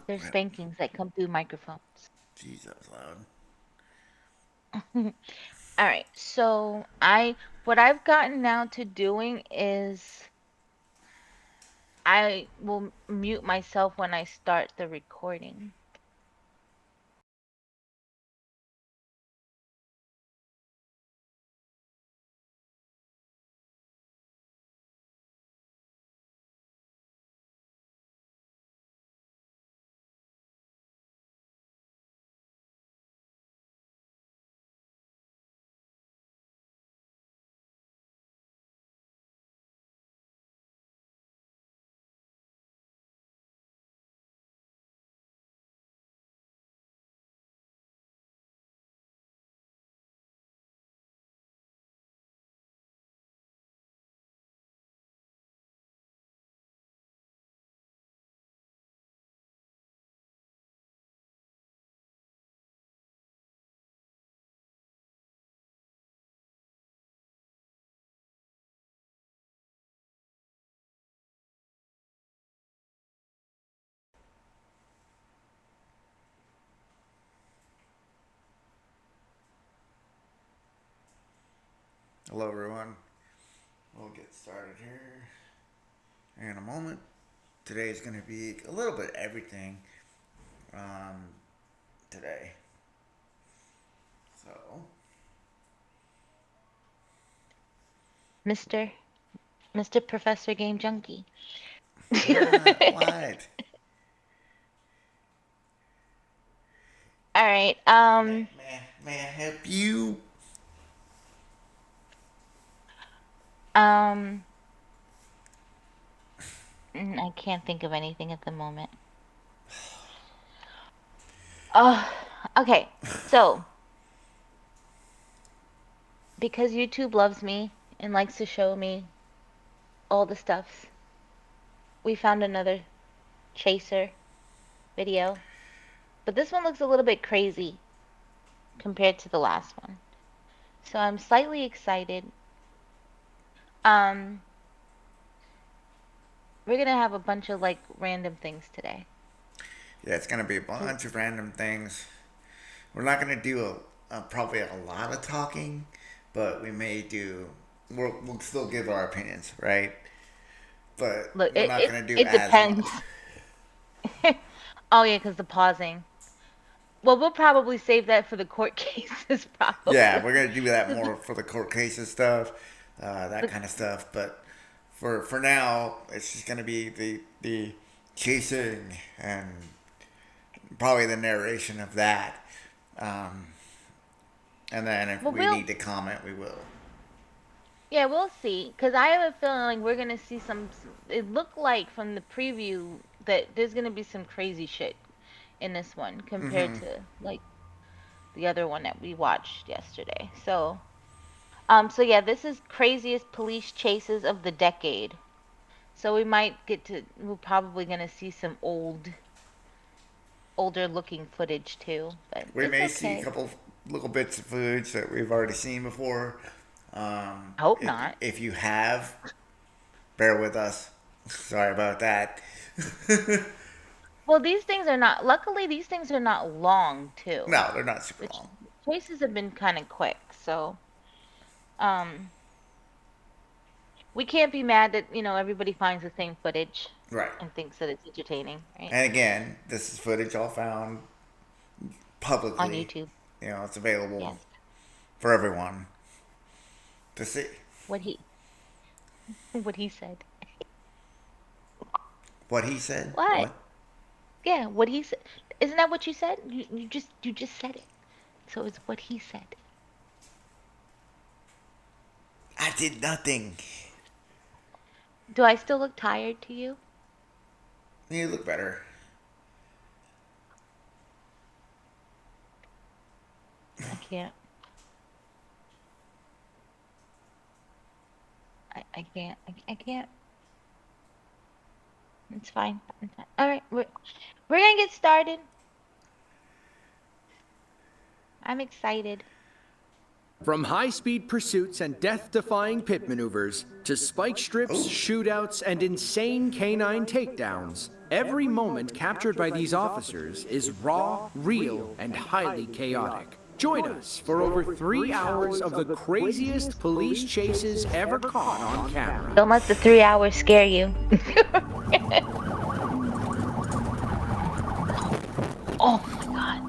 There's spankings that come through microphones. Jeez, that was loud. All right. So what I've gotten now to doing is I will mute myself when I start the recording. Hello, everyone. We'll get started here in a moment. Today is going to be a little bit everything um, today. So, Mr. Mr. Professor Game Junkie. what? All right. May I help you? Um I can't think of anything at the moment. Oh, okay. So, because YouTube loves me and likes to show me all the stuffs, we found another chaser video. But this one looks a little bit crazy compared to the last one. So I'm slightly excited. Um, we're gonna have a bunch of like random things today. Yeah, it's going to be a bunch of random things. We're not going to do probably a lot of talking, but we may do. We'll still give our opinions, right? But Look, we're it not it, going to do it as depends. much. Oh yeah, because the pausing. Well, we'll probably save that for the court cases, Yeah, probably. we're gonna do that more for the court cases stuff, that kind of stuff. But for now, it's just gonna be the chasing and probably the narration of that. Um, and then if Well, we need to comment, we will. yeah, we'll see. Because I have a feeling like we're gonna see It looked like from the preview that there's gonna be some crazy shit in this one compared to like the other one that we watched yesterday. So yeah, this is craziest police chases of the decade. So we're probably gonna see some older looking footage too, but We it's may see a okay. couple little bits of footage that we've already seen before. I hope If not. if you have, bear with us. Sorry about that. Well, these things are not, luckily, these things are not long too. No, they're not super The long. chases have been kind of quick, so um, we can't be mad that, everybody finds the same footage Right. and thinks that it's entertaining, right? And again, this is footage all found On publicly. YouTube. It's available Yes. for everyone to see. What he what he said. What he said? What? What? Yeah, what he said. Isn't that what you said? You just said it. So it's what he said. I did nothing. Do I still look tired to you? You look better. I can't. I can't. I can't. It's fine. It's fine. All right, we're gonna get started. I'm excited. From high-speed pursuits and death-defying pit maneuvers to spike strips, shootouts, and insane canine takedowns, every moment captured by these officers is raw, real, and highly chaotic. Join us for over 3 hours of the craziest police chases ever caught on camera. Don't let the 3 hours scare you. Oh my God.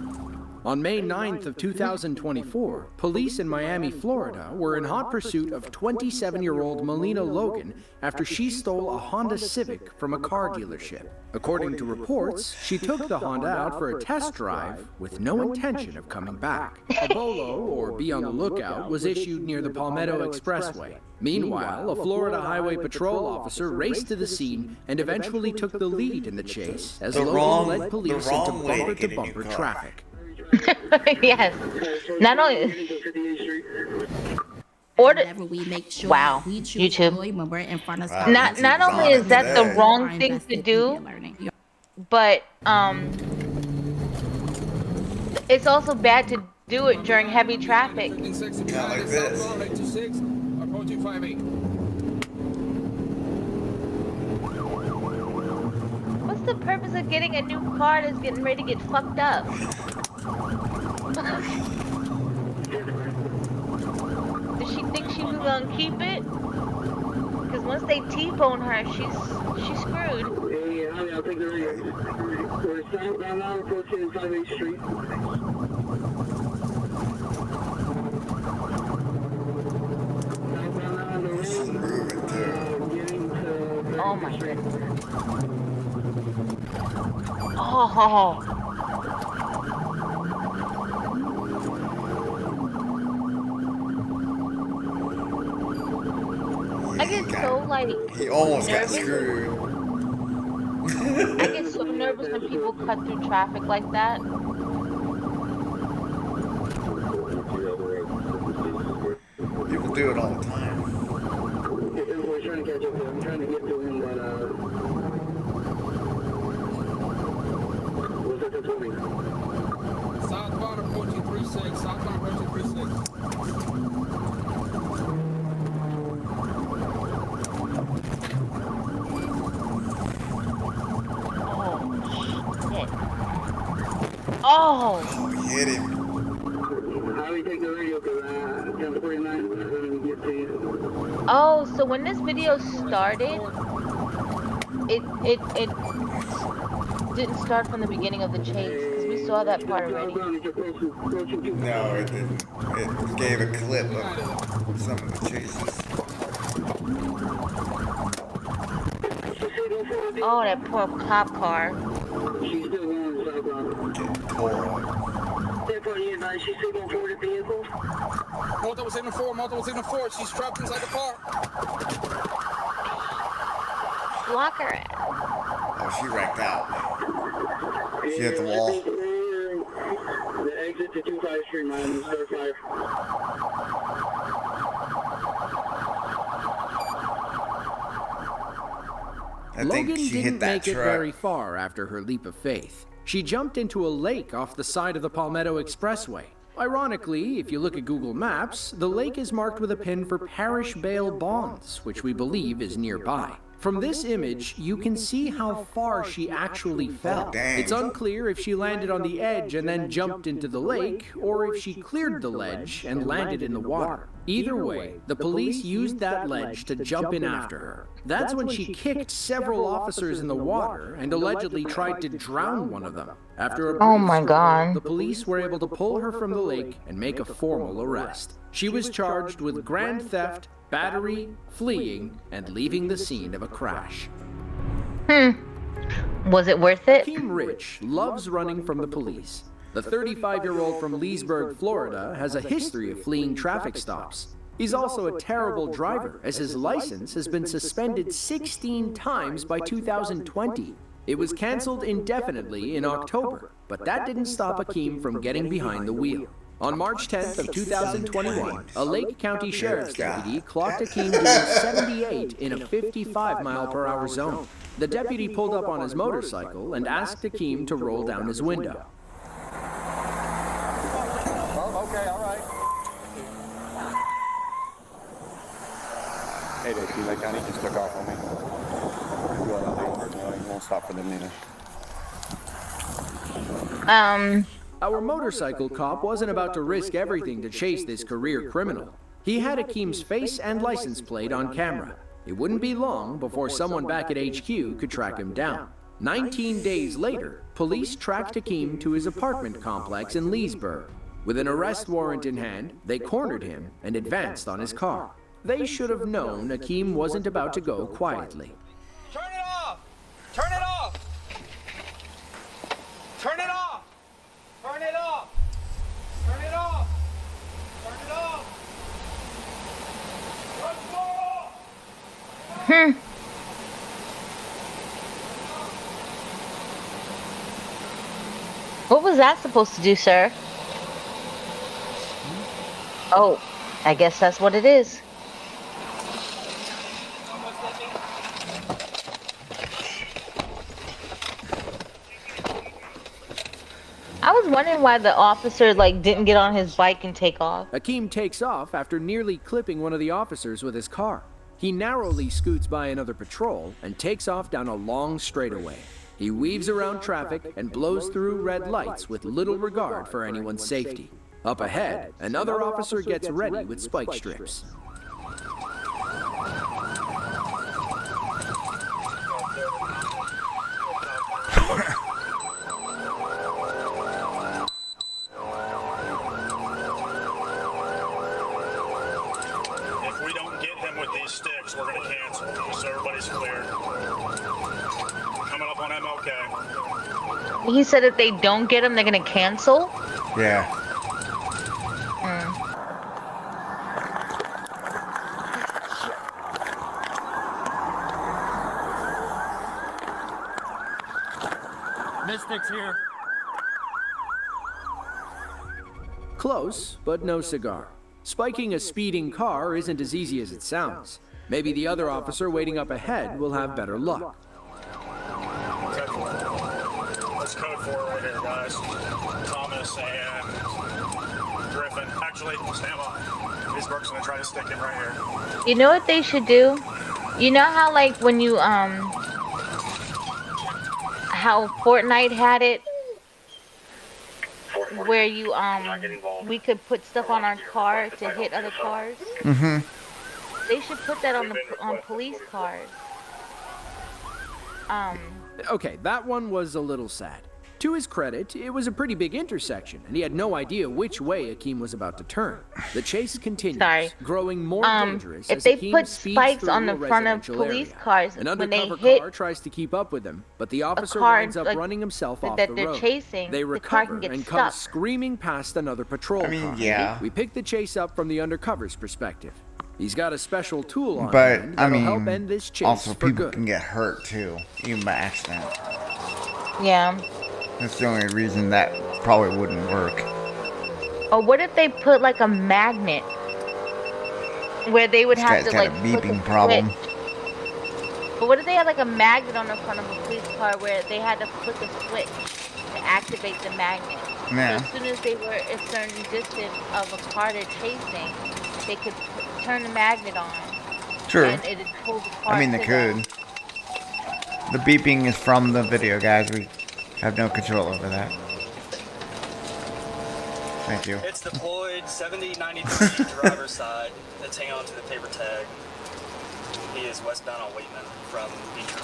On May 9th of 2024, police in Miami, Florida were in hot pursuit of 27-year-old Melina Logan after she stole a Honda Civic from a car dealership. According to reports, she took the Honda out for a test drive with no intention of coming back. A bolo, or be on the lookout, was issued near the Palmetto Expressway. Meanwhile, a Florida Highway Patrol officer raced to the scene and eventually took the lead in the chase as Logan led police into bumper-to-bumper traffic. Yes. Not only. Order. We make sure Wow. we choose YouTube. when we're in front of Wow. Not only is that the wrong thing to do, but it's also bad to do it during heavy traffic. Not like this. What's the purpose of getting a new car that's getting ready to get fucked up? Does she think she was gonna keep it? Because once they T-bone her, she's screwed. Yeah, I'll take the radio. We're southbound now, approaching 5th Street. Southbound now on the road. Getting to... Oh my goodness. Oh. I get so like He almost got nervous. screwed. I get so nervous when people cut through traffic like that. People do it all the time. We're trying to catch up to him. I'm trying to get to him, but what's up to 20? Southbound approaching 36. Southbound approaching 36. Oh, Hit him. How do we take the radio? Because 1049, let me get to you. oh, so when this video started, it didn't start from the beginning of the chase, because we saw that part already. No, it didn't. It gave a clip of some of the chases. Oh, that poor cop car. She's still going southbound. Getting tore up. 1049, she's still going forward the vehicle. Multiple signal 4, multiple signal 4. She's trapped inside the car. Lock her in. Oh, she wrecked out. She hit the wall. The exit to 25 Street, man. Star 5. I think Logan she hit didn't that make it truck. very far after her leap of faith. She jumped into a lake off the side of the Palmetto Expressway. Ironically, if you look at Google Maps, the lake is marked with a pin for Parish Bail Bonds, which we believe is nearby. From this image, you can see how far she actually fell. dang. It's unclear if she landed on the edge and then jumped into the lake, or if she cleared the ledge and landed in the water. Either way, the police used that ledge to jump in after her. That's when she kicked several officers in the water and allegedly tried to drown one of them. After a Oh brief my struggle, God. the police were able to pull her from the lake and make a formal arrest. She was charged with grand theft, battery, fleeing, and leaving the scene of a crash. Was it worth it? Hakeem Rich loves running from the police. The 35-year-old from Leesburg, Florida, has a history of fleeing traffic stops. He's also a terrible driver, as his license has been suspended 16 times by 2020. It was canceled indefinitely in October, but that didn't stop Hakeem from getting behind the wheel. On March 10th of 2021, a Lake County Sheriff's deputy clocked Hakeem doing 78 in a 55-mile-per-hour zone. The deputy pulled up on his motorcycle and asked Hakeem to roll down his window. Oh, okay, all right. Hey, Lake County just took off on me. Going out there, won't stop for them neither. Our motorcycle cop wasn't about to risk everything to chase this career criminal. He had Akeem's face and license plate on camera. It wouldn't be long before someone back at HQ could track him down. 19 days later, police tracked Akeem to his apartment complex in Leesburg. With an arrest warrant in hand, they cornered him and advanced on his car. They should have known Akeem wasn't about to go quietly. Turn it off! Turn it off! Turn it off! Turn it off! Turn it off! Turn it off! What was that supposed to do, sir? Oh, I guess that's what it is. I was wondering why the officer didn't get on his bike and take off. Akeem takes off after nearly clipping one of the officers with his car. He narrowly scoots by another patrol and takes off down a long straightaway. He weaves around traffic and blows through red lights with little regard for anyone's safety. Up ahead, another officer gets ready with spike strips. If we don't get him with these sticks, we're going to cancel, so everybody's clear. Coming up on MLK. He said if they don't get him, they're gonna cancel. Yeah. Mystics here. Close, but no cigar. Spiking a speeding car isn't as easy as it sounds. Maybe the other officer waiting up ahead will have better luck. That's code 4 right here, guys. Thomas and Griffin. Actually, stand by. These Burke's going to try to stick in right here. You know what they should do? You know how when you how Fortnite had it where you we could put stuff on our car to hit other cars? Mm-hmm. They should put that on police cars. Okay, that one was a little sad. To his credit, it was a pretty big intersection, and he had no idea which way Akeem was about to turn. The chase continues, Sorry. growing more dangerous If as they Akeem put speeds spikes through on the a front of residential police area. cars, An when they undercover hit car tries to keep up with them, but the officer car, winds up running himself off that the they're road. chasing, They the car recover can get and come stuck. screaming past another patrol I mean, car. yeah. We pick the chase up from the undercover's perspective. He's got a special tool on But hand I that'll help mean, end this chase also for people good. can get hurt too, even by accident. Yeah. That's the only reason that probably wouldn't work. Or what if they put a magnet where they would This have guy's to got a flick beeping a problem. switch? But what if they had a magnet on the front of a police car where they had to flick a switch to activate the magnet? Yeah. So as soon as they were a certain distance of a car they're chasing, they could turn the magnet on. True. And it'd pull the car I mean, they to could. The beeping is from the video, guys. We have no control over that. Thank you. It's deployed 7093 driver's side. Let's hang on to the paper tag. He is westbound on Waitman from Beecher.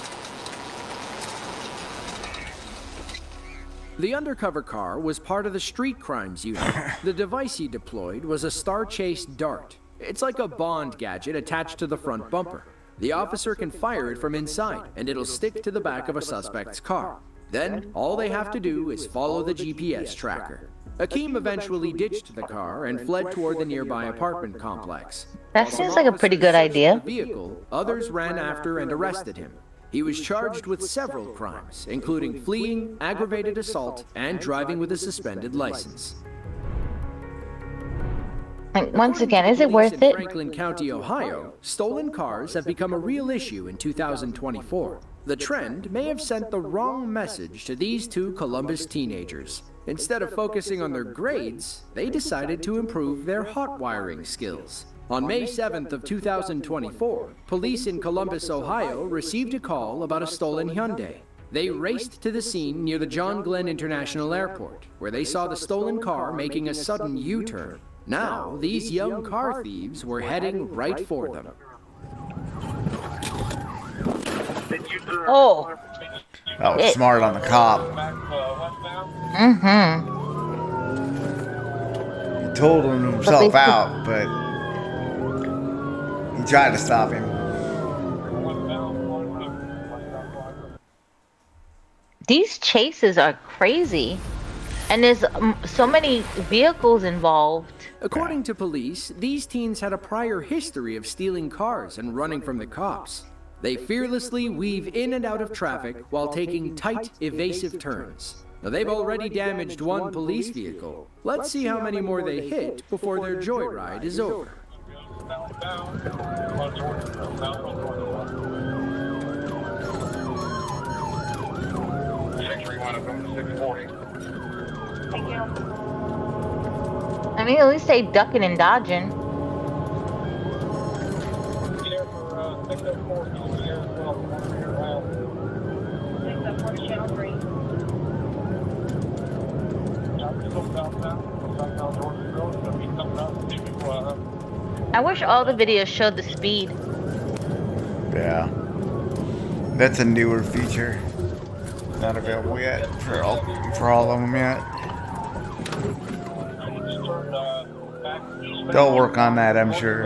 The undercover car was part of the street crimes unit. The device he deployed was a Star Chase Dart. It's like a Bond gadget attached to the front bumper. The officer can fire it from inside, and it'll stick to the back of a suspect's car. Then, all they have to do is follow the GPS tracker. Akeem eventually ditched the car and fled toward the nearby apartment complex. That While seems some like a pretty officers good searched idea. the vehicle, others ran after and arrested him. He was charged with several crimes, including fleeing, aggravated assault, and driving with a suspended license. Once again, is it Police worth in it? Franklin County, Ohio, stolen cars have become a real issue in 2024. The trend may have sent the wrong message to these two Columbus teenagers. Instead of focusing on their grades, they decided to improve their hot wiring skills. On May 7th of 2024, police in Columbus, Ohio received a call about a stolen Hyundai. They raced to the scene near the John Glenn International Airport, where they saw the stolen car making a sudden U-turn. Now, these young car thieves were heading right for them. Oh. That was smart on the cop. Mm-hmm. He told himself out, but he tried to stop him. These chases are crazy. And there's so many vehicles involved. According to police, these teens had a prior history of stealing cars and running from the cops. They fearlessly weave in and out of traffic while taking tight, evasive turns. Now, they've already damaged one police vehicle. Let's see how many more they hit before their joyride is over. I mean, at least they ducking and dodging. I wish all the videos showed the speed. Yeah. That's a newer feature. Not available yet for all of them yet. They'll work on that, I'm sure.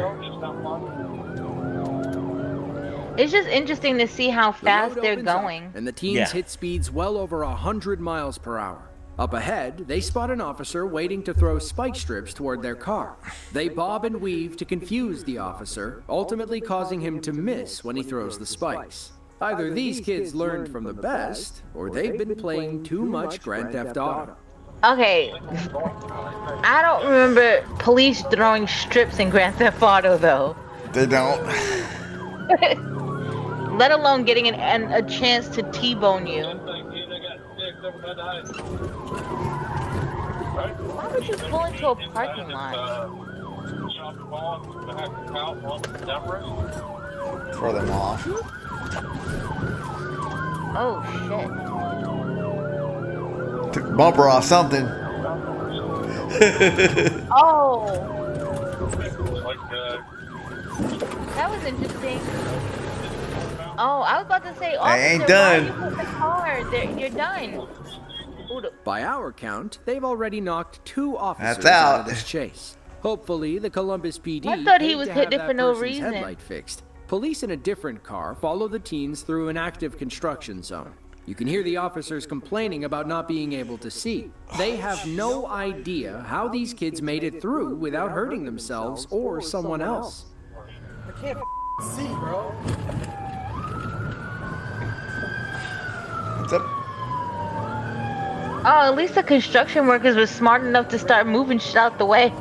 It's just interesting to see how fast they're going. And the teens hit speeds well over 100 miles per hour. Up ahead, they spot an officer waiting to throw spike strips toward their car. They bob and weave to confuse the officer, ultimately causing him to miss when he throws the spikes. Either these kids learned from the best, or they've been playing too much Grand Theft Auto. Okay, I don't remember police throwing strips in Grand Theft Auto, though. They don't. Let alone getting a chance to T-bone you. Why would you pull into a parking lot? Throw them off. Oh, shit. Took the bumper off something. Oh. That was interesting. Oh, I was about to say, I ain't officer, why done. you put the car? You're done. By our count, they've already knocked 2 officers That's out. out of this chase. Hopefully, the Columbus PD I thought he paid was to hitting have it that for no person's reason. headlight fixed. Police in a different car follow the teens through an active construction zone. You can hear the officers complaining about not being able to see. They have no idea how these kids made it through without hurting themselves or someone else. I can't see, bro. What's up? Oh, at least the construction workers were smart enough to start moving shit out the way.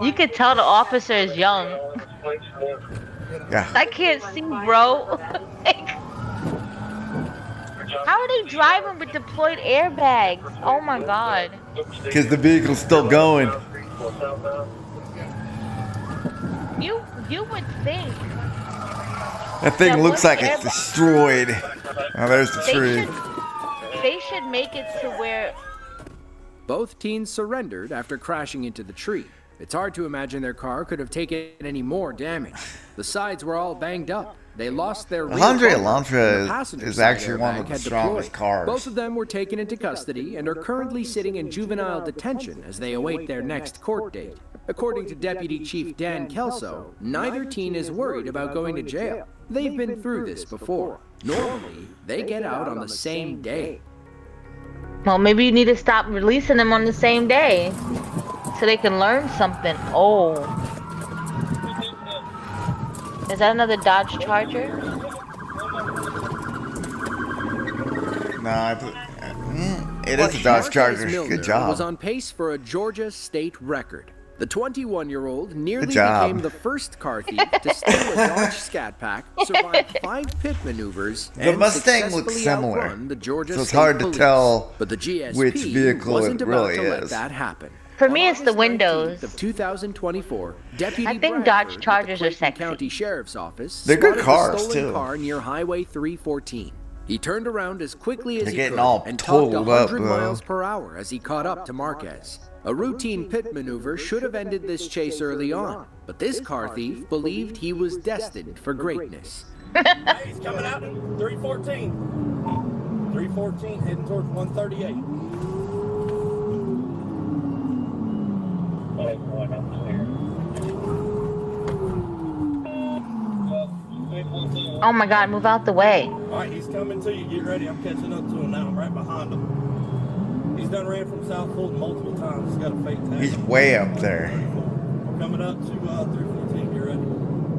You could tell the officer is young. Yeah. I can't see, bro. Like, how are they driving with deployed airbags? Oh my god. Because the vehicle's still going. You would think. That thing Yeah, looks what's like the it's destroyed. Oh, there's the tree. They should make it to where. Both teens surrendered after crashing into the tree. It's hard to imagine their car could have taken any more damage. The sides were all banged up. They lost their rear Hyundai bumper, and the Elantra passenger is side actually one airbag of the had strongest deployed. cars. Both of them were taken into custody and are currently sitting in juvenile detention as they await their next court date. According to Deputy Chief Dan Kelso, neither teen is worried about going to jail. They've been through this before. Normally, they get out on the same day. Well, maybe you need to stop releasing them on the same day so they can learn something. Oh. Is that another Dodge Charger? No, it is a Dodge Charger. Milner Good job. was on pace for a Georgia state record. The 21-year-old nearly job. became the first car thief to steal a Dodge Scat Pack, survived 5 pit maneuvers, The and Mustang looks successfully similar, outrun the Georgia so it's State hard to Police. tell But the GSP which vehicle wasn't it about really to let is. that happen. For me, On it's the August 19th windows. Of 2024, Deputy I think Bradford Dodge with the Chargers are Clayton sexy. County Sheriff's Office They're good spotted cars, the stolen too. car near Highway 314. He turned around as quickly as They're he getting could all and topped totaled 100 up, miles per hour as he caught up to Marquez. A routine pit maneuver should have ended this chase early on, but this car thief believed he was destined for greatness. Hey, he's coming out at 314. 314 heading towards 138. Oh my God, move out the way. All right, he's coming to you. Get ready. I'm catching up to him now. I'm right behind him. He's done ran from South Fulton multiple times. He's got a fake tag. He's way up there. We're coming up to 314. Get ready.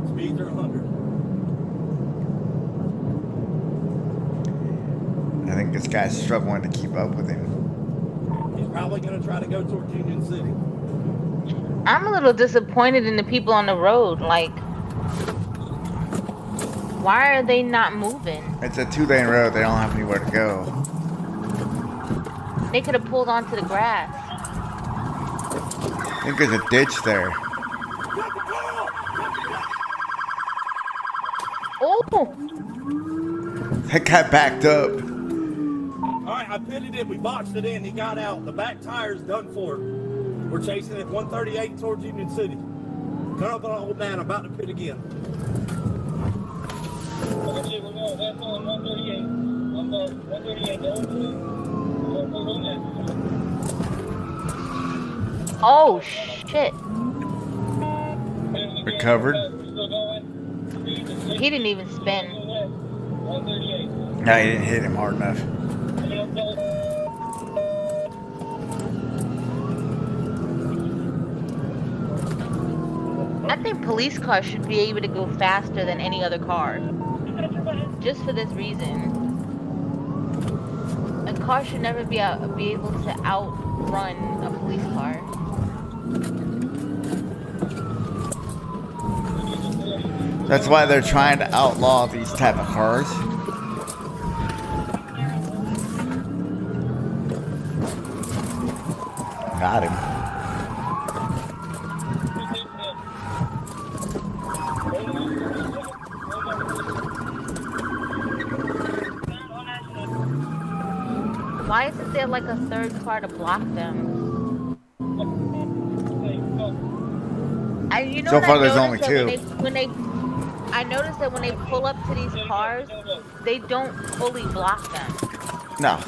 Speeds are 100. I think this guy's struggling to keep up with him. He's probably going to try to go towards Union City. I'm a little disappointed in the people on the road. Like, why are they not moving? It's a 2-lane road. They don't have anywhere to go. They could have pulled onto the grass. I think there's a ditch there. Oh, That guy backed up. All right, I pitted it. We boxed it in. He got out. The back tire's done for. We're chasing at 138 towards Union City. Come up on old man. I'm about to pit again. Okay, we're going. That's on 138. I'm on 138. oh shit! Recovered. He didn't even spin. No, he didn't hit him hard enough. I think police cars should be able to go faster than any other car. Just for this reason. A car should never be able to outrun a police car. That's why they're trying to outlaw these type of cars. Got him. Why isn't there like a third car to block them? You know So what far I there's noticed only that I noticed that when they pull up to these cars, they don't fully block them. No.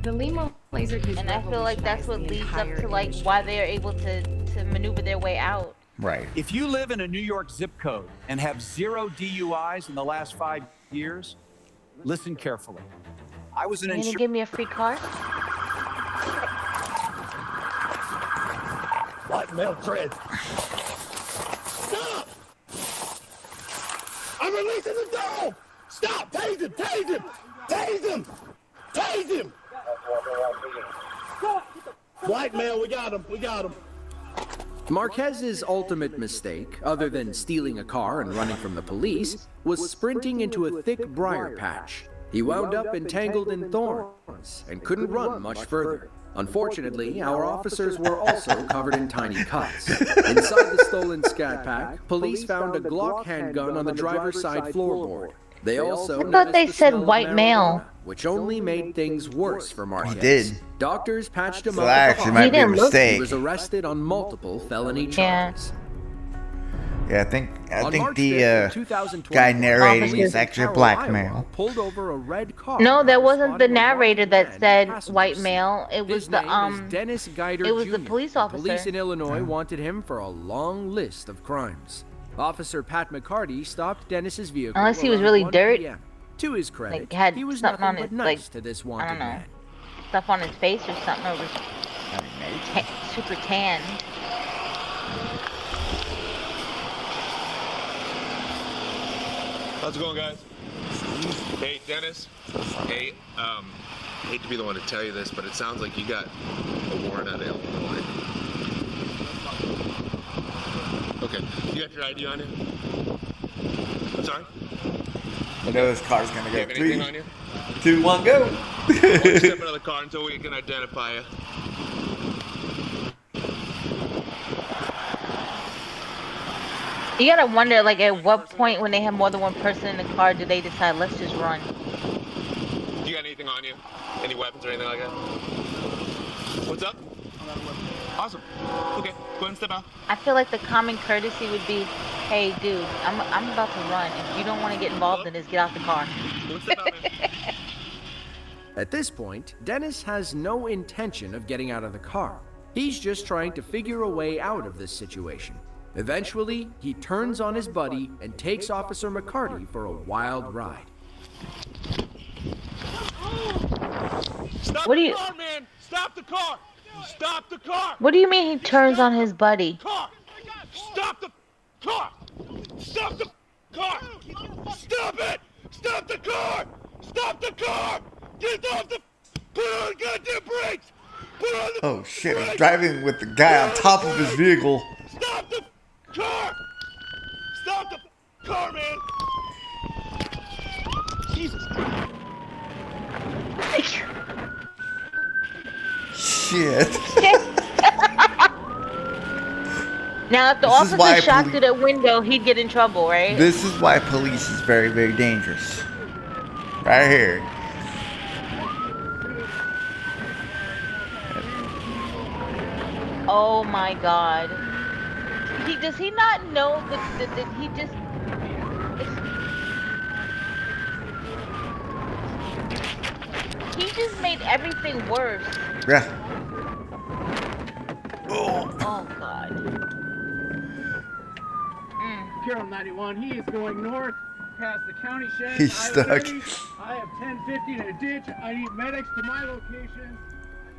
The Lima laser case And I feel like that's what leads up to like why they are able to maneuver their way out. Right. If you live in a New York zip code and have 0 DUIs in the last 5 years, listen carefully. I was an You gonna insurance. give me a free car? Light metal tread. Stop! I'm releasing the dog! Stop! Tase him! Tase him! Tase him! Tase him! White male, we got him. We got him. Marquez's ultimate mistake, other than stealing a car and running from the police, was sprinting into a thick briar patch. He wound up entangled in thorns and couldn't run much further. Unfortunately, our officers were also covered in tiny cuts. Inside the stolen Scat Pack, police found a Glock handgun on the driver's side floorboard. They also I thought they noticed the said smell of white male. marijuana, which only made things worse for Marquez. did. Doctors patched him So up that at the actually hospital. might be a didn't look- mistake. He was arrested on multiple felony Yeah. charges. Yeah, I think On March the 5th, 2020, guy narrating Officers is actually a Carroll, black Iowa, male. pulled over a red car. No, that after wasn't the spotting a narrator that man said in the passenger white seat. male. It was His the name is Dennis Geider it was the Jr. police Police officer. in Illinois wanted him for a long list of crimes. Officer Pat McCarty stopped Dennis's vehicle. Unless he was around really 1 dirt. PM. To his credit, Like, had he was something nothing on but his, nice like, to this I wanted don't know, man. stuff on his face or something. It was super tan. How's it going, guys? Hey, Dennis. Hey, hate to be the one to tell you this, but it sounds like you got a warrant out of Illinois. You got your ID on you? I'm sorry? I know this car's gonna You go. have anything 3, on you? 2, 1, go. Why don't you step out of the car until we can identify you? You gotta wonder, like, at what point when they have more than one person in the car do they decide, let's just run? You got anything on you? Any weapons or anything like that? What's up? Awesome. Okay, go ahead and step out. I feel like the common courtesy would be, hey, dude, I'm about to run. If you don't want to get involved in this, get out the car. Go and step out, man. At this point, Dennis has no intention of getting out of the car. He's just trying to figure a way out of this situation. Eventually, he turns on his buddy and takes Officer McCarty for a wild ride. Stop What do the you- car, man! Stop the car! Stop the car! What do you mean he turns on his buddy? Car! Stop the car! Stop the car! Stop it! Stop the car! Stop the car! Get off the... Put on the goddamn brakes! Put on the... Oh shit! I'm driving with the guy on top of his vehicle. Stop the car! Stop the car, man! Jesus. Shit. Now, if the This is why officer shot poli- through that window, he'd get in trouble, right? This is why police is very, very dangerous. Right here. Oh my God. Does he not know that he just... He just made everything worse. Yeah. Oh God. Carroll 91, he is going north past the county shed. He's stuck. I have 1050 in a ditch. I need medics to my location.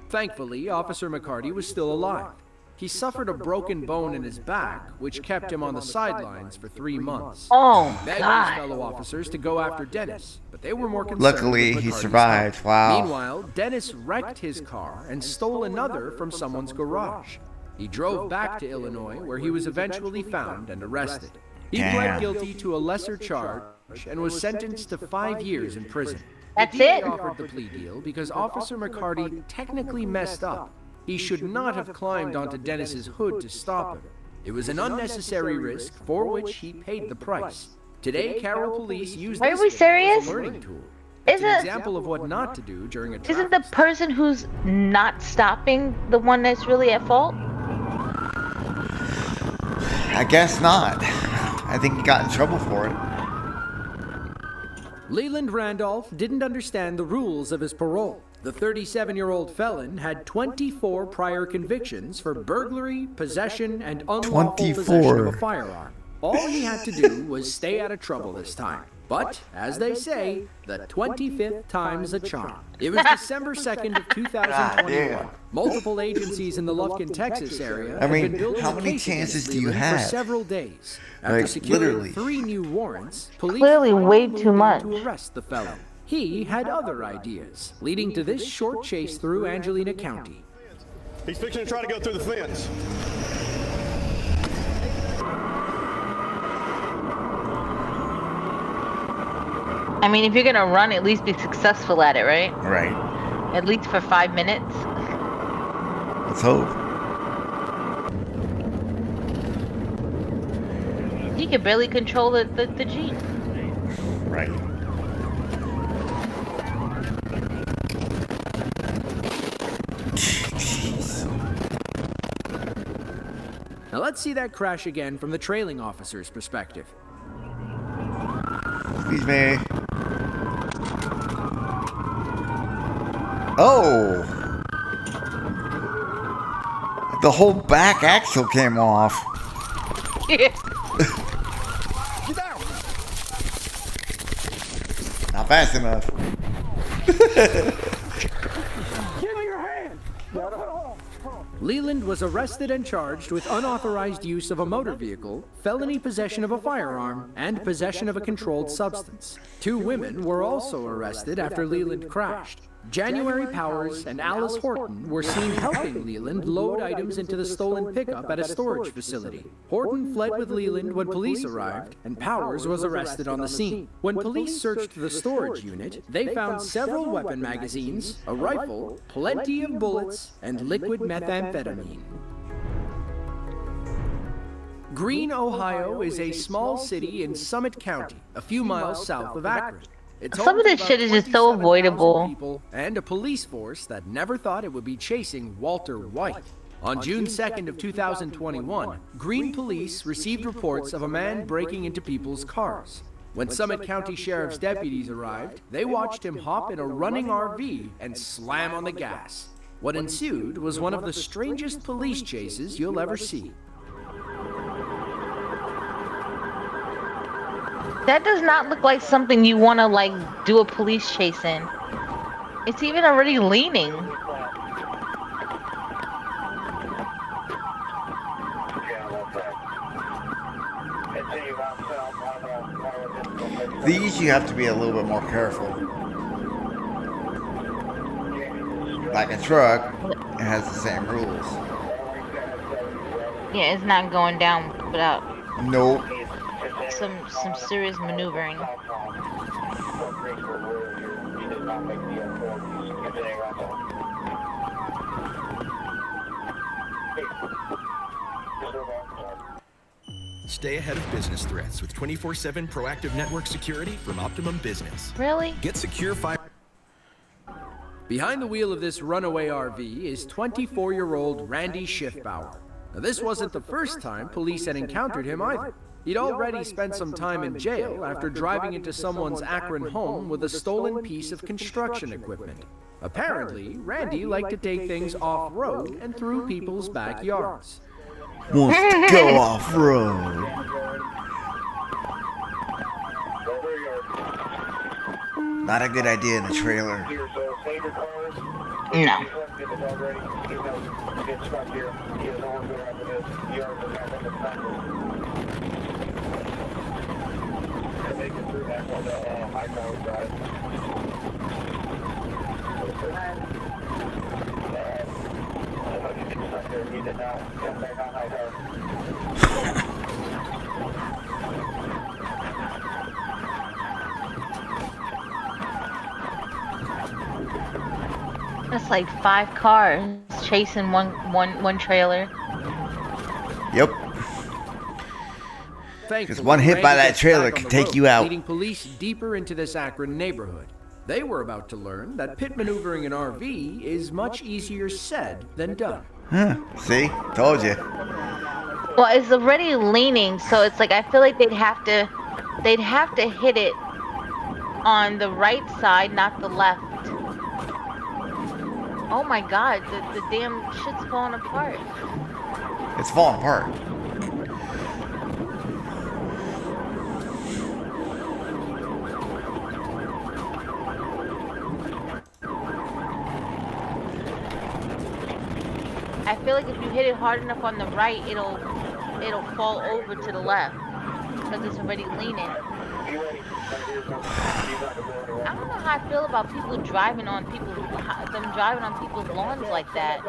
Thankfully, Officer McCarty was still alive. He suffered a broken bone in his back, which kept him on the sidelines for 3 months. Oh Begged his God. fellow officers to go after Dennis, but they were more concerned Luckily, with he McCarty's survived. health. Wow. Meanwhile, Dennis wrecked his car and stole another from someone's garage. He drove back to Illinois, where he was eventually found and arrested. He Damn. pled guilty to a lesser charge and was sentenced to 5 years in prison. That's The DA it? offered the plea deal because Officer McCarty technically messed up. He should not have climbed onto Dennis's hood to stop him. It was an unnecessary risk for which he paid the price. Today, Carroll police use Are this we video serious? as a learning tool. It's an Isn't example of what not to do during a isn't traffic the stop. person who's not stopping the one that's really at fault? I guess not. I think he got in trouble for it. Leland Randolph didn't understand the rules of his parole. The 37-year-old felon had 24 prior convictions for burglary, possession, and unlawful 24. possession of a firearm. All he had to do was stay out of trouble this time. But, as they say, the 25th time's a charm. It was December 2nd of 2021. damn. Multiple agencies in the Lufkin, Texas area I had mean, been building how a many case against chances do you Leland for have? several days. After Like, securing literally. 3 new warrants, police Clearly finally way moved too in much. to arrest the felon. He had other ideas, leading to this short chase through Angelina County. He's fixing to try to go through the fence. I mean, if you're gonna run, at least be successful at it, right? Right. At least for 5 minutes. Let's hope. He could barely control the Jeep. Right. Jeez. Now let's see that crash again from the trailing officer's perspective. Excuse me. Oh! The whole back axle came off. Not fast enough. Leland was arrested and charged with unauthorized use of a motor vehicle, felony possession of a firearm, and possession of a controlled substance. 2 women were also arrested after Leland crashed. January Powers and Alice Horton were seen helping Leland load items into the stolen pickup at a storage facility. Horton fled with Leland when police arrived, and Powers was arrested on the scene. When police searched the storage unit, they found several weapon magazines, a rifle, plenty of bullets, and liquid methamphetamine. Greene, Ohio is a small city in Summit County, a few miles south of Akron. Some of this shit is just so avoidable. People and a police force that never thought it would be chasing Walter White. On June 2nd of 2021, Greene police received reports of a man breaking into people's cars. When Summit County Sheriff's deputies arrived, they watched him hop in a running RV and slam on the gas. What ensued was one of the strangest police chases you'll ever see. That does not look like something you want to, like, do a police chase in. It's even already leaning. These you have to be a little bit more careful. Like a truck, it has the same rules. Yeah, it's not going down without Nope. some serious maneuvering. Stay ahead of business threats with 24/7 proactive network security from Optimum Business. Really? Get secure fire. Behind the wheel of this runaway RV is 24-year-old Randy Schiffbauer. Now, this wasn't the first time police had encountered him either. He'd already spent some time in jail after driving into someone's Akron home with a stolen piece of construction equipment. Apparently, Randy liked to take things off-road and through people's backyards. Wants to go off-road. Not a good idea in the trailer. No. That's like 5 cars chasing one trailer. Yep. Because one hit by that trailer can take you out. Leading police deeper into this Akron neighborhood. They were about to learn that pit maneuvering an RV is much easier said than done. Huh. See? Told you. Well, it's already leaning, so it's like I feel like they'd have to hit it on the right side, not the left. Oh my god, the damn shit's falling apart. It's falling apart. I feel like if you hit it hard enough on the right, it'll fall over to the left because it's already leaning. I don't know how I feel about people driving on people's lawns like that.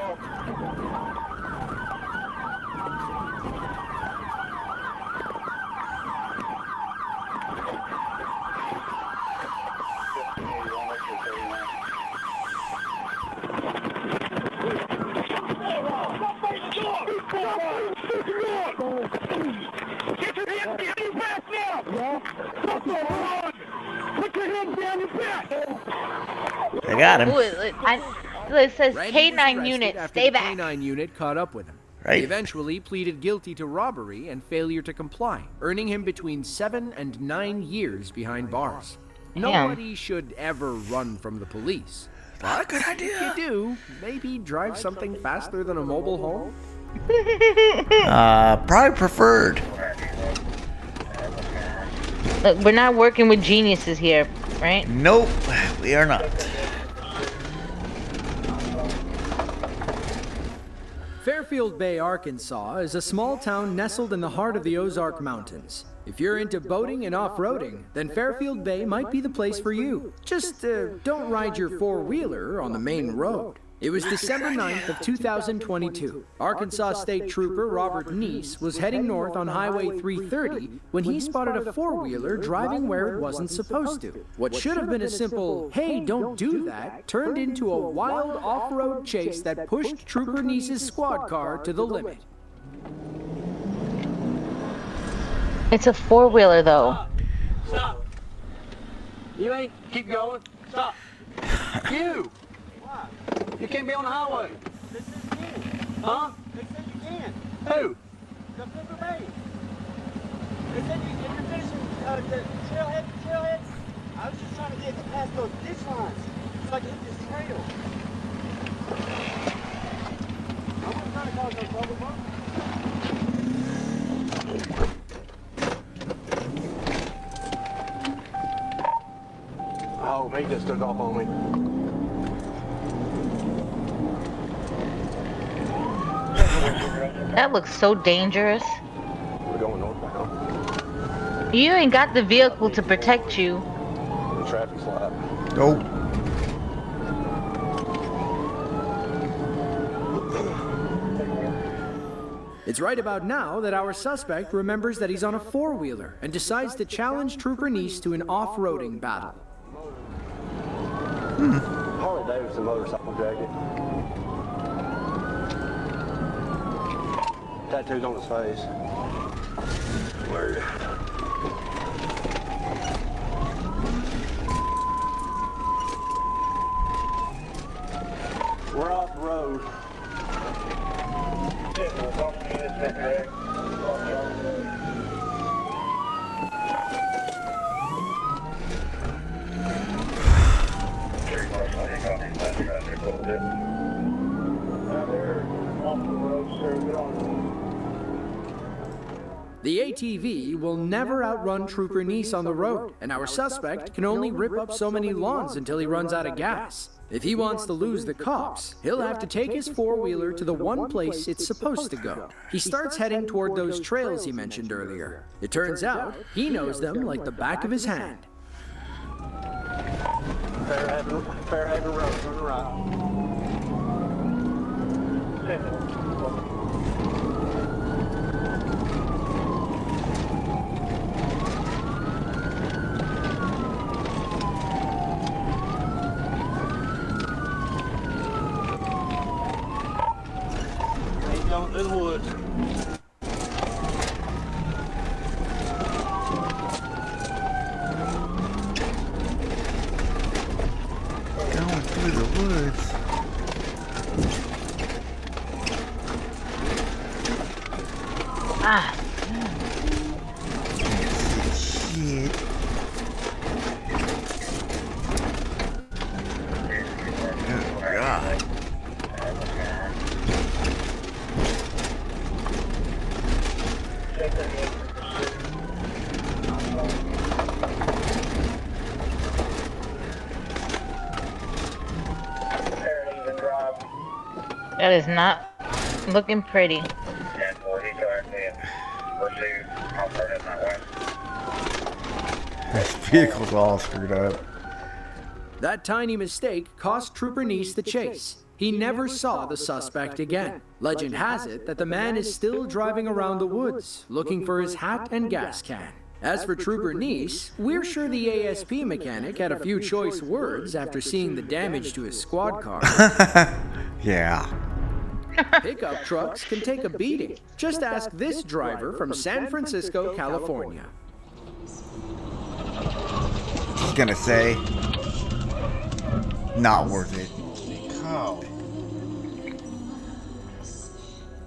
Get your hands behind your back now! Stop the run! Put your hands down your back! They got him. Ooh, it says K9 unit, stay back. The K9 unit caught up with him. Right. He eventually pleaded guilty to robbery and failure to comply, earning him between 7 and 9 years behind bars. Nobody should ever run from the police. Not a good idea. If you do, maybe drive something faster than a mobile home? Probably preferred. Look, we're not working with geniuses here, right? Nope, we are not. Fairfield Fairfield Bay, Arkansas is a small town nestled in the heart of the Ozark Mountains. If you're into boating and off-roading, then Fairfield Bay might be the place for you. Just don't ride your four-wheeler on the main road. It was December 9th of 2022. Arkansas State Trooper Robert Neese was heading north on Highway 330 when he spotted a four-wheeler driving where it wasn't supposed to. What should have been a simple, "Hey, don't do that," turned into a wild off-road chase that pushed Trooper Neese's squad car to the limit. It's a four-wheeler, though. Stop. You ain't. Keep going. Stop. You. Why? You can't be on the highway. This is you can. Huh? They said you can. Who? The Flipper Bay. They said if you're finishing the trailhead. I was just trying to get past those ditch lines so I can hit this trail. I wasn't trying to cause no trouble, bro. Oh, he just took off on me. That looks so dangerous. We're going northbound. You ain't got the vehicle to protect you. The traffic's light. Nope. It's right about now that our suspect remembers that he's on a four-wheeler and decides to challenge Trooper Neese to an off-roading battle. Harley Davidson motorcycle jacket. Tattoos on his face. Word. We're off the road. The ATV will never outrun Trooper Neese on the road, and our suspect can only rip up so many lawns until he runs out of gas. If he wants to lose the cops, he'll have to take his four-wheeler to the one place it's supposed to go. He starts heading toward those trails he mentioned earlier. It turns out he knows them like the back of his hand. Fairhaven Road, turn right. He's going through the woods. Going through the woods. Ah. Shit. Oh, God. That is not looking pretty. This vehicle's all screwed up. That tiny mistake cost Trooper Neese the chase. He never saw the suspect again. Legend has it that the man is still driving around the woods, looking for his hat and gas can. As for Trooper Neese, we're sure the ASP mechanic had a few choice words after seeing the damage to his squad car. Yeah. Pickup trucks can take a beating. Just ask this driver from San Francisco, California. He's gonna say, not worth it. Oh.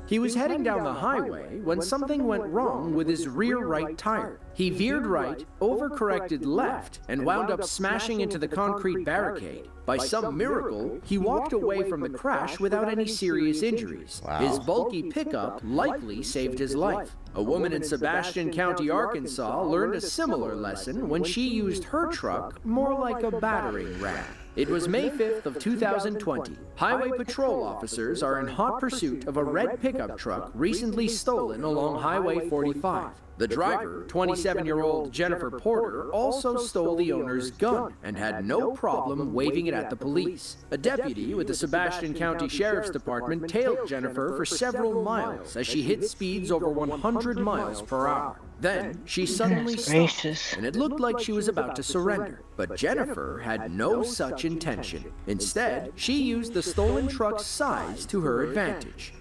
He was heading down the highway when something went wrong with his rear right tire. He veered right, overcorrected left, and wound up smashing into the concrete barricade. By some miracle, he walked away from the crash without any serious injuries. Wow. His bulky pickup likely saved his life. A woman in Sebastian County, Arkansas learned a similar lesson when she used her truck more like a battering ram. It was May 5th of 2020. Highway patrol officers are in hot pursuit of a red pickup truck recently stolen along Highway 45. The driver, 27-year-old Jennifer Porter, also stole the owner's gun and had no problem waving it at the police. A deputy with the Sebastian County Sheriff's Department tailed Jennifer for several miles as she hit speeds over 100 miles per hour. Then, she suddenly stopped, and it looked like she was about to surrender. But Jennifer had no such intention. Instead, she used the stolen truck's size to her advantage.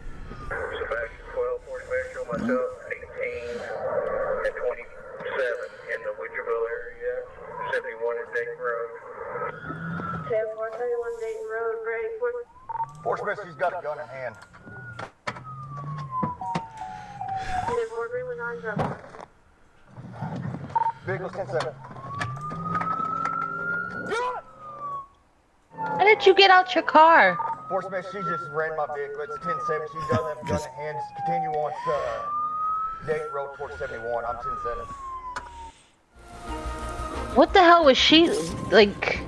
Sebastian 12, Fort Metro, myself, 18 and 27 in the Witcherville area, 71 in Dayton Road. 10-431 Dayton Road, ready for... Fort Smith, she's got a gun in hand. 10-4 Greenwood, on Vehicles 10-7. How did you get out your car? Fort Smith, she just ran my vehicle. It's 10-7. She doesn't have a gun in hand. Just continue on Dayton Road towards 71. I'm 10-7. What the hell was she, like,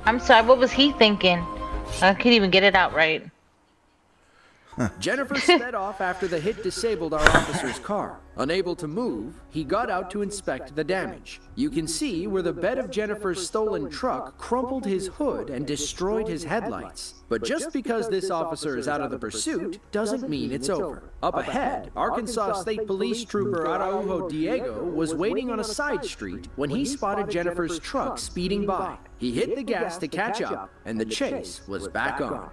I'm sorry, what was he thinking? I can't even get it out right. Jennifer sped off after the hit disabled our officer's car. Unable to move, he got out to inspect the damage. You can see where the bed of Jennifer's stolen truck crumpled his hood and destroyed his headlights. But just because this officer is out of the pursuit doesn't mean it's over. Up ahead, Arkansas State Police Trooper Araujo Diego was waiting on a side street when he spotted Jennifer's truck speeding by. He hit the gas to catch up, and the chase was back on.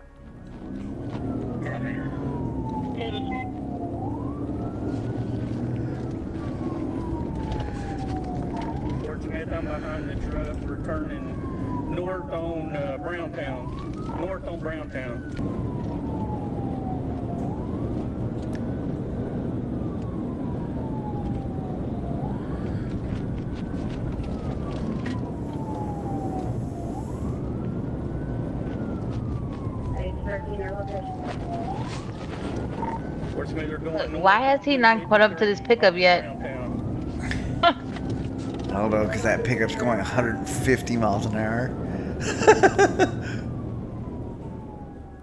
Smith, I'm behind the truck. We're turning north on Browntown. North on Browntown. Why has he not caught up to this pickup yet? I don't know, because that pickup's going 150 miles an hour.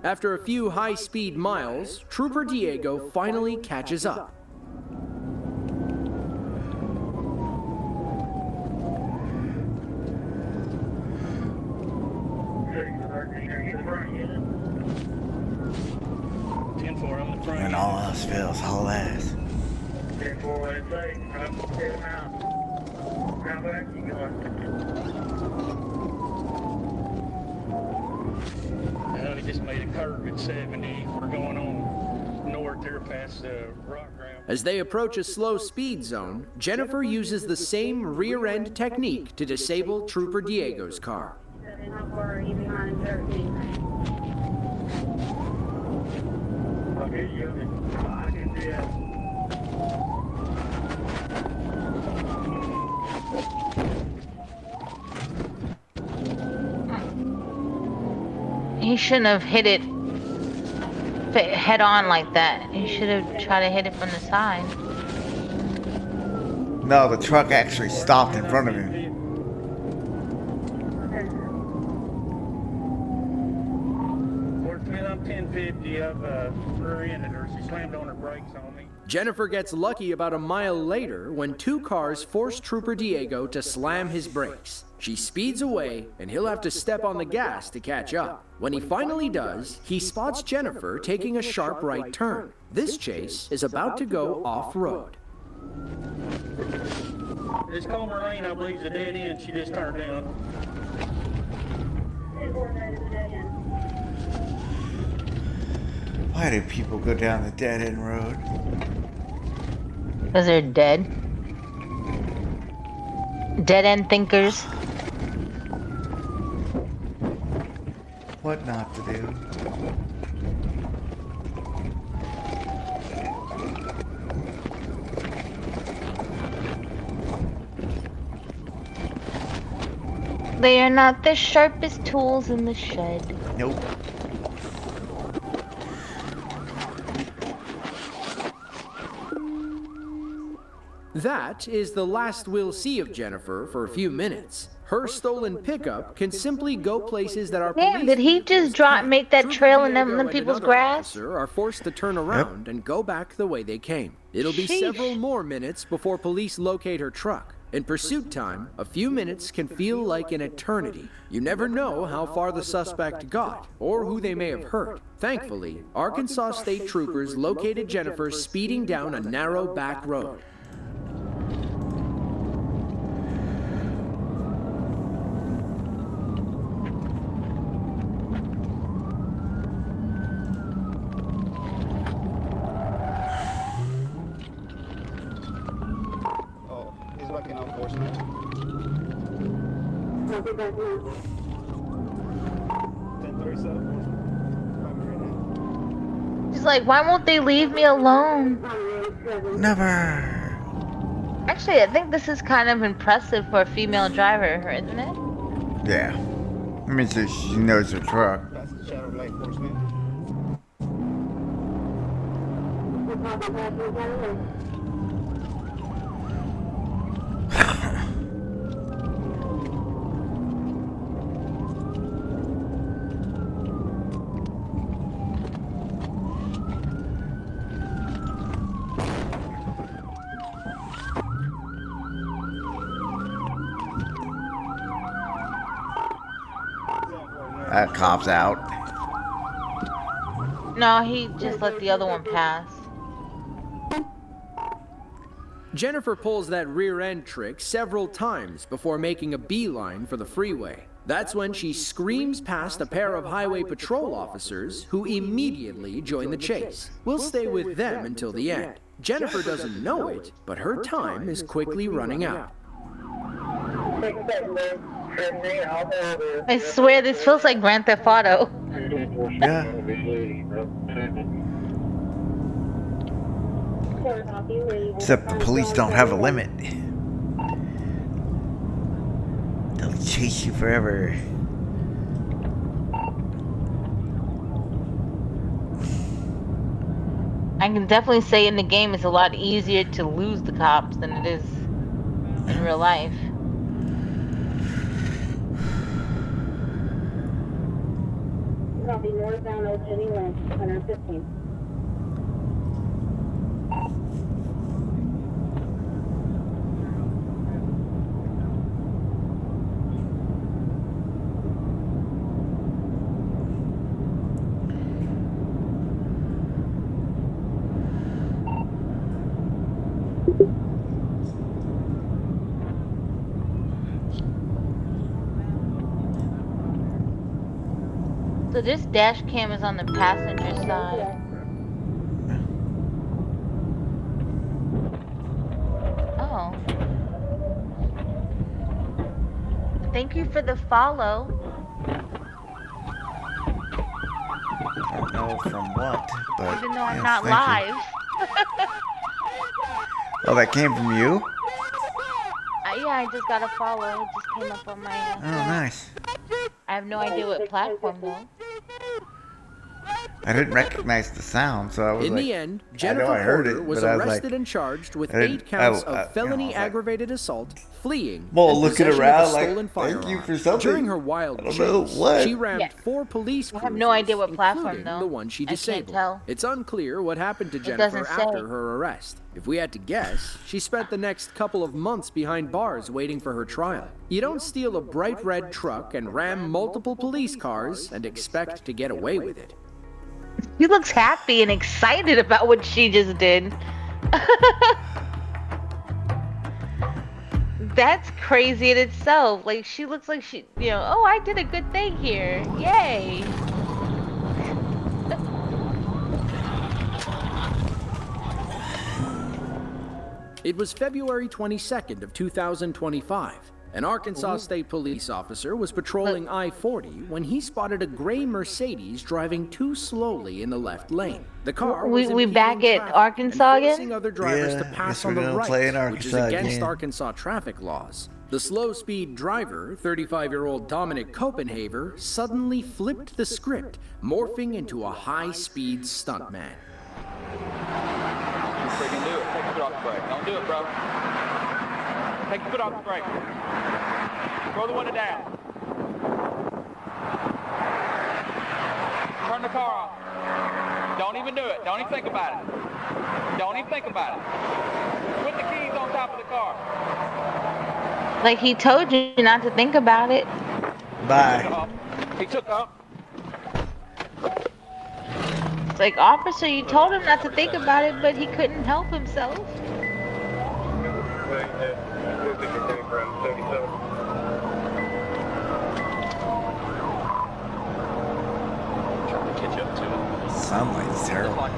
After a few high-speed miles, Trooper Diego finally catches up. And all else fails, haul ass. We just made a curve at 70. We're going on north there past the rock ground. As they approach a slow speed zone, Jennifer uses the same rear-end technique to disable Trooper Diego's car. He shouldn't have hit it head on like that. He should have tried to hit it from the side. No, the truck actually stopped in front of him. I'm 1050 of rear-ended her. She slammed on her brakes on me. Jennifer gets lucky about a mile later when two cars force Trooper Diego to slam his brakes. She speeds away, and he'll have to step on the gas to catch up. When he finally does, he spots Jennifer taking a sharp right turn. This chase is about to go off-road. This Comer Lane, I believe, is a dead end. She just turned down. Why do people go down the dead-end road? Because they're dead. Dead-end thinkers. What not to do? They are not the sharpest tools in the shed. Nope. That is the last we'll see of Jennifer for a few minutes. Her stolen pickup can simply go places that are Damn, did he just make that trail in them people's grass? Are forced to turn around and go back the way they came. It'll be several more minutes before police locate her truck. In pursuit time, a few minutes can feel like an eternity. You never know how far the suspect got or who they may have hurt. Thankfully, Arkansas State Troopers located Jennifer speeding down a narrow back road. He's looking on enforcement. She's like, why won't they leave me alone? Never. Actually, I think this is kind of impressive for a female driver, isn't it? Yeah. I mean, she knows her truck. That's Shadow Lake enforcement. That cop's out. No, he just let the other one pass. Jennifer pulls that rear end trick several times before making a beeline for the freeway. That's when she screams past a pair of highway patrol officers who immediately join the chase. We'll stay with them until the end. Jennifer doesn't know it, but her time is quickly running out. I swear this feels like Grand Theft Auto. Yeah. Except the police don't have a limit. They'll chase you forever. I can definitely say in the game it's a lot easier to lose the cops than it is in real life. Copy northbound Old Jenny Lynch, 115. So this dash cam is on the passenger side. Oh. Thank you for the follow. I don't know from what, but Even though I'm yes, not thank live. you. Oh, that came from you? Yeah, I just got a follow. It just came up on my. Oh, nice. I have no idea what platform though. I didn't recognize the sound, so I was In like, the end, I Jennifer know I heard Porter it, was but I was arrested like, and charged with I didn't- 8 counts I of felony was like- aggravated assault, fleeing, Well, and looking possession around of a like, stolen thank you firearm. for something. During her wild I don't know chase, what. she rammed Yeah. 4 police I cruisers, have no idea what platform including though. the one she I can't disabled. tell. It's unclear what happened to It Jennifer doesn't say. after her arrest. If we had to guess, she spent the next couple of months behind bars waiting for her trial. You don't steal a bright red truck and ram multiple police cars and expect to get away with it. She looks happy and excited about what she just did. That's crazy in itself. Like, she looks like she, oh, I did a good thing here. Yay. It was February 22nd of 2025. An Arkansas State police officer was patrolling I-40 when he spotted a gray Mercedes driving too slowly in the left lane. The car was we back impeding at traffic Arkansas and again? forcing other drivers to Yeah, pass guess on we're the gonna play in right, which is Arkansas against again. Arkansas traffic laws. The slow-speed driver, 35-year-old Dominic Copenhaver, suddenly flipped the script, morphing into a high-speed stuntman. You freaking do it. Take your foot off the brake. Don't do it, bro. Take your foot off the brake. Throw the window down. Turn the car off. Don't even do it. Don't even think about it. Don't even think about it. Put the keys on top of the car. Like he told you not to think about it. Bye. He took up. It's like, officer, you told him not to think about it, but he couldn't help himself. Sunlight's terrible.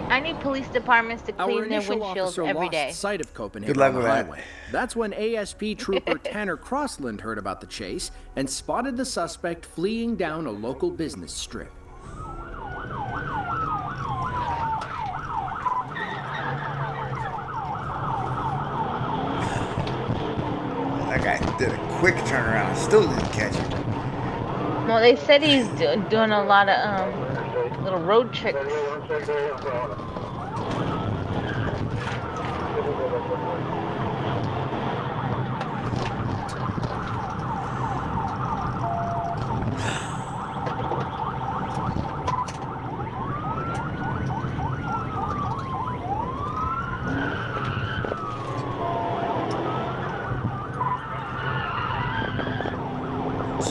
I need police departments to Our clean their initial windshields officer every lost day. sight of Copenhagen Good luck on the with that. highway. That's when ASP Trooper Tanner Crossland heard about the chase and spotted the suspect fleeing down a local business strip. That guy did a quick turnaround. Still didn't catch him. Well, they said he's doing a lot of little road tricks.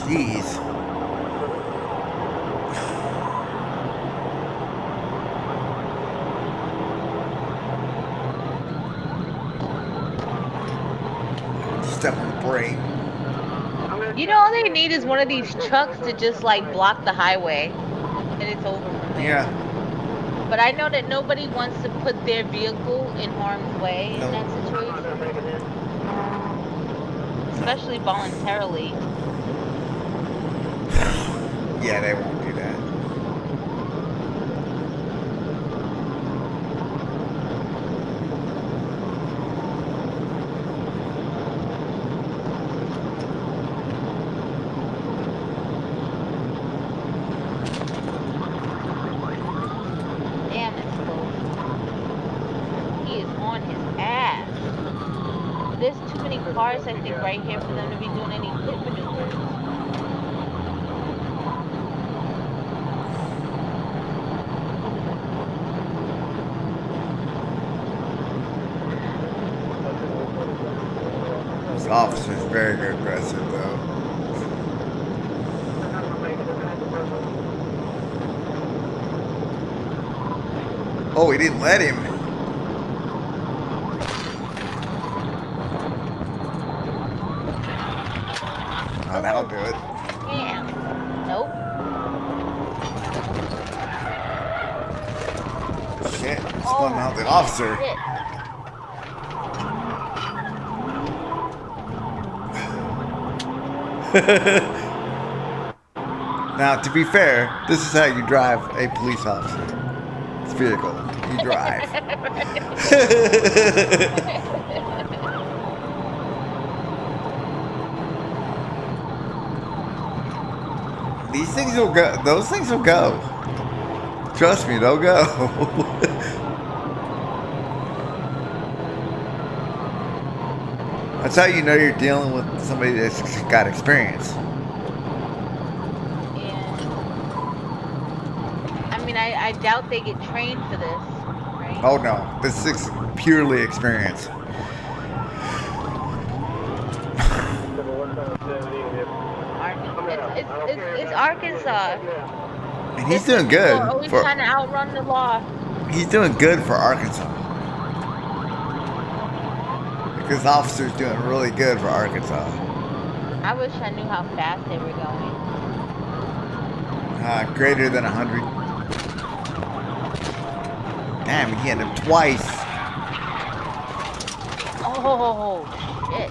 Jeez. Step on the brake. You know, all they need is one of these trucks to just like block the highway, and it's over from there. Yeah. But I know that nobody wants to put their vehicle in harm's way in that situation, especially voluntarily. Yeah, they won't do that. Damn, it's close. He is on his ass. There's too many cars, I think, right here for them to be doing any pit maneuvers. This officer's very aggressive, though. Oh, he didn't let him. Oh, that'll do it. Damn. Nope. Shit, spun out the officer. Shit. Now, to be fair, this is how you drive a police officer. It's vehicle. You drive. These things will go. Those things will go. Trust me, they'll go. That's how you know you're dealing with somebody that's got experience. I mean, I doubt they get trained for this, right? Oh no, this is purely experience. It's Arkansas. And he's doing good. People are always trying to outrun the law. He's doing good for Arkansas. Because officer's doing really good for Arkansas. I wish I knew how fast they were going. Greater than 100. Damn, he hit him twice. Oh, shit.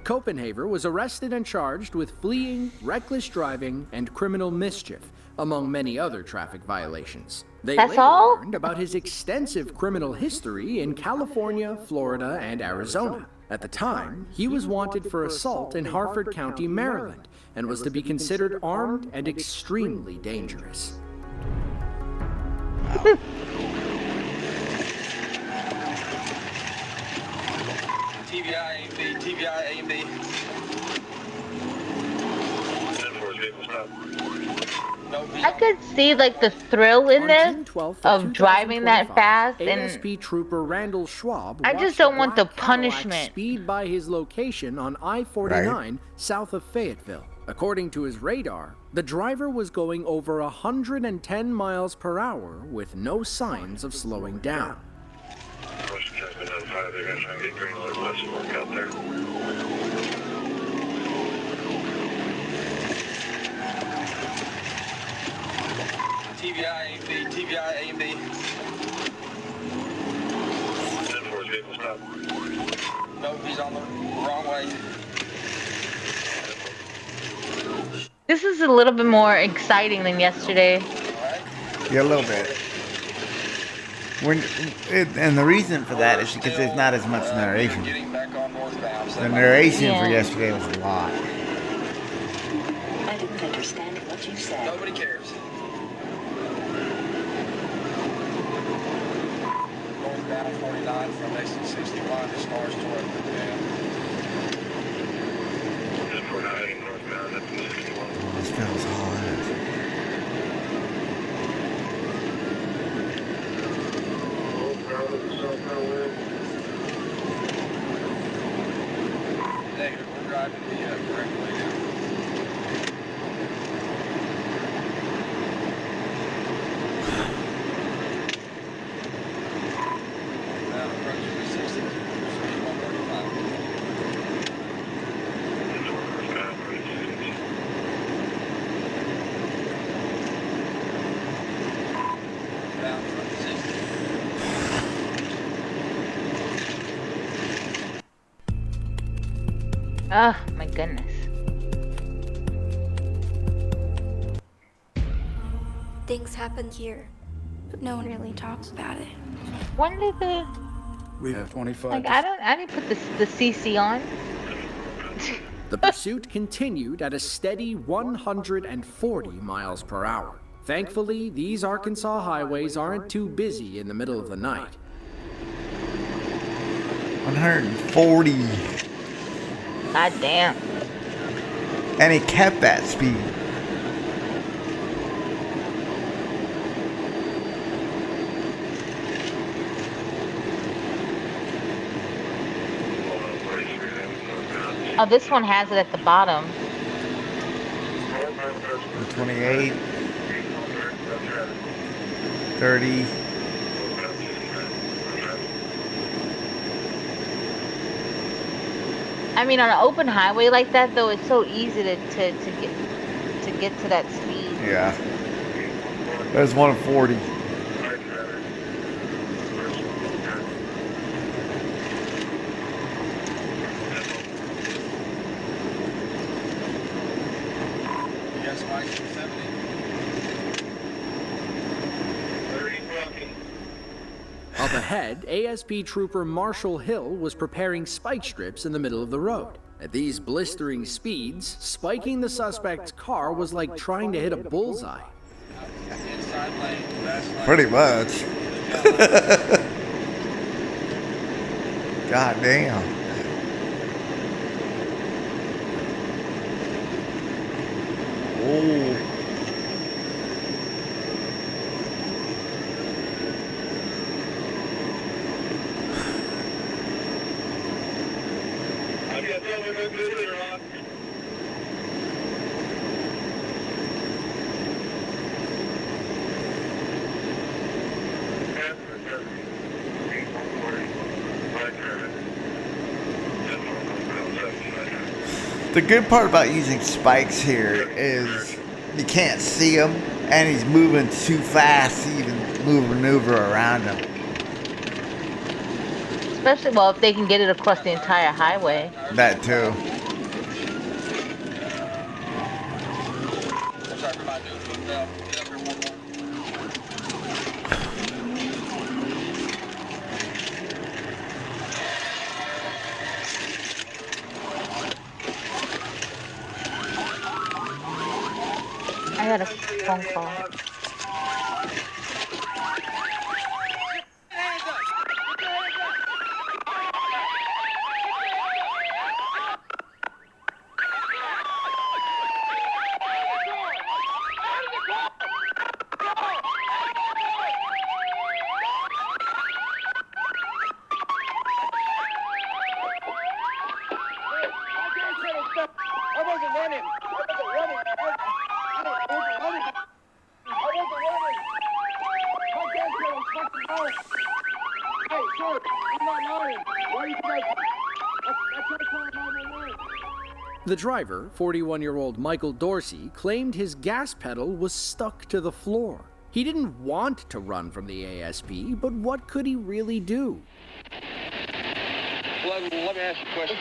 Copenhagen was arrested and charged with fleeing, reckless driving, and criminal mischief, among many other traffic violations. They That's later all? learned about his extensive criminal history in California, Florida, and Arizona. At the time, he was wanted for assault in Harford County, Maryland, and was to be considered armed and extremely dangerous. TVI, A and B, TVI, A and B. I could see like the thrill in On this June 12th of driving that 2025, fast, and ASP Trooper Randall Schwab I just watched don't a want the black Cadillac punishment. speed by his location on I-49 south of Fayetteville. According to his radar, the driver was going over 110 miles per hour with no signs of slowing down. TVI, A and B, TVI, A and B. No, he's on the wrong way. This is a little bit more exciting than yesterday. Yeah, a little bit. And the reason for that is because there's not as much narration. The narration for yesterday was a lot. I didn't understand what you said. Nobody cares. Northbound 49 from exit 61 as far as toward the dam. This feels hard. Negative, we're driving the correct way now. Now approaching the 60, speed 135. Down from 60. Oh my goodness. Things happen here, but no one really talks about it. When did the We have 25. like I didn't put the CC on. The pursuit continued at a steady 140 miles per hour. Thankfully, these Arkansas highways aren't too busy in the middle of the night. 140. God damn. And he kept that speed. Oh, this one has it at the bottom. 28. 30. I mean, on an open highway like that, though, it's so easy to get to that speed. Yeah. There's 140. Yes, 570. Up ahead, ASP Trooper Marshall Hill was preparing spike strips in the middle of the road. At these blistering speeds, spiking the suspect's car was like trying to hit a bullseye. Inside lane, fast lane. Pretty much. God damn. Oh. The good part about using spikes here is you can't see him, and he's moving too fast to even maneuver around him. Especially, well, if they can get it across the entire highway. That too. I got a phone call. sir. I'm not lying. Why you guys? I tried calling 911. The driver, 41-year-old Michael Dorsey, claimed his gas pedal was stuck to the floor. He didn't want to run from the ASP, but what could he really do? Let me ask you a question.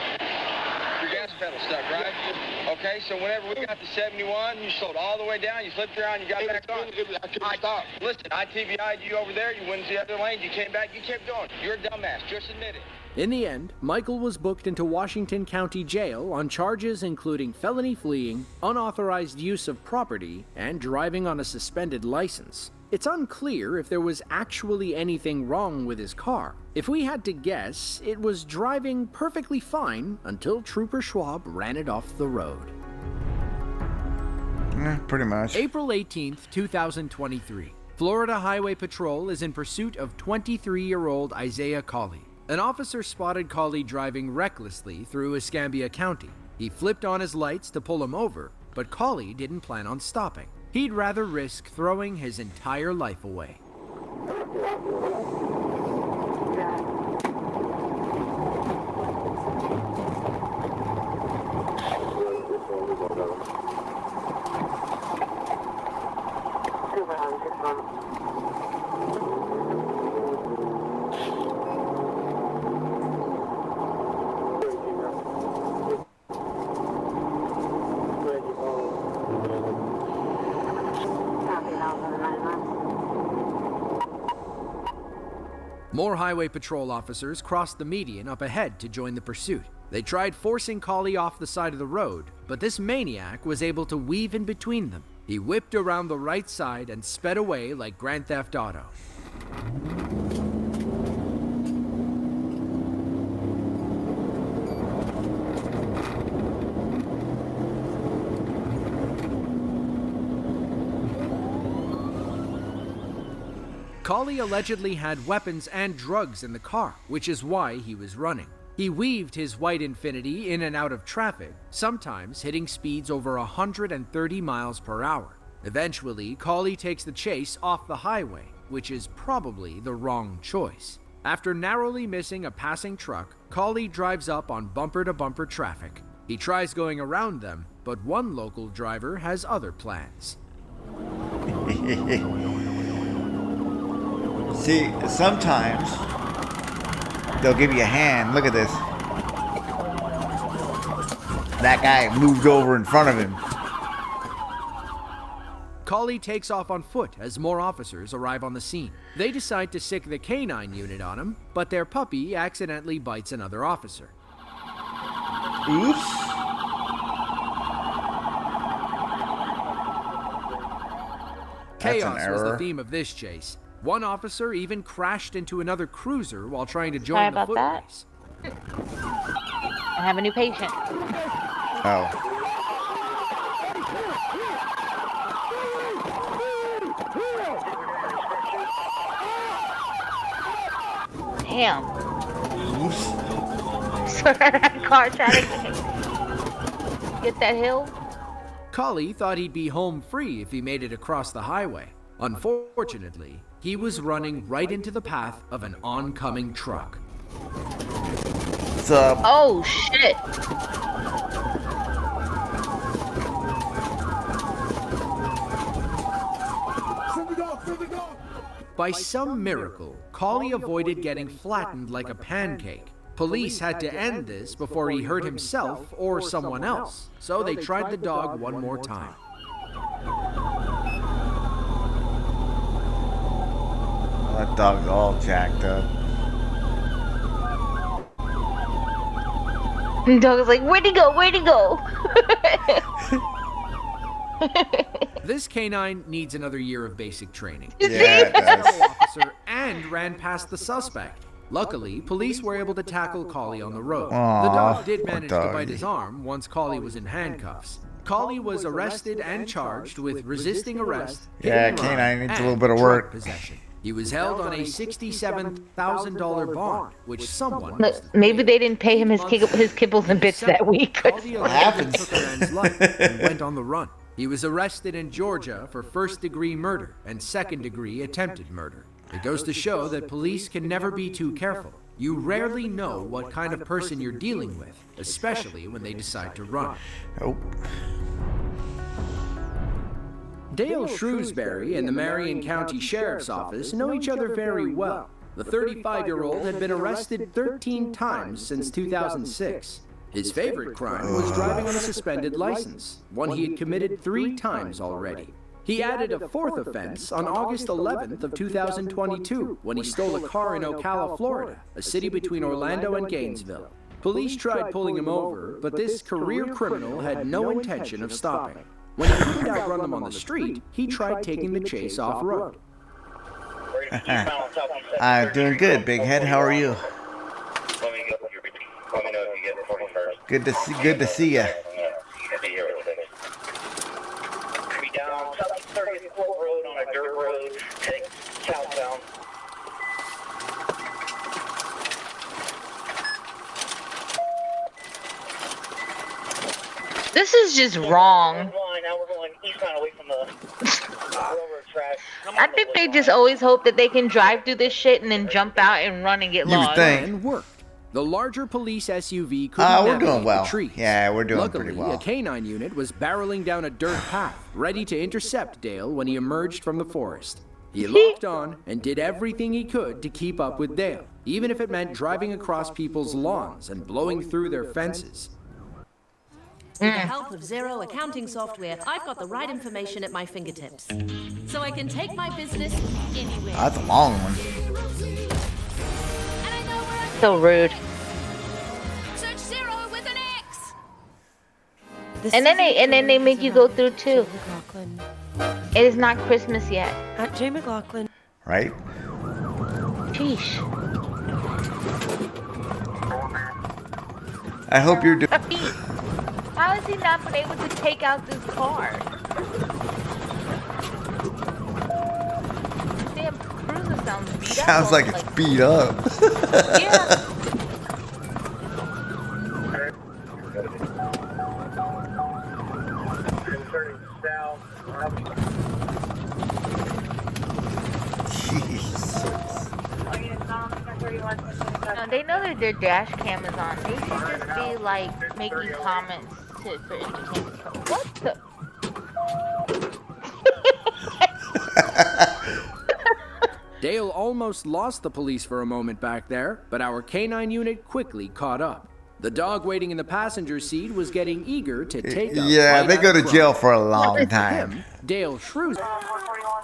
Your gas pedal stuck, right? Okay, so whenever we got to 71, you slowed all the way down, you flipped around, you got back on. I couldn't stop. Listen, I TVI'd you over there, you went to the other lane, you came back, you kept going. You're a dumbass, just admit it. In the end, Michael was booked into Washington County Jail on charges including felony fleeing, unauthorized use of property, and driving on a suspended license. It's unclear if there was actually anything wrong with his car. If we had to guess, it was driving perfectly fine until Trooper Schwab ran it off the road. Pretty much. April 18th, 2023. Florida Highway Patrol is in pursuit of 23-year-old Isaiah Cawley. An officer spotted Cawley driving recklessly through Escambia County. He flipped on his lights to pull him over, but Cawley didn't plan on stopping. He'd rather risk throwing his entire life away. More Highway Patrol officers crossed the median up ahead to join the pursuit. They tried forcing Cawley off the side of the road, but this maniac was able to weave in between them. He whipped around the right side and sped away like Grand Theft Auto. Cawley allegedly had weapons and drugs in the car, which is why he was running. He weaved his white Infiniti in and out of traffic, sometimes hitting speeds over 130 miles per hour. Eventually, Cawley takes the chase off the highway, which is probably the wrong choice. After narrowly missing a passing truck, Cawley drives up on bumper-to-bumper traffic. He tries going around them, but one local driver has other plans. See, sometimes they'll give you a hand. Look at this. That guy moved over in front of him. Cawley takes off on foot as more officers arrive on the scene. They decide to sick the canine unit on him, but their puppy accidentally bites another officer. Oops. Chaos was the theme of this chase. One officer even crashed into another cruiser while trying to join the foot race. I have a new patient. Oh. Damn. Sorry, that car trying to get that hill. Cawley thought he'd be home free if he made it across the highway. Unfortunately, he was running right into the path of an oncoming truck. What's up? Oh, shit. By some miracle, Cawley avoided getting flattened like a pancake. Police had to end this before he hurt himself or someone else, so they tried the dog one more time. That dog's all jacked up. The dog is like, where'd he go? Where'd he go? This canine needs another year of basic training. Yeah, it does. Officer and ran past the suspect. Luckily, police were able to tackle Cawley on the road. Aww, the dog did manage to doggy. bite his arm once Cawley was in handcuffs. Cawley was arrested and charged with resisting arrest. Yeah, hit and run, canine needs a and little bit of drug work. Possession. He was held on a $67,000 bond, which someone Look, maybe they didn't pay him his kibbles and bits that week. What happens? Took a man's life and went on the run. He was arrested in Georgia for first-degree murder and second-degree attempted murder. It goes to show that police can never be too careful. You rarely know what kind of person you're dealing with, especially when they decide to run. Nope. Dale Shrewsbury and the Marion County Sheriff's Office know each other very well. The 35-year-old had been arrested 13 times since 2006. His favorite crime was driving on a suspended license, one he had committed 3 times already. He added a 4th offense on August 11th of 2022 when he stole a car in Ocala, Florida, a city between Orlando and Gainesville. Police tried pulling him over, but this career criminal had no intention of stopping. When he couldn't outrun them on the street, he tried taking the chase off-road. Doing good, Big Head. How are you? Good to see ya. Be down South 30th Court Road on a dirt road, heading southbound. This is just wrong. Now we're going eastbound away from the railroad track. I think they just always hope that they can drive through this shit and then jump out and run and get lost. And worked. The larger police SUV couldn't we're navigate doing well. the trees. Yeah, we're doing Luckily, pretty well. A canine unit was barreling down a dirt path, ready to intercept Dale when he emerged from the forest. He locked on and did everything he could to keep up with Dale, even if it meant driving across people's lawns and blowing through their fences. With the help of Xero accounting software, I've got the right information at my fingertips. So I can take my business anywhere. That's a long one. So rude. Search Xero with an X. And then they make you go through too. It is not Christmas yet. At Jay McLaughlin. Right? Sheesh. I hope you're doing. How has he not been able to take out this car? Damn, Cruiser sounds beat up. Sounds like it's beat up. Yeah. No, they know that their dash cam is on. They should just be like making comments for entertainment. What the? Dale almost lost the police for a moment back there, but our canine unit quickly caught up. The dog waiting in the passenger seat was getting eager to take up. Yeah, they go to jail for a long time. Dale Shrewsbury.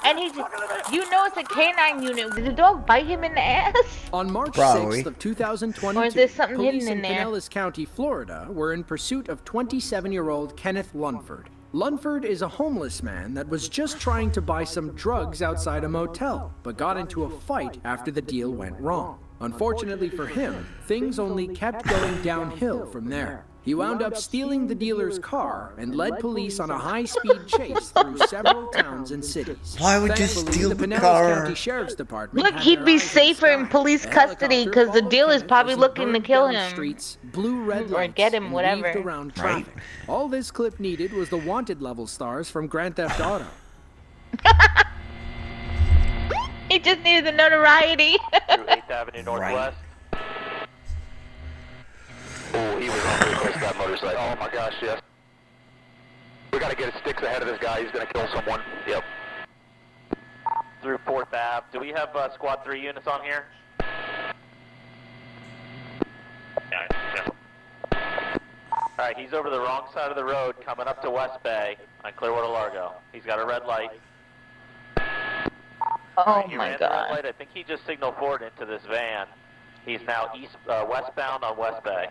And he just, you know, it's a canine unit. Did the dog bite him in the ass? On March Probably. 6th of 2022, Or is there something police hidden in in there? Pinellas County, Florida, were in pursuit of 27-year-old Kenneth Lunford. Lunford is a homeless man that was just trying to buy some drugs outside a motel, but got into a fight after the deal went wrong. Unfortunately for him, things only kept going downhill from there. He wound up stealing the dealer's car and led police on a high-speed chase through several towns and cities. Why would you Thankfully, steal the the Pinellas car? County Sheriff's Department Look, had he'd their be eyes on the safer in sky. police A custody helicopter because the followed dealer's Kenneth probably as he looking to burned kill down him. Streets, blew red Or lights, get him, and whatever. weaved around Right. traffic. All this clip needed was the wanted level stars from Grand Theft Auto. He just needed the notoriety. Through 8th Avenue Northwest. Oh, he was on pretty close to that motorcycle. Oh my gosh, yes. We gotta get his sticks ahead of this guy. He's gonna kill someone. Yep. Through 4th Ave. Do we have squad 3 units on here? Alright, he's over the wrong side of the road coming up to West Bay on Clearwater Largo. He's got a red light. Oh He my ran the red god. light. I think he just signaled forward into this van. He's now westbound on West Bay.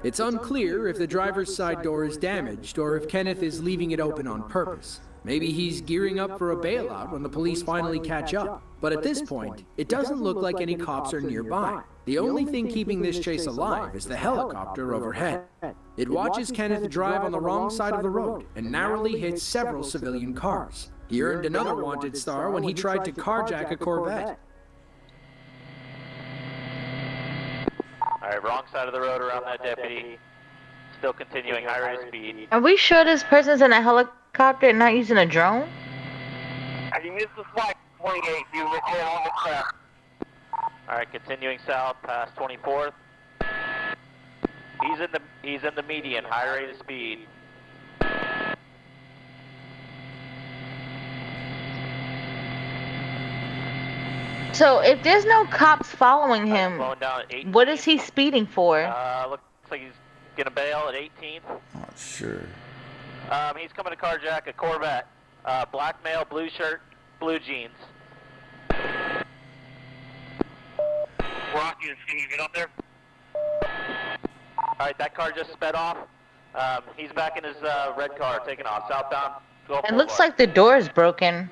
It's unclear if the driver's side door is damaged or if Kenneth is leaving it open on purpose. Maybe he's gearing up for a bailout when the police finally catch up. But at this point, it doesn't look like any cops are nearby. The only thing keeping this chase alive is the helicopter overhead. It watches Kenneth drive on the wrong side of the road and narrowly hits several civilian cars. He earned another wanted star when he tried to carjack a Corvette. Alright, wrong side of the road around that deputy. Still continuing high rate of speed. Are we sure this person's in a helicopter and not using a drone? You missed the spike, 28. You missed it on the crap. All right, continuing south past 24th. He's in the median, high rate of speed. So if there's no cops following him, Slowing down at 18th. what is he speeding for? Looks like he's gonna bail at 18th. Oh, sure. He's coming to carjack a Corvette. Black male, blue shirt, blue jeans. Rocky, can you get up there? All right, that car just sped off. He's back in his red car, taking off southbound. It looks like the door is broken.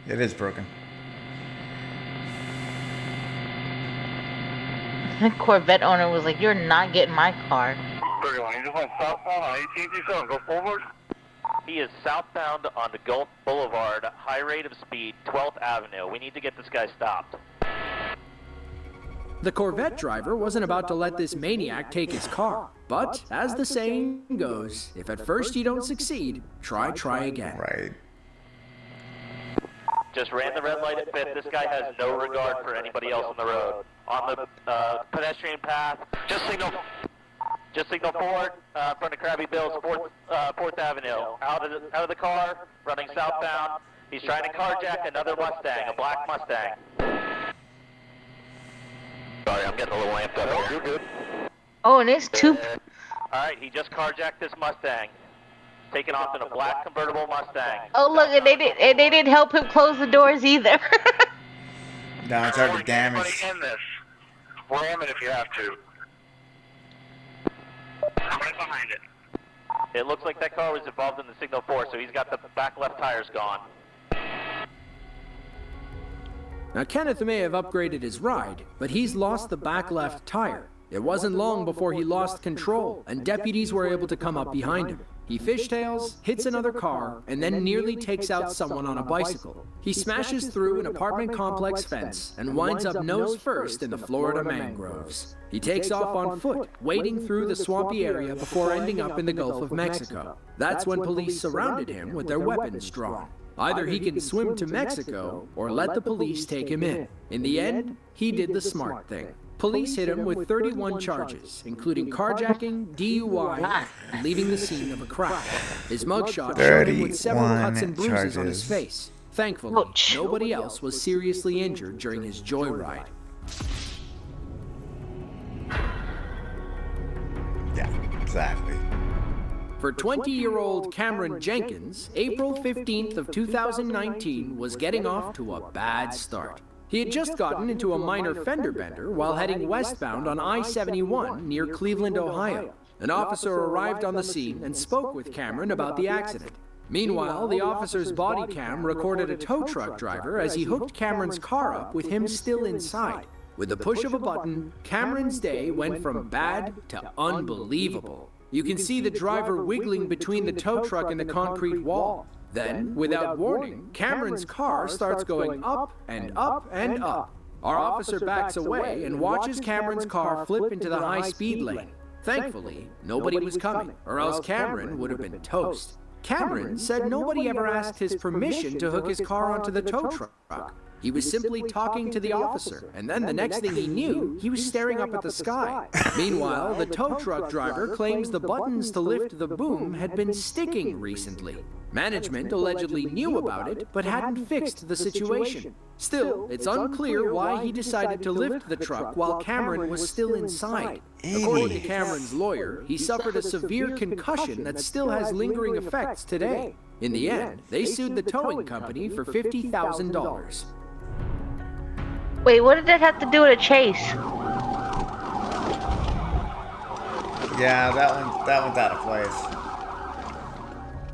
It is broken. The Corvette owner was like, "You're not getting my car." 31, you just went southbound on 18th, you said, go forward? He is southbound on the Gulf Boulevard, high rate of speed, 12th Avenue. We need to get this guy stopped. The Corvette driver wasn't about to let this maniac take his car. But, as the saying goes, if at first you don't succeed, try again. Right. Just ran the red light at 5th. This guy has no regard for anybody else on the road. On the pedestrian path, just signal forward, in front of Krabby Bill's 4th Avenue. Out of the car, running southbound. He's trying to carjack another Mustang, a black Mustang. Sorry, I'm getting a little amped up here. You're good. Oh, and it's two. All right, he just carjacked this Mustang. Taking off in a black convertible Mustang. Oh, look, and they didn't help him close the doors either. Now it's already damaged. In this. Ram it if you have to. I'm right behind it. It looks like that car was involved in the Signal 4, so he's got the back left tires gone. Now, Kenneth may have upgraded his ride, but he's lost the back left tire. It wasn't long before he lost control, and deputies were able to come up behind him. He fishtails, hits another car, and then nearly takes out someone on a bicycle. He smashes through an apartment complex fence and winds up nose first in the Florida mangroves. He takes off on foot, wading through the swampy area before ending up in the Gulf of Mexico. That's when police surrounded him with their weapons drawn. Either he can swim to Mexico or let the police take him in. In the end, he did the smart thing. Police hit him with 31 charges, including carjacking, DUI, and leaving the scene of a crime. His mugshot showed him with several cuts and bruises on his face. Thankfully, nobody else was seriously injured during his joyride. Yeah, exactly. For 20-year-old Cameron Jenkins, April 15th of 2019 was getting off to a bad start. He had just gotten into a minor fender bender while heading westbound on I-71 near Cleveland, Ohio. An officer arrived on the scene and spoke with Cameron about the accident. Meanwhile, the officer's body cam recorded a tow truck driver as he hooked Cameron's car up with him still inside. With the push of a button, Cameron's day went from bad to unbelievable. You can see the driver wiggling between the tow truck and the concrete wall. Then, without warning, Cameron's car starts going up and up and up. Our officer backs away and watches Cameron's car flip into the high-speed lane. Thankfully, nobody was coming, or else Cameron would have been toast. Cameron said nobody ever asked his permission to hook his car onto the tow truck. He was simply talking to the officer, and then the next thing he knew, he was staring up at the sky. Meanwhile, the tow truck driver claims the buttons to lift the boom had been sticking recently. Management allegedly knew about it, but hadn't fixed the situation. Still, it's unclear why he decided to lift the truck while Cameron was still inside. According to Cameron's lawyer, he suffered a severe concussion that still has lingering effects today. In the end, they sued the towing company for $50,000. Wait, what did that have to do with a chase? Yeah, that one's out of place.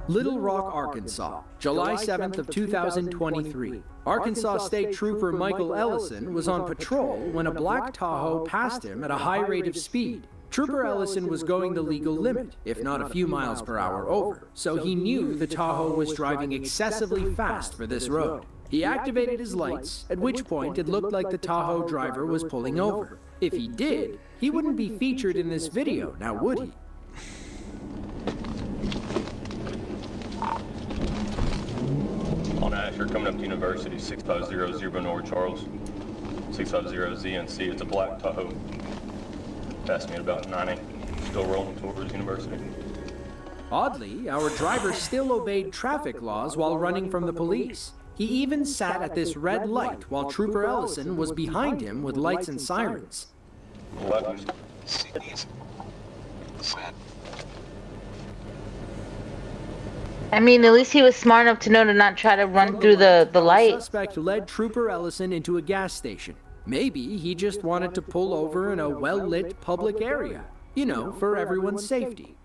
Little Rock, Arkansas, July 7th of 2023. Arkansas State Trooper Michael Ellison was on patrol when a black Tahoe passed him at a high rate of speed. Trooper Ellison was going the legal limit, if not a few miles per hour over, so he knew the Tahoe was driving excessively fast for this road. He activated his lights, at which point it looked like the Tahoe driver was pulling over. If he did, he wouldn't be featured in this video, now would he? On Asher, coming up to University, 650 Zero North Charles. 650 ZNC, it's a black Tahoe. Passed me at about 90. Still rolling towards University. Oddly, our driver still obeyed traffic laws while running from the police. He even sat at this red light while Trooper Ellison was behind him with lights and sirens. I mean, at least he was smart enough to know to not try to run through the light. The suspect led Trooper Ellison into a gas station. Maybe he just wanted to pull over in a well-lit public area. You know, for everyone's safety.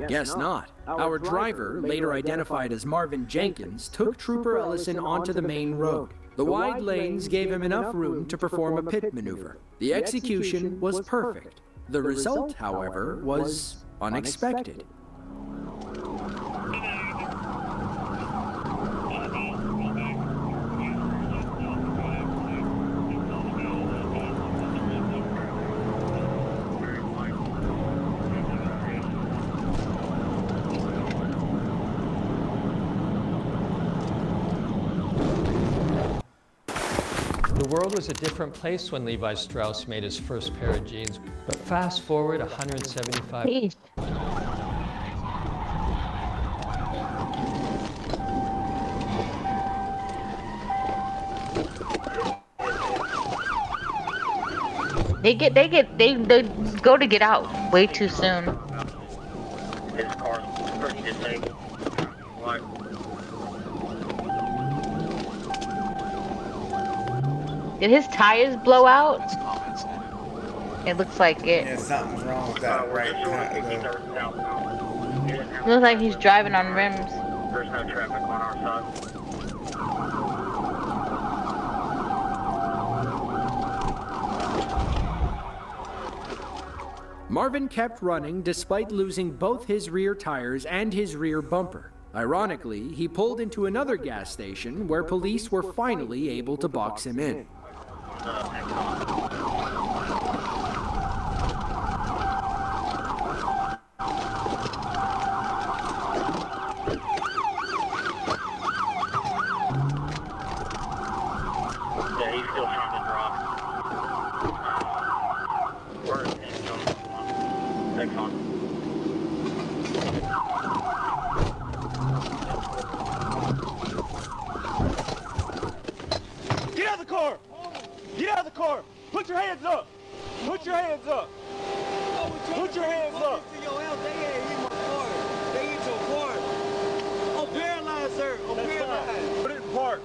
Guess not. Our driver, later identified as Marvin Jenkins, took Trooper Ellison onto the main road. The wide lanes gave him enough room to perform a pit maneuver. The execution was perfect. The result, however, was unexpected. The world was a different place when Levi Strauss made his first pair of jeans, but fast forward 175 years. They go to get out way too soon. His car's pretty disabled. Like, did his tires blow out? It looks like it. Yeah, something's wrong with that right It looks like he's driving on rims. There's no traffic on our side. Marvin kept running despite losing both his rear tires and his rear bumper. Ironically, he pulled into another gas station where police were finally able to box him in. Yeah, he's still trying to drive. Where is he? Next on. Get out of the car! Get out of the car! Put your hands up! Put your hands up! Put your hands up! I'm paralyzed, sir. I'm paralyzed. Put it in park.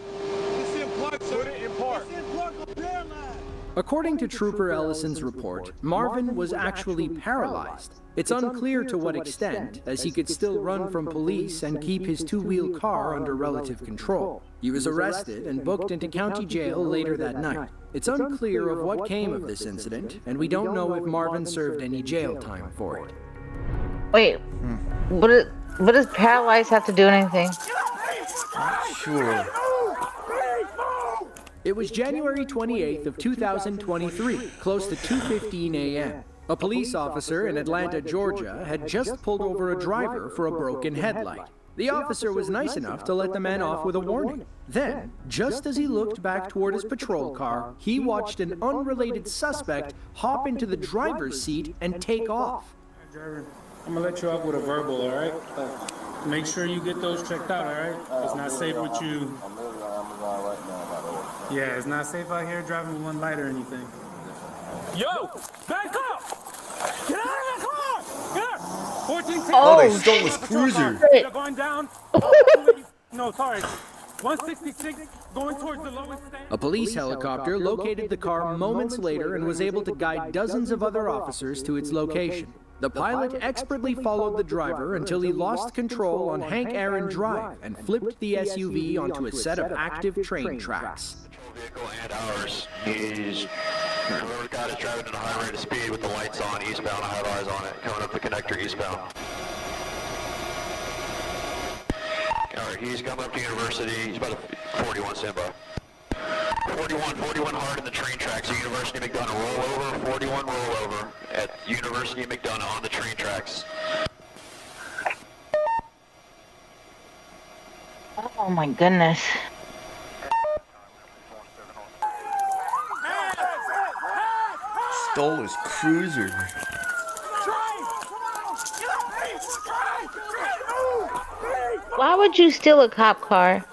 It's in park, sir. Put it in park. It's in park. I'm paralyzed. According to Trooper Ellison's report, Marvin was actually paralyzed. It's unclear to what extent, as he could still run from police and keep his two-wheel car under relative control. He was arrested and booked into county jail later that night. It's unclear of what came of this incident, and we don't know if Marvin served any jail time for it. Wait, what does paralyzed have to do anything? Sure. It was January 28th of 2023, close to 2:15 a.m. A police officer in Atlanta, Georgia, had just pulled over a driver for a broken headlight. The officer was nice enough to let the man off with a warning. Then, just as he looked back toward his patrol car, he watched an unrelated suspect hop into the driver's seat and take off. Driver, I'm gonna let you off with a verbal, all right? Make sure you get those checked out, all right? It's not safe with you. Yeah, it's not safe out here driving with one light or anything. Yo! Back up! Get out of the car! Get up! 14 Oh, they stole his cruiser. They're going down. No, sorry. 166 going towards the lowest stand. A police helicopter located the car moments later and was able to guide dozens of other officers to its location. The pilot expertly followed the driver until he lost control on Hank Aaron Drive and flipped the SUV onto a set of active train tracks. Vehicle and ours. Whoever got is driving at a high rate of speed with the lights on eastbound. I have eyes on it coming up the connector eastbound. All right, he's coming up to University. He's about 41 standby. 41 hard in the train tracks at University of McDonough. Roll over, 41 roll over at University of McDonough on the train tracks. Oh my goodness. Stole his cruiser. Why would you steal a cop car?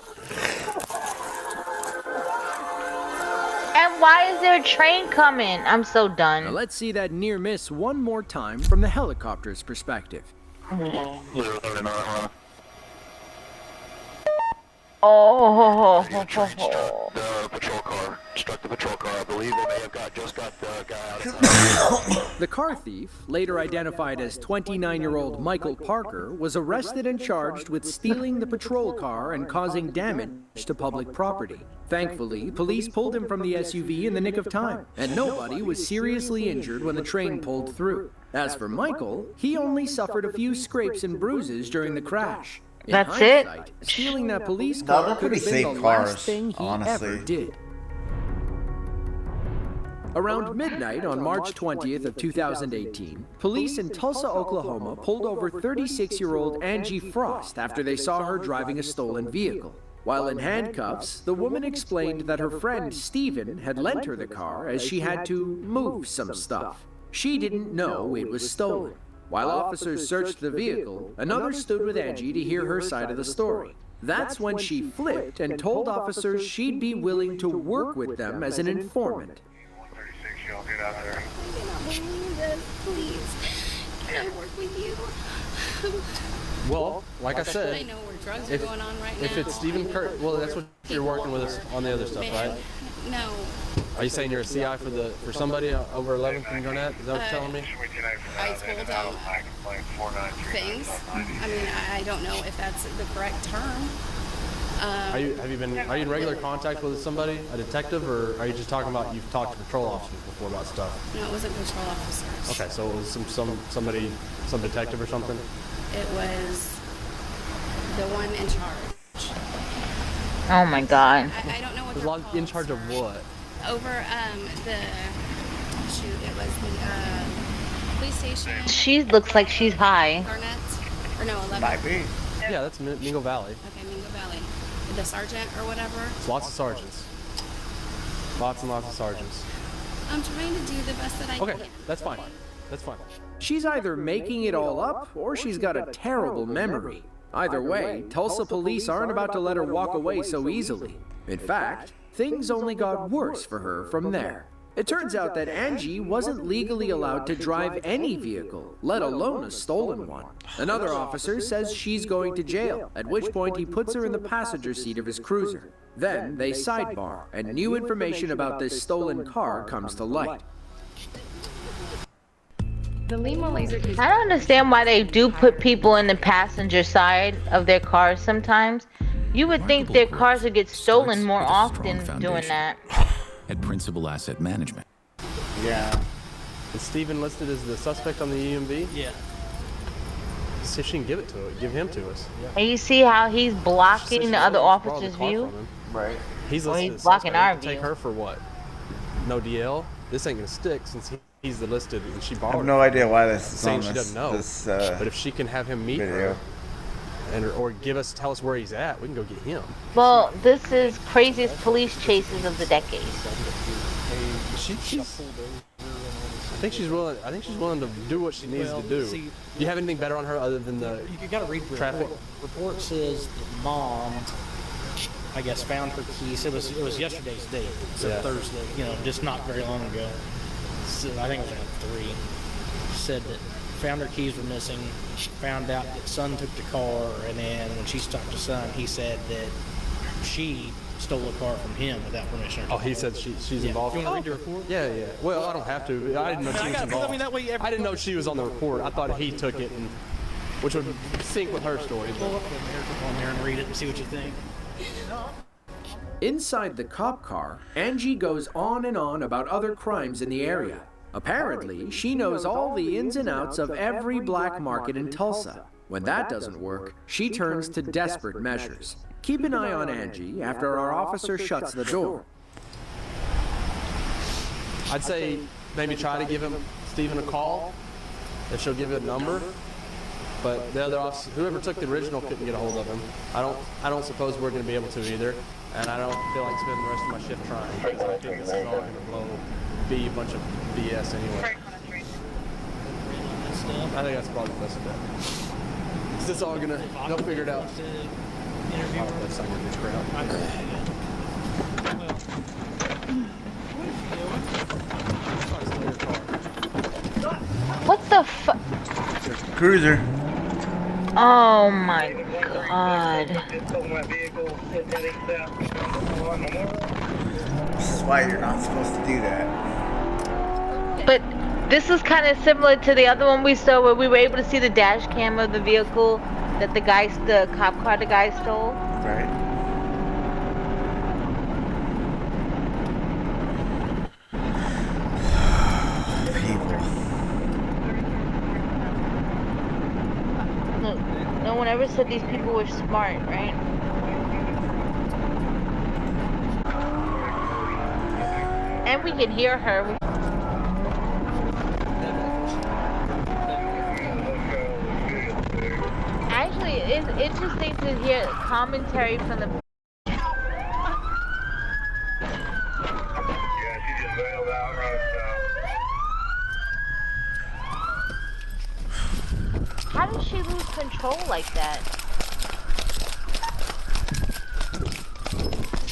And why is there a train coming? I'm so done. Now let's see that near miss one more time from the helicopter's perspective. Oh. The patrol car. Struck the patrol car. I believe they may have just got the guy out of town. The car thief, later identified as 29-year-old Michael Parker, was arrested and charged with stealing the patrol car and causing damage to public property. Thankfully, police pulled him from the SUV in the nick of time, and nobody was seriously injured when the train pulled through. As for Michael, he only suffered a few scrapes and bruises during the crash. In That's it? hindsight, stealing that police No, car they're could pretty have been safe the cars, last thing he honestly. ever did. Around midnight on March 20th of 2018, police in Tulsa, Oklahoma pulled over 36-year-old Angie Frost after they saw her driving a stolen vehicle. While in handcuffs, the woman explained that her friend Steven had lent her the car as she had to move some stuff. She didn't know it was stolen. While officers searched the vehicle, another stood with Angie to hear her side of the story. That's when she flipped and told officers she'd be willing to work with them as an informant. Y'all get out there. I cannot believe this. Please, can I work with you? Well, like I said, I know where drugs are going on right now. if it's Stephen Kurt, well, that's what you're working with us on the other stuff, right? No. Are you saying you're a CI for somebody over 11th and Gwinnett? Is that what you're telling me? I told him things. I mean, I don't know if that's the correct term. Are you in regular contact with somebody, a detective, or are you just talking about you've talked to patrol officers before about stuff? No, it wasn't patrol officers. Okay, so it was some detective or something? It was the one in charge. Oh my god. I don't know what they're called. In charge of what? Over it was the police station. She looks like she's high. Garnett, or no, 11. Might be. Yeah, that's Mingo Valley. Okay, Mingo Valley. The sergeant or whatever. It's lots of sergeants. Lots and lots of sergeants. I'm trying to do the best that I can. Okay, that's fine. That's fine. She's either making it all up or she's got a terrible memory. Either way, Tulsa police aren't about to let her walk away so easily. In fact, things only got worse for her from there. It turns out that Angie wasn't legally allowed to drive any vehicle, let alone a stolen one. Another officer says she's going to jail, at which point he puts her in the passenger seat of his cruiser. Then they sidebar, and new information about this stolen car comes to light. I don't understand why they do put people in the passenger side of their cars sometimes. You would think their cars would get stolen more often doing that. At Principal Asset Management. Yeah. Is Steven listed as the suspect on the EMV? Yeah. See if she can give him to us. Yeah. And you see how he's blocking the other officer's view? Right. He's Well, listed he's as blocking suspect. our We can view. Take her for what? No DL? This ain't gonna stick since he's the listed and she I borrowed have no idea why this is saying on she this, doesn't know. this but if she can have him meet her or tell us where he's at, we can go get him. Well, this is craziest police chases of the decade. I think she's willing to do what she needs to do. Do you have anything better on her other than the You gotta read the traffic? report says that mom, I guess, found her keys. It was yesterday's date, so Yeah. Thursday. Just not very long ago. So I think it was like 3. Said that found her keys were missing. Found out that son took the car, and then when she talked to son, he said that she stole a car from him without permission. Oh, he said she's involved. You want to read the report? Yeah, yeah. Well, I don't have to. I didn't know she was involved. I mean, that way I didn't know she was on the report. I thought he took it, which would sync with her story. Pull up on there and read it and see what you think. Inside the cop car, Angie goes on and on about other crimes in the area. Apparently, she knows all the ins and outs of every black market in Tulsa. When that doesn't work, she turns to desperate measures. Keep an eye on Angie after our officer shuts the door. I'd say maybe try to give Stephen a call, and she'll give you a number. But the other officer, whoever took the original, couldn't get a hold of him. I don't suppose we're going to be able to either, and I don't feel like spending the rest of my shift trying. I think this is all going to be a bunch of BS anyway. I think that's probably the best bet. Is this all gonna? They'll figure it out. What the fuck? Cruiser. Oh my god. This is why you're not supposed to do that. But this is kind of similar to the other one we saw where we were able to see the dash cam of the vehicle that the cop car the guy stole. Right. Look, no one ever said these people were smart, right? And we can hear her. Actually, it's interesting to hear commentary from the. How did she lose control like that?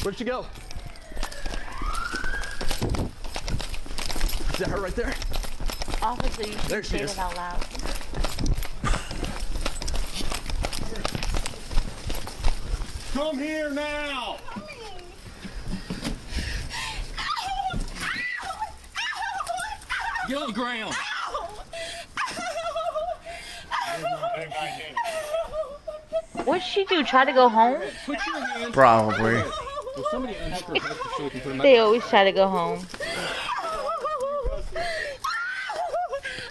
Where'd she go? Is that her right there? Officer, you should say it out loud. Come here now! Get on the ground! What'd she do? Try to go home? Probably. They always try to go home.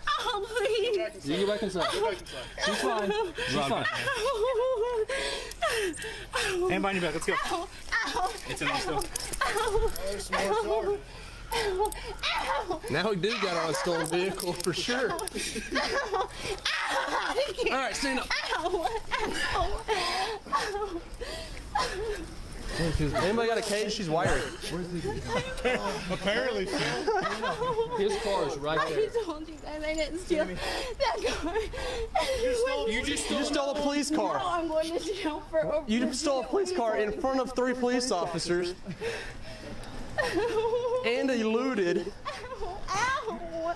Oh, please. You go back inside. She's fine. She's fine. Hand behind your back. Let's go. Ow. Ow. It's in there still. Ow. Ow. Ow. Now we do got on a stolen vehicle for sure. Ow. Ow. All right, stand up. Ow. Ow. Ow. Anybody got a cage? She's wired. Apparently so. His car is right there. I told you guys I didn't steal that car. You just stole a police car. No, I'm going to jail for over. You stole a police car in front of 3 police officers and eluded. Ow. Ow.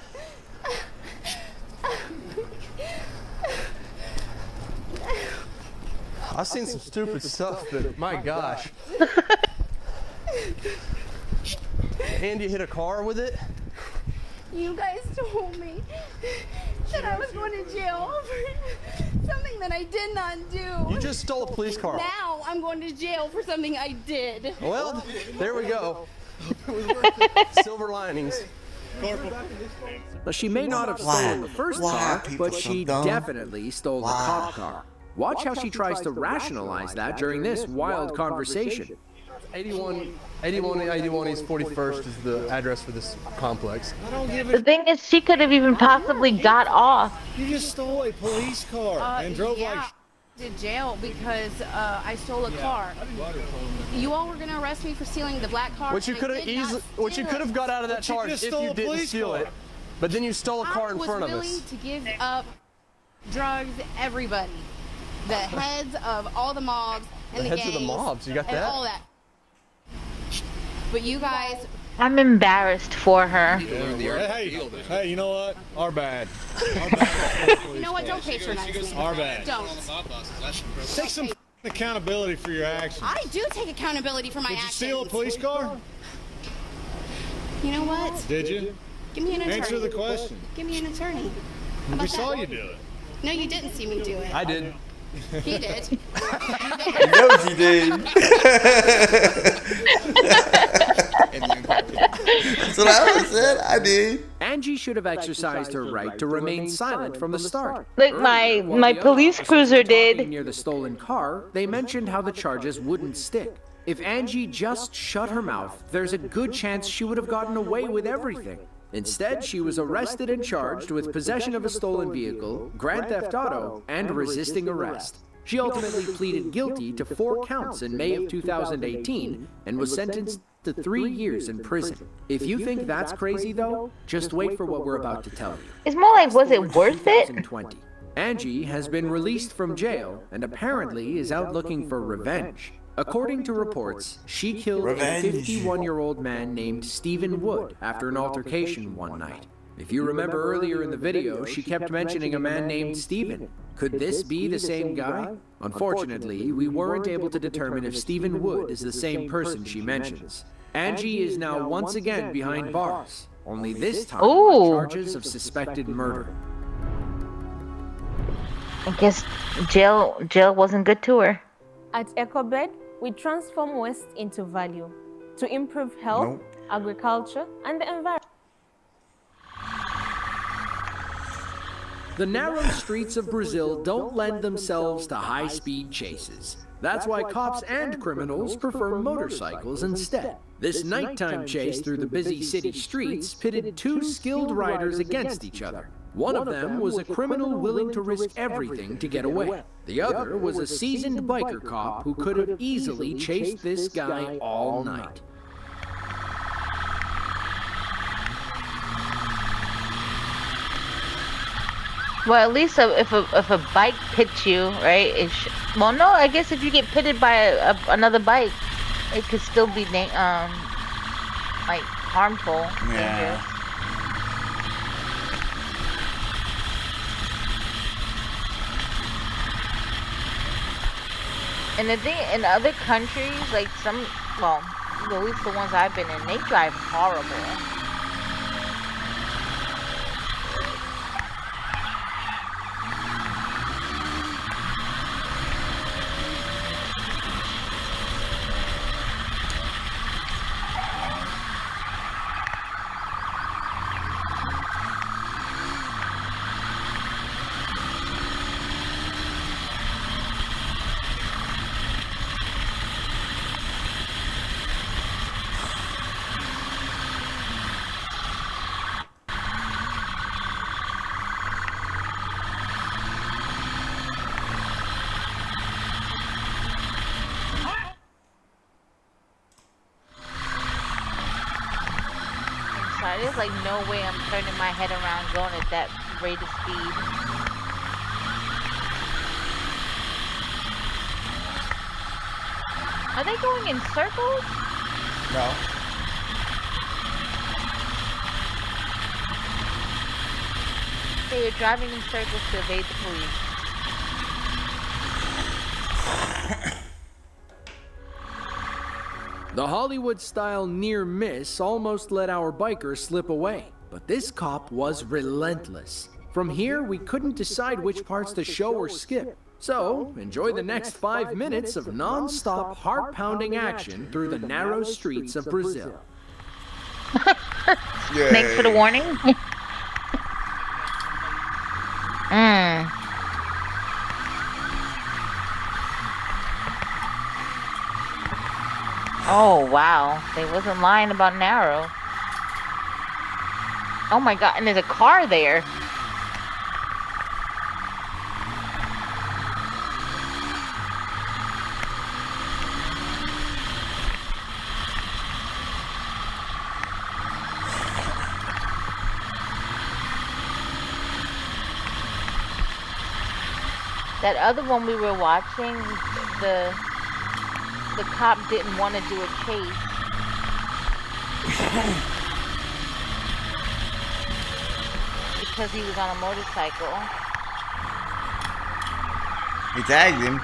I've seen some stupid stuff, but my gosh. And you hit a car with it? You guys told me that I was going to jail for something that I did not do. You just stole a police car. Now I'm going to jail for something I did. Well, there we go. Silver linings. Now, she may not have stolen the first car, but she definitely stole the cop car. Watch how she tries to rationalize that during this wild conversation. 81 East 41st is the address for this complex. I don't give The thing is, she could have even possibly got off. You just stole a police car and drove like. To jail because I stole a car. You all were gonna arrest me for stealing the black car. Which you could have got out of that charge if you didn't steal it. But then you stole a car in front of us. I was willing to give up drugs, everybody. The heads of all the mobs and the gangs. The heads of the mobs, you got and that? all that. But you guys. I'm embarrassed for her. Hey, you know what? Our bad. You know what? Don't patronize me. Our bad. Don't. Take some accountability for your actions. I do take accountability for my actions. Did you steal a police car? You know what? Did you? Give me an attorney. Answer the question. Give me an attorney. We saw you do it. No, you didn't see me do it. I did. He did. He knows he did. That's what I said. I did. Angie should have exercised her right to remain silent from the start. Like my police cruiser did. Near the stolen car, they mentioned how the charges wouldn't stick. If Angie just shut her mouth, there's a good chance she would have gotten away with everything. Instead, she was arrested and charged with possession of a stolen vehicle, grand theft auto, and resisting arrest. She ultimately pleaded guilty to 4 counts in May of 2018 and was sentenced to 3 years in prison. If you think that's crazy, though, just wait for what we're about to tell you. It's more like, was it worth it? 2020. Angie has been released from jail and apparently is out looking for revenge. According to reports, she killed a 51-year-old man named Stephen Wood after an altercation one night. If you remember earlier in the video, she kept mentioning a man named Stephen. Could this be the same guy? Unfortunately, we weren't able to determine if Stephen Wood is the same person she mentions. Angie is now once again behind bars, only this time on charges of suspected murder. I guess jail wasn't good to her. At EcoBed, we transform waste into value to improve health, agriculture, and the environment. The narrow streets of Brazil don't lend themselves to high-speed chases. That's why cops and criminals prefer motorcycles instead. This nighttime chase through the busy city streets pitted 2 skilled riders against each other. One of them was a criminal willing to risk everything to get away. The other was a seasoned biker cop who could have easily chased this guy all night. Well, at least if a bike pits you, right? Well, no, I guess if you get pitted by another bike, it could still be like harmful. Yeah. Dangerous. And the thing in other countries, like well, at least the ones I've been in, they drive horrible. There's like no way I'm turning my head around going at that rate of speed. Are they going in circles? No. They are driving in circles to evade the police. The Hollywood-style near miss almost let our biker slip away, but this cop was relentless. From here, we couldn't decide which parts to show or skip. So, enjoy the next 5 minutes of non-stop, heart-pounding action through the narrow streets of Brazil. Thanks for the warning. Oh, wow. They wasn't lying about narrow. Oh my god, and there's a car there. That other one we were watching, the cop didn't want to do a chase. Because he was on a motorcycle. He tagged him.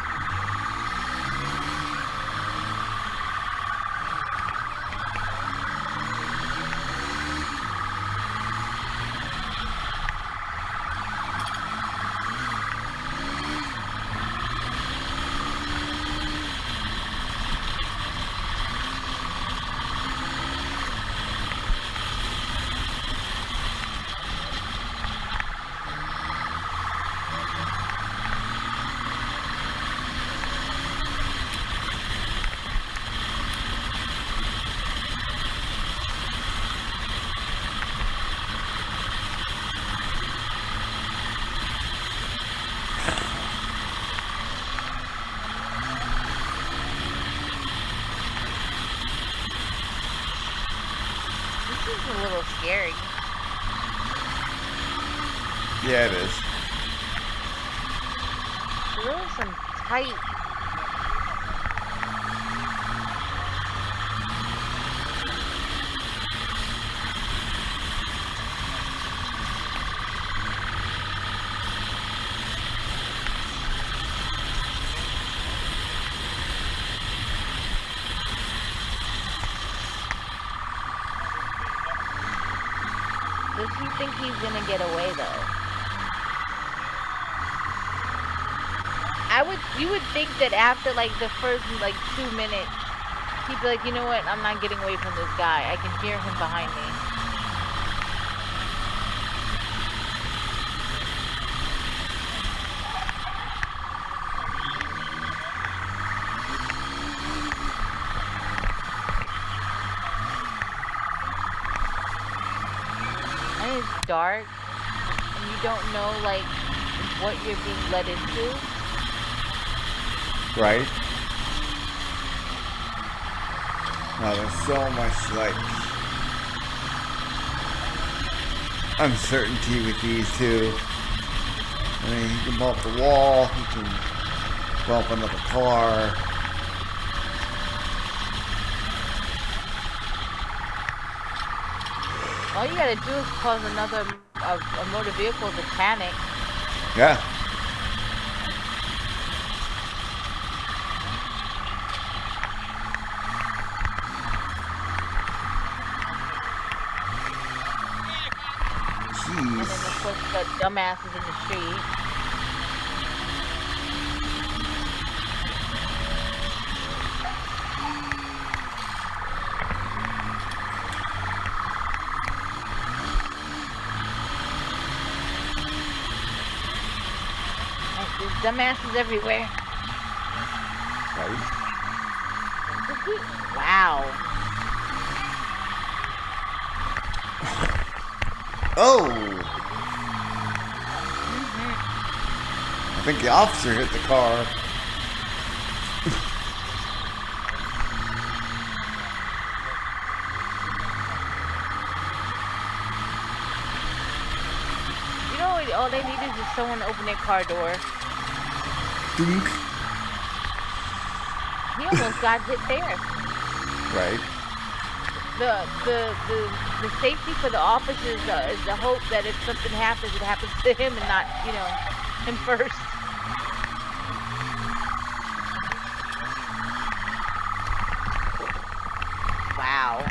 scary. Yeah, it is. There was some tight. Does he think he's gonna get away though? You would think that after like the first like 2 minutes, he'd be like, you know what? I'm not getting away from this guy. I can hear him behind me. And it's dark, and you don't know like what you're being led into. Right? Now there's so much like uncertainty with these two. I mean, he can bump the wall, he can bump another car. All you gotta do is cause another a motor vehicle to panic. Yeah. And then of course the dumbasses in the street. There's dumbasses everywhere. Right. Wow. Oh! I think the officer hit the car. You know, all they need is just someone to open their car door. Dunk. He almost got hit there. Right. The safety for the officers is the hope that if something happens, it happens to him and not, you know, him first. Wow.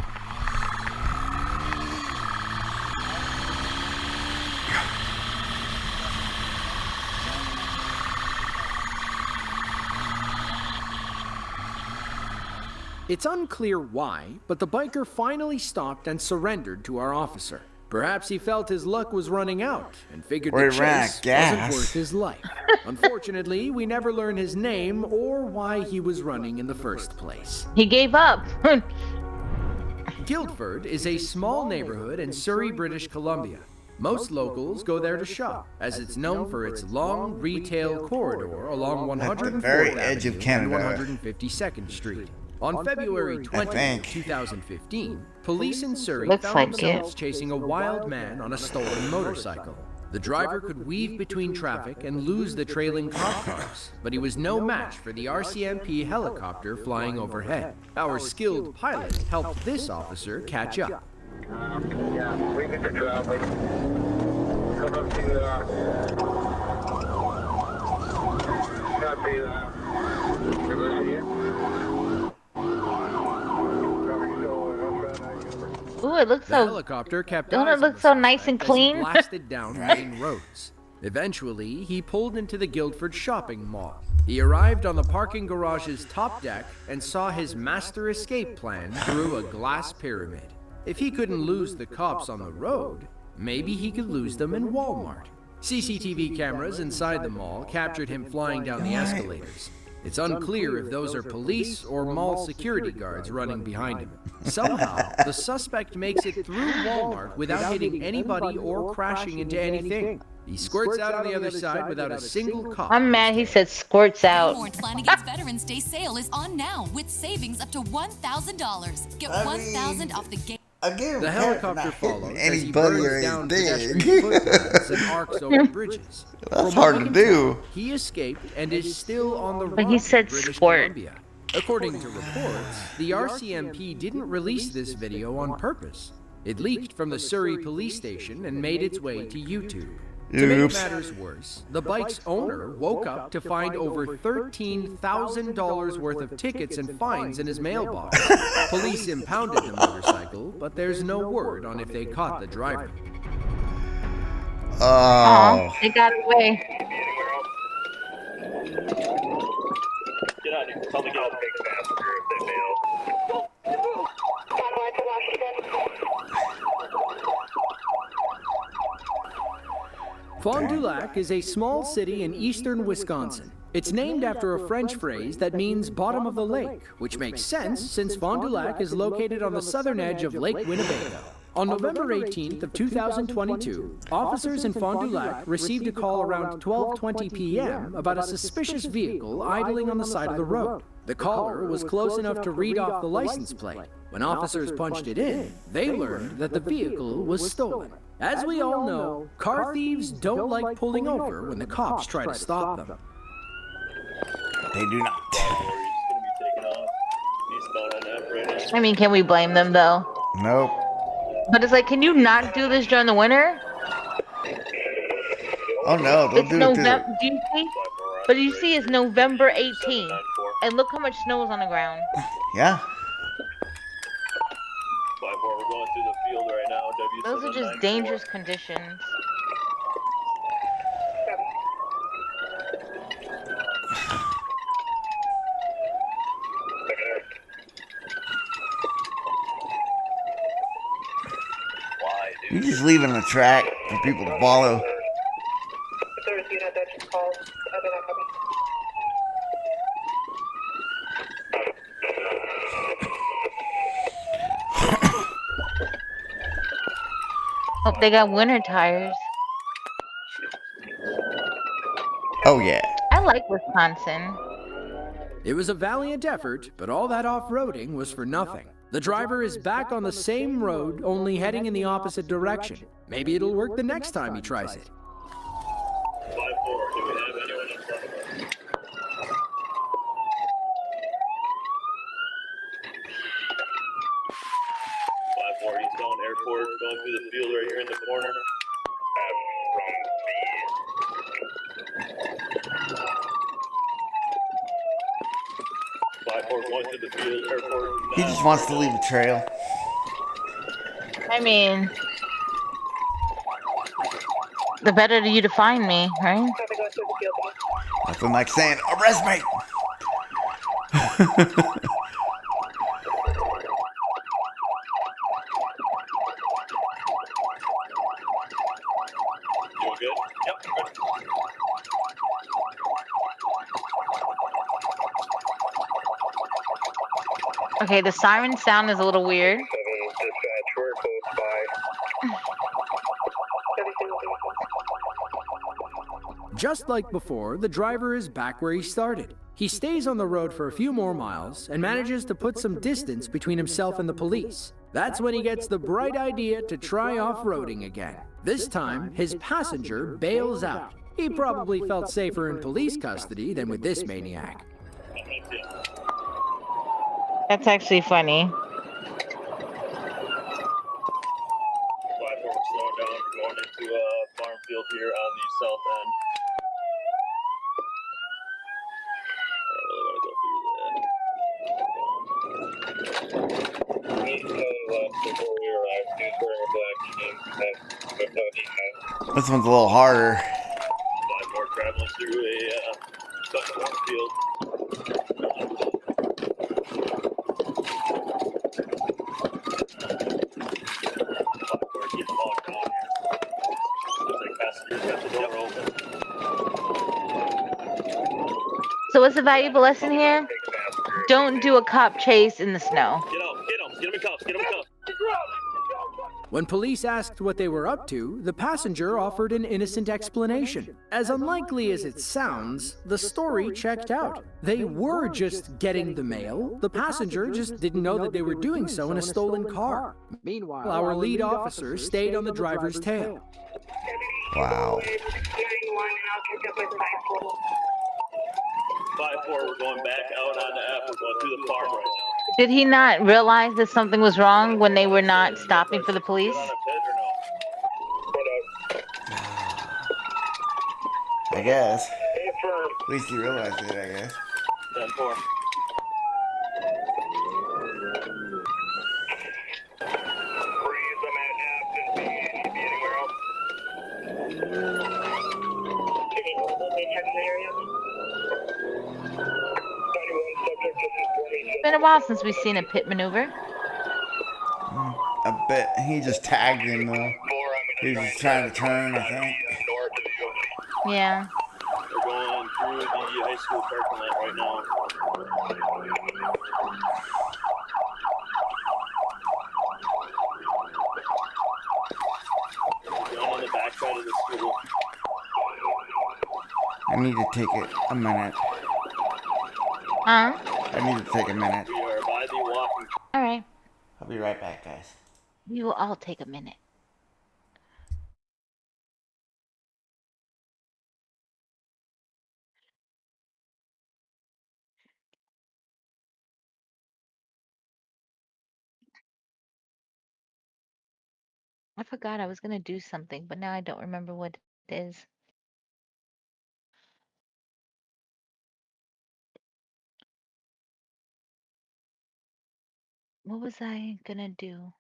It's unclear why, but the biker finally stopped and surrendered to our officer. Perhaps he felt his luck was running out and figured the chase wasn't worth his life. Unfortunately, we never learn his name or why he was running in the first place. He gave up. Guildford is a small neighborhood in Surrey, British Columbia. Most locals go there to shop, as it's known for its long retail corridor along 104th very edge of Avenue Canada. and 152nd Street. On February 20, 2015, police in Surrey Looks found like themselves it. chasing a wild man on a stolen motorcycle. The driver could weave between traffic and lose the trailing cop cars, but he was no match for the RCMP helicopter flying overhead. Our skilled pilot helped this officer catch up. Yeah, we get the traffic. Come up to, Ooh, it looks The so. helicopter kept Don't eyes it on look the so nice and suspect as he clean? blasted down main roads. Eventually, he pulled into the Guildford shopping mall. He arrived on the parking garage's top deck and saw his master escape plan through a glass pyramid. If he couldn't lose the cops on the road, maybe he could lose them in Walmart. CCTV cameras inside the mall captured him flying down the escalators. It's unclear if those are police or mall security guards running behind him. Somehow, the suspect makes it through Walmart without hitting anybody or crashing into anything. He squirts out on the other side without a single cop. I'm mad he said squirts out. Walmart Flanagan's Veterans Day sale is on now with savings up to $1,000. Get $1,000 off the game. I give him The credit for helicopter not hitting follows as he anybody or burns down anything. pedestrian footpaths and arcs over bridges. That's From hard what to we can do. tell, he escaped and is still on the But run he said in British sport. Columbia. According to reports, the RCMP didn't release this video on purpose. It leaked from the Surrey police station and made its way to YouTube. To make Oops. matters worse, the bike's owner woke up to find over $13,000 worth of tickets and fines in his mailbox. Police impounded the motorcycle, but there's no word on if they caught the driver. Oh. It got away. Get out of here. Tell me get out. Take passenger if they fail. Fond du Lac is a small city in eastern Wisconsin. It's named after a French phrase that means bottom of the lake, which makes sense since Fond du Lac is located on the southern edge of Lake Winnebago. On November 18th of 2022, officers in Fond du Lac received a call around 12:20 p.m. about a suspicious vehicle idling on the side of the road. The caller was close enough to read off the license plate. When officers punched it in, they learned that the vehicle was stolen. As we all know, car thieves don't like pulling over when the cops try to stop them. They do not. I mean, can we blame them though? Nope. But it's like, can you not do this during the winter? Oh no, they'll It's do it November. too. Do you see? But you see, it's November 18th, and look how much snow is on the ground. Yeah. 5-4, we're going through the field right now. Those are just dangerous conditions. You're just leaving a track for people to follow. Hope they got winter tires. Oh yeah. I like Wisconsin. It was a valiant effort, but all that off-roading was for nothing. The driver is back on the same road, only heading in the opposite direction. Maybe it'll work the next time he tries it. 5-4, do we have anyone in front of us? 5-4, Eastbound Airport, going through the field right here in the corner. Going through the field, airport. He just wants to leave a trail. I mean, the better you to find me, right? Nothing like saying, arrest me! You good? Yep, good. Okay, the siren sound is a little weird. Just like before, the driver is back where he started. He stays on the road for a few more miles and manages to put some distance between himself and the police. That's when he gets the bright idea to try off-roading again. This time, his passenger bails out. He probably felt safer in police custody than with this maniac. That's actually funny. 5-4, slowing down, going into a farm field here on the south end. This one's a little harder. 5-4, traveling through a farm field. So what's the valuable lesson here? Don't do a cop chase in the snow. Get out, get him in cuffs, get him in cuffs. When police asked what they were up to, the passenger offered an innocent explanation. As unlikely as it sounds, the story checked out. They were just getting the mail. The passenger just didn't know that they were doing so in a stolen car. Meanwhile, our lead officer stayed on the driver's tail. Wow. 5-4, we're going back out on the F. We're going through the farm right now. Did he not realize that something was wrong when they were not stopping for the police? I guess. At least he realized it, I guess. 10-4. It's been a while since we've seen a pit maneuver. I bet he just tagged him though. He was just trying to turn, I think. Yeah. We're going through the high school parking lot right now. Down on the backside of the school. I need to take it a minute. Huh? I need to take a minute. We are by the walking. All right. I'll be right back, guys. We will all take a minute. I forgot I was going to do something, but now I don't remember what it is. What was I going to do?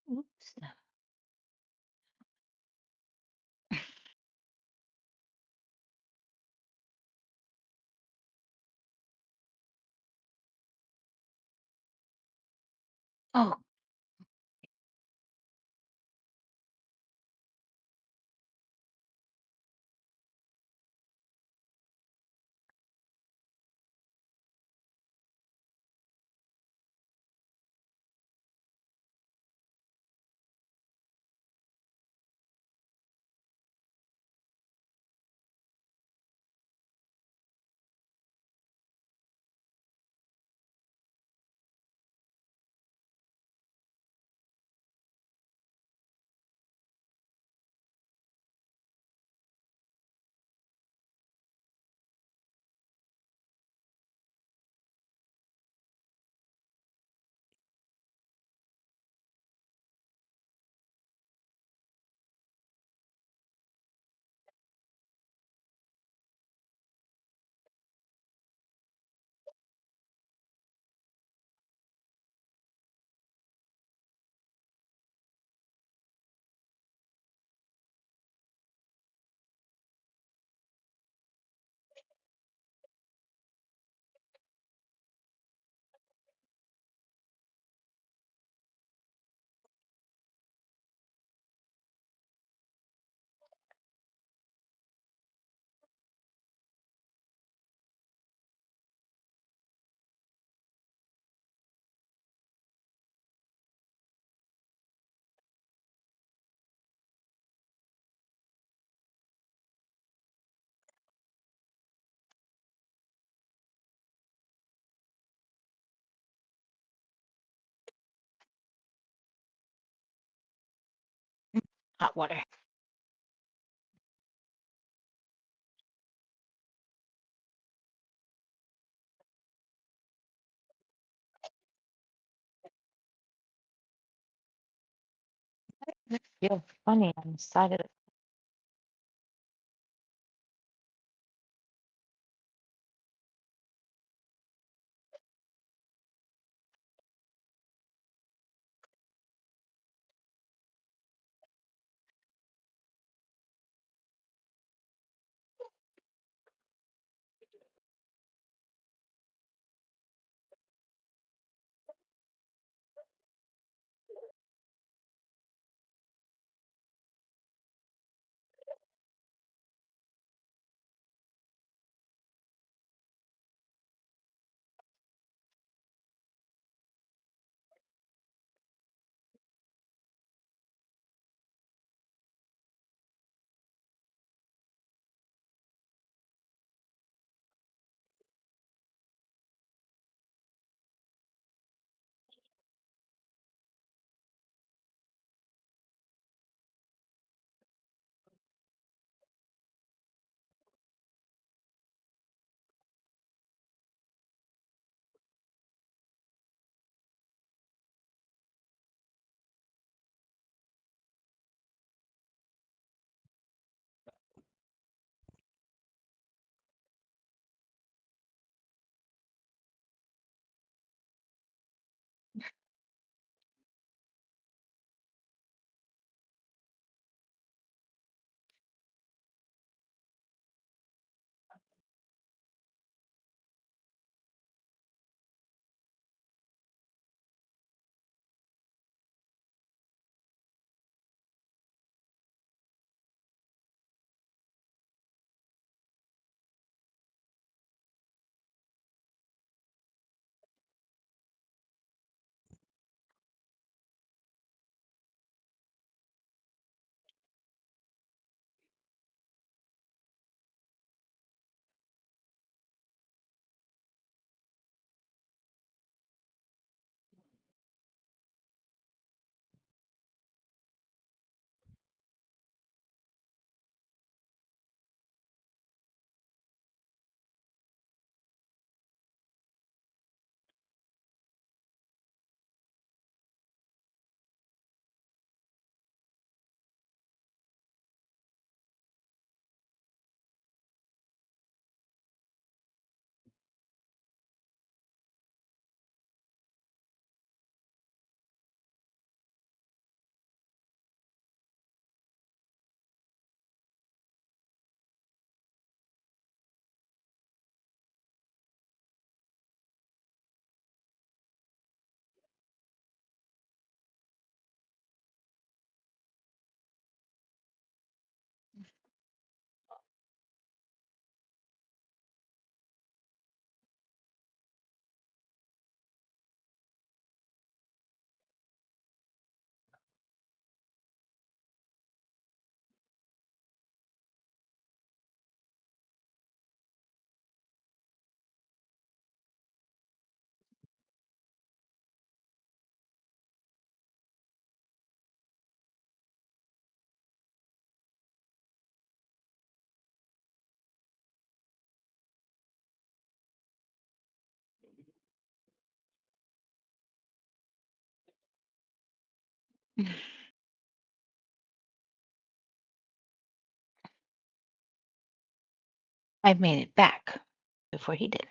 Oops. Oh. Hot water. It feels funny on the side of the. I made it back before he did.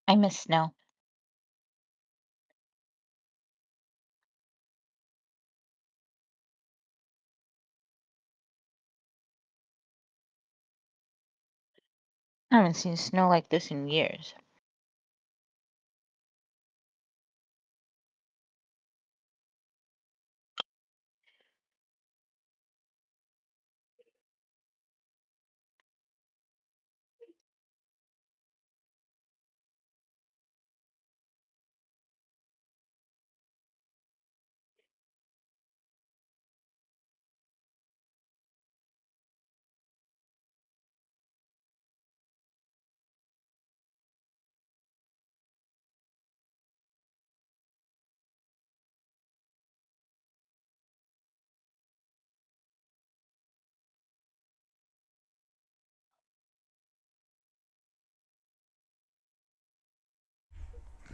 I miss snow. I haven't seen snow like this in years.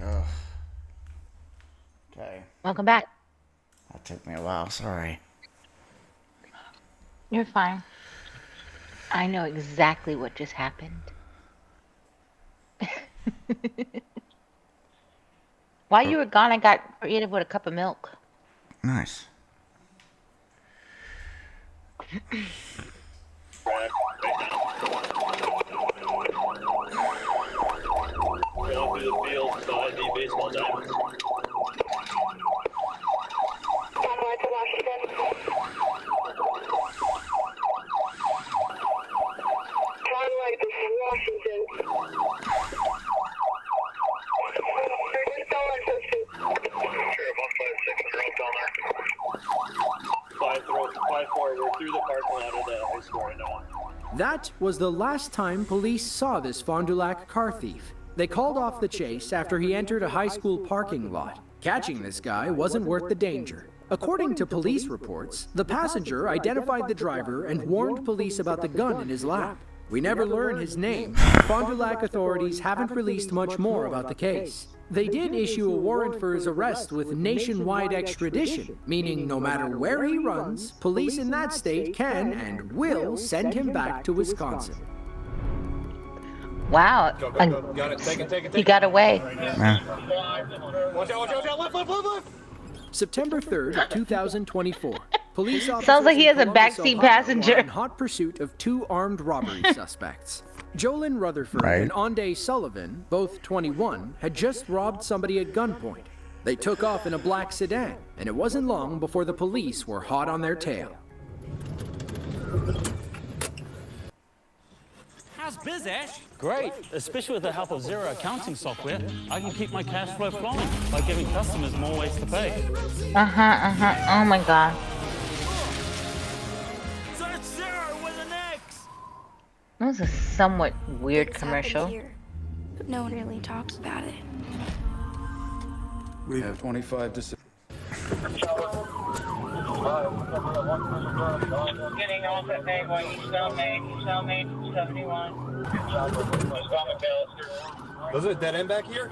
Ugh. Okay. Welcome back. That took me a while. Sorry. You're fine. I know exactly what just happened. While you were gone, I got creative with a cup of milk. Nice. Down to the field, beside the baseball diamonds. That was the last time police saw this Fond du Lac car thief. They called off the chase after he entered a high school parking lot. Catching this guy wasn't worth the danger. According to police reports, the passenger identified the driver and warned police about the gun in his lap. We never learn his name. Fond du Lac authorities haven't released much more about the case. They did issue a warrant for his arrest with nationwide extradition, meaning no matter where he runs, police in that state can and will send him back to Wisconsin. Wow. Got it. Take it. He got away. Watch out. Left. September 3rd, 2024. Police officers Sounds like he has a in Columbus, backseat Ohio, passenger. are in hot pursuit of two armed robbery suspects. Jolyn Rutherford Right. and Onday Sullivan, both 21, had just robbed somebody at gunpoint. They took off in a black sedan, and it wasn't long before the police were hot on their tail. How's biz, Ash? Great, especially with the help of Xero accounting software. I can keep my cash flow flowing by giving customers more ways to pay. Oh my god. Search Xero with an X! That was a somewhat weird It's commercial. happened here, but no one really talks about it. We have 25 to... Getting off at Maywood, Cellmate 71. Was it a dead end back here?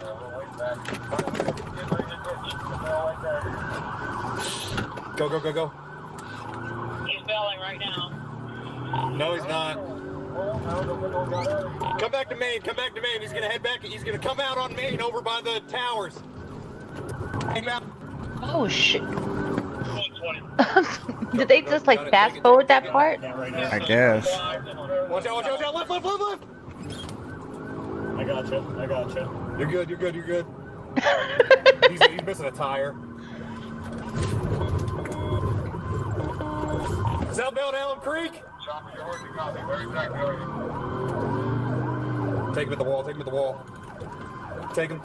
Go. He's bailing right now. No, he's not. Come back to Maine. He's gonna head back. He's gonna come out on Maine over by the towers. Oh shit. Did they just like fast forward that part? I guess. Watch out. Left. I gotcha. You're good. he's missing a tire. Southbound Allen Creek. Take him at the wall. Take him.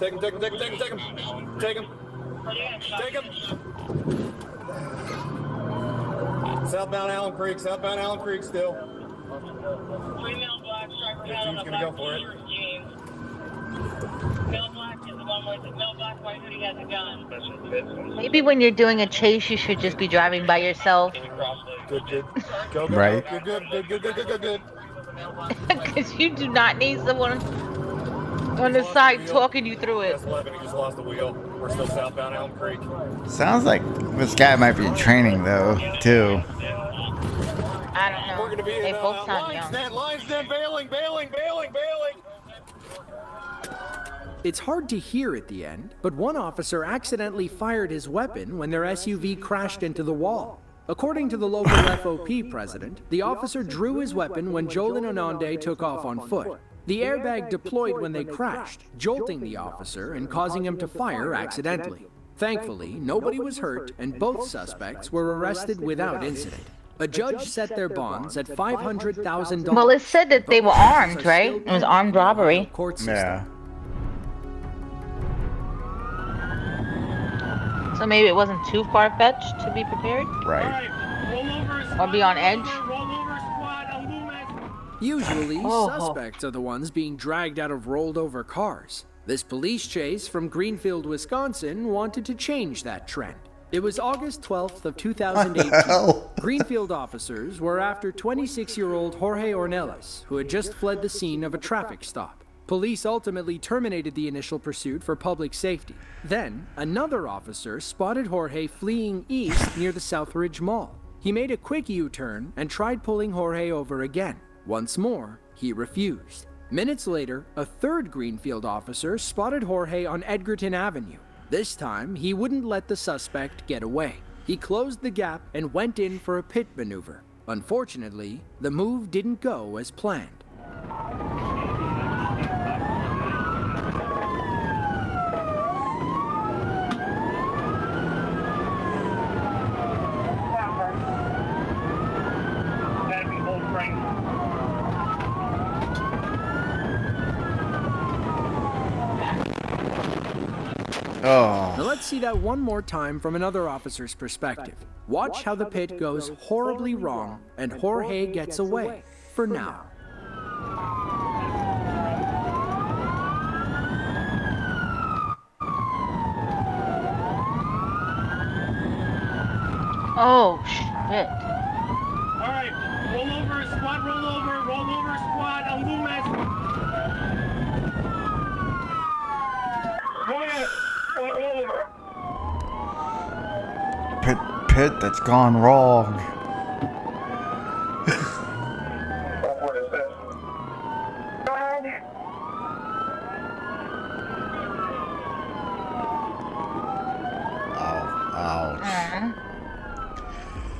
Southbound Allen Creek still. 3 male black striper hat on the Gonna go for it. Male black is the one with male black white hoodie has a gun. Maybe when you're doing a chase, you should just be driving by yourself. Good. Go. Right. You're good. Because you do not need someone on the side talking you through it. That's 11, he just lost the wheel. We're still southbound Elm Creek. Sounds like this guy might be in training though, too. I don't know. We're gonna be They in both sound young. Lions Den, bailing. It's hard to hear at the end, but one officer accidentally fired his weapon when their SUV crashed into the wall. According to the local FOP president, the officer drew his weapon when Jolin Ononde took off on foot. The airbag deployed when they crashed, jolting the officer and causing him to fire accidentally. Thankfully, nobody was hurt and both suspects were arrested without incident. A judge set their bonds at $500,000. Well, it said that they were armed, right? It was armed robbery. Yeah. So maybe it wasn't too far-fetched to be prepared? Right. Or be on edge? Usually, suspects are the ones being dragged out of rolled-over cars. This police chase from Greenfield, Wisconsin wanted to change that trend. It was August 12th of 2018. Greenfield officers were after 26-year-old Jorge Ornelas, who had just fled the scene of a traffic stop. Police ultimately terminated the initial pursuit for public safety. Then, another officer spotted Jorge fleeing east near the Southridge Mall. He made a quick U-turn and tried pulling Jorge over again. Once more, he refused. Minutes later, a third Greenfield officer spotted Jorge on Edgerton Avenue. This time, he wouldn't let the suspect get away. He closed the gap and went in for a pit maneuver. Unfortunately, the move didn't go as planned. Oh. Now let's see that one more time from another officer's perspective. Watch how the pit goes horribly wrong and Jorge gets away, for now. Oh, shit. Alright, roll over, squad, roll over, squad, on Loomis. Go ahead, roll over. Pit that's gone wrong. What is this? Go ahead. Ouch.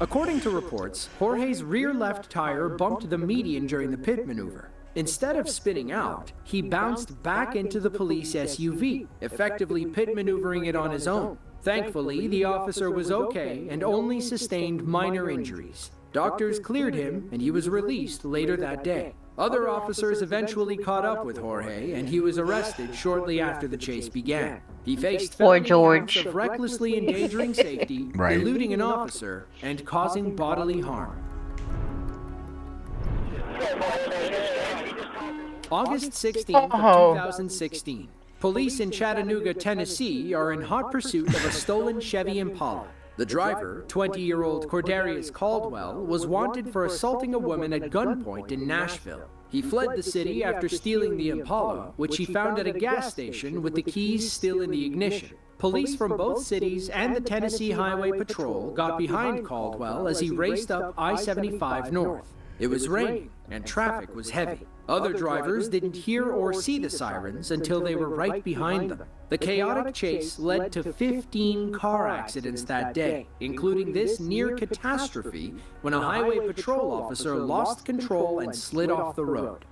According to reports, Jorge's rear left tire bumped the median during the pit maneuver. Instead of spinning out, he bounced back into the police SUV, effectively pit maneuvering it on his own. Thankfully, the officer was okay and only sustained minor injuries. Doctors cleared him and he was released later that day. Other officers eventually caught up with Jorge and he was arrested shortly after the chase began. He faced felony counts of recklessly endangering safety, eluding an officer, and causing bodily harm. August 16th of 2016. Police in Chattanooga, Tennessee are in hot pursuit of a stolen Chevy Impala. The driver, 20-year-old Cordarius Caldwell, was wanted for assaulting a woman at gunpoint in Nashville. He fled the city after stealing the Impala, which he found at a gas station with the keys still in the ignition. Police from both cities and the Tennessee Highway Patrol got behind Caldwell as he raced up I-75 north. It was raining, and traffic was heavy. Other drivers didn't hear or see the sirens until they were right behind them. The chaotic chase led to 15 car accidents that day, including this near catastrophe when a highway patrol officer lost control and slid off the road.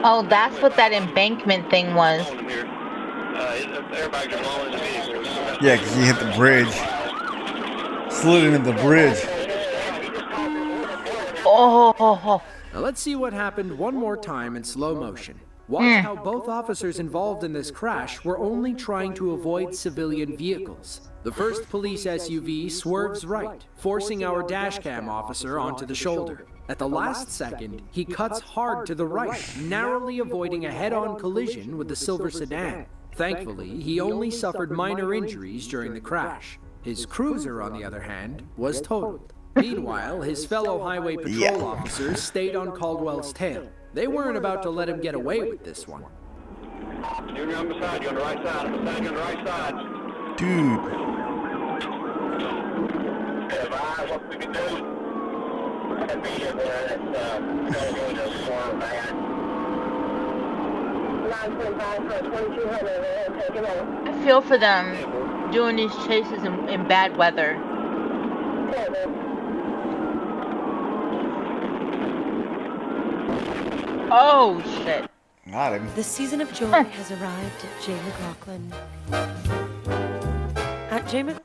Oh, that's what that embankment thing was. Yeah, because he hit the bridge. Slid into the bridge. Oh. Now let's see what happened one more time in slow motion. Watch how both officers involved in this crash were only trying to avoid civilian vehicles. The first police SUV swerves right, forcing our dashcam officer onto the shoulder. At the last second, he cuts hard to the right, narrowly avoiding a head-on collision with the silver sedan. Thankfully, he only suffered minor injuries during the crash. His cruiser, on the other hand, was totaled. Meanwhile, his fellow highway patrol officers stayed on Caldwell's tail. They weren't about to let him get away with this one. Junior, I'm beside you on the right side. I'm beside you on the right side. Dude. Have eyes, what we can do. I feel for them doing these chases in bad weather. Oh shit. Got him. The season of joy has arrived at Jay McLaughlin. At Jay Mc...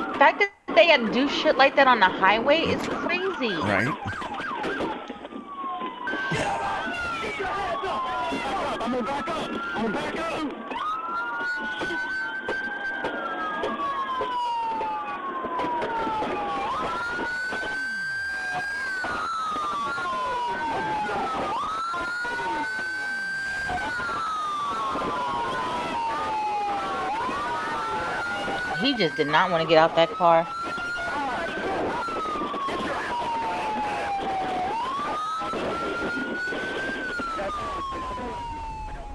The fact that they had to do shit like that on the highway is crazy. Right. I'm gonna back up. I'm gonna back up. He just did not want to get out that car.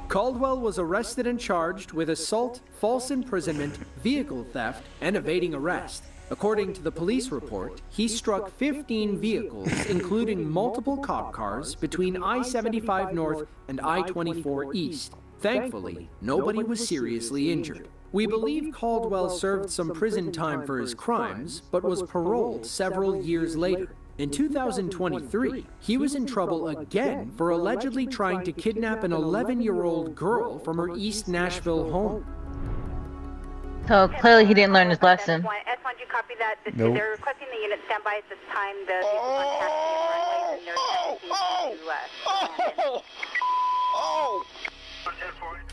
Caldwell was arrested and charged with assault, false imprisonment, vehicle theft, and evading arrest. According to the police report, he struck 15 vehicles, including multiple cop cars, between I-75 North and I-24 East. Thankfully, nobody was seriously injured. We believe Caldwell served some prison time for his crimes, but was paroled several years later. In 2023, he was in trouble again for allegedly trying to kidnap an 11-year-old girl from her East Nashville home. So clearly he didn't learn his lesson. S1, you copy that? Nope. They're requesting the unit stand by at this time. The vehicle on taxi and runways and they're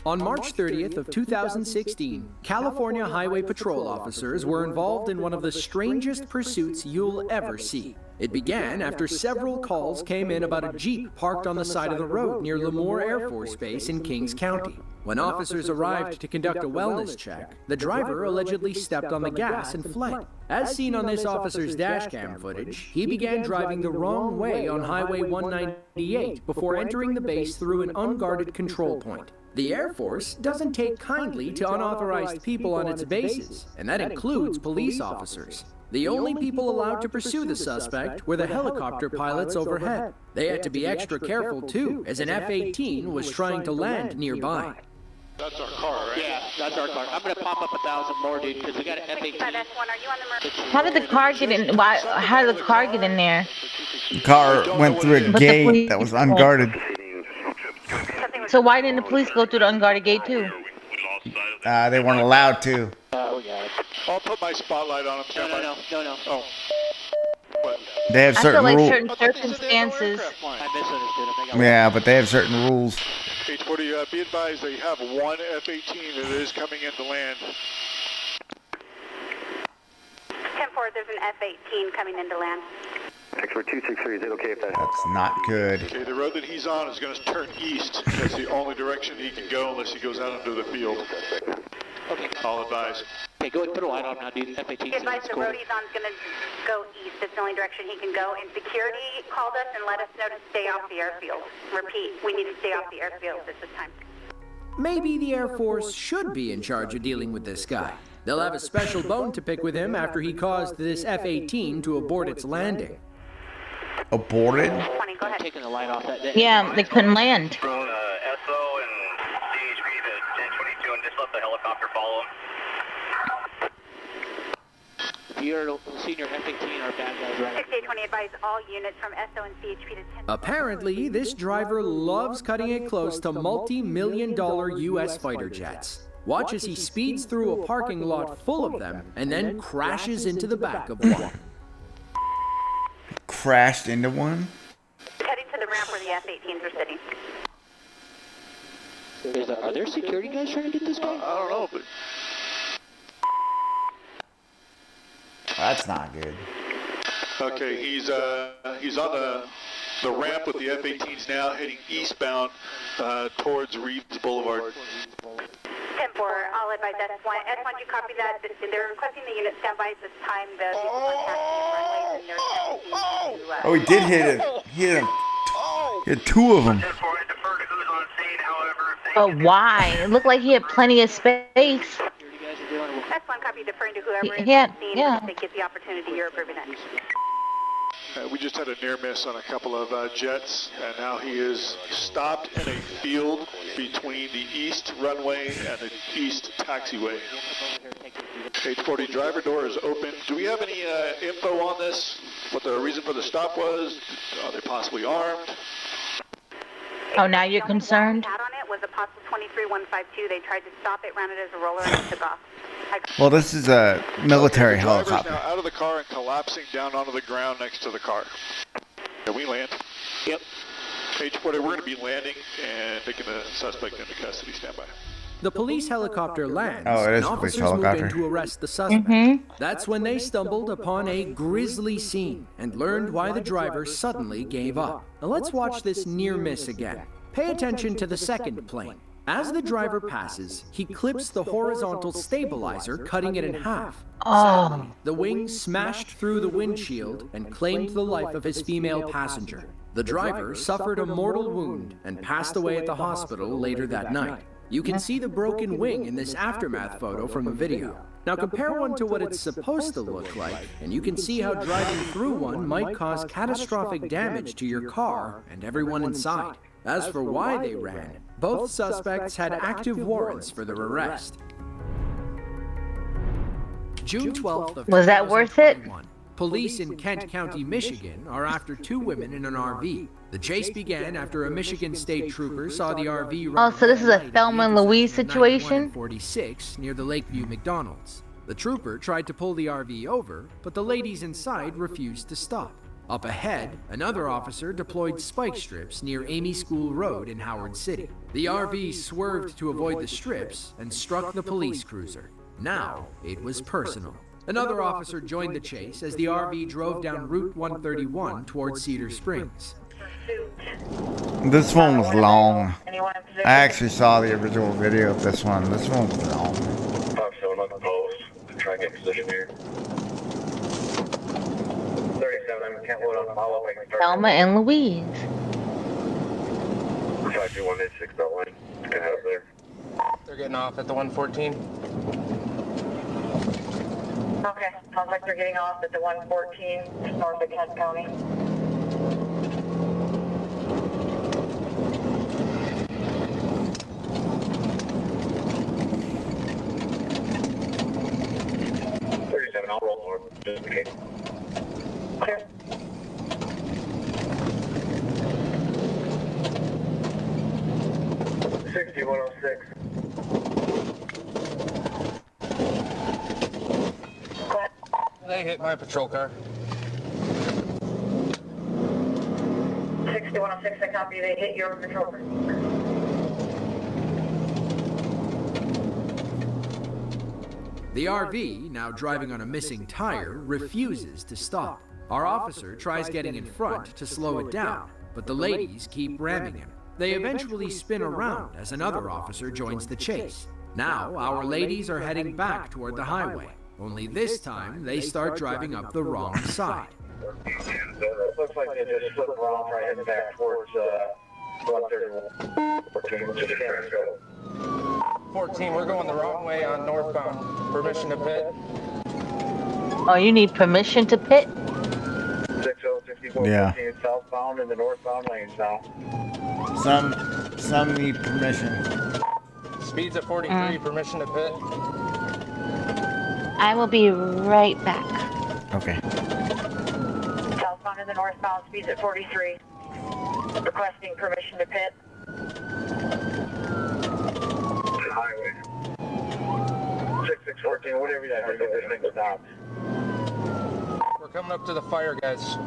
On March 30th of 2016, California Highway Patrol officers were involved in one of the strangest pursuits you'll ever see. It began after several calls came in about a Jeep parked on the side of the road near Lemoore Air Force Base in Kings County. When officers arrived to conduct a wellness check, the driver allegedly stepped on the gas and fled. As seen on this officer's dashcam footage, he began driving the wrong way on Highway 198 before entering the base through an unguarded control point. The Air Force doesn't take kindly to unauthorized people on its bases, and that includes police officers. The only people allowed to pursue the suspect were the helicopter pilots overhead. They had to be extra careful too, as an F-18 was trying to land nearby. That's our car, right? Yeah, that's our car. I'm gonna pop up 1,000 more, dude, because we got an F-18. How did the car get in? Why? How did the car get in there? The car went through a gate that was unguarded. So why didn't the police go through the unguarded gate too? They weren't allowed to. I'll put my spotlight on him. No. Oh. What? They have I feel certain like rules. certain circumstances. I misunderstood him. Yeah, but they have certain rules. H40, be advised they have one F-18 that is coming into land. 10-4, there's an F-18 coming into land. X-ray 263, is it okay if that... That's not good. Okay, the road that he's on is going to turn east. That's the only direction he can go unless he goes out into the field. Okay. I'll advise. Okay, go ahead and put a light on now, dude. F-18. Advise the road he's on is going to go east. It's the only direction he can go. And security called us and let us know to stay off the airfield. Repeat, we need to stay off the airfield at this time. Maybe the Air Force should be in charge of dealing with this guy. They'll have a special bone to pick with him after he caused this F-18 to abort its landing. Aborted? I'm taking the light off that. Yeah, they couldn't land. SO and CHP to 1022 and just let the helicopter follow him. If you're senior F-18 or bad guys running. 6820, advise all units from SO and CHP to 10. Apparently, this driver loves cutting it close to multi-million-dollar U.S. fighter jets. Watch as he speeds through a parking lot full of them and then crashes into the back of one. Crashed into one? Heading to the ramp where the F-18s are sitting. Are there security guys trying to get this guy? I don't know, but... That's not good. Okay, he's on the ramp with the F-18s now, heading eastbound towards Reeves Boulevard. 10-4, I'll advise S1. S1, you copy that? They're requesting the unit stand by at this time. The vehicle on taxi and runways and they're Oh, he did hit it. He hit him. He had two of them. But why? It looked like he had plenty of space. S1, 1, copy, deferring to whoever is Yeah, on scene. yeah. If they get the opportunity, you're approving it. We just had a near miss on a couple of jets, and now he is stopped in a field between the east runway and the east taxiway. 840 driver door is open. Do we have any info on this? What the reason for the stop was? Are they possibly armed? Oh, now you're concerned? Out on it was Apostle 23152. They tried to stop it, ran it as a roller, and it took off. Well, this is a military The driver's helicopter. now out of the car and collapsing down onto the ground next to the car. Can we land? Yep. 840, we're going to be landing and taking the suspect into custody. Stand by. The police helicopter lands, Oh, it is and a police officers move helicopter. in to arrest the suspect. That's when they stumbled upon a grisly scene and learned why the driver suddenly gave up. Now let's watch this near miss again. Pay attention to the second plane. As the driver passes, he clips the horizontal stabilizer, cutting it in half. Sadly, the wing smashed through the windshield and claimed the life of his female passenger. The driver suffered a mortal wound and passed away at the hospital later that night. You can see the broken wing in this aftermath photo from the video. Now compare one to what it's supposed to look like, and you can see how driving through one might cause catastrophic damage to your car and everyone inside. As for why they ran, both suspects had active warrants for their arrest. June 12th of Was that worth it? 2021, police in Kent County, Michigan are after two women in an RV. The chase began after a Michigan state trooper saw the RV Oh, so this is a Thelma and Louise situation? 46 near the Lakeview McDonald's. The trooper tried to pull the RV over, but the ladies inside refused to stop. Up ahead, another officer deployed spike strips near Amy School Road in Howard City. The RV swerved to avoid the strips and struck the police cruiser. Now, it was personal. Another officer joined the chase as the RV drove down Route 131 towards Cedar Springs. This one was long. I actually saw the original video of this one. This one was long. 5-7 on the post. Try and get position here. 37, I'm can't load on the follow-up. I can start. Thelma and Louise. 52186 that line. Get out of there. They're getting off at the 114. Okay, sounds like they're getting off at the 114 north of Kent County. I'll roll north, just in case. Clear. They hit my patrol car. 6106, I copy. They hit your patrol car. The RV, now driving on a missing tire, refuses to stop. Our officer tries getting in front to slow it down, but the ladies keep ramming him. They eventually spin around as another officer joins the chase. Now, our ladies are heading back toward the highway, only this time they start driving up the wrong side. Looks like they just flipped around, trying heading back towards 131. 14, just trying to go. 14, we're going the wrong way on northbound. Permission to pit. Oh, you need permission to pit? 6064 Yeah. 14 southbound in the northbound lanes now. Some need permission. Speeds at 43, permission to pit. I will be right back. Okay. Southbound in the northbound, speeds at 43. Requesting permission to pit. Highway. 6614, whatever you have to do, this thing stopped. We're coming up to the fire, guys.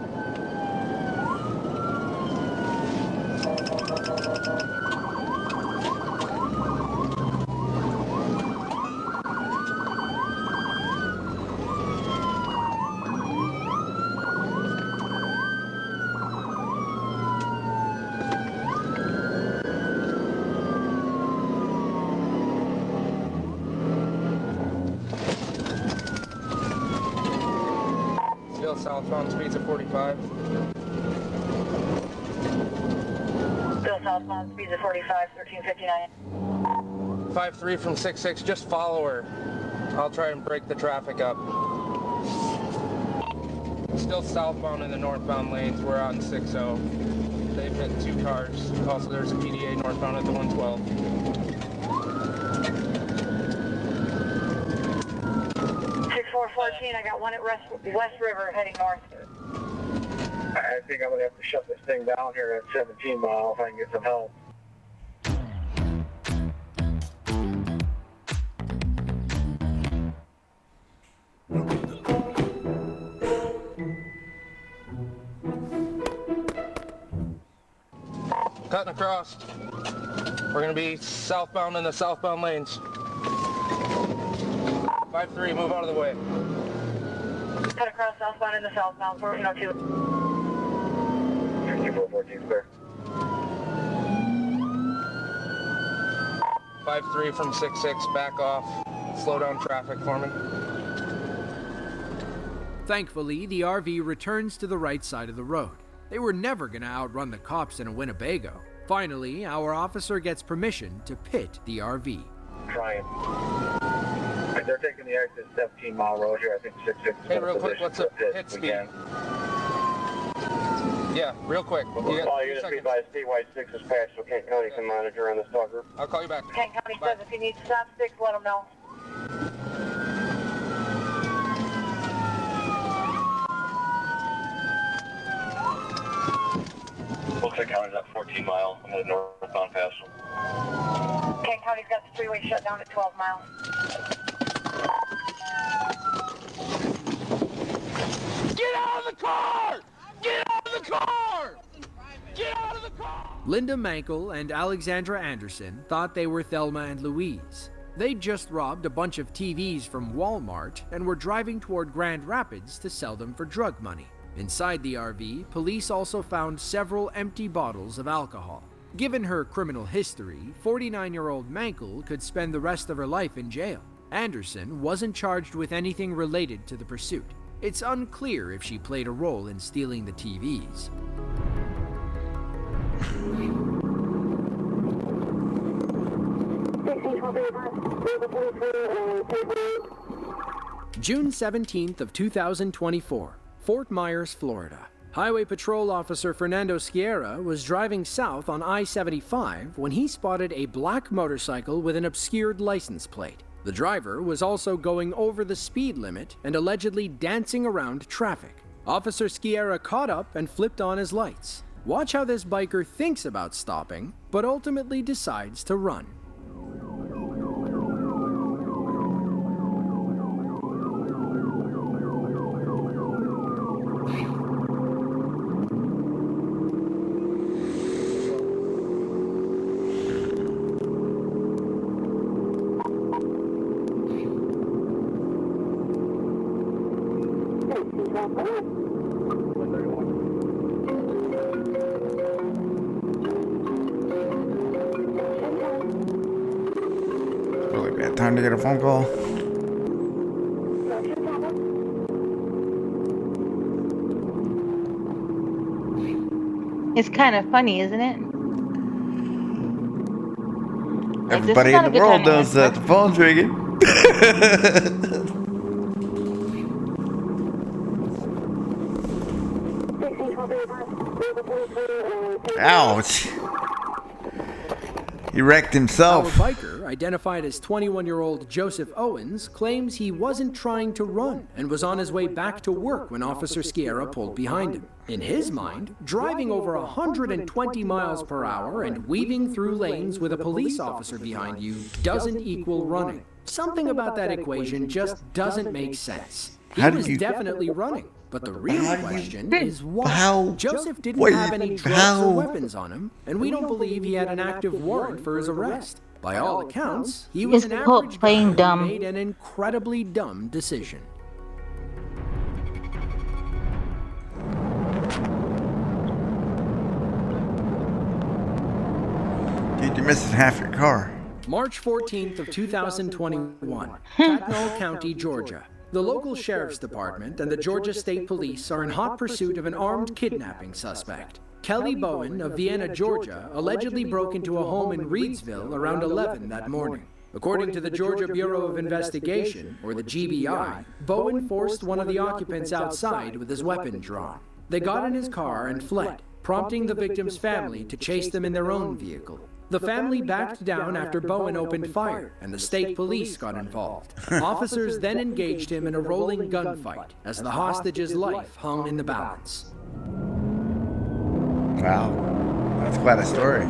Still southbound, speeds at 45. Still southbound, speeds at 45, 1359. 53 from 66, just follow her. I'll try and break the traffic up. Still southbound in the northbound lanes. We're on 6-0. They've hit 2 cars. Also, there's a PDA northbound at the 112. 6414, I got one at West River heading north. I think I'm going to have to shut this thing down here at 17 Mile if I can get some help. Cutting across. We're going to be southbound in the southbound lanes. 5-3, move out of the way. Cut across southbound in the southbound, 1402. 6414, clear. 5-3 from 6-6, back off. Slow down traffic for me. Thankfully, the RV returns to the right side of the road. They were never going to outrun the cops in a Winnebago. Finally, our officer gets permission to pit the RV. Trying. They're taking the exit 17 Mile Road here. I think 6-6 is Hey, real quick, what's the hit speed? Yeah, real quick. All units be advised, statewide 6 is patched, so Kent County can monitor on this talker. I'll call you back. Kent County says if you need to stop 6, let them know. Looks like County's at 14 Mile. I'm heading northbound past them. Kent County's got the freeway shut down at 12 Mile. Get out of the car! Get out of the car! Get out of the car! Linda Mankel and Alexandra Anderson thought they were Thelma and Louise. They'd just robbed a bunch of TVs from Walmart and were driving toward Grand Rapids to sell them for drug money. Inside the RV, police also found several empty bottles of alcohol. Given her criminal history, 49-year-old Mankel could spend the rest of her life in jail. Anderson wasn't charged with anything related to the pursuit. It's unclear if she played a role in stealing the TVs. June 17th of 2024, Fort Myers, Florida. Highway Patrol Officer Fernando Sierra was driving south on I-75 when he spotted a black motorcycle with an obscured license plate. The driver was also going over the speed limit and allegedly dancing around traffic. Officer Sierra caught up and flipped on his lights. Watch how this biker thinks about stopping, but ultimately decides to run. Really bad time to get a phone call. It's kind of funny, isn't it? Everybody in the world knows that the phone's ringing. Ouch. He wrecked himself. Our biker, identified as 21-year-old Joseph Owens, claims he wasn't trying to run and was on his way back to work when Officer Sierra pulled behind him. In his mind, driving over 120 miles per hour and weaving through lanes with a police officer behind you doesn't equal running. Something about that equation just doesn't make sense. He was definitely running. But the real question is why? Joseph didn't have any drugs or weapons on him, and we don't believe he had an active warrant for his arrest. By all accounts, he was an average guy who made an incredibly dumb decision. Dude, you're missing half your car. March 14th of 2021, Tatnall County, Georgia. The local sheriff's department and the Georgia State Police are in hot pursuit of an armed kidnapping suspect. Kelly Bowen of Vienna, Georgia, allegedly broke into a home in Reedsville around 11 that morning. According to the Georgia Bureau of Investigation, or the GBI, Bowen forced one of the occupants outside with his weapon drawn. They got in his car and fled, prompting the victim's family to chase them in their own vehicle. The family backed down after Bowen opened fire, and the state police got involved. Officers then engaged him in a rolling gunfight as the hostage's life hung in the balance. Wow, that's quite a story.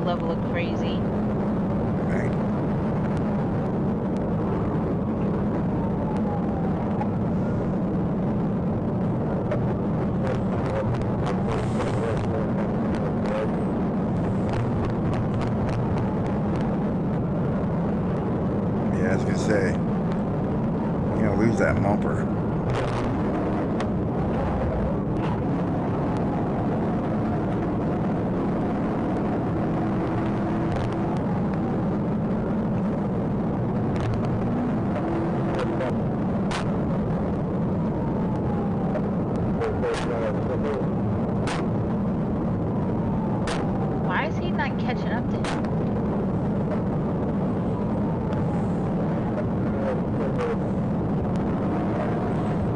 Level of crazy. Right. Yeah, I was gonna say, you're gonna lose that bumper. Why is he not catching up to him?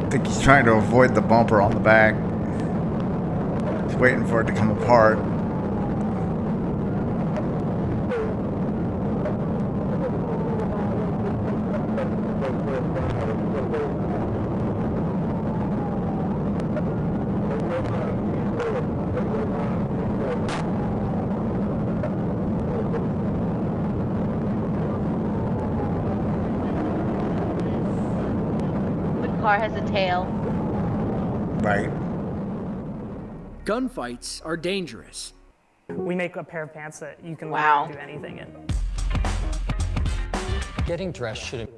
I think he's trying to avoid the bumper on the back. He's waiting for it to come apart. Car has a tail. Right. Gunfights are dangerous. We make a pair of pants that you can do anything in. Getting dressed shouldn't.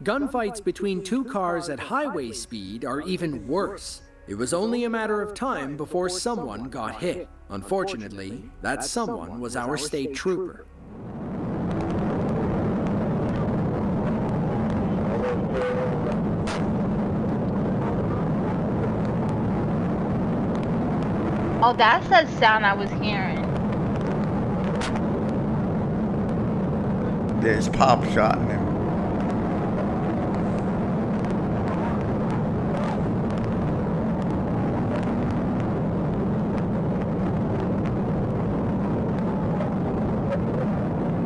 Gunfights between two cars at highway speed are even worse. It was only a matter of time before someone got hit. Unfortunately, that someone was our state trooper. Oh, that's that sound I was hearing. Yeah, he's pop shotting him.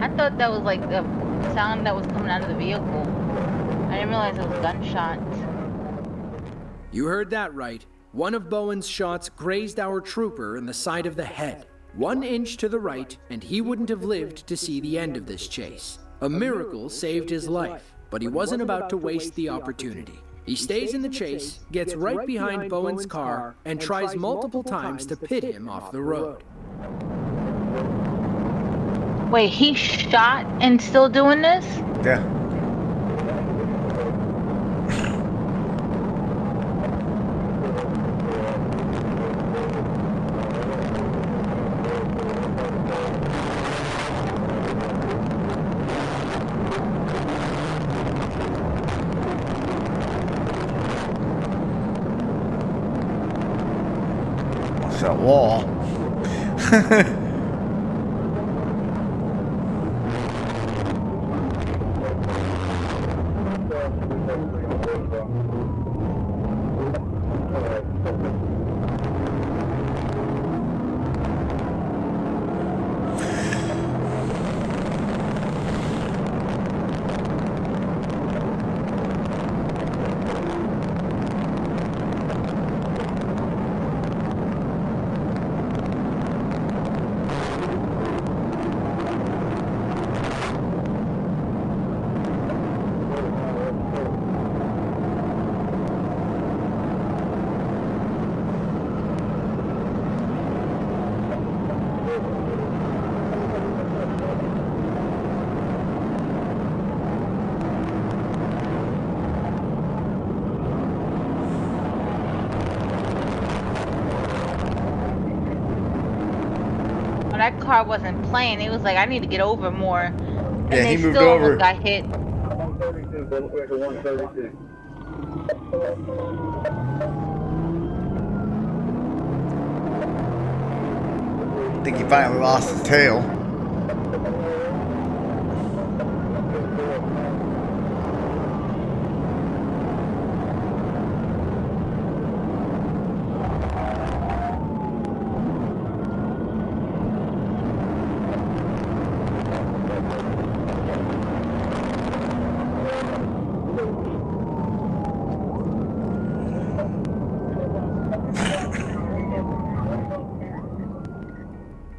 I thought that was like the sound that was coming out of the vehicle. I didn't realize it was gunshots. You heard that right. One of Bowen's shots grazed our trooper in the side of the head. 1 inch to the right, and he wouldn't have lived to see the end of this chase. A miracle saved his life, but he wasn't about to waste the opportunity. He stays in the chase, gets right behind Bowen's car, and tries multiple times to pit him off the road. Wait, he shot and still doing this? Yeah. What's that wall? that car wasn't playing. It was like, I need to get over more. And Yeah, they he moved still over. almost got hit. 132, Bullet Pressure 132. I think he finally lost his tail.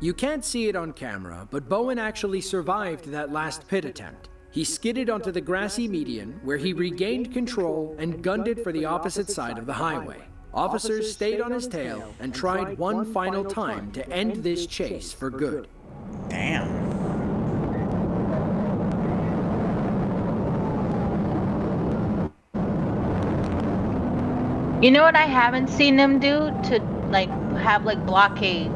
You can't see it on camera, but Bowen actually survived that last pit attempt. He skidded onto the grassy median, where he regained control and gunned it for the opposite side of the highway. Officers stayed on his tail and tried one final time to end this chase for good. Damn. You know what I haven't seen them do to like have like blockades?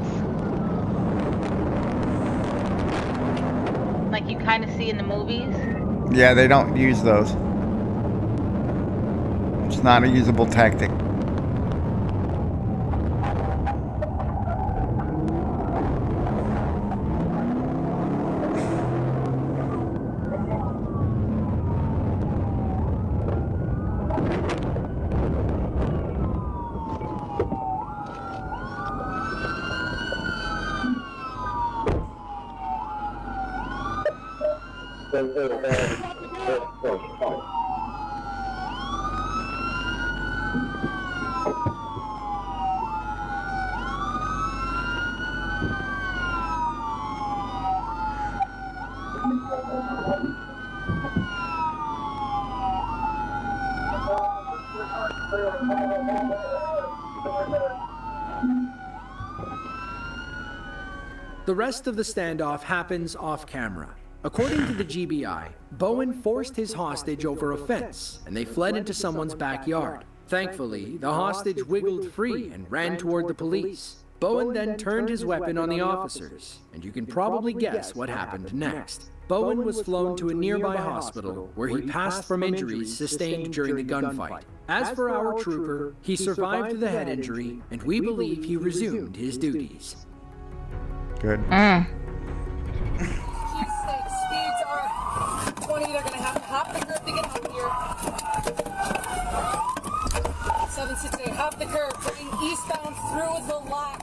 Like you kind of see in the movies. Yeah, they don't use those. It's not a usable tactic. The rest of the standoff happens off camera. According to the GBI, Bowen forced his hostage over a fence, and they fled into someone's backyard. Thankfully, the hostage wiggled free and ran toward the police. Bowen then turned his weapon on the officers, and you can probably guess what happened next. Bowen was flown to a nearby hospital where he passed from injuries sustained during the gunfight. As for our trooper, he survived the head injury, and we believe he resumed his duties. Good. Speeds are 20. They're going to have to hop the curb to get up here. 768, hop the curb, going eastbound through the lot.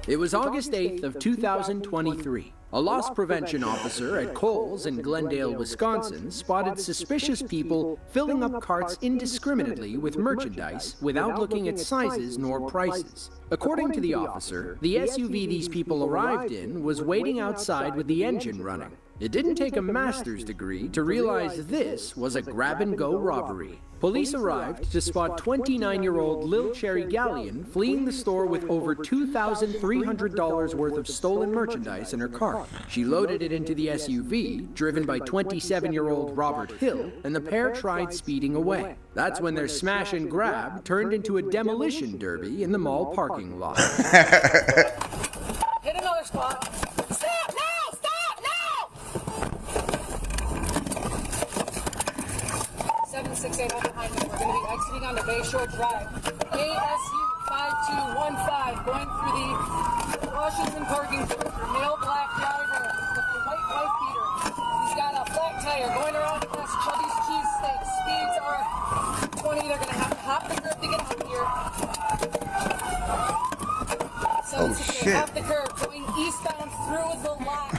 It was August 8th of 2023. A loss prevention officer at Kohl's in Glendale, Wisconsin, spotted suspicious people filling up carts indiscriminately with merchandise without looking at sizes nor prices. According to the officer, the SUV these people arrived in was waiting outside with the engine running. It didn't take a master's degree to realize this was a grab-and-go robbery. Police arrived to spot 29-year-old Lil Cherry Gallion fleeing the store with over $2,300 worth of stolen merchandise in her car. She loaded it into the SUV, driven by 27-year-old Robert Hill, and the pair tried speeding away. That's when their smash and grab turned into a demolition derby in the mall parking lot. Hit another spot. Stop now! Stop now! 768 up behind me. We're going to be exiting on the Bayshore Drive. ASU 5215 going through the Washington parking lot. Male black driver with a white wife beater. He's got a flat tire going around past Chubby's Cheesesteak. Speeds are 20. They're going to have to hop the curb to get up here. Oh, shit. Hop the curb going eastbound through the lot.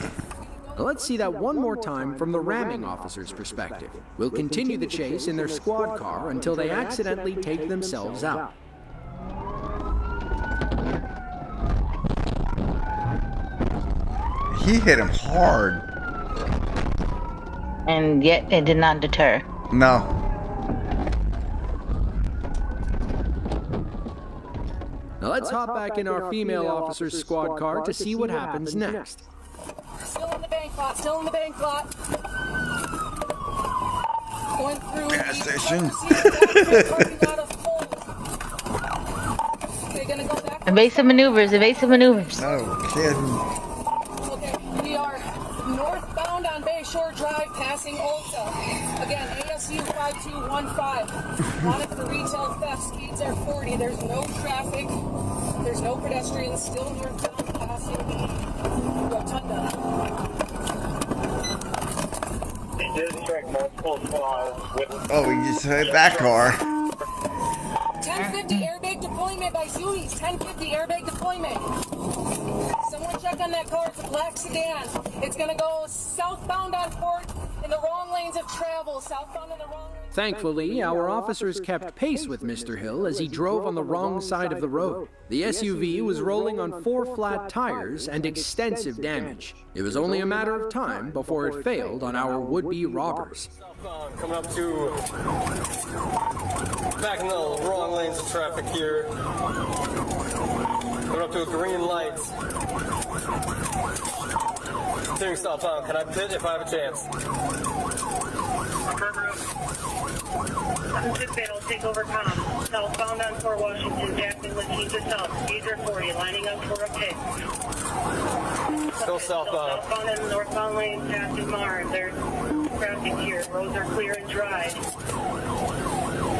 Now let's see that one more time from the ramming officer's perspective. We'll continue the chase in their squad car until they accidentally take themselves out. He hit him hard. And yet it did not deter. No. Now let's hop back in our female officer's squad car to see what happens next. Still in the bank lot, still in the bank lot. Going through gas station. They're gonna go back. Evasive maneuvers, evasive maneuvers. No kidding. 5215. Wanted for retail theft. Speeds are 40. There's no traffic. There's no pedestrians. Still northbound passing the rotunda. He did strike multiple squads with... Oh, we just hit that car. 1050 airbag deployment by Zoomies. 1050 airbag deployment. Someone check on that car. It's a black sedan. It's going to go southbound on Port in the wrong lanes of travel. Southbound in the wrong lanes. Thankfully, our officers kept pace with Mr. Hill as he drove on the wrong side of the road. The SUV was rolling on 4 flat tires and extensive damage. It was only a matter of time before it failed on our would-be robbers. Coming up to back in the wrong lanes of traffic here. Coming up to a green light. Continuing southbound. Can I pit if I have a chance? I'm sick I'll take over Tom. Southbound on Fort Washington, Jackson with Keith South. Speeds are 40, lining up for a pit. Still southbound. Southbound and northbound lanes passing Mars. There's traffic here. Roads are clear and dry.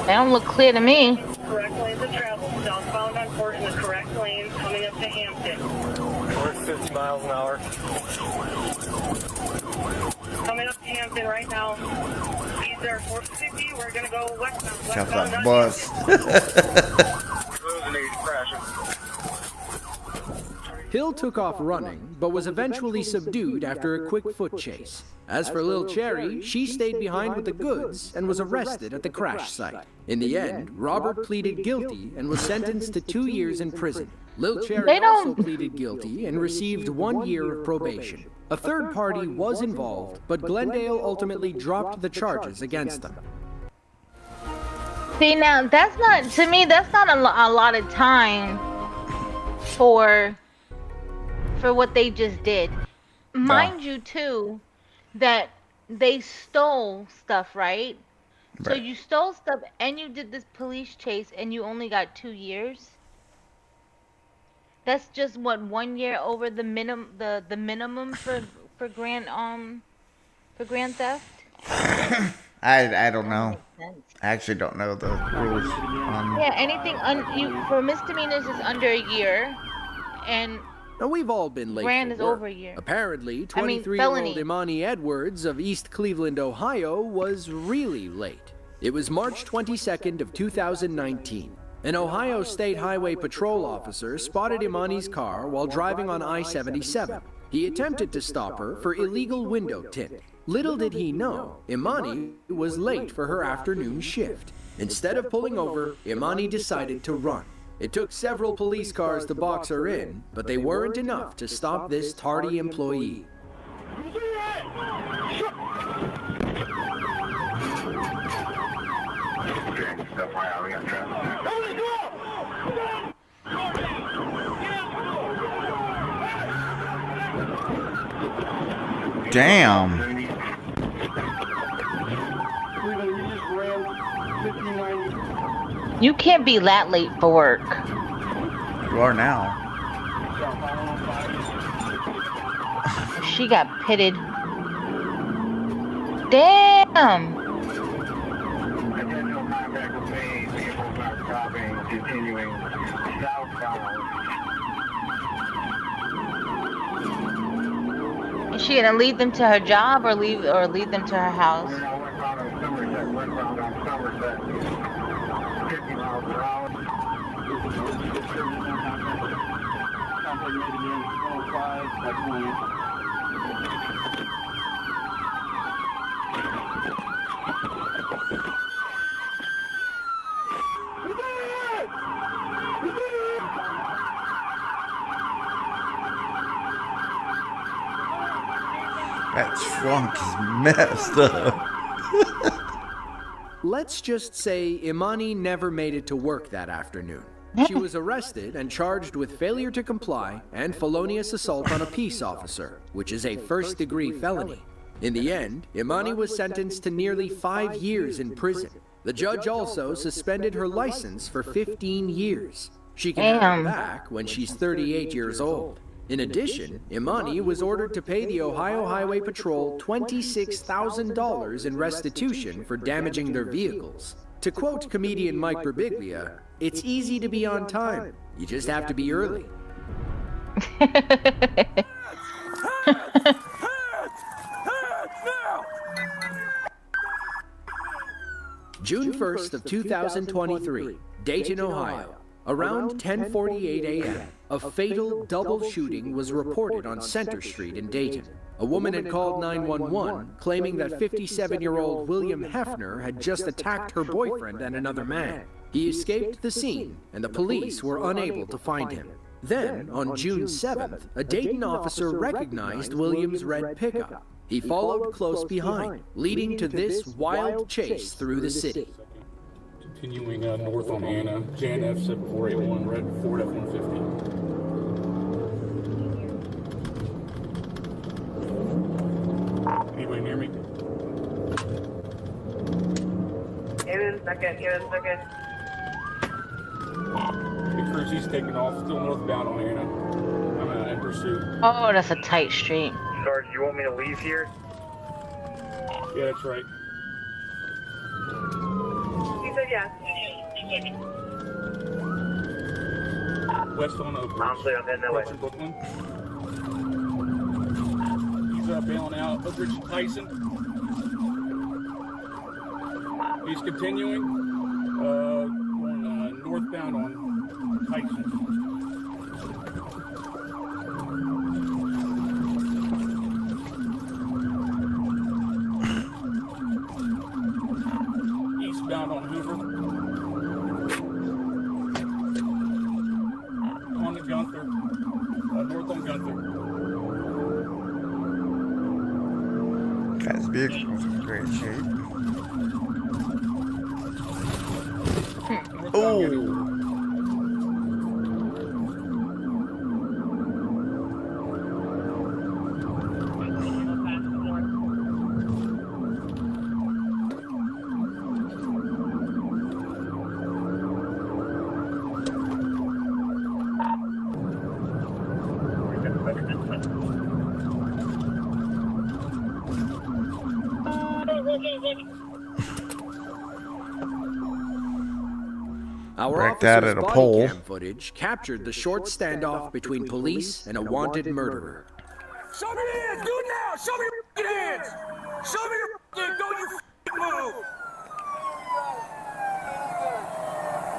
They don't look clear to me. Correct lanes of travel. Southbound on Fort in the correct lanes coming up to Hampton. We're at 50 miles an hour. Coming up to Hampton right now. Speeds are 450. We're going to go westbound. Sounds like a bus. Hill took off running, but was eventually subdued after a quick foot chase. As for Lil Cherry, she stayed behind with the goods and was arrested at the crash site. In the end, Robert pleaded guilty and was sentenced to 2 years in prison. Lil Cherry also pleaded guilty and received 1 year of probation. A third party was involved, but Glendale ultimately dropped the charges against them. See, now, that's not, to me, that's not a lot of time for what they just did. Mind you, too, that they stole stuff, right? So you stole stuff and you did this police chase and you only got 2 years? That's just what, 1 year over the minimum for grand theft? I don't know. I actually don't know the rules. Yeah, anything for misdemeanors is under a year, and now, we've all been late grand for is work. over a year. Apparently, 23-year-old Imani Edwards of East Cleveland, Ohio, was really late. It was March 22nd of 2019. An Ohio State Highway Patrol officer spotted Imani's car while driving on I-77. He attempted to stop her for illegal window tint. Little did he know, Imani was late for her afternoon shift. Instead of pulling over, Imani decided to run. It took several police cars to box her in, but they weren't enough to stop this tardy employee. Damn. You can't be that late for work. You are now. She got pitted. Damn. Is she gonna lead them to her job or lead them to her house? That trunk is messed up. Let's just say Imani never made it to work that afternoon. She was arrested and charged with failure to comply and felonious assault on a peace officer, which is a first-degree felony. In the end, Imani was sentenced to nearly 5 years in prison. The judge also suspended her license for 15 years. She can have it back when she's 38 years old. In addition, Imani was ordered to pay the Ohio Highway Patrol $26,000 in restitution for damaging their vehicles. To quote comedian Mike Birbiglia, "It's easy to be on time. You just have to be early." June 1st of 2023, Dayton, Ohio. Around 10:48 a.m., a fatal double shooting was reported on Center Street in Dayton. A woman had called 911, claiming that 57-year-old William Hefner had just attacked her boyfriend and another man. He escaped the scene, and the police were unable to find him. Then, on June 7th, a Dayton officer recognized William's red pickup. He followed close behind, leading to this wild chase through the city. Continuing north on Anna, Jan F7481, red Ford F-150. Anybody near me? Give it a second. The Cruisy's taking off, still northbound on Anna. I'm in pursuit. Oh, that's a tight street. Sarge, you want me to leave here? Yeah, that's right. He said yes. West on Oak Ridge. Honestly, I'm heading that way. Brooklyn. He's bailing out Oak Ridge Tyson. He's continuing going northbound on Tyson. Eastbound on Hoover. On the Gunther. North on Gunther. Guy's vehicle's in great shape. Oh! Our officer's body cam footage captured the short standoff between police and a wanted murderer. Show me your hands! Do it now! Show me your hands! Show me your hands! Don't you move!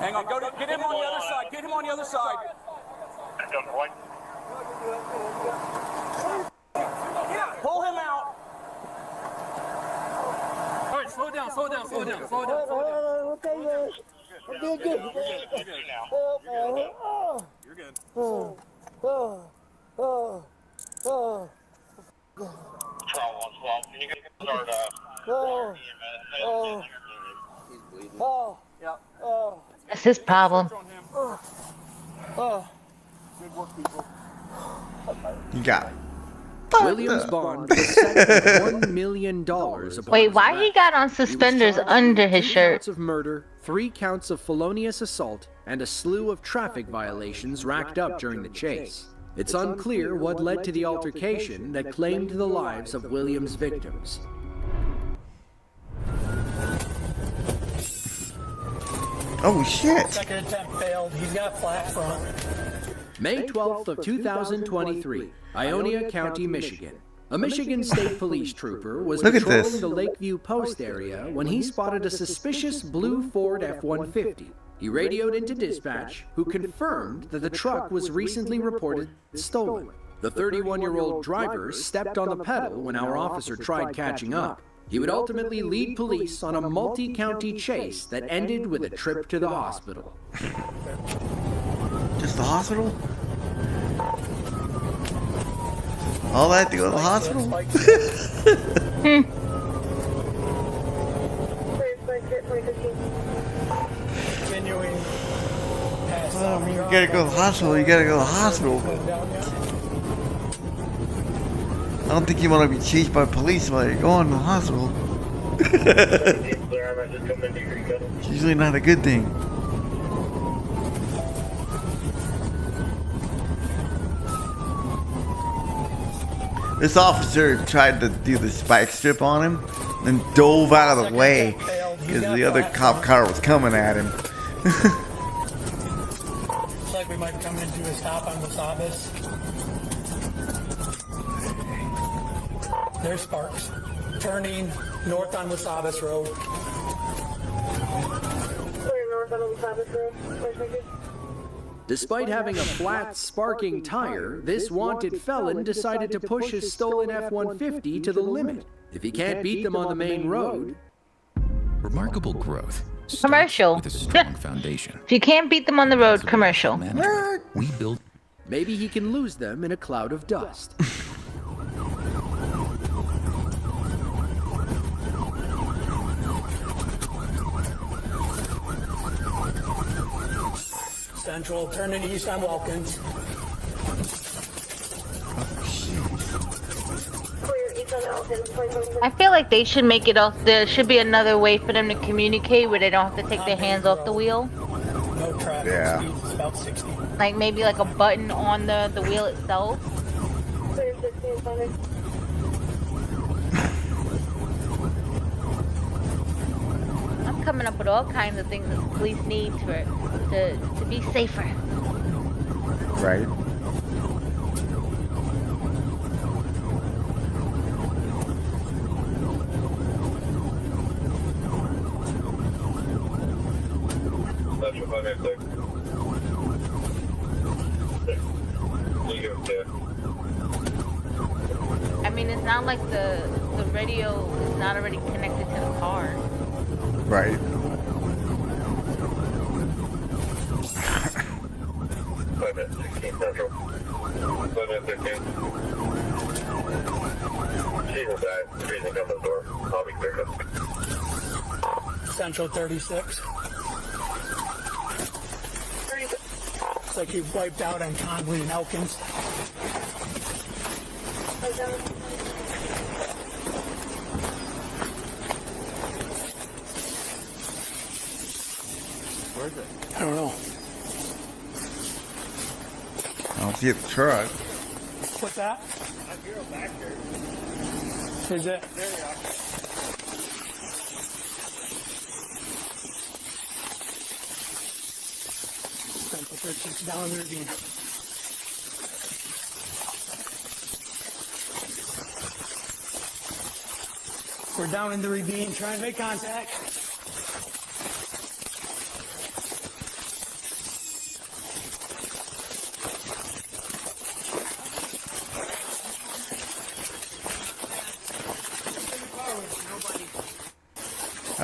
Hang on, get him on the other side. Get him on the other side. Pull him out. All right, slow down. Okay, you're good. You're good. Can you start That's his problem. Good work, people. You got it. Williams bond was set at $1 million. Wait, why he got on suspenders under his shirt? 3 counts of murder, 3 counts of felonious assault, and a slew of traffic violations racked up during the chase. It's unclear what led to the altercation that claimed the lives of Williams' victims. Oh shit! Second attempt failed. He's got flat front. May 12th of 2023, Ionia County, Michigan. A Michigan State Police trooper was patrolling the Lakeview Post area when he spotted a suspicious blue Ford F-150. He radioed into dispatch, who confirmed that the truck was recently reported stolen. The 31-year-old driver stepped on the pedal when our officer tried catching up. He would ultimately lead police on a multi-county chase that ended with a trip to the hospital. Just the hospital? All that to go to the hospital? Well, I mean, you gotta go to the hospital, you gotta go to the hospital. I don't think you want to be chased by police while you're going to the hospital. It's usually not a good thing. This officer tried to do the spike strip on him and dove out of the way because the other cop car was coming at him. Looks like we might come into a stop on Wasabas. There's Sparks. Turning north on Wasabas Road. Clear north on Wasabas Road. Despite having a flat, sparking tire, this wanted felon decided to push his stolen F-150 to the limit. If he can't beat them on the main road... Remarkable growth. Commercial. With a strong foundation. If you can't beat them on the road, commercial. We build... Maybe he can lose them in a cloud of dust. Central, turning east on Wilkins. I feel like they should make it off. There should be another way for them to communicate where they don't have to take their hands off the wheel. No traffic. Yeah. Speed is about 60. Like maybe like a button on the wheel itself. I'm coming up with all kinds of things that the police need to be safer. Right. I mean, it's not like the radio is not already connected to the car. Right. Central 36. Looks like you've wiped out on Conley and Elkins. Where is it? I don't know. I don't see the truck. What's that? Is it? There you are. Central 36 down in the ravine. We're down in the ravine trying to make contact.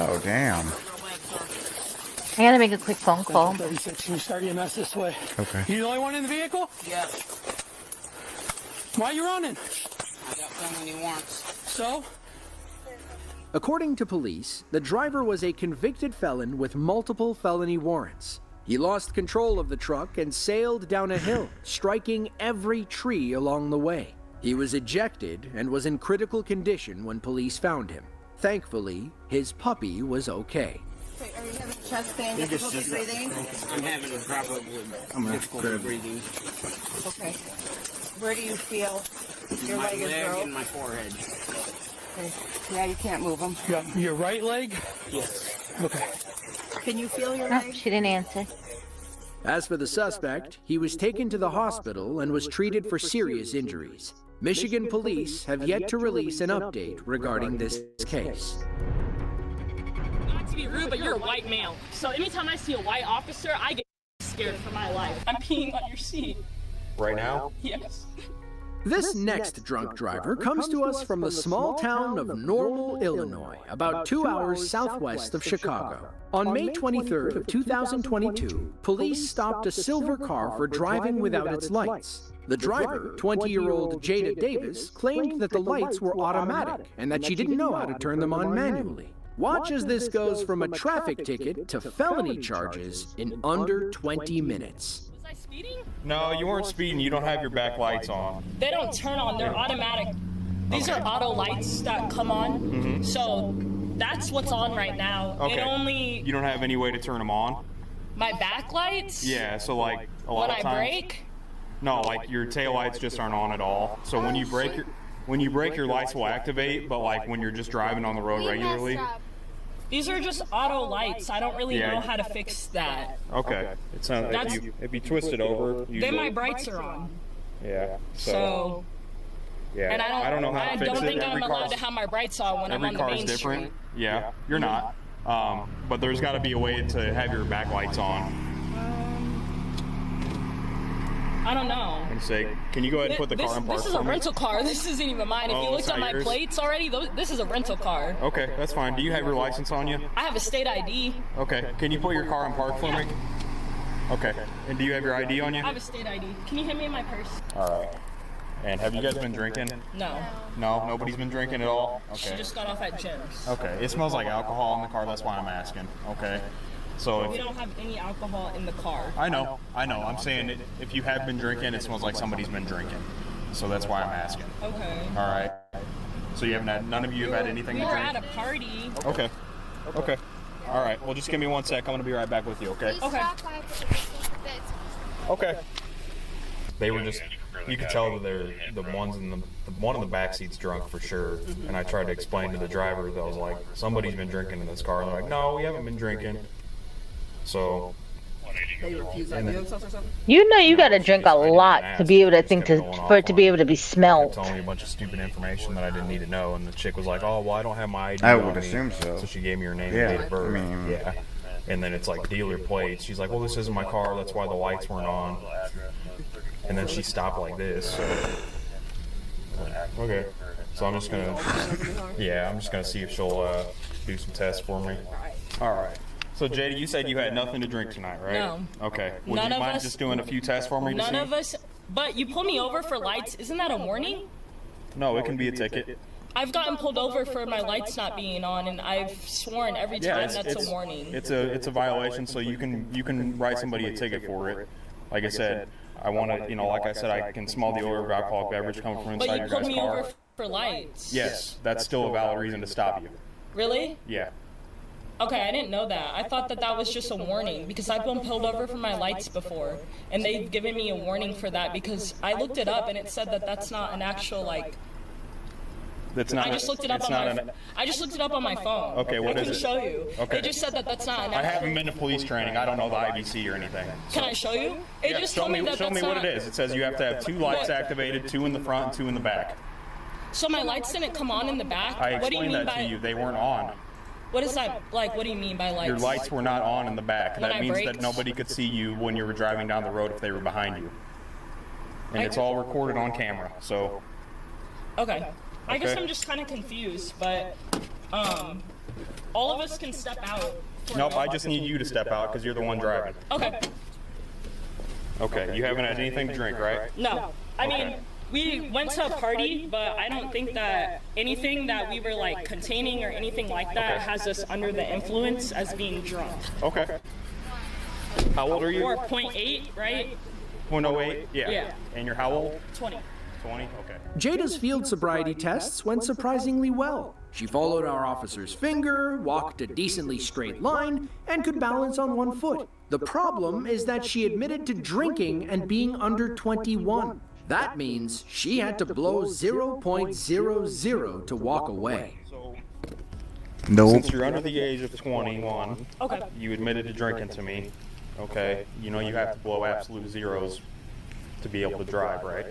Oh, damn. I gotta make a quick phone call. 36, can you start EMS this way? Okay. You the only one in the vehicle? Yeah. Why are you running? I got felony warrants. So? According to police, the driver was a convicted felon with multiple felony warrants. He lost control of the truck and sailed down a hill, striking every tree along the way. He was ejected and was in critical condition when police found him. Thankfully, his puppy was okay. Wait, are you having chest pain, difficulty breathing? I'm having a problem with difficulty breathing. Okay. Where do you feel your leg is broke? And my forehead. Okay. Yeah, you can't move them. Your right leg? Yes. Okay. Can you feel your Oh, leg? she didn't answer. As for the suspect, he was taken to the hospital and was treated for serious injuries. Michigan police have yet to release an update regarding this case. Not to be rude, but you're a white male. So anytime I see a white officer, I get scared for my life. I'm peeing on your seat. Right now? Yes. This next drunk driver comes to us from the small town of Normal, Illinois, about 2 hours southwest of Chicago. On May 23rd of 2022, police stopped a silver car for driving without its lights. The driver, 20-year-old Jada Davis, claimed that the lights were automatic and that she didn't know how to turn them on manually. Watch as this goes from a traffic ticket to felony charges in under 20 minutes. Was I speeding? No, you weren't speeding. You don't have your back lights on. They don't turn on, they're automatic. These are auto lights that come on. Mm-hmm. So that's what's on right now. Okay. It only, You don't have any way to turn them on? my back lights? Yeah, so like a lot When of I times. brake? No, like your tail lights just aren't on at all. So when you brake your When you brake, your lights will activate, but like when you're just driving on the road regularly. These are just auto lights. I don't really know how to fix that. Okay. It sounds like if you twist it over. Then my brights are on. Yeah. So. Yeah. And I don't know how to fix it. I don't think I'm allowed to have my brights on when I'm on the main street. Every car's different. Yeah. You're not. But there's got to be a way to have your backlights on. I don't know. Can you go ahead and put the car in park? This is a rental car. This isn't even mine. If you looked at my plates already, this is a rental car. Okay, that's fine. Do you have your license on you? I have a state ID. Okay. Can you put your car in park for me? Okay. And do you have your ID on you? I have a state ID. Can you hand me my purse? All right. And have you guys been drinking? No. No? Nobody's been drinking at all? Okay. She just got off at Jim's. Okay. It smells like alcohol in the car. That's why I'm asking. Okay. So we don't have any alcohol in the car. I know. I'm saying if you have been drinking, it smells like somebody's been drinking. So that's why I'm asking. Okay. All right. So you haven't had, none of you have had anything to drink? We were at a party. Okay. Okay. All right. Well, just give me 1 sec. I'm going to be right back with you, okay? Okay. Okay. They were just, you could tell that they're the ones in the one in the back seat's drunk for sure. And I tried to explain to the driver that I was like, somebody's been drinking in this car. And they're like, no, we haven't been drinking. So. You know, you got to drink a lot to be able to think for it to be able to be smelled. Telling me a bunch of stupid information that I didn't need to know, and the chick was like, "Oh, well, I don't have my ID." I would assume so. So she gave me her name and date of birth. Yeah. And then it's like dealer plates. She's like, "Well, this isn't my car. That's why the lights weren't on." And then she stopped like this. So. Okay. So I'm just gonna. Yeah, I'm just gonna see if she'll do some tests for me. All right. So, Jada, you said you had nothing to drink tonight, right? No. Okay. Would you mind just doing a few tests for me? None of us. But you pulled me over for lights. Isn't that a warning? No, it can be a ticket. I've gotten pulled over for my lights not being on, and I've sworn every time that's a warning. It's a violation, so you can write somebody a ticket for it. Like I said, I want to, like I said, I can smell the odor of alcoholic beverage coming from inside your guy's car. But you pulled me over for lights. Yes, that's still a valid reason to stop you. Really? Yeah. Okay, I didn't know that. I thought that was just a warning because I've been pulled over for my lights before, and they've given me a warning for that because I looked it up and it said that that's not an actual That's not. I just looked it up on my. I just looked it up on my phone. Okay, what is it? I can show you. Okay. It just said that that's not an actual. I haven't been to police training. I don't know the IBC or anything. Can I show you? It just told me that show me what it is. It says you have to have 2 lights activated, 2 in the front, and 2 in the back. So my lights didn't come on in the back. I What do you explained mean that by? to you. They weren't on. What is that like? What do you mean by lights? Your lights were not on in the back. When That I means braked? that nobody could see you when you were driving down the road if they were behind you. And it's all recorded on camera. So. Okay. I guess Okay. I'm just kind of confused, but all of us can step out. Nope. I just need you to step out because you're the one driving. Okay. Okay. You haven't had anything to drink, right? No. I mean, we went to a party, but I don't think that anything that we were containing or anything like that has us under the influence as being drunk. Okay. How old are you? Or 0.8, right? 108? Yeah. Yeah. And you're how old? 20. 20? Okay. Jada's field sobriety tests went surprisingly well. She followed our officer's finger, walked a decently straight line, and could balance on 1 foot. The problem is that she admitted to drinking and being under 21. That means she had to blow 0.00 to walk away. Nope. Since you're under the age of 21, okay, you admitted to drinking to me, okay? You know you have to blow absolute zeros to be able to drive, right?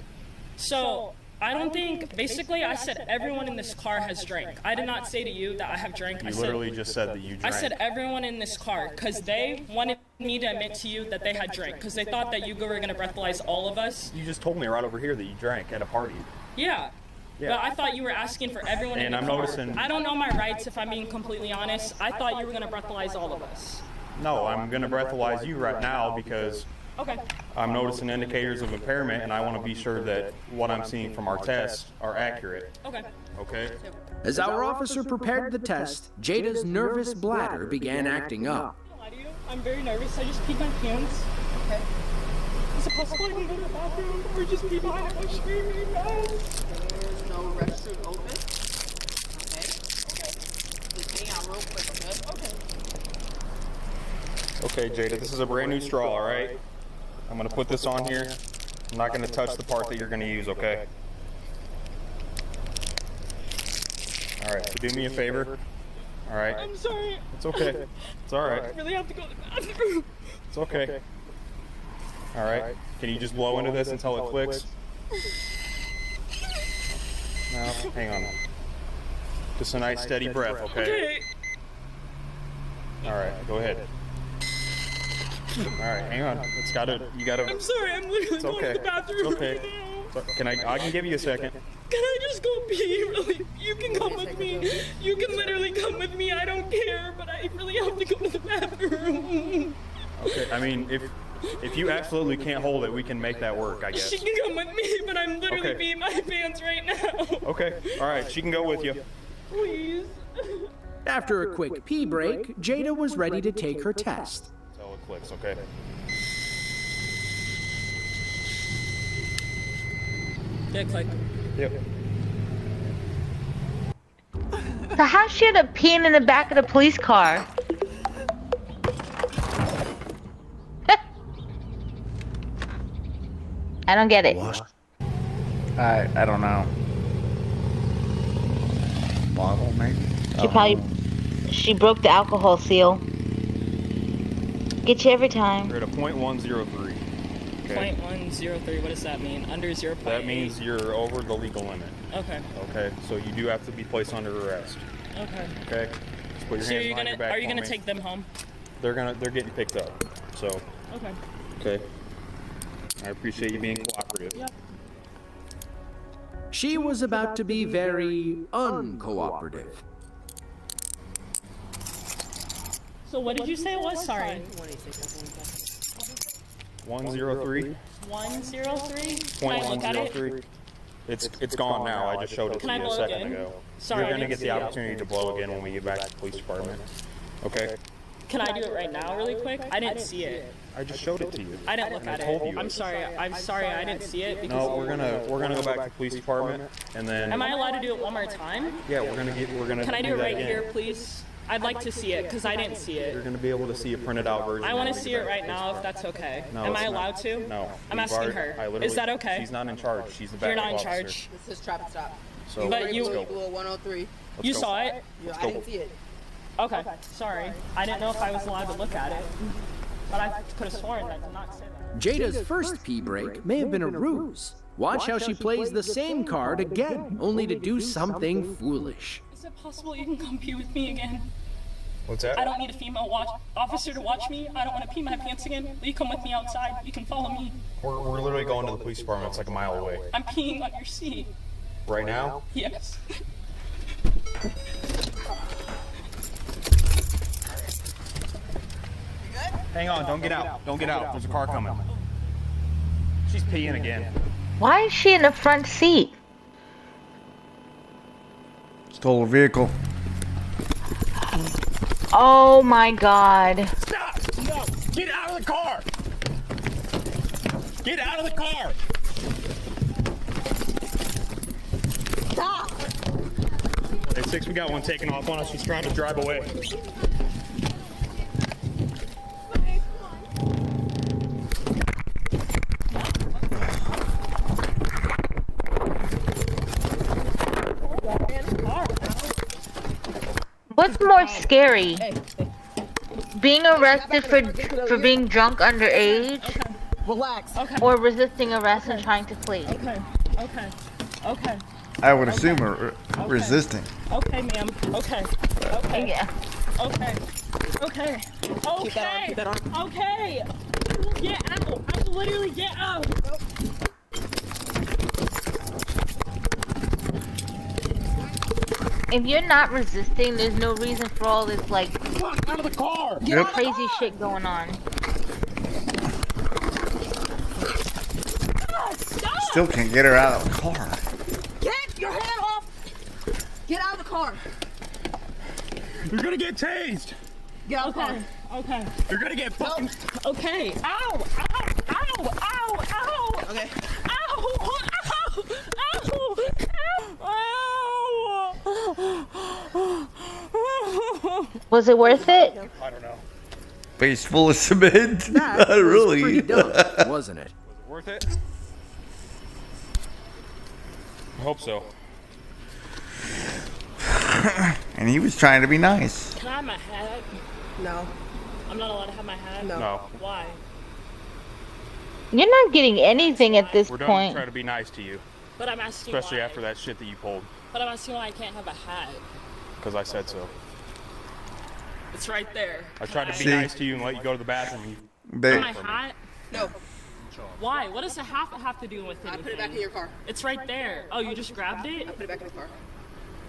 So, I don't think, basically I said everyone in this car has drank. I did not say to you that I have drank. You literally just said that you drank. I said everyone in this car, because they wanted me to admit to you that they had drank, because they thought that you were going to breathalyze all of us. You just told me right over here that you drank at a party. Yeah. Yeah. But I thought you were asking for everyone in And the I'm car. noticing- I don't know my rights, if I'm being completely honest. I thought you were going to breathalyze all of us. No, I'm going to breathalyze you right now because Okay. I'm noticing indicators of impairment and I want to be sure that what I'm seeing from our tests are accurate. Okay. Okay? As our officer prepared the test, Jada's nervous bladder began acting up. I'm very nervous. I just peed my pants. Okay. Is it possible I can go to the bathroom or just pee behind my screaming, guys? There's no restroom open. Okay. Just hang out real quick, okay? Okay, Jada, this is a brand new straw, all right? I'm going to put this on here. I'm not going to touch the part that you're going to use, okay? All right, so do me a favor. All right. I'm sorry. It's okay. It's all right. I really have to go to the bathroom. It's okay. All right. Can you just blow into this until it clicks? No, hang on. Just a nice steady breath, okay? All right, go ahead. All right, hang on. It's gotta. You gotta. I'm sorry. I'm literally It's going okay. to the bathroom. It's okay. Can I can give you a second. Can I just go pee? Really? You can come with me. You can literally come with me. I don't care, but I really have to go to the bathroom. Okay. I mean, if you absolutely can't hold it, we can make that work, I guess. She can come with me, but I'm literally Okay. peeing my pants right now. Okay. All right. She can go with you. Please. After a quick pee break, Jada was ready to take her test. Until it clicks, okay? Get click. Yep. So how she end up peeing in the back of the police car? I don't get it. I don't know. Bottle, maybe? She broke the alcohol seal. Get you every time. We're at a .103. Okay. .103, what does that mean? Under 0.8? That means you're over the legal limit. Okay. Okay, so you do have to be placed under arrest. Okay. Okay? Just put your So hands behind your back are you for gonna me. take them home? They're getting picked up. So, Okay. okay. I appreciate you being cooperative. Yep. She was about to be very uncooperative. So what did you say it was? Sorry. 103. 103? Can I look at it? .103. It's gone now. I just showed it Can to I you a blow second again? ago. Sorry, You're I gonna didn't get see the it. opportunity to blow again when we get back to the police department. Okay? Can I do it right now really quick? I didn't see it. I just showed it to you. I didn't look at told it. you. I'm sorry I didn't see it because No, we're gonna go back to the police department and then. Am I allowed to do it one more time? Yeah, we're gonna. Can I do it that right again. here, please? I'd like to see it because I didn't see You're it. gonna be able to see a printed out version. I want when to we see get it back right to the now police if that's okay. No, Am it's I not. allowed to? No. I'm We've asking already- her. I literally- Is that okay? She's not in charge. She's the You're backup not in officer. charge. This is traffic stop. So But you- Blue 103. You go. saw it? Yeah, Let's I go. didn't see it. Okay. Sorry. I didn't know if I was allowed to look at it. But I could have sworn that did not say that. Jada's first pee break may have been a ruse. Watch how she plays the same card again, only to do something foolish. Is it possible you can come pee with me again? What's that? I don't need a female officer to watch me. I don't want to pee my pants again. You come with me outside. You can follow me. We're literally going to the police department. It's like a mile away. I'm peeing on your seat. Right now? Yes. Hang on. Don't get out. Don't get out. There's a car coming. She's peeing again. Why is she in the front seat? Stole a vehicle. Oh my god. Stop! No! Get out of the car! Get out of the car! Stop! Hey, 6, we got one taking off on us. She's trying to drive away. What's more scary? Being arrested for being drunk underage? Relax. Or resisting arrest and trying to flee? Okay. I would assume resisting. Okay, ma'am. Okay. Yeah. Okay. Keep that on. Okay. Get out. I will literally get out. If you're not resisting, there's no reason for all this like Out of the car! crazy shit going on. Stop. Still can't get her out of the car. Get your hand off! Get out of the car! You're gonna get tased! Get out of the car! Okay. You're gonna get fucking... Okay. Ow! Okay. Was it worth it? I don't know. Face full of cement. That Not was really. pretty dumb, wasn't it? Worth it? I hope so. And he was trying to be nice. Can I have my hat? No. I'm not allowed to have my hat? No. Why? You're not getting anything at this We're point. trying to be nice to you. But I'm asking Especially why. after that shit that you pulled. But I'm asking why I can't have a hat. Because I said so. It's right there. I tried to be See? nice to you and let you go to the bathroom. They- My hat? No. Why? What does the hat have to do with anything? I put it back in your car. It's right there. Oh, you just grabbed it? I put it back in the car.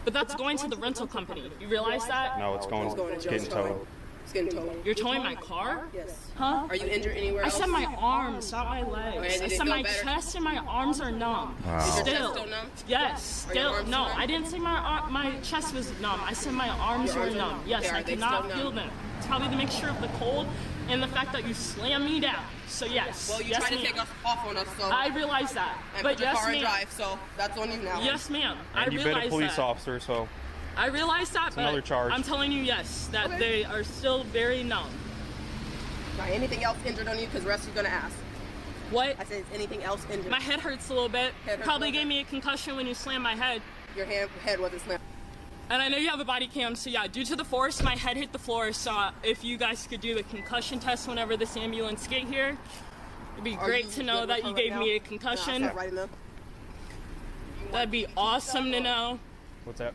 But that's going to the rental company. You realize that? No, it's going. It's getting towed. It's getting towed. You're towing my car? Yes. Huh? Are you injured anywhere I else? said my arms, not my legs. Okay, did I it said feel my better? chest and my arms are numb. Wow. Is your chest Still. still numb? Yes, Are your still. arms No, numb? I didn't say my chest was numb. I said my arms Your were arms are numb. numb. Yes, Okay, I are they cannot still feel numb? them. It's probably the mixture of the cold and the fact that you slammed me down. So yes. Well, you yes, tried to ma'am. take us off on us, so. I realize that. And But put your yes, car in ma'am. drive, so that's on you now. Yes, ma'am. I And you've been a realize police that. officer, so I realize that, but another charge. I'm telling you, yes, that they are still very numb. Now, anything else injured on you? Because Rusty's gonna ask. What? I said, is anything else injured? My head hurts a little bit. Head hurts Probably a little gave me a concussion when you slammed my head. Your head wasn't slammed. And I know you have a body cam, so yeah, due to the force, my head hit the floor. So if you guys could do the concussion test whenever this ambulance get here, it'd be great to know that you gave me a concussion. Right enough. That'd be awesome to know. what's that?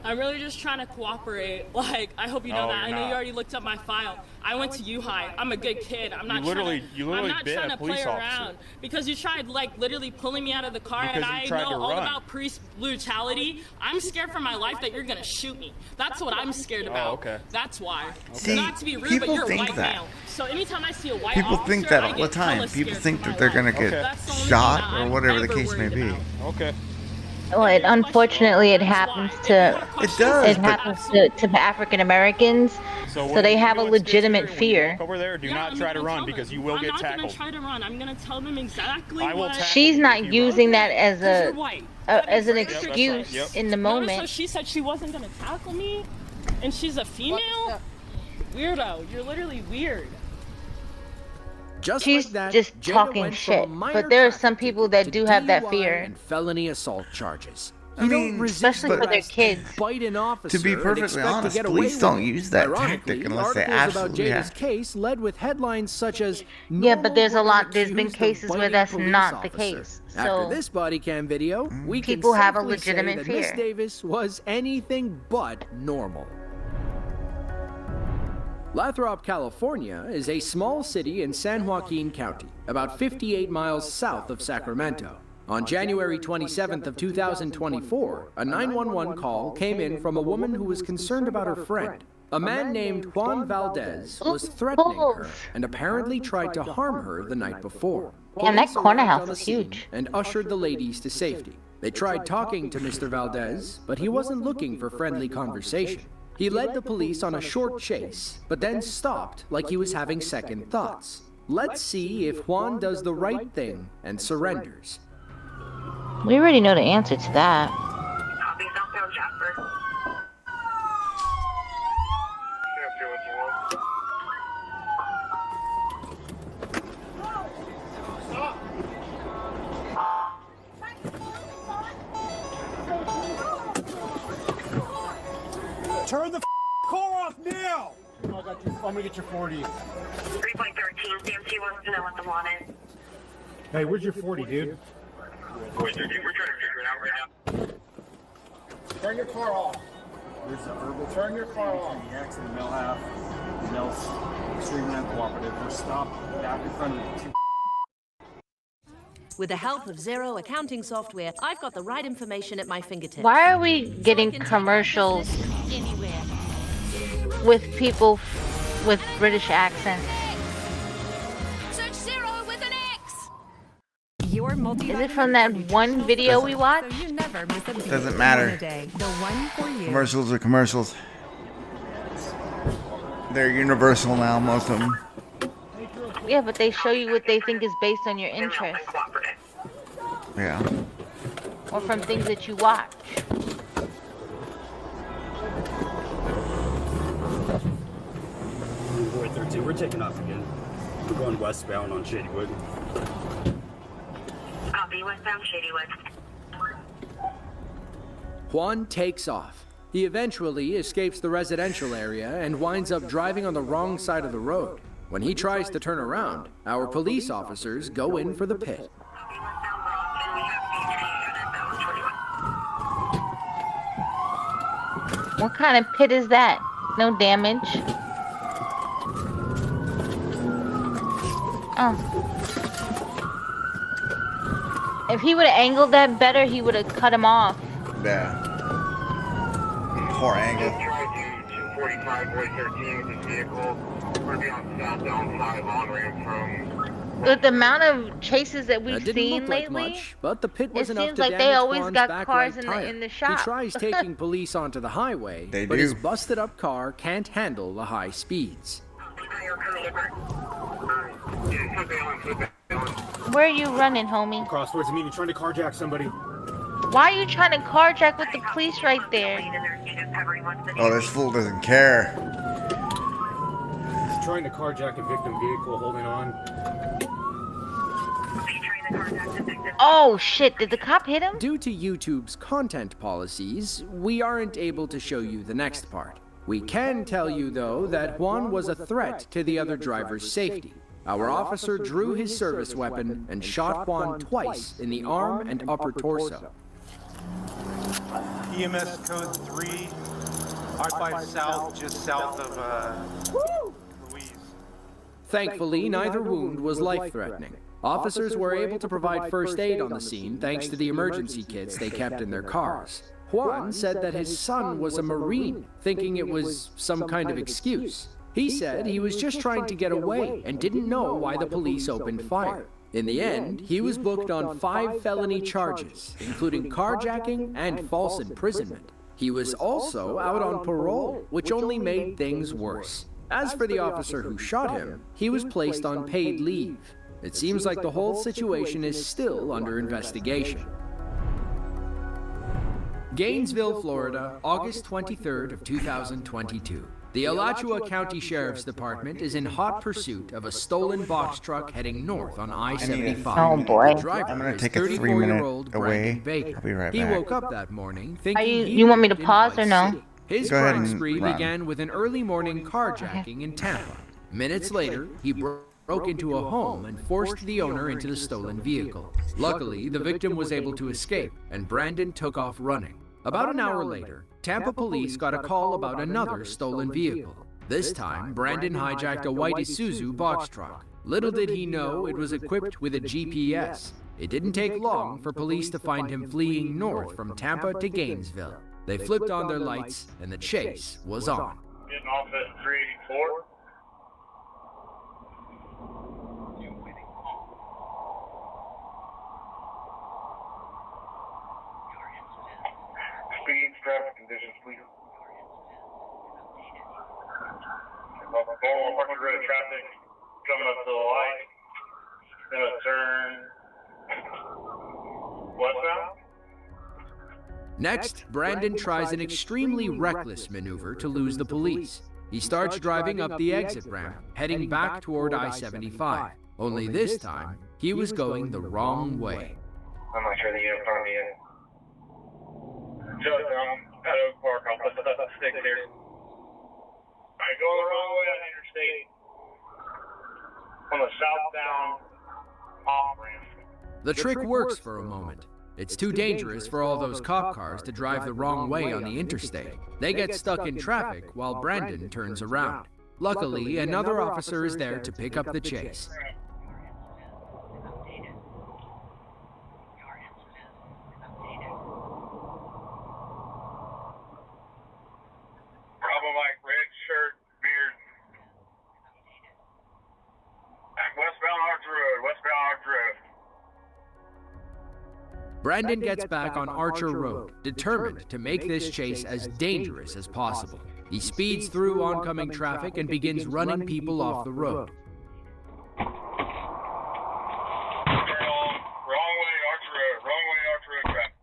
I'm really just trying to cooperate. Like, I hope you know No, that. I you're know you not. already looked up my file. I went to U-High. I'm a good kid. I'm not You literally I'm not bit trying a to play police officer. around because you tried like literally pulling me out of the car, Because and you I tried know to all run. about police brutality. I'm scared for my life that you're gonna shoot me. That's what I'm scared about. okay. That's why. See, Not to be rude, people but you're a think white that. male. So anytime I see a white People officer, think that I all the get time. hella People scared think for that my they're life. gonna get That's the only shot thing that or I'm whatever the ever case may worried be. about. Okay. Well, unfortunately, it happens to It does, it but- happens to African Americans, so what they do you have do a when it gets here, legitimate when you fear. walk over there, do Yeah, not I'm try to gonna run tell because them. you will I'm get not tackled. gonna try to run. I'm gonna tell them exactly I will what. tackle She's you not if you using run. that as Because you're a white. as an Yep, that's right. excuse Yep. in the Notice how moment. she said she wasn't gonna tackle me, and she's a female. Weirdo. You're literally weird. Just She's like that, just Jada talking went from a shit, minor but there are traffic some people that ticket do to have that DUI fear. and felony assault charges. I You mean, don't resist especially for their arrest kids. and bite an officer To be and perfectly expect to honest, get away police with don't it. use that Ironically, tactic unless they articles about absolutely Jada's have. case led with headlines such as Yeah, but there's a "Normal lot. woman There's been accused of cases where biting that's police not the officer." case. After So this body cam video, we can people have a safely say legitimate that Miss fear. Davis was anything but normal. Lathrop, California is a small city in San Joaquin County, about 58 miles south of Sacramento. On January 27th of 2024, a 911 call came in from a woman who was concerned about her friend. A man named Juan Valdez was threatening her and apparently tried to harm her the night before. Damn, that Police corner arrived house on the is scene huge. and ushered the ladies to safety. They tried talking to Mr. Valdez, but he wasn't looking for friendly conversation. He led the police on a short chase, but then stopped like he was having second thoughts. Let's see if Juan does the right thing and surrenders. we already know the answer to that. Copy, southbound Jasper. Turn the car off now! I'm gonna get your 40. 3.13, DMT wants to know what the want is. Hey, where's your 40, dude? Wait, dude, we're trying to figure it out right now. Turn your car off. There's a verbal. Turn your car off. The accident, Mel half. Mel's extremely uncooperative. We're stopped back in front of you. With the help of Xero accounting software, I've got the right information at my fingertips. Why are we getting commercials Anywhere. with people with British accents? Search Xero with an X! Your multi Is it from that one video we watched? So you never miss a beat. Doesn't matter. One a day. The one for you. Commercials are commercials. They're universal now, most of them. Yeah, but they show you what they think is based on your interests Yeah. or from things that you watch. Boy 13, we're taking off again. We're going westbound on Shadywood. Copy, westbound Shadywood. Juan takes off. He eventually escapes the residential area and winds up driving on the wrong side of the road. When he tries to turn around, our police officers go in for the pit. What kind of pit is that? No damage. Oh. If he would have angled that better, he would have cut him off. Yeah. Poor angle. 245, Boy 13 with this vehicle. We're going to be on southbound 5 on-ramp from... With the amount of chases that we've That didn't seen look like lately, much, but the pit was it enough seems to like damage they always Juan's got back cars right in tire. the shop. He tries taking police onto the highway, They but do. his busted-up car can't handle the high speeds. Where are you running, homie? Cross towards the meeting, trying to carjack somebody. Why are you trying to carjack with the police right there? Oh, this fool doesn't care. He's trying to carjack a victim vehicle, holding on. Oh shit, did the cop hit him? Due to YouTube's content policies, we aren't able to show you the next part. We can tell you, though, that Juan was a threat to the other driver's safety. Our officer drew his service weapon and shot Juan twice in the arm and upper torso. EMS code 3, R5 South, just south of Louise. Thankfully, neither wound was life-threatening. Officers were able to provide first aid on the scene thanks to the emergency kits they kept in their cars. Juan said that his son was a Marine, thinking it was some kind of excuse. He said he was just trying to get away and didn't know why the police opened fire. In the end, he was booked on 5 felony charges, including carjacking and false imprisonment. He was also out on parole, which only made things worse. As for the officer who shot him, he was placed on paid leave. It seems like the whole situation is still under investigation. Gainesville, Florida, August 23rd of 2022. The Alachua County Sheriff's Department is in hot pursuit of a stolen box truck heading north on I-75. Oh boy. The driver I'm gonna is take a 34-year-old 3-minute away. Brandon Baker. I'll be right He back. woke up that morning Are thinking you want me to lived in pause or Vice no? City. His Go ahead crime and spree run. began with an early morning carjacking in Tampa. Minutes later, he broke into a home and forced the owner into the stolen vehicle. Luckily, the victim was able to escape, and Brandon took off running. About an hour later, Tampa police got a call about another stolen vehicle. This time, Brandon hijacked a white Isuzu box truck. Little did he know it was equipped with a GPS. It didn't take long for police to find him fleeing north from Tampa to Gainesville. They flipped on their lights, and the chase was on. Getting off at 384. Speeds, traffic conditions, please. Normal parking road traffic coming up to the light. Gonna turn westbound. Next, Brandon tries an extremely reckless maneuver to lose the police. He starts driving up the exit ramp, heading back toward I-75. Only this time, he was going the wrong way. I'm not sure the unit in front of me yet. Just at Oak Park, I'll put the stick here. I go the wrong way on Interstate. On the southbound off ramp. The trick works for a moment. It's too dangerous for all those cop cars to drive the wrong way on the interstate. They get stuck in traffic while Brandon turns around. Luckily, another officer is there to pick up the chase. Bravo Mike, red shirt, beard. Westbound Arch Road, westbound Arch Road. Brandon gets back on Archer Road, determined to make this chase as dangerous as possible. He speeds through oncoming traffic and begins running people off the road. Wrong way, Arch Road, wrong way, Arch Road traffic.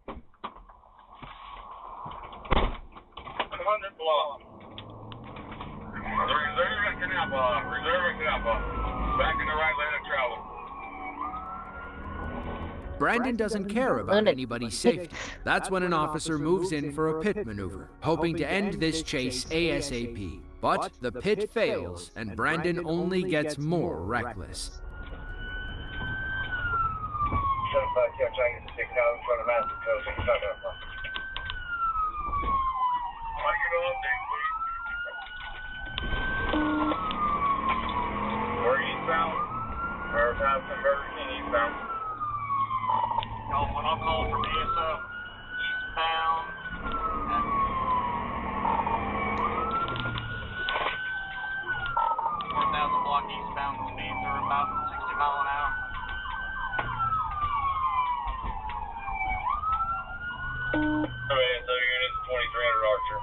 100 block. Reserve at Canal Block, reserve at Canal Block. Back in the right lane of travel. Brandon doesn't care about anybody's safety. That's when an officer moves in for a pit maneuver, hoping to end this chase ASAP. But the pit fails, and Brandon only gets more reckless. 75 Chinese 6 out in front of Master Coast. We're eastbound. Or past the Burger King eastbound. Y'all, when I'm calling from BSO, eastbound. 10,000 block eastbound speeds are about 60 miles an hour. Okay, so units 2300 Archer.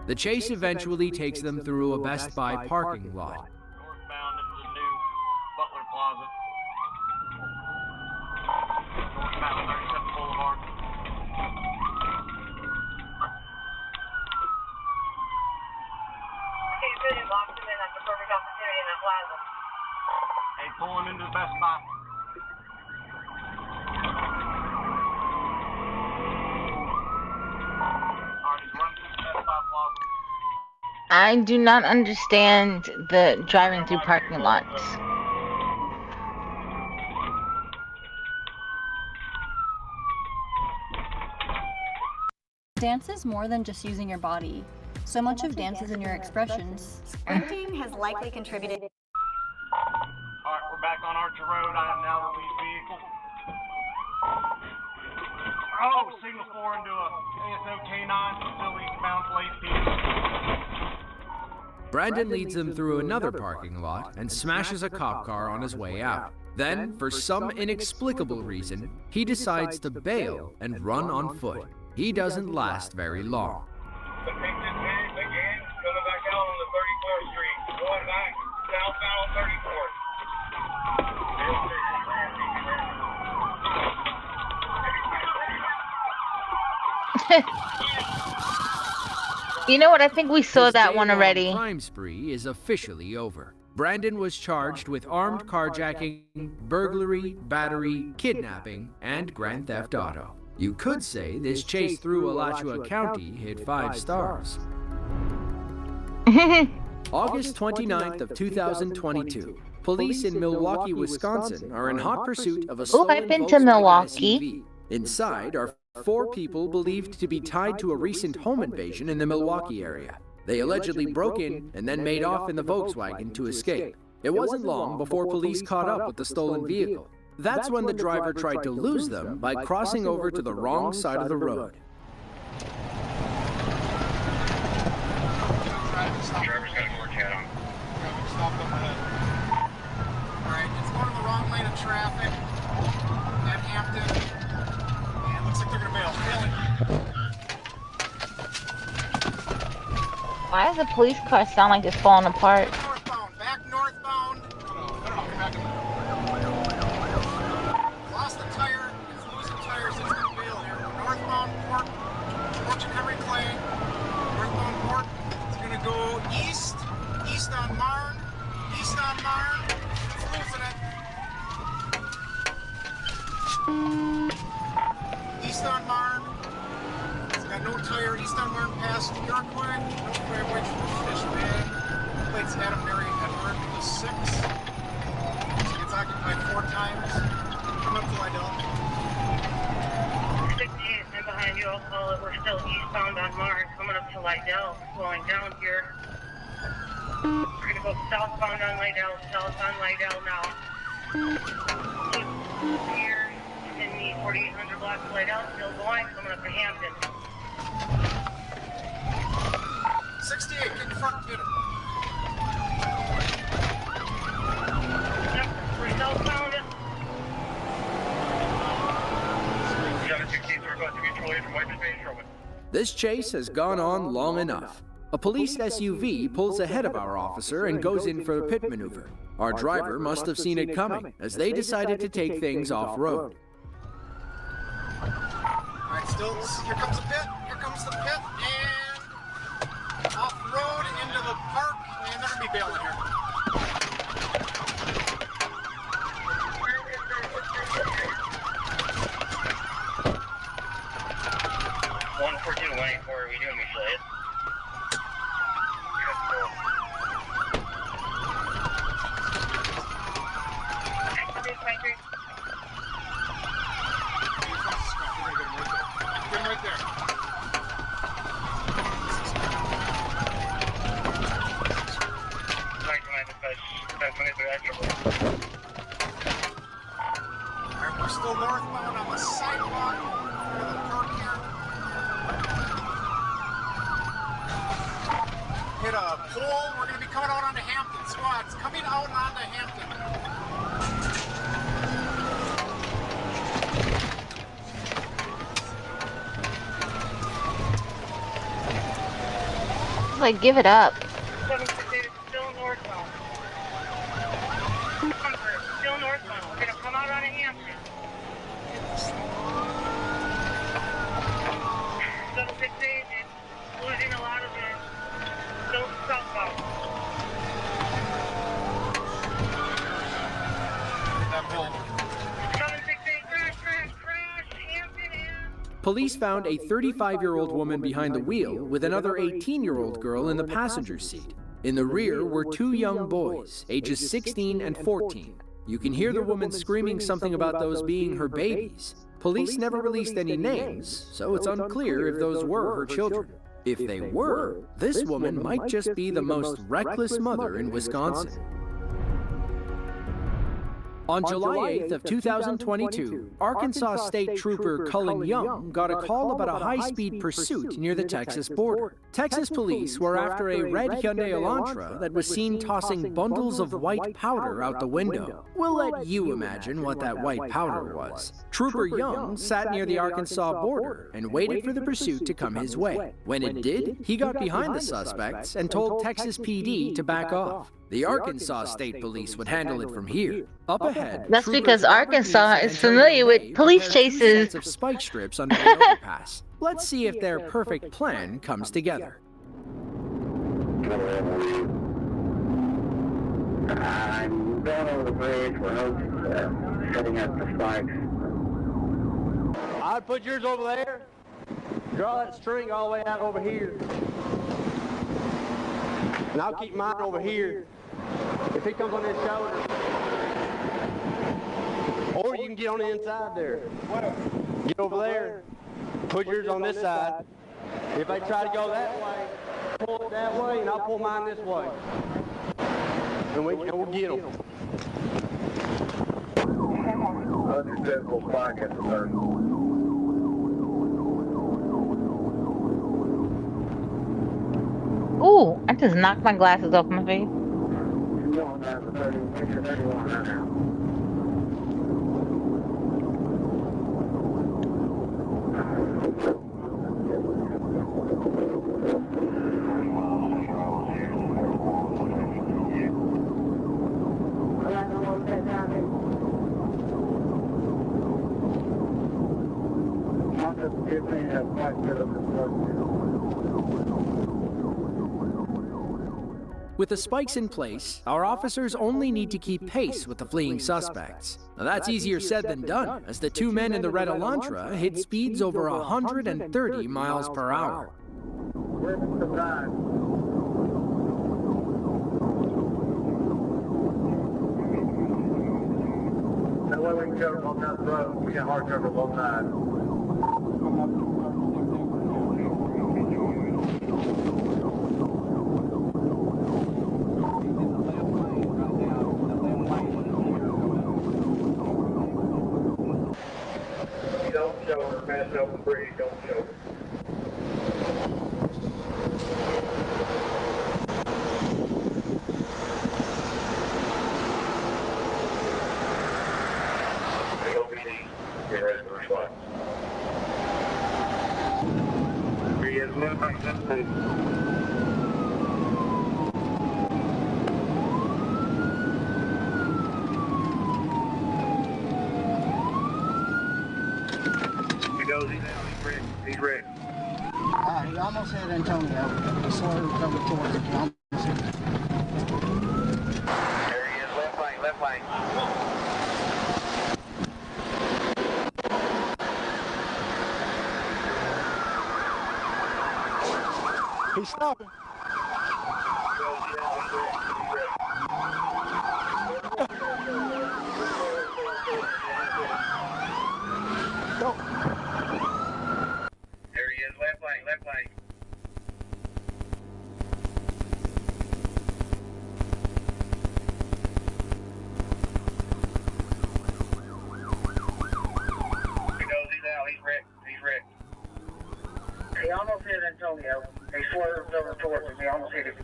The chase eventually takes them through a Best Buy parking lot. Northbound into the new Butler Plaza. Northbound 37 Boulevard. Okay, good. Locked him in. That's a perfect opportunity in that plaza. Hey, pulling into the Best Buy. Alright, he's running through the Best Buy Plaza. I do not understand the driving through parking lots. Dance is more than just using your body. So much of dance is in your expressions. Sprinting has likely contributed. Alright, we're back on Archer Road. I am now the lead vehicle. Oh, signal 4 into a ASO K9 facility bound to Lake Brandon leads them through another parking lot and smashes a cop car on his way out. Then, for some inexplicable reason, he decides to bail and run on foot. He doesn't last very long. The Pink again, coming back out on the 34th Street. Going back southbound on 34th. You know what? I think we saw His that one day-long already. crime spree is officially over. Brandon was charged with armed carjacking, burglary, battery, kidnapping, and grand theft auto. You could say this chase through Alachua County hit 5 stars. August 29th of 2022. Police in Milwaukee, Wisconsin are in hot pursuit of a stolen I've been to Volkswagen Milwaukee. SUV. Inside are 4 people believed to be tied to a recent home invasion in the Milwaukee area. They allegedly broke in and then made off in the Volkswagen to escape. It wasn't long before police caught up with the stolen vehicle. That's when the driver tried to lose them by crossing over to the wrong side of the road. Driver's got a more cat on. Stopped up ahead. Alright, it's going in the wrong lane of traffic at Hampton. And looks like they're going to bail. Why does the police car sound like it's falling apart? Northbound, back northbound. Lost the tire. It's losing tires. It's going to bail here. Northbound Port, approaching Henry Clay. Northbound Port. It's going to go east. East on Marne. East on Marne. It's losing it. East on Marne. It's got no tire. East on Marne past Iroquois. No driveway to Fish Bay. Plates Adam Mary Edward the 6. It's occupied 4 times. Come up to Lydell. 68 and behind you, I'll call it. We're still eastbound on Marne, coming up to Lydell, slowing down here. We're gonna go southbound on Lydell, south on Lydell now. Here in the 4800 block of Lydell, still going, coming up to Hampton. 68, get in front, get it. Yep, we're southbound. We got a 16 requesting mutual aid from White Space Sherman. This chase has gone on long enough. A police SUV pulls ahead of our officer and goes in for a pit maneuver. Our driver must have seen it coming, as they decided to take things off-road. Alright, still, here comes the pit, here comes the pit, and off-road into the park, and they're going to be bailing here. Alright, we're still northbound on the sidewalk. We're in the park here. Hit a pole. We're going to be coming out onto Hampton. Squads coming out onto Hampton. Like, give it up. 768 is still northbound. Still northbound. We're going to come out onto Hampton. 768 is losing a lot of it. Still southbound. That pole. 768, crash, Hampton in. Police found a 35-year-old woman behind the wheel with another 18-year-old girl in the passenger seat. In the rear were two young boys, ages 16 and 14. You can hear the woman screaming something about those being her babies. Police never released any names, so it's unclear if those were her children. If they were, this woman might just be the most reckless mother in Wisconsin. On July 8th of 2022, Arkansas State Trooper Cullen Young got a call about a high-speed pursuit near the Texas border. Texas police were after a red Hyundai Elantra that was seen tossing bundles of white powder out the window. We'll let you imagine what that white powder was. Trooper Young sat near the Arkansas border and waited for the pursuit to come his way. When it did, he got behind the suspects and told Texas PD to back off. The Arkansas State Police would handle it from here. Up ahead, That's because Arkansas is familiar with police chases. of spike strips under the overpass. Let's see if their perfect plan comes together. I'm going over the bridge. We're setting up the spikes. I'd put yours over there. Draw that string all the way out over here. And I'll keep mine over here. If he comes on his shoulder. Or you can get on the inside there. Get over there. Put yours on this side. If they try to go that way, pull it that way, and I'll pull mine this way. And we'll get them. Unsuccessful spike at the third. Ooh, I just knocked my glasses off my face. Going down to 31 right now. With the spikes in place, our officers only need to keep pace with the fleeing suspects. Now that's easier said than done, as the two men in the red Elantra hit speeds over 130 miles per hour. That way we can cover both sides of the road. We got hard cover both sides. Don't show her, pass it over the bridge, don't show her. Get ready for the spot. Here he is, left back, left back. He's ready. He almost hit Antonio. He swerved over towards him. He almost hit him. There he is, left lane, left lane. He's stopping. There he is, left lane, left lane. coming towards us. They almost hit it.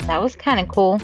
That was kind of cool.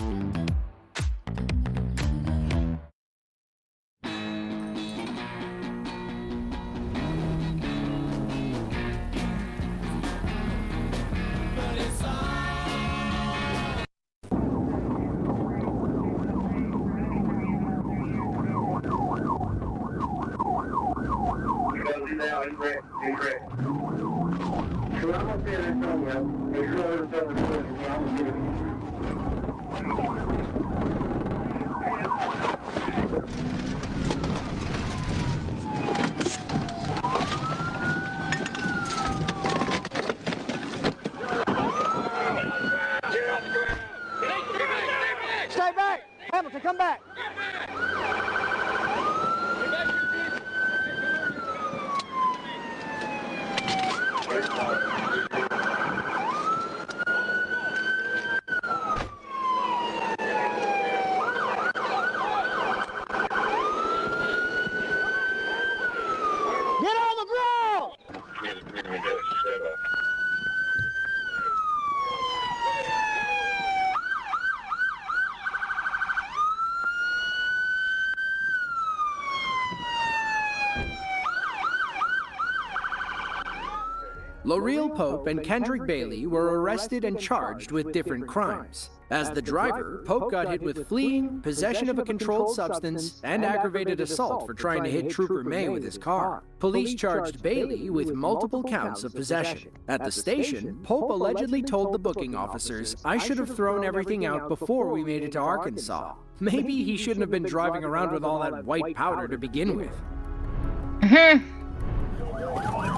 Stay back! Hamilton, come back! Get on the ground! L'Oreal Pope and Kendrick Bailey were arrested and charged with different crimes. As the driver, Pope got hit with fleeing, possession of a controlled substance, and aggravated assault for trying to hit Trooper May with his car. Police charged Bailey with multiple counts of possession. At the station, Pope allegedly told the booking officers, "I should have thrown everything out before we made it to Arkansas." Maybe he shouldn't have been driving around with all that white powder to begin with.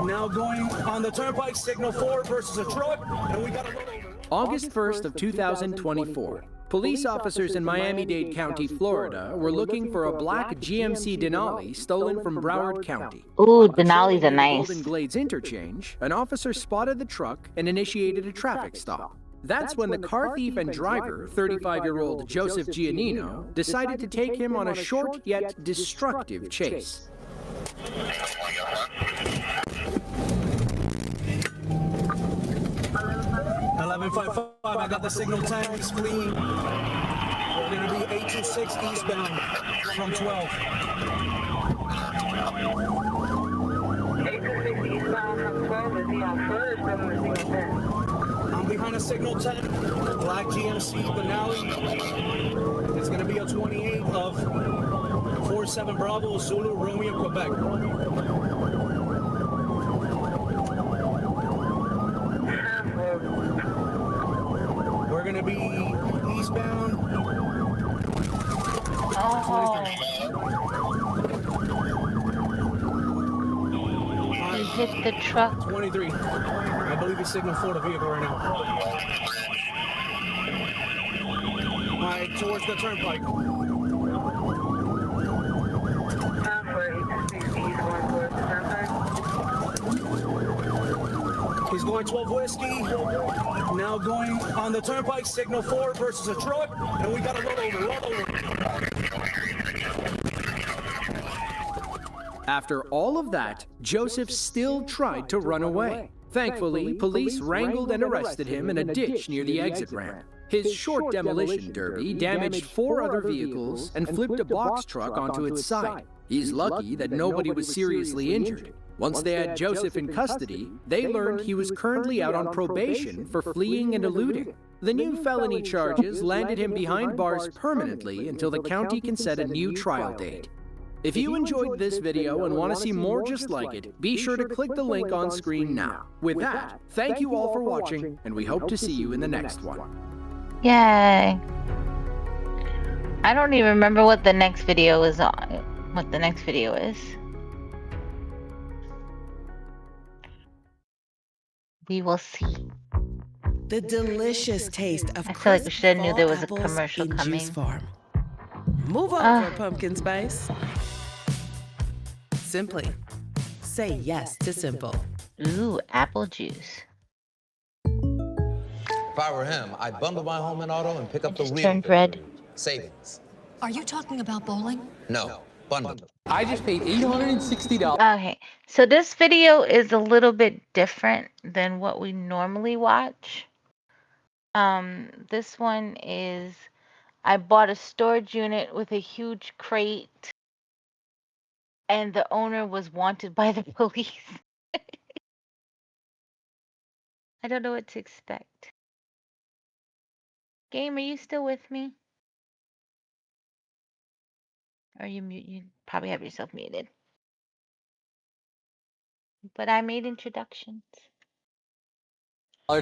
Now going on the turnpike, signal 4 versus a truck, and we got a rollover. August 1st of 2024. Police officers in Miami-Dade County, Florida, were looking for a black GMC Denali stolen from Broward County. Ooh, Denali's are nice. Golden Glades interchange, an officer spotted the truck and initiated a traffic stop. That's when the car thief and driver, 35-year-old Joseph Giannino, decided to take him on a short yet destructive chase. 1155, I got the signal 10, he's fleeing. We're gonna be 826 eastbound from 12. 826 eastbound from 12, is he on foot or signal 10? I'm behind a signal 10, black GMC Denali. It's gonna be a 28 of 47 Bravo, Zulu, Romeo, Quebec. We're gonna be eastbound. He hit the truck. 23. I believe he's signal 4 the vehicle right now. Alright, towards the turnpike. He's going 12 whiskey. Now going on the turnpike, signal 4 versus a truck, and we got a rollover. After all of that, Joseph still tried to run away. Thankfully, police wrangled and arrested him in a ditch near the exit ramp. His short demolition derby damaged 4 other vehicles and flipped a box truck onto its side. He's lucky that nobody was seriously injured. Once they had Joseph in custody, they learned he was currently out on probation for fleeing and eluding. The new felony charges landed him behind bars permanently until the county can set a new trial date. If you enjoyed this video and want to see more just like it, be sure to click the link on screen now. With that, thank you all for watching, and we hope to see you in the next one. Yay. I don't even remember what the next video is on. What the next video is. We will see. The delicious taste of I feel like we should have knew there was a commercial coming. Farm. Move on for pumpkin spice. Simply say yes to simple. Ooh, apple juice. If I were him, I'd bundle my home and auto and pick up the real turned red. savings. Are you talking about bowling? No, bundle. I just paid $860. Okay, so this video is a little bit different than what we normally watch. This one is, I bought a storage unit with a huge crate, and the owner was wanted by the police. I don't know what to expect. Game, are you still with me? Or you probably have yourself muted. But I made introductions.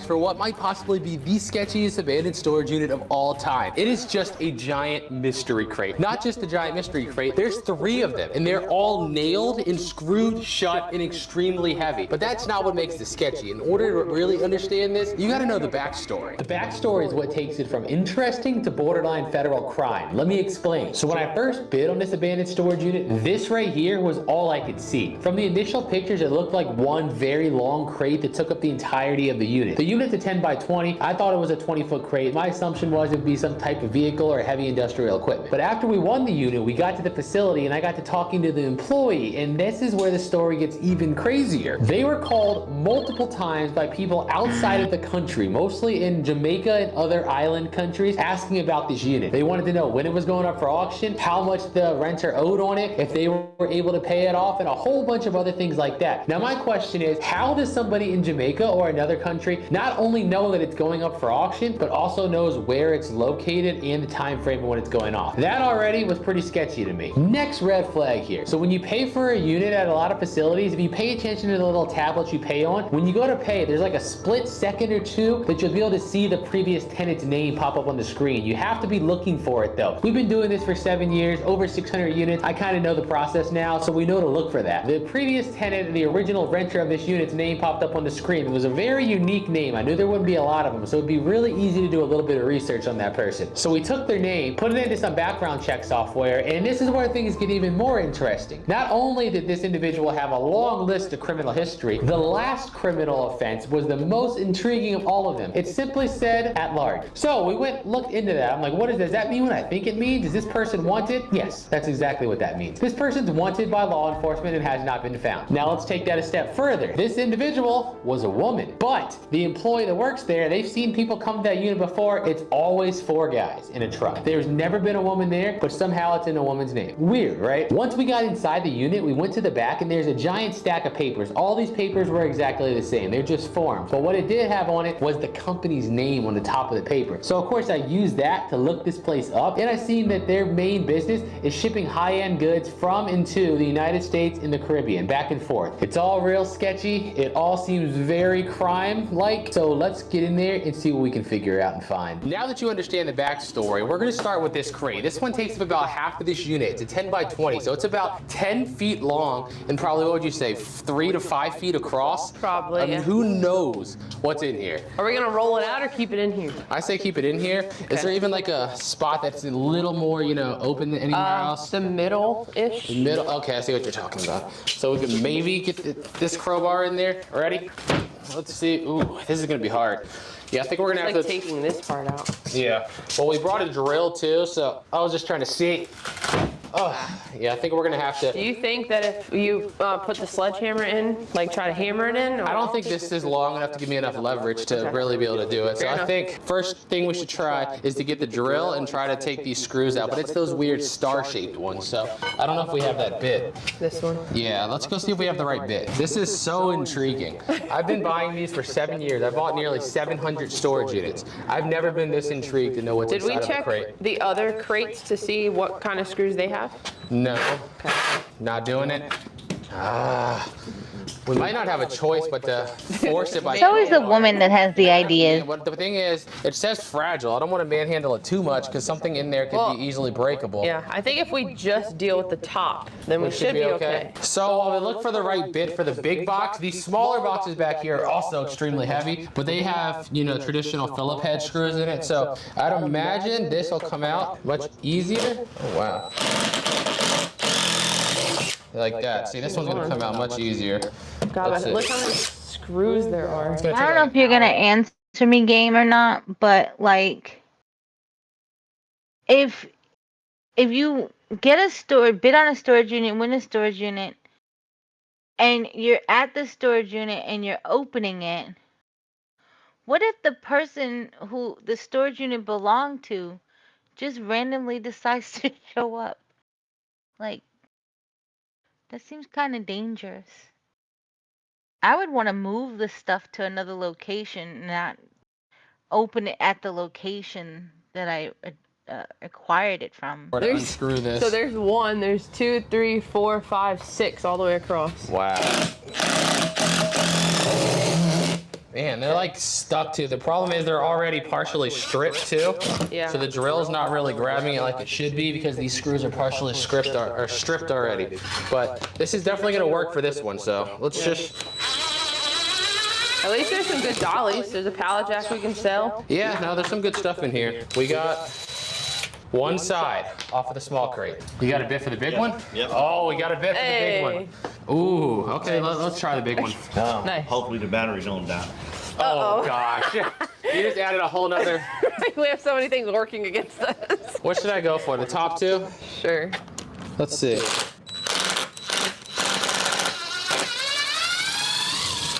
For what might possibly be the sketchiest abandoned storage unit of all time. It is just a giant mystery crate. Not just a giant mystery crate, there's 3 of them, and they're all nailed and screwed shut and extremely heavy. But that's not what makes it sketchy. In order to really understand this, you gotta know the backstory. The backstory is what takes it from interesting to borderline federal crime. Let me explain. So when I first bid on this abandoned storage unit, this right here was all I could see. From the initial pictures, it looked like one very long crate that took up the entirety of the unit. The unit's a 10 by 20. I thought it was a 20-foot crate. My assumption was it would be some type of vehicle or heavy industrial equipment. But after we won the unit, we got to the facility and I got to talking to the employee, and this is where the story gets even crazier. They were called multiple times by people outside of the country, mostly in Jamaica and other island countries, asking about this unit. They wanted to know when it was going up for auction, how much the renter owed on it, if they were able to pay it off, and a whole bunch of other things like that. Now my question is, how does somebody in Jamaica or another country not only know that it's going up for auction, but also knows where it's located and the time frame of when it's going off? That already was pretty sketchy to me. Next red flag here. So when you pay for a unit at a lot of facilities, if you pay attention to the little tablets you pay on, when you go to pay, there's like a split second or two that you'll be able to see the previous tenant's name pop up on the screen. You have to be looking for it though. We've been doing this for 7 years, over 600 units. I kind of know the process now, so we know to look for that. The previous tenant, the original renter of this unit's name popped up on the screen. It was a very unique name. I knew there wouldn't be a lot of them, so it'd be really easy to do a little bit of research on that person. So we took their name, put it into some background check software, and this is where things get even more interesting. Not only did this individual have a long list of criminal history, the last criminal offense was the most intriguing of all of them. It simply said at large. So we looked into that. I'm like, does that mean what I think it means? Is this person wanted? Yes, that's exactly what that means. This person's wanted by law enforcement and has not been found. Now let's take that a step further. This individual was a woman, but the employee that works there, they've seen people come to that unit before. It's always 4 guys in a truck. There's never been a woman there, but somehow it's in a woman's name. Weird, right? Once we got inside the unit, we went to the back and there's a giant stack of papers. All these papers were exactly the same. They're just forms. But what it did have on it was the company's name on the top of the paper. So of course I used that to look this place up, and I seen that their main business is shipping high-end goods from and to the United States and the Caribbean, back and forth. It's all real sketchy. It all seems very crime-like. So let's get in there and see what we can figure out and find. Now that you understand the backstory, we're going to start with this crate. This one takes up about half of this unit. It's a 10 by 20, so it's about 10 feet long and probably, what would you say, 3 to 5 feet across? Probably, I mean, yeah. who knows what's in here? Are we gonna roll it out or keep it in here? I say keep it in here. Okay. Is there even like a spot that's a little more, open than anywhere else? The middle-ish. The middle? Okay, I see what you're talking about. So we can maybe get this crowbar in there. Ready? Let's see. Ooh, this is gonna be hard. Yeah, I think we're gonna have to taking this part out. Yeah. Well, we brought a drill too, so I was just trying to see. Oh, yeah, I think we're gonna have to. Do you think that if you put the sledgehammer in, like try to hammer it in? Or? I don't think this is long enough to give me enough leverage to really be able to do it. So I think first thing we should try is to get the drill and try to take these screws out. But it's those weird star-shaped ones, so I don't know if we have that bit. This one? Yeah, let's go see if we have the right bit. This is so intriguing. I've been buying these for 7 years. I bought nearly 700 storage units. I've never been this intrigued to know what's inside of a crate. Did we check the other crates to see what kind of screws they have? No. Okay. Not doing it. We might not have a choice but to force it by. It's always the woman that has the ideas. Yeah, but the thing is, it says fragile. I don't want to manhandle it too much because something in there could be easily breakable. Yeah, I think if we just deal with the top, then we should be okay. So while we look for the right bit for the big box, these smaller boxes back here are also extremely heavy, but they have, traditional Phillip head screws in it. So I'd imagine this will come out much easier. Oh, wow. Like that. See, this one's gonna come out much easier. God, look how many screws there are. I don't know if you're gonna answer me, game, or not, but like, if you bid on a storage unit, win a storage unit, and you're at the storage unit and you're opening it. What if the person who the storage unit belonged to just randomly decides to show up? Like, that seems kind of dangerous. I would want to move the stuff to another location, not open it at the location that I acquired it from. Or to unscrew this. So there's 1, there's 2, 3, 4, 5, 6 all the way across. Wow. Man, they're like stuck to. The problem is they're already partially stripped too. Yeah. So the drill's not really grabbing it like it should be because these screws are partially stripped already. But this is definitely gonna work for this one. So let's just. At least there's some good dollies. There's a pallet jack we can sell. Yeah, no, there's some good stuff in here. We got one side off of the small crate. You got a bit for the big one? Yep. Oh, we got a bit for the big one. Ooh, okay, let's try the big one. Nice. Hopefully the battery's on down. Oh gosh. You just added a whole nother. We have so many things working against us. What should I go for? The top 2? Sure. Let's see.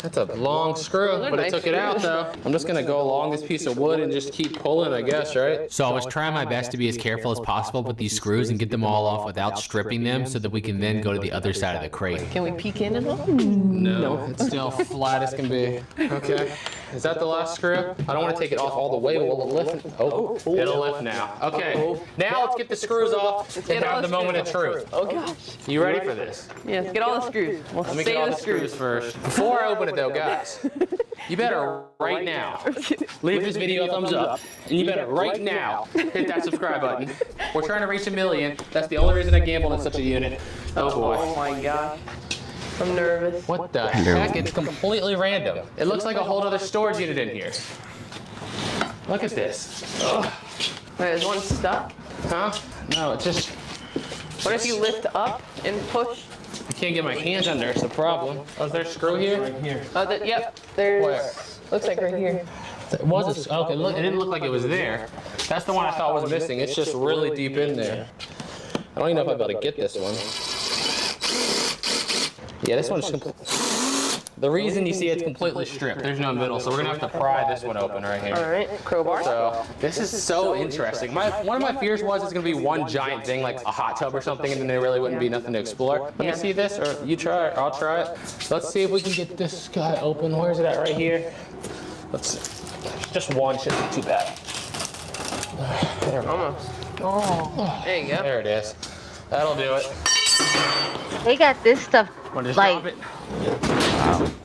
That's a long screw, but it took it out though. I'm just gonna go along this piece of wood and just keep pulling, I guess, right? So I was trying my best to be as careful as possible with these screws and get them all off without stripping them so that we can then go to the other side of the crate. Can we peek in and all? No, it's still flat as can be. Okay. Is that the last screw? I don't want to take it off all the way. Will it lift? Oh, it'll lift now. Okay. Now let's get the screws off and have the moment of truth. Oh gosh. You ready for this? Yeah, let's get all the screws. We'll Let me get all the screws first. Before I open it though, guys, you better right now leave this video a thumbs up, and you better right now hit that subscribe button. We're trying to reach 1 million. That's the only reason I gambled in such a unit. Oh boy. Oh my god. I'm nervous. What the heck? It's completely random. It looks like a whole other storage unit in here. Look at this. Ugh. Wait, is one stuck? Huh? No, it's just. What if you lift up and push? I can't get my hands under, it's the problem. Oh, is there a screw here? Right here. Yep, there's. Where? Looks like right here. It was okay. Look, it didn't look like it was there. That's the one I thought was missing. It's just really deep in there. I don't even know if I'll be able to get this one. Yeah, this one's the reason you see it's completely stripped. There's no middle, so we're gonna have to pry this one open right here. All right, crowbar. So this is so interesting. One of my fears was it's gonna be one giant thing like a hot tub or something, and then there really wouldn't be nothing to explore. Let me see this, or you try it, or I'll try it. Let's see if we can get this guy open. Where's it at? Right here. Let's see. Just one shouldn't be too bad. There we go. Almost. Oh, there you go. There it is. That'll do it. They got this stuff like.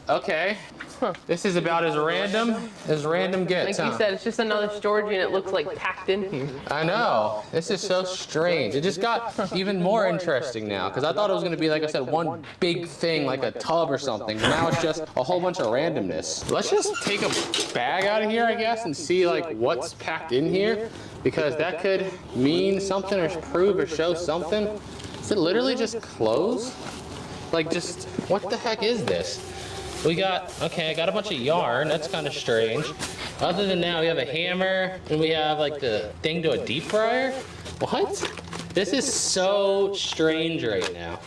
Okay. Huh. This is about as random gets. Like you said, it's just another storage unit. Looks like packed in here. I know. This is so strange. It just got even more interesting now because I thought it was going to be, like I said, one big thing like a tub or something. But now it's just a whole bunch of randomness. Let's just take a bag out of here, I guess, and see like what's packed in here because that could mean something or prove or show something. Is it literally just clothes? Like just, what the heck is this? We got, okay, I got a bunch of yarn. That's kind of strange. Other than that, we have a hammer, and we have like the thing to a deep fryer. What? This is so strange right now.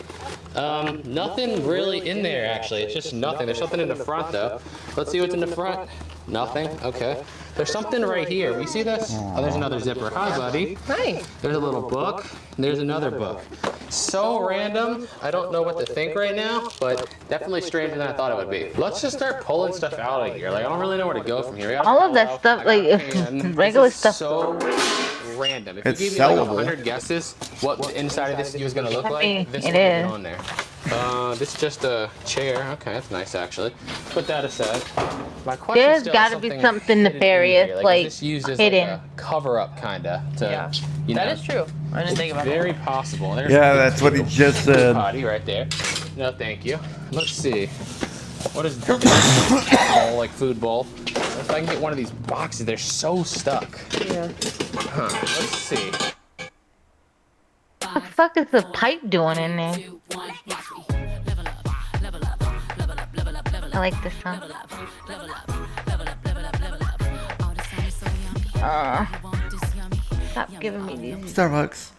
Nothing really in there, actually. It's just nothing. There's something in the front, though. Let's see what's in the front. Nothing. Okay. There's something right here. We see this? Oh, there's another zipper. Hi, buddy. Hi. There's a little book. And there's another book. So random. I don't know what to think right now, but definitely stranger than I thought it would be. Let's just start pulling stuff out of here. Like, I don't really know where to go from here. All of that stuff, like regular stuff. So random. If It's you gave me like sellable. 100 guesses what the inside of this was going to look like, this it would be is. on there. This is just a chair. Okay, that's nice actually. Put that aside. My question There's still got to is be something something hidden in nefarious, here. like is this used as hidden. like a cover-up kinda to, you That know, is true. I didn't think about very that. possible. There's Yeah, a that's what he just said. potty right there. No, thank you. Let's see. What is this bowl, like food bowl? If I can get one of these boxes, they're so stuck. Yeah. Huh. Let's see. What the fuck is the pipe doing in there? I like this song. Stop giving me these. Starbucks.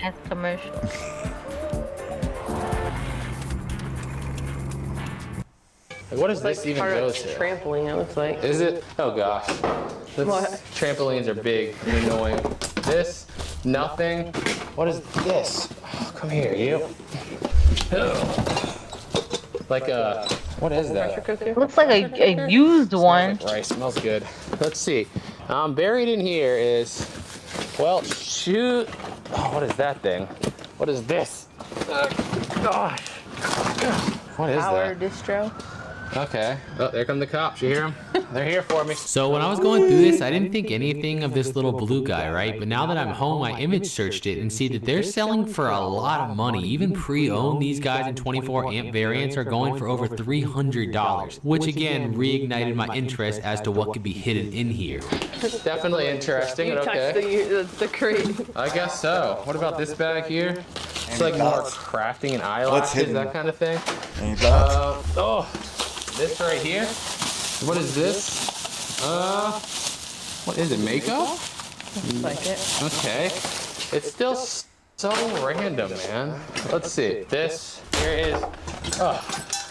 As commercial. Like, what does this even Part go of to? trampoline, it looks like. Is it? Oh gosh. What? Trampolines are big and annoying. This, nothing. What is this? Oh, come here, you. Like a, what is that? Looks like a used one. Like rice, smells good. Let's see. Buried in here is, well, shoot. Oh, what is that thing? What is this? Gosh. What is Power that? distro. Okay. Oh, there come the cops. You hear them? They're here for me. So when I was going through this, I didn't think anything of this little blue guy, right? But now that I'm home, I image searched it and see that they're selling for a lot of money. Even pre-owned, these guys in 24 amp variants are going for over $300, which again reignited my interest as to what could be hidden in here. Definitely interesting. You but touched okay. the crate. I guess so. What about this bag here? It's like more crafting and eyelashes, that kind of thing. Oh, this right here. What is this? What is it? Makeup? Looks like it. Okay. It's still so random, man. Let's see. This here is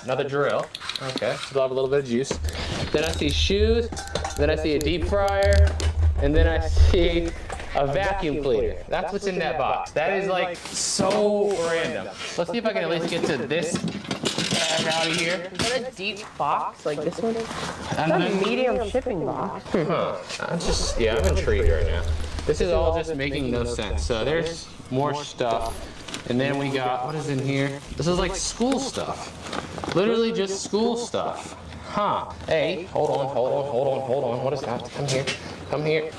another drill. Okay, still have a little bit of juice. Then I see shoes. Then I see a deep fryer, and then I see a vacuum cleaner. That's what's in that box. That is like so random. Let's see if I can at least get to this bag out of here. Is that a deep box like this one? That's a medium shipping box. I'm intrigued right now. This is all just making no sense. So there's more stuff. And then we got, what is in here? This is like school stuff. Literally just school stuff. Huh. Hey, hold on. What is that? Come here.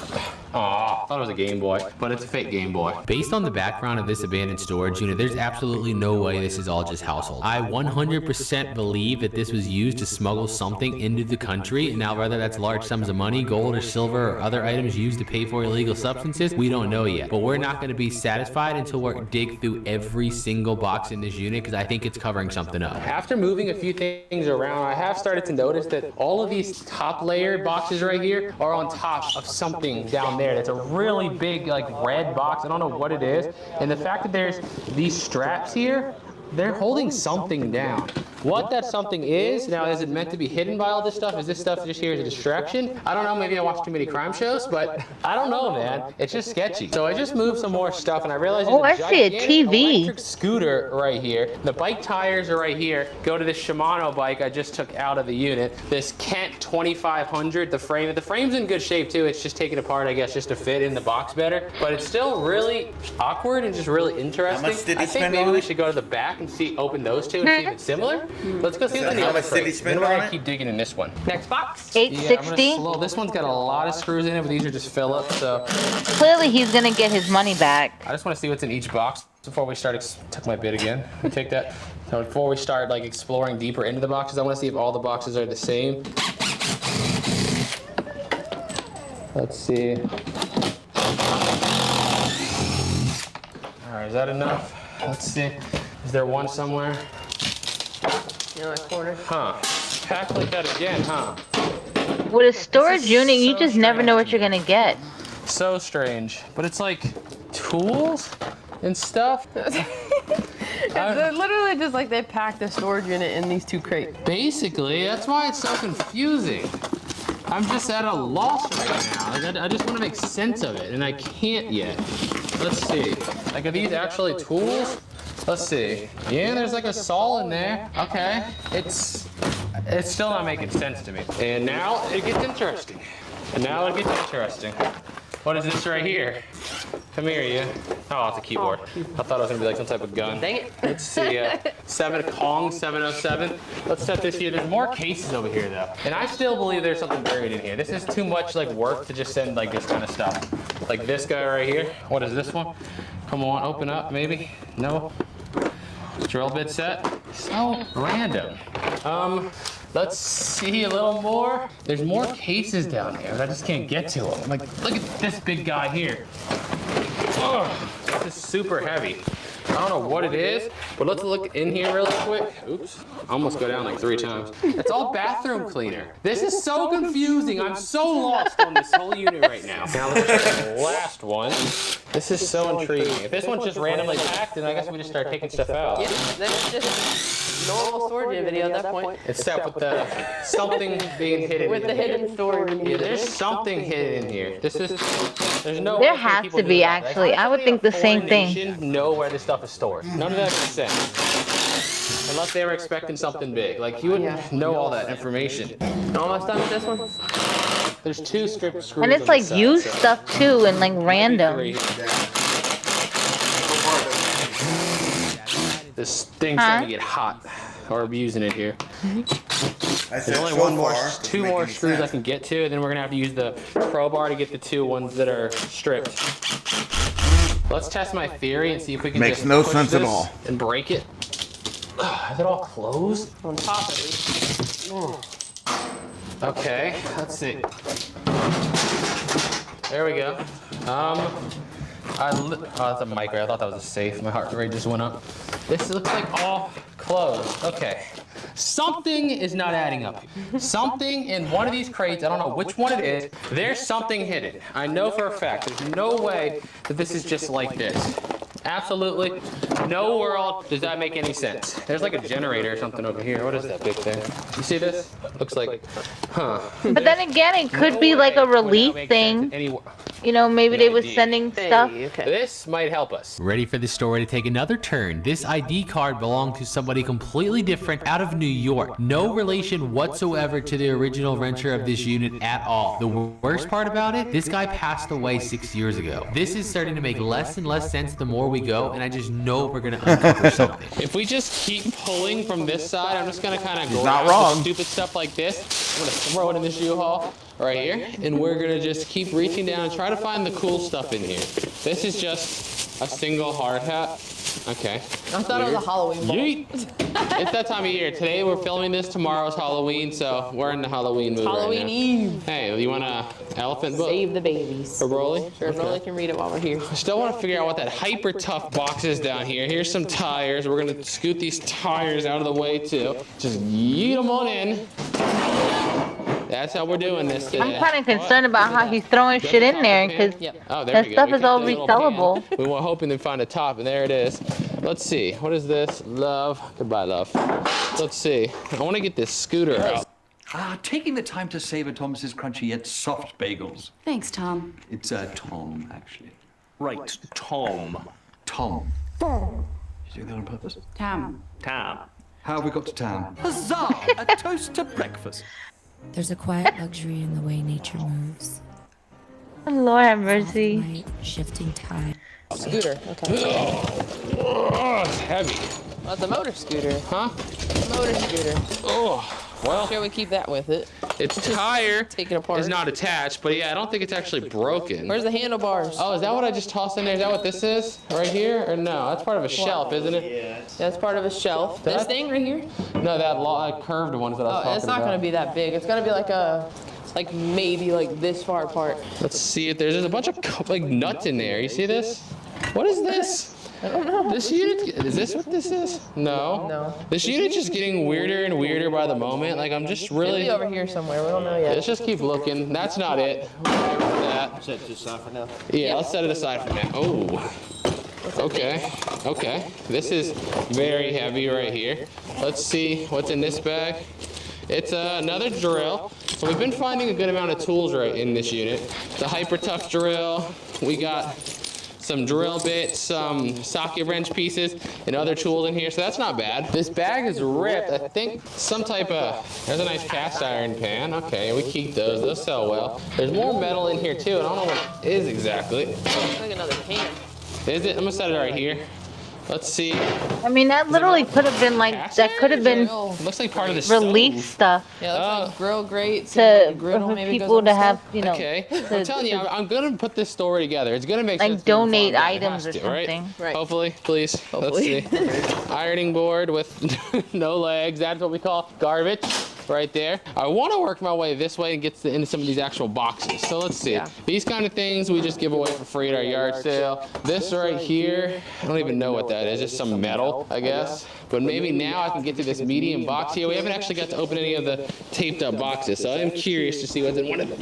Aw, I thought it was a Game Boy, but it's a fake Game Boy. Based on the background of this abandoned storage unit, there's absolutely no way this is all just household. I 100% believe that this was used to smuggle something into the country. Now, whether that's large sums of money, gold or silver, or other items used to pay for illegal substances, we don't know yet. But we're not going to be satisfied until we dig through every single box in this unit, because I think it's covering something up. After moving a few things around, I have started to notice that all of these top layer boxes right here are on top of something down there. That's a really big, like, red box. I don't know what it is. And the fact that there's these straps here, they're holding something down. What that something is, now is it meant to be hidden by all this stuff? Is this stuff just here as a distraction? I don't know, maybe I watch too many crime shows, but I don't know, man. It's just sketchy. So I just moved some more stuff and I realized there's I see a TV. electric scooter right here. The bike tires are right here. Go to this Shimano bike I just took out of the unit. This Kent 2500, the frame's in good shape too. It's just taken apart, I guess, just to fit in the box better. But it's still really awkward and just really interesting. How much did he I think spend maybe on we it? should go to the back and open those two and see if it's similar. Let's go see what's in the How other much did he crate. spend Then we're on gonna it? keep digging in this one. Next box. Yeah, I'm gonna 860. slow. This one's got a lot of screws in it, but these are just Phillips. So Clearly, he's gonna get his money back. I just want to see what's in each box before we start. Took my bid again. We take that. So before we start like exploring deeper into the boxes, I want to see if all the boxes are the same. Let's see. All right, is that enough? Let's see. Is there one somewhere? You know, that corner. Huh. Packed like that again, huh? With a storage unit, you just never know what you're gonna get. So strange. But it's like tools and stuff. It's literally just like they packed the storage unit in these two crates. Basically, that's why it's so confusing. I'm just at a loss right now. Like, I just want to make sense of it, and I can't yet. Let's see. Like, are these actually tools? Let's see. Yeah, there's like a saw in there. Okay. It's still not making sense to me. And now it gets interesting. What is this right here? Come here, you. Oh, it's a keyboard. I thought it was gonna be like some type of gun. Dang it. Let's see, Kong 707. Let's set this here. There's more cases over here though. And I still believe there's something buried in here. This is too much like work to just send like this kind of stuff. Like this guy right here. What is this one? Come on, open up, maybe? No? Drill bit set. So random. Let's see a little more. There's more cases down there, but I just can't get to them. Like, look at this big guy here. Oh, this is super heavy. I don't know what it is, but let's look in here real quick. Oops, I almost go down like 3 times. It's all bathroom cleaner. This is so confusing. I'm so lost on this whole unit right now. Now let's check the last one. This is so intriguing. If this one's just randomly packed, then I guess we just start taking stuff out. Yeah, then it's just normal storage video at that point. Except with the something being hidden. With the hidden storage. Yeah, there's something hidden in here. There's no There way has people to do be, that. actually. I would think the same thing. Nation know where this stuff is stored. None of that makes sense. Unless they were expecting something big. Like, you wouldn't know all that information. Almost done with this one. There's 2 stripped screws. And it's on like the side, used so- stuff too, and like random. This thing's starting to get hot. Or I'm using it here. There's only two more screws I can get to, and then we're gonna have to use the crowbar to get the 2 ones that are stripped. Let's test my theory and see if we can Makes just no push sense at this all. and break it. Is it all closed? On top of it. Okay, let's see. There we go. Oh, that's a mic rate. I thought that was a safe. My heart rate just went up. This looks like all closed. Okay. Something is not adding up. Something in one of these crates, I don't know which one it is, there's something hidden. I know for a fact. There's no way that this is just like this. Absolutely no world does that make any sense. There's like a generator or something over here. What is that big thing? You see this? Looks like, huh. But then again, it could be like a relief thing. You know, maybe they were sending stuff. This might help us. Ready for this story to take another turn. This ID card belonged to somebody completely different out of New York. No relation whatsoever to the original renter of this unit at all. The worst part about it, this guy passed away 6 years ago. This is starting to make less and less sense the more we go, and I just know we're gonna uncover something. If we just keep pulling from this side, I'm just gonna kind of go not around wrong. with stupid stuff like this. I'm gonna throw it in this U-Haul right here, and we're gonna just keep reaching down and try to find the cool stuff in here. This is just a single hard hat. Okay. I thought it was a Halloween ball. Yeet. It's that time of year. Today we're filming this. Tomorrow's Halloween, so we're in the Halloween mood Halloween right now. Eve. Hey, you want a elephant book? Save the babies. For Broly? Sure, Broly can read it while we're here. I still want to figure out what that hyper tough box is down here. Here's some tires. We're gonna scoot these tires out of the way too. Just yeet them on in. That's how we're doing this today. I'm kind of concerned about how he's throwing shit in there, because Oh, there that we go. stuff We is kept all the little resellable. pan. We were hoping to find a top, and there it is. Let's see. What is this? Love. Goodbye, love. Let's see. I want to get this scooter out. Taking the time to savor Thomas's crunchy yet soft bagels. Thanks, Tom. It's Tom, actually. Right, Tom. Tom. You doing that on purpose? Tam. Tam. How have we got to town? Huzzah! A toast to breakfast. There's a quiet luxury in the way nature moves. Lord have mercy. Light, shifting tide. Scooter. Okay. Oh, it's heavy. Well, it's a motor scooter. Huh? Motor scooter. Oh, well. Sure, we keep that with it. Its tire Take it apart. is not attached, but yeah, I don't think it's actually broken. Where's the handlebars? Oh, is that what I just tossed in there? Is that what this is? Right here? Or no? That's part of a shelf, isn't it? Yeah, that's part of a shelf. This thing right here? No, that curved ones that I was talking about. It's not gonna be that big. It's gonna be like maybe like this far apart. Let's see if there's a bunch of like nuts in there. You see this? What is this? I don't know. This unit, is this what this is? No. No. This unit's just getting weirder and weirder by the moment. Like I'm just really. Maybe over here somewhere. We don't know yet. Let's just keep looking. That's not it. That. Set it aside for now. Yeah, let's set it aside for now. Oh. Okay. Okay. This is very heavy right here. Let's see what's in this bag. It's another drill. So we've been finding a good amount of tools right in this unit. The Hyper Tough drill. We got some drill bits, some socket wrench pieces, and other tools in here, so that's not bad. This bag is ripped. I think some type of, there's a nice cast iron pan. Okay, we keep those. Those sell well. There's more metal in here too, and I don't know what it is exactly. It's like another can. Is it? I'm gonna set it right here. Let's see. I mean, that literally could have been like, that could have been Looks like part of the relief stove. stuff Yeah, looks like grill grates. to griddle for maybe goes people on to the have, stove. you know, Okay, to- I'm telling you, to, I'm gonna put this story together. It's gonna make sense. like donate It has items or to, right? something. Right. Hopefully, please. Hopefully. Let's see. Ironing board with no legs. That's what we call garbage right there. I want to work my way this way and get into some of these actual boxes. So let's see. Yeah. These kind of things we just give away for free at our yard sale. This right here, I don't even know what that is. Just some metal, I guess. But maybe now I can get to this medium box here. We haven't actually got to open any of the taped up boxes, so I'm curious to see what's in one of them.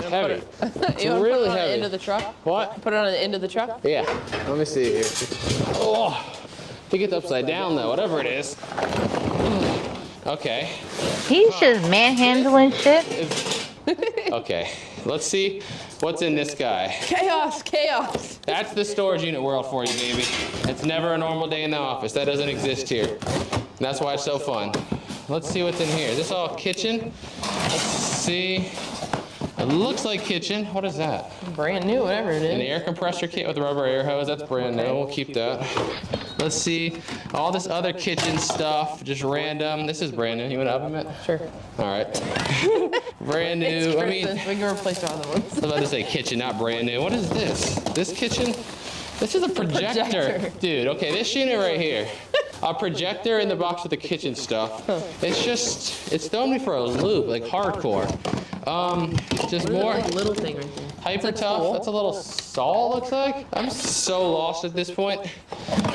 Heavy. It's You want to really put it on heavy. the end of the truck? What? Put it on the end of the truck? Yeah. Let me see here. Oh, I think it's upside down though. Whatever it is. Okay. He's just manhandling shit. Okay. Let's see what's in this guy. Chaos, chaos. That's the storage unit world for you, baby. It's never a normal day in the office. That doesn't exist here. And that's why it's so fun. Let's see what's in here. Is this all kitchen? Let's see. It looks like kitchen. What is that? Brand new, whatever it is. An air compressor kit with a rubber air hose. That's brand new. We'll keep that. Let's see. All this other kitchen stuff, just random. This is brand new. You want to open it? Sure. All right. Brand new. I mean, we can replace our other ones. I was about to say kitchen, not brand new. What is this? This kitchen? This is a projector. Dude, okay, this unit right here. A projector in the box with the kitchen stuff. It's just, it's throwing me for a loop, like hardcore. Just more. Little thing right there. Hyper tough. That's a little saw, looks like. I'm so lost at this point.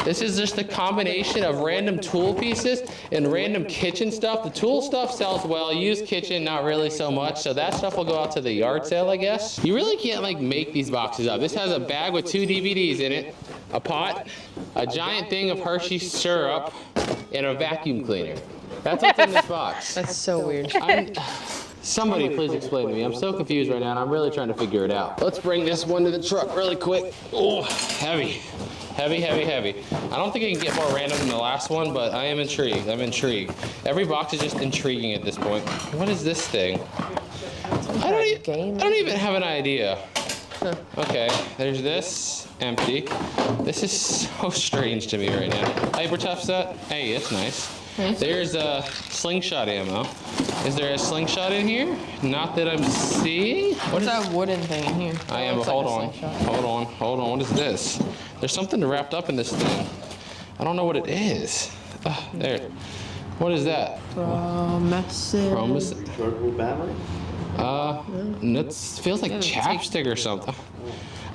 This is just a combination of random tool pieces and random kitchen stuff. The tool stuff sells well. Used kitchen, not really so much. So that stuff will go out to the yard sale, I guess. You really can't like make these boxes up. This has a bag with 2 DVDs in it, a pot, a giant thing of Hershey's syrup, and a vacuum cleaner. That's what's in this box. That's so weird. Somebody please explain to me. I'm so confused right now and I'm really trying to figure it out. Let's bring this one to the truck really quick. Oh, heavy. Heavy, heavy, heavy. I don't think I can get more random than the last one, but I am intrigued. I'm intrigued. Every box is just intriguing at this point. What is this thing? I don't even have an idea. Okay, there's this. Empty. This is so strange to me right now. Hyper tough set. Hey, that's nice. There's a slingshot ammo. Is there a slingshot in here? Not that I'm seeing. What's that wooden thing in here? I am. Hold on. Hold on. What is this? There's something wrapped up in this thing. I don't know what it is. There. What is that? Promescent. Chargeable battery? It feels like chapstick or something.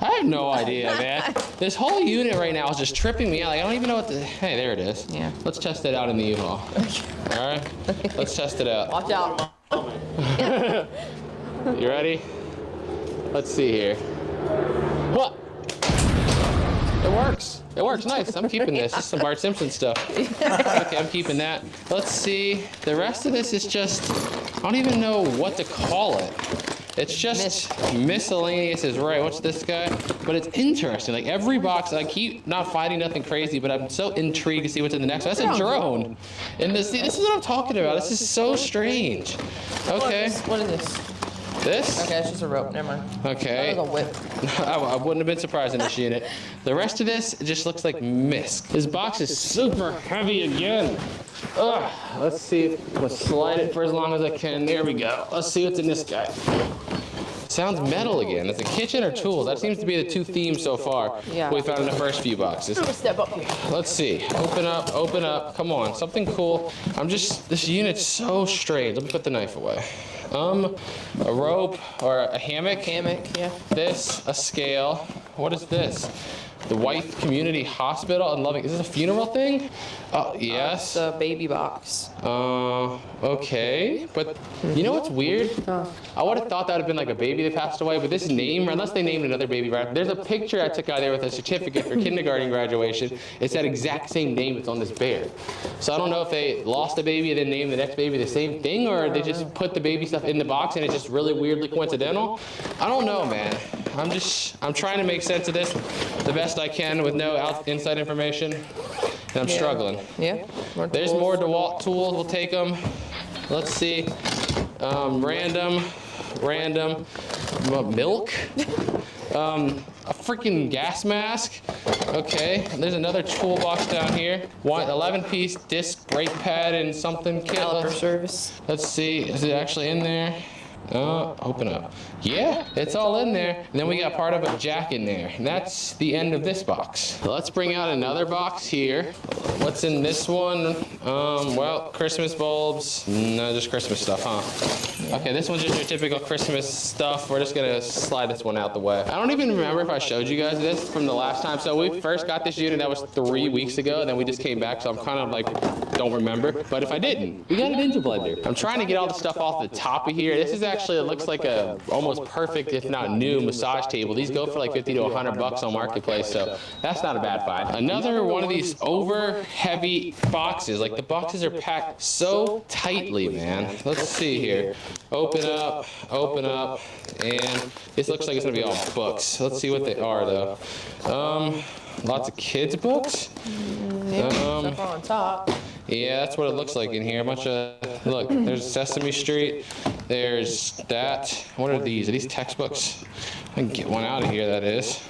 I have no idea, man. This whole unit right now is just tripping me out. Like, I don't even know what the... Hey, there it is. Yeah. Let's test it out in the U-Haul. All right? Let's test it out. Watch out. You ready? Let's see here. What? It works. It works nice. I'm keeping this. This is some Bart Simpson stuff. Okay, I'm keeping that. Let's see. The rest of this is just... I don't even know what to call it. It's just miscellaneous is right. What's this guy? But it's interesting. Like every box, I keep not finding nothing crazy, but I'm so intrigued to see what's in the next one. That's a drone. And this is what I'm talking about. This is so strange. Okay. What is this? This? Okay, it's just a rope. Never mind. Okay. That was a whip. I wouldn't have been surprised in this unit. The rest of this, it just looks like mist. This box is super heavy again. Ugh. Let's see. Let's slide it for as long as I can. There we go. Let's see what's in this guy. Sounds metal again. Is it kitchen or tools? That seems to be the two themes so far we found in the first few boxes. Step up here. Let's see. Open up, open up. Come on, something cool. This unit's so strange. Let me put the knife away. A rope or a hammock. Hammock, yeah. This, a scale. What is this? The White Community Hospital in Loving. Is this a funeral thing? Oh, yes. It's a baby box. Okay. But you know what's weird? I would have thought that would have been like a baby that passed away, but this name, unless they named another baby right, there's a picture I took out there with a certificate for kindergarten graduation. It's that exact same name that's on this bear. So I don't know if they lost a baby and then named the next baby the same thing, or they just put the baby stuff in the box and it's just really weirdly coincidental. I don't know, man. I'm trying to make sense of this the best I can with no inside information, and I'm struggling. Yeah. There's more DeWalt tools. We'll take them. Let's see. Random. Milk. A freaking gas mask. Okay. There's another toolbox down here. 11-piece disc brake pad and something kit. Caliper service. Let's see. Is it actually in there? Open up. Yeah, it's all in there. And then we got part of a jack in there. And that's the end of this box. So let's bring out another box here. What's in this one? Well, Christmas bulbs. No, just Christmas stuff, huh? Okay, this one's just your typical Christmas stuff. We're just gonna slide this one out the way. I don't even remember if I showed you guys this from the last time. So we first got this unit, that was 3 weeks ago, and then we just came back. So I'm kind of like don't remember, but if I didn't, we got a Ninja blender. I'm trying to get all the stuff off the top of here. This is actually, it looks like a almost perfect, if not new, massage table. These go for like 50 to 100 bucks on Marketplace, so that's not a bad find. Another one of these over heavy boxes. Like the boxes are packed so tightly, man. Let's see here. Open up, and this looks like it's gonna be all books. Let's see what they are though. Lots of kids books. Stuff on top. Yeah, that's what it looks like in here. A bunch of, look, there's Sesame Street. There's that. What are these? Are these textbooks? I can get one out of here, that is.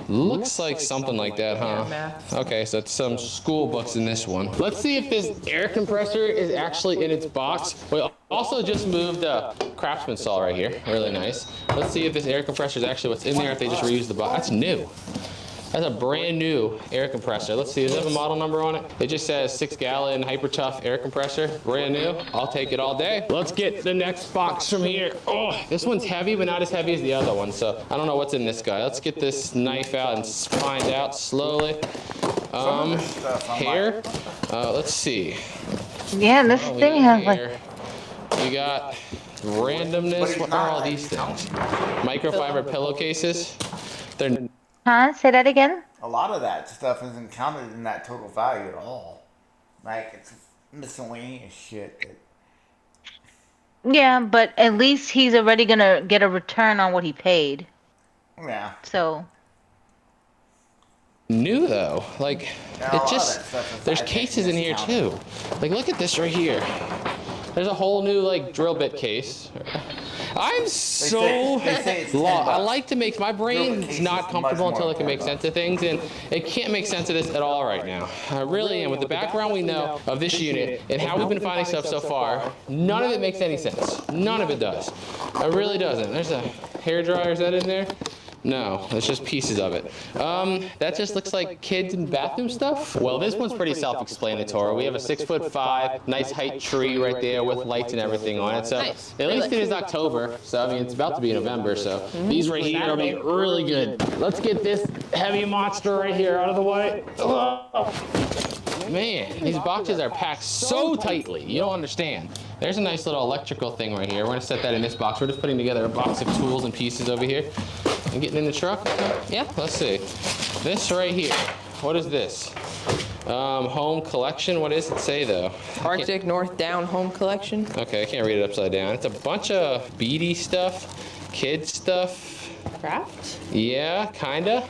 Looks like something like that, huh? Okay, so it's some school books in this one. Let's see if this air compressor is actually in its box. We also just moved a Craftsman saw right here. Really nice. Let's see if this air compressor is actually what's in there, if they just reused the box. That's new. That's a brand new air compressor. Let's see, does it have a model number on it? It just says 6-gallon Hyper Tough air compressor, brand new. I'll take it all day. Let's get the next box from here. Oh, this one's heavy, but not as heavy as the other one, so I don't know what's in this guy. Let's get this knife out and find out slowly. Hair. Let's see. Yeah, this thing has like. We got randomness. What are all these things? Microfiber pillowcases. They're. Huh? Say that again? A lot of that stuff isn't counted in that total value at all. Like, it's miscellaneous shit. Yeah, but at least he's already gonna get a return on what he paid. Yeah. So. New though, like it just. There's cases in here too. Like, look at this right here. There's a whole new like drill bit case. I'm so lost. I like to make, my brain's not comfortable until it can make sense of things, and it can't make sense of this at all right now. I really am. With the background we know of this unit and how we've been finding stuff so far, none of it makes any sense. None of it does. It really doesn't. There's a hairdryer, is that in there? No, it's just pieces of it. That just looks like kids and bathroom stuff. Well, this one's pretty self-explanatory. We have a 6'5", nice height tree right there with lights and everything on it. So at least it is October. So I mean, it's about to be November. So these right here will be really good. Let's get this heavy monster right here out of the way. Man, these boxes are packed so tightly. You don't understand. There's a nice little electrical thing right here. We're gonna set that in this box. We're just putting together a box of tools and pieces over here. And getting in the truck? Yeah. Let's see. This right here. What is this? Home collection. What does it say though? Arctic North Down Home Collection. Okay, I can't read it upside down. It's a bunch of beady stuff, kid stuff. Craft? Yeah, kinda.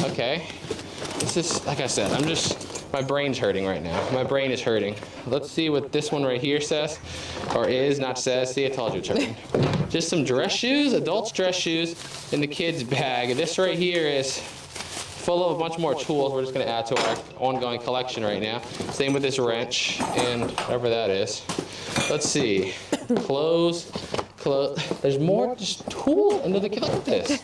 Okay. This is, like I said, my brain's hurting right now. My brain is hurting. Let's see what this one right here says, or is, not says. See, I told you it's hurting. Just some dress shoes, adults dress shoes in the kids' bag. This right here is full of a bunch more tools we're just gonna add to our ongoing collection right now. Same with this wrench and whatever that is. Let's see, clothes. There's more just tools under the, look at this.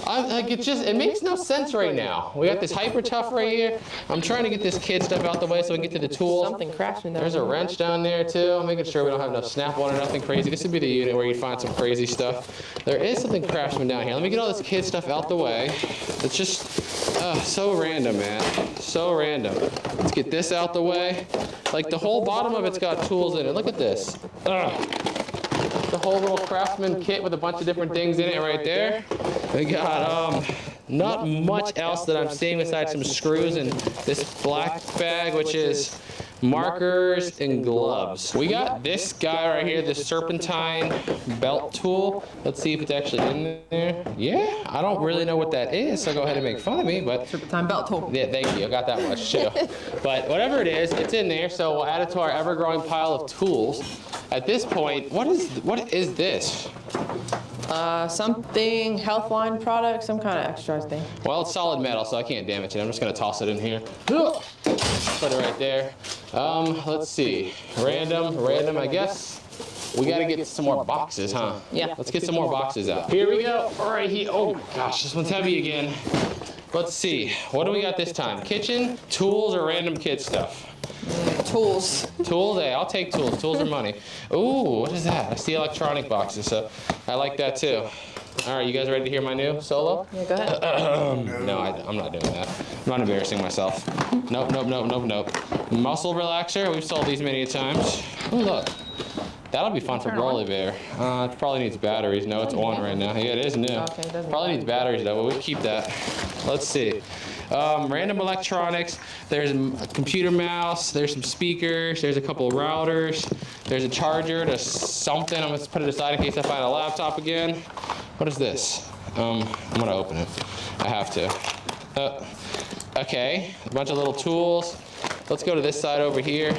Like, it makes no sense right now. We got this Hyper Tough right here. I'm trying to get this kid stuff out the way so we can get to the tools. Something crashing down. There's a wrench down there too. I'm making sure we don't have no Snap-on or nothing crazy. This would be the unit where you'd find some crazy stuff. There is something crashing down here. Let me get all this kid stuff out the way. It's just so random, man. So random. Let's get this out the way. Like, the whole bottom of it's got tools in it. Look at this. The whole little Craftsman kit with a bunch of different things in it right there. We got not much else that I'm seeing besides some screws and this black bag, which is markers and gloves. We got this guy right here, this serpentine belt tool. Let's see if it's actually in there. Yeah, I don't really know what that is, so go ahead and make fun of me, but serpentine belt tool. Yeah, thank you. I got that much too. But whatever it is, it's in there, so we'll add it to our ever-growing pile of tools. At this point, what is this? Something Healthline product, some kind of extra thing. Well, it's solid metal, so I can't damage it. I'm just gonna toss it in here. Put it right there. Let's see. Random, I guess. We gotta get some more boxes, huh? Yeah. Let's get some more boxes out. Here we go. All right, here. Oh gosh, this one's heavy again. Let's see. What do we got this time? Kitchen, tools, or random kid stuff? Tools. Tools? Hey, I'll take tools. Tools are money. Ooh, what is that? I see electronic boxes, so I like that too. All right, you guys ready to hear my new solo? Yeah, go ahead. No, I'm not doing that. I'm not embarrassing myself. Nope. Muscle relaxer. We've sold these many times. Oh, look. That'll be fun for Broly Bear. It probably needs batteries. No, it's on right now. Yeah, it is new. Probably needs batteries though, but we'll keep that. Let's see. Random electronics. There's a computer mouse. There's some speakers. There's a couple of routers. There's a charger to something. I'm gonna put it aside in case I find a laptop again. What is this? I'm gonna open it. I have to. Okay, a bunch of little tools. Let's go to this side over here.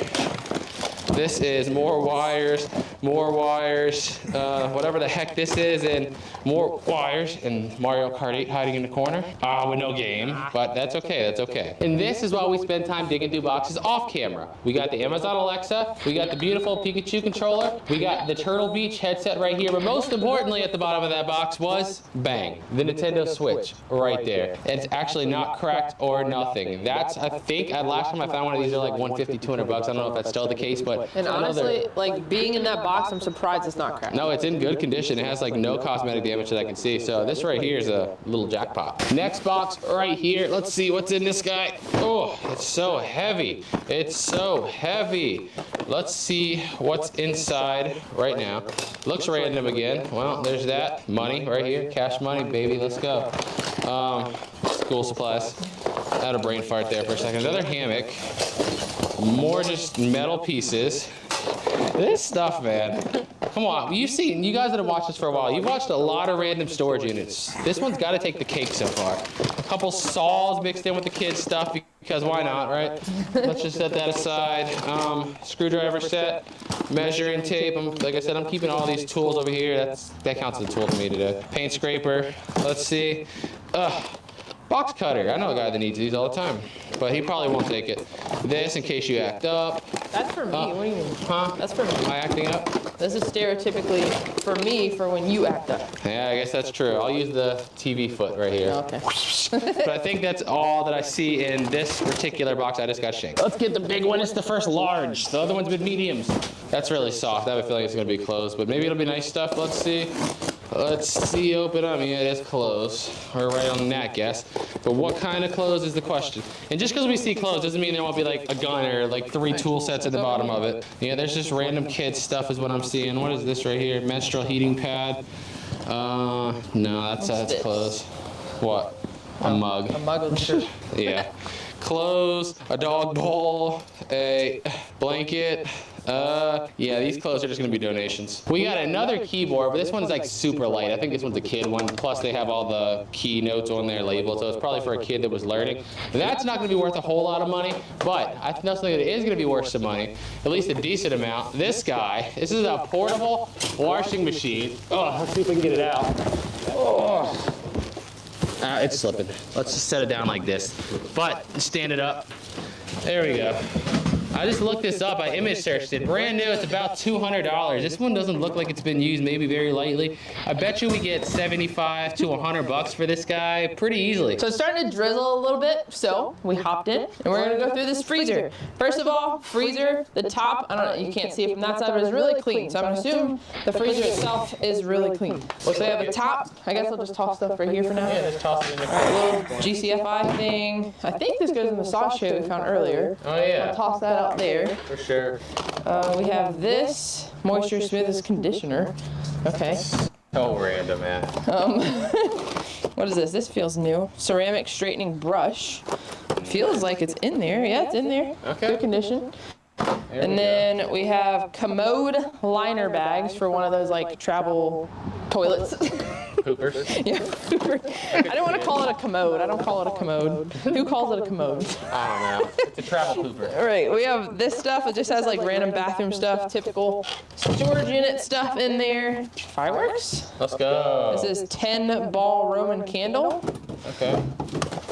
This is more wires, whatever the heck this is, and more wires, and Mario Kart 8 hiding in the corner. With no game, but that's okay. And this is why we spend time digging through boxes off camera. We got the Amazon Alexa, we got the beautiful Pikachu controller, we got the Turtle Beach headset right here, but most importantly at the bottom of that box was, bang, the Nintendo Switch right there. It's actually not cracked or nothing. That's, I think, last time I found one of these are like $150, $200. I don't know if that's still the case, but And honestly, like being in that box, I'm surprised it's not cracked. no, it's in good condition. It has like no cosmetic damage that I can see. So this right here is a little jackpot. Next box right here. Let's see what's in this guy. Oh, it's so heavy. It's so heavy. Let's see what's inside right now. Looks random again. Well, there's that. Money right here. Cash money, baby. Let's go. School supplies. I had a brain fart there for a second. Another hammock. More just metal pieces. This stuff, man. Come on, you guys that have watched this for a while, you've watched a lot of random storage units. This one's got to take the cake so far. A couple saws mixed in with the kids' stuff, because why not, right? Let's just set that aside. Screwdriver set, measuring tape. Like I said, I'm keeping all these tools over here. That counts as a tool to me today. Paint scraper. Let's see. Box cutter. I know a guy that needs these all the time, but he probably won't take it. This in case you act up. That's for me. What do you mean? Huh? That's for me. Am I acting up? This is stereotypically for me for when you act up. Yeah, I guess that's true. I'll use the TV foot right here. Okay. But I think that's all that I see in this particular box I just got shanked. Let's get the big one. It's the first large. The other one's been mediums. That's really soft. I have a feeling it's going to be closed, but maybe it'll be nice stuff. Let's see. Open up. Yeah, it is closed. We're right on that guess. But what kind of clothes is the question? And just because we see clothes doesn't mean there won't be like a gun or like 3 tool sets at the bottom of it. Yeah, there's just random kids stuff is what I'm seeing. What is this right here? Menstrual heating pad. No, that's clothes. What? A mug. A mug with shirt. Yeah. Clothes, a dog bowl, a blanket. Yeah, these clothes are just gonna be donations. We got another keyboard, but this one's like super light. I think this one's a kid one. Plus they have all the keynotes on there labeled, so it's probably for a kid that was learning. That's not gonna be worth a whole lot of money, but I know something that is gonna be worth some money, at least a decent amount. This is a portable washing machine. Oh, let's see if we can get it out. Oh. It's slipping. Let's just set it down like this. But stand it up. There we go. I just looked this up. I image searched it. Brand new. It's about $200. This one doesn't look like it's been used, maybe very lightly. I bet you we get $75 to $100 for this guy pretty easily. So it's starting to drizzle a little bit, so we hopped in and we're gonna go through this freezer. First of all, freezer, the top, I don't know, you can't see it from that side, but it's really clean. So I'm gonna assume the freezer itself is really clean. So we have a top. I guess I'll just toss stuff right here for now. Yeah, just toss it in there. All right, little GCFI thing. I think this goes in the sauce tray we found earlier. Oh yeah. I'll toss that out there. For sure. We have this moisture smoothest conditioner. Okay. So random, man. What is this? This feels new. Ceramic straightening brush. Feels like it's in there. Yeah, it's in there. Okay. Good condition. And then we have commode liner bags for one of those like travel toilets. Poopers. Yeah, pooper. I don't want to call it a commode. I don't call it a commode. Who calls it a commode? I don't know. It's a travel pooper. All right, we have this stuff. It just has like random bathroom stuff, typical storage unit stuff in there. Fireworks? Let's go. This is 10 ball Roman candle. Okay.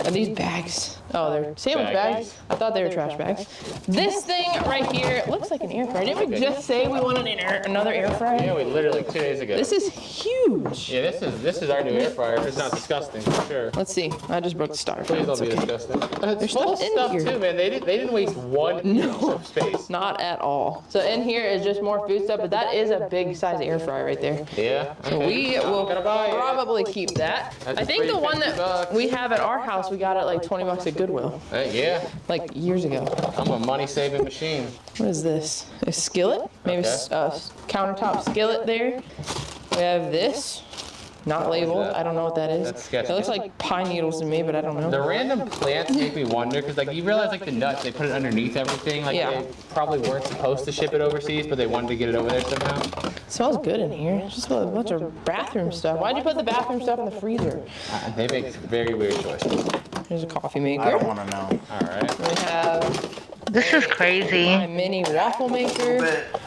And these bags. Oh, they're sandwich bags. I thought they were trash bags. This thing right here looks like an air fryer. Didn't we just say we wanted another air fryer? Yeah, we literally 2 days ago. This is huge. Yeah, this is our new air fryer. It's not disgusting for sure. Let's see. I just broke the starter. Please don't be disgusting. There's full of stuff too, man. They didn't waste one inch of space. Not at all. So in here is just more food stuff, but that is a big size air fryer right there. Yeah. So we will probably keep that. I think the one that we have at our house, we got it like 20 bucks at Goodwill. Yeah. Like years ago. I'm a money-saving machine. What is this? A skillet? Maybe a countertop skillet there. We have this. Not labeled. I don't know what that is. That's sketchy. It looks like pine needles to me, but I don't know. The random plants make me wonder, because like you realize like the nuts, they put it underneath everything. Like they probably weren't supposed to ship it overseas, but they wanted to get it over there somehow. It smells good in here. It's just a bunch of bathroom stuff. Why'd you put the bathroom stuff in the freezer? They make very weird choices. Here's a coffee maker. I don't want to know. All right. We have This is crazy. my mini waffle maker.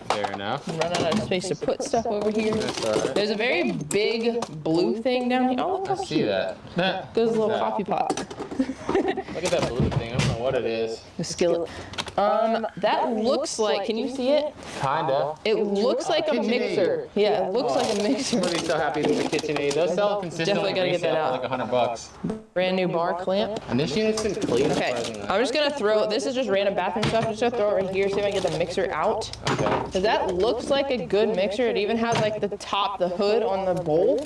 Fair enough. I'm running out of space to put stuff over here. That's all right. There's a very big blue thing down here. Oh, look how I see cute. that. There's a little coffee pot. Look at that blue thing. I don't know what it is. The skillet. That looks like, can you see it? Kinda. It looks like a KitchenAid. mixer. Yeah, it looks like a mixer. I'm really so happy with the KitchenAid. Those sell consistently Definitely gotta get that resale out. for like $100. Brand new bar clamp. And this unit's been clean. Okay, I'm just gonna throw, this is just random bathroom stuff. I'm just gonna throw it right here, see if I can get the mixer out. Okay. Cause that looks like a good mixer. It even has like the top, the hood on the bowl.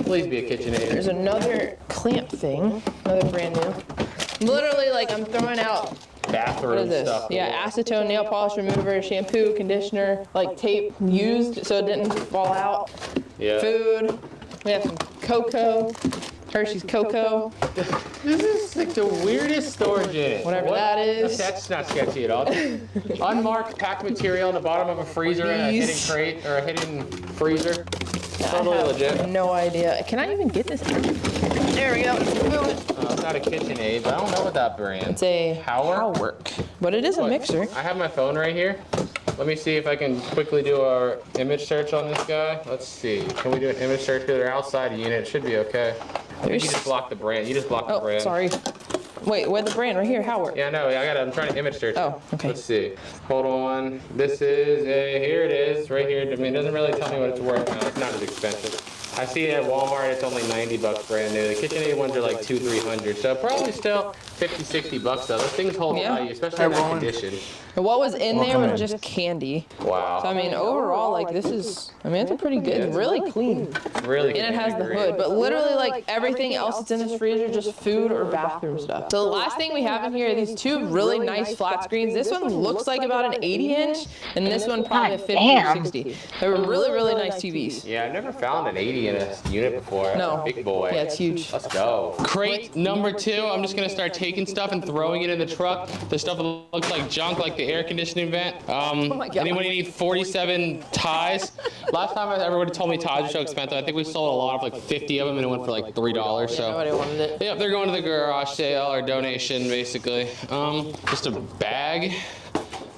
Please be a KitchenAid. There's another clamp thing, another brand new. Literally, like I'm throwing out, Bathroom what is this? stuff. Yeah, acetone, nail polish remover, shampoo, conditioner, like tape used so it didn't fall out. Yeah. Food. We have some cocoa, Hershey's cocoa. This is like the weirdest storage unit. Whatever that is. That's not sketchy at all. Unmarked packed material on the bottom of a freezer and a hidden crate or a hidden freezer. Totally legit. No idea. Can I even get this? There we go. It's not a KitchenAid, but I don't know what that brand. It's a Howork. But it is a mixer. I have my phone right here. Let me see if I can quickly do our image search on this guy. Let's see. Can we do an image search? Because they're outside a unit. It should be okay. I think you just blocked the brand. You just blocked the brand. Sorry. Wait, where's the brand? Right here, Howard. Yeah, no, I'm trying to image search. Oh, okay. Let's see. Hold on. This is here it is, right here. I mean, it doesn't really tell me what it's worth. No, it's not as expensive. I see it at Walmart, it's only 90 bucks brand new. The KitchenAid ones are like $200-$300. So probably still 50-60 bucks though. Those things hold value, especially in that condition. What was in there was just candy. Wow. So I mean, overall, like this is, I mean, it's pretty good. It's really clean. Really clean. And it has the hood, but literally like everything else that's in this freezer, just food or bathroom stuff. So the last thing we have in here are these two really nice flat screens. This one looks like about an 80-inch, and this one probably a 50 or 60. They're really, really nice TVs. Yeah, I've never found an 80 in a unit before. No. Big boy. Yeah, it's huge. Let's go. Crate number 2. I'm just gonna start taking stuff and throwing it in the truck. The stuff that looks like junk, like the air conditioning vent. Anybody need 47 ties? Last time everybody told me ties were so expensive. I think we sold a lot of like 50 of them and it went for like $3. So nobody wanted it. Yeah, they're going to the garage sale or donation basically. Just a bag.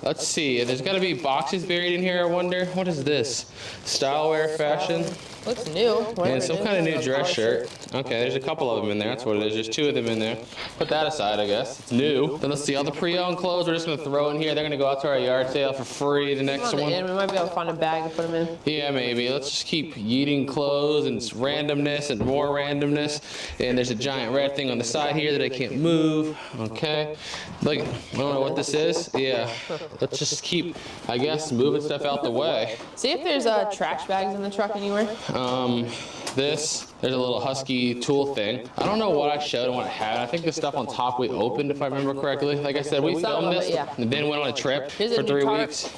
Let's see. There's got to be boxes buried in here. I wonder. What is this? Styleware fashion. Looks new. Yeah, some kind of new dress shirt. Okay, there's a couple of them in there. That's what it is. There's 2 of them in there. Put that aside, I guess. It's new. Then let's see. All the pre-owned clothes we're just going to throw in here. They're going to go out to our yard sale for free. The next one. And we might be able to find a bag to put them in. Yeah, maybe. Let's just keep yeeting clothes and randomness and more randomness. And there's a giant red thing on the side here that I can't move. Okay. Like, I don't know what this is. Yeah. Let's just keep, I guess, moving stuff out the way. See if there's trash bags in the truck anywhere. There's a little Husky tool thing. I don't know what I showed and what I had. I think the stuff on top we opened, if I remember correctly. Like I said, we filmed this and then went on a trip for 3 weeks.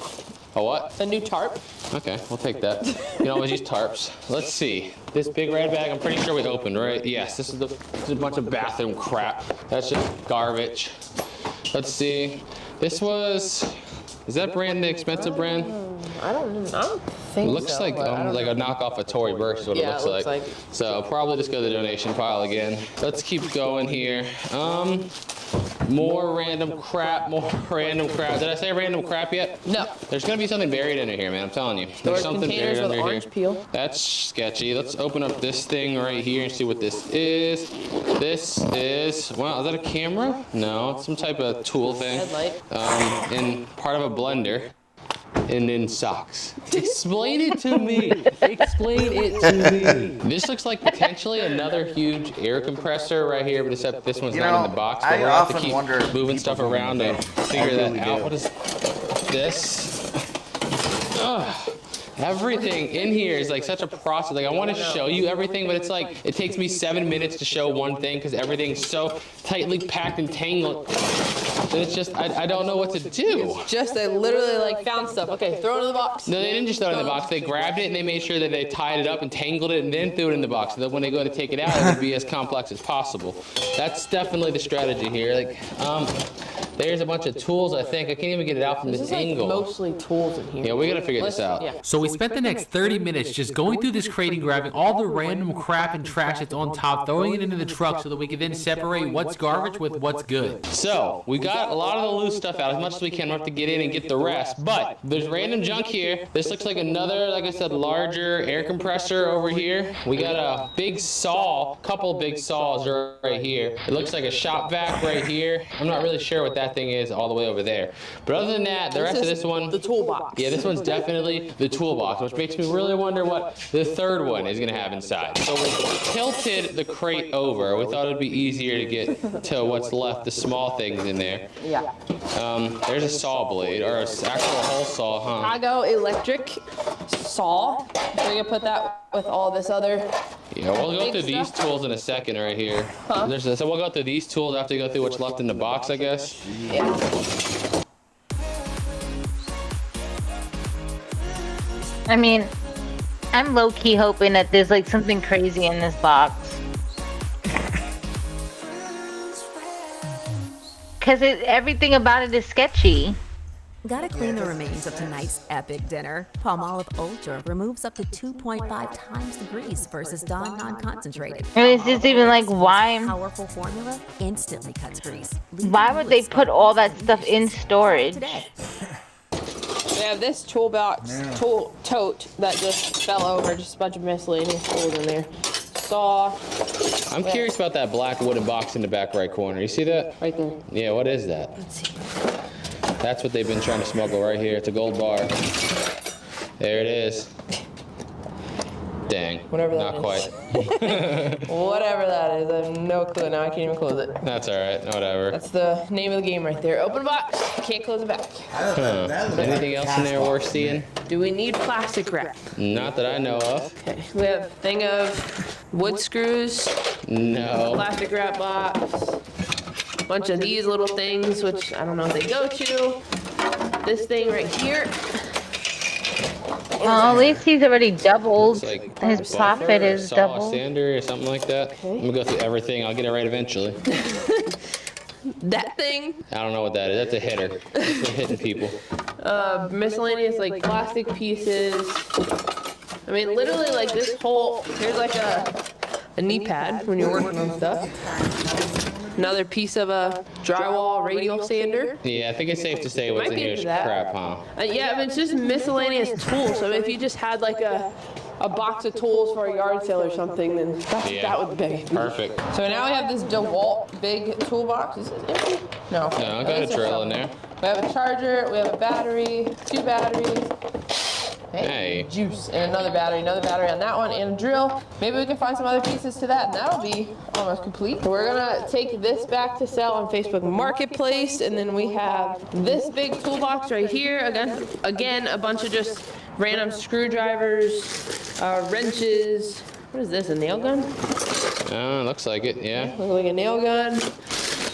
A what? A new tarp. Okay, we'll take that. You can always use tarps. Let's see. This big red bag, I'm pretty sure we opened, right? Yes, this is a bunch of bathroom crap. That's just garbage. Let's see. This was, is that brand the expensive brand? I don't think it looks so, like a knockoff of Tory Burch is what it looks like. So probably just go to the donation pile again. Let's keep going here. More random crap, more random crap. Did I say random crap yet? No. There's gonna be something buried under here, man. I'm telling you. Storage There's something containers buried with under orange here. peel. That's sketchy. Let's open up this thing right here and see what this is. This is, wow, is that a camera? No, it's some type of tool thing. Headlight. And part of a blender. And then socks. Explain it to me. Explain it to me. This looks like potentially another huge air compressor right here, but except this one's not in the box. But I we'll have to often keep wonder moving stuff around to figure that out. What is this? Ugh. Everything in here is like such a process. Like I want to show you everything, but it's like it takes me 7 minutes to show one thing because everything's so tightly packed and tangled. And it's just I don't know what to do. Just they literally like found stuff. Okay, throw it in the box. No, they didn't just throw it in the box. They grabbed it and they made sure that they tied it up and tangled it and then threw it in the box. So that when they go to take it out, it would be as complex as possible. That's definitely the strategy here. Like, there's a bunch of tools. I think I can't even get it out from this angle. Mostly tools in here. Yeah, we gotta figure this out. Yeah. So we spent the next 30 minutes just going through this crate and grabbing all the random crap and trash that's on top, throwing it into the truck so that we can then separate what's garbage with what's good. So we got a lot of the loose stuff out as much as we can. We have to get in and get the rest. But there's random junk here. This looks like another, like I said, larger air compressor over here. We got a big saw, couple big saws right here. It looks like a shop vac right here. I'm not really sure what that thing is all the way over there. But other than that, the rest of this one, the toolbox. Yeah, this one's definitely the toolbox, which makes me really wonder what the third one is gonna have inside. So we tilted the crate over. We thought it'd be easier to get to what's left, the small things in there. Yeah. There's a saw blade, or an actual hole saw, huh? Chicago electric saw. So we can put that with all this other. Yeah, we'll go big through these stuff. tools in a second right here. Huh? So we'll go through these tools after we go through what's left in the box, I guess. Yeah. I mean, I'm low-key hoping that there's like something crazy in this box. Cause everything about it is sketchy. Gotta clean the remains of tonight's epic dinner. Palmolive Ultra removes up to 2.5 times the grease versus Dawn non-concentrated. I mean, it's just even like why? Powerful formula instantly cuts grease. Why would they put all that stuff in storage? We have this toolbox, tote that just fell over, just a bunch of miscellaneous tools in there. Saw. I'm curious about that black wooden box in the back right corner. You see that? Right there. Yeah, what is that? Let's see. That's what they've been trying to smuggle right here. It's a gold bar. There it is. Dang. Whatever that Not is. quite. Whatever that is, I have no clue now. I can't even close it. That's all right. Whatever. That's the name of the game right there. Open box. Can't close it back. Huh. Anything else in there worth seeing? Do we need plastic wrap? Not that I know of. Okay. We have a thing of wood screws. No. Plastic wrap box. Bunch of these little things, which I don't know if they go to. This thing right here. Well, at least he's already doubled. Like His profit is saw, doubled. sander, or something like that. I'm gonna go through everything. I'll get it right eventually. That thing. I don't know what that is. That's a hitter. That's for hitting people. Miscellaneous like plastic pieces. I mean, literally like this whole. Here's like a knee pad when you're working on stuff. Another piece of a drywall radial sander. Yeah, I think it's safe to say what's in here is crap, huh? Yeah, but it's just miscellaneous tools. So if you just had like a box of tools for a yard sale or something, then that would be. Perfect. So now we have this DeWalt big toolbox. Is it empty? No. No, I got a drill in there. We have a charger, we have a battery, 2 batteries. Hey. Juice, and another battery on that one, and a drill. Maybe we can find some other pieces to that, and that'll be almost complete. So we're gonna take this back to sell on Facebook Marketplace, and then we have this big toolbox right here. Again, a bunch of just random screwdrivers, wrenches. What is this, a nail gun? Looks like it, yeah. Looks like a nail gun.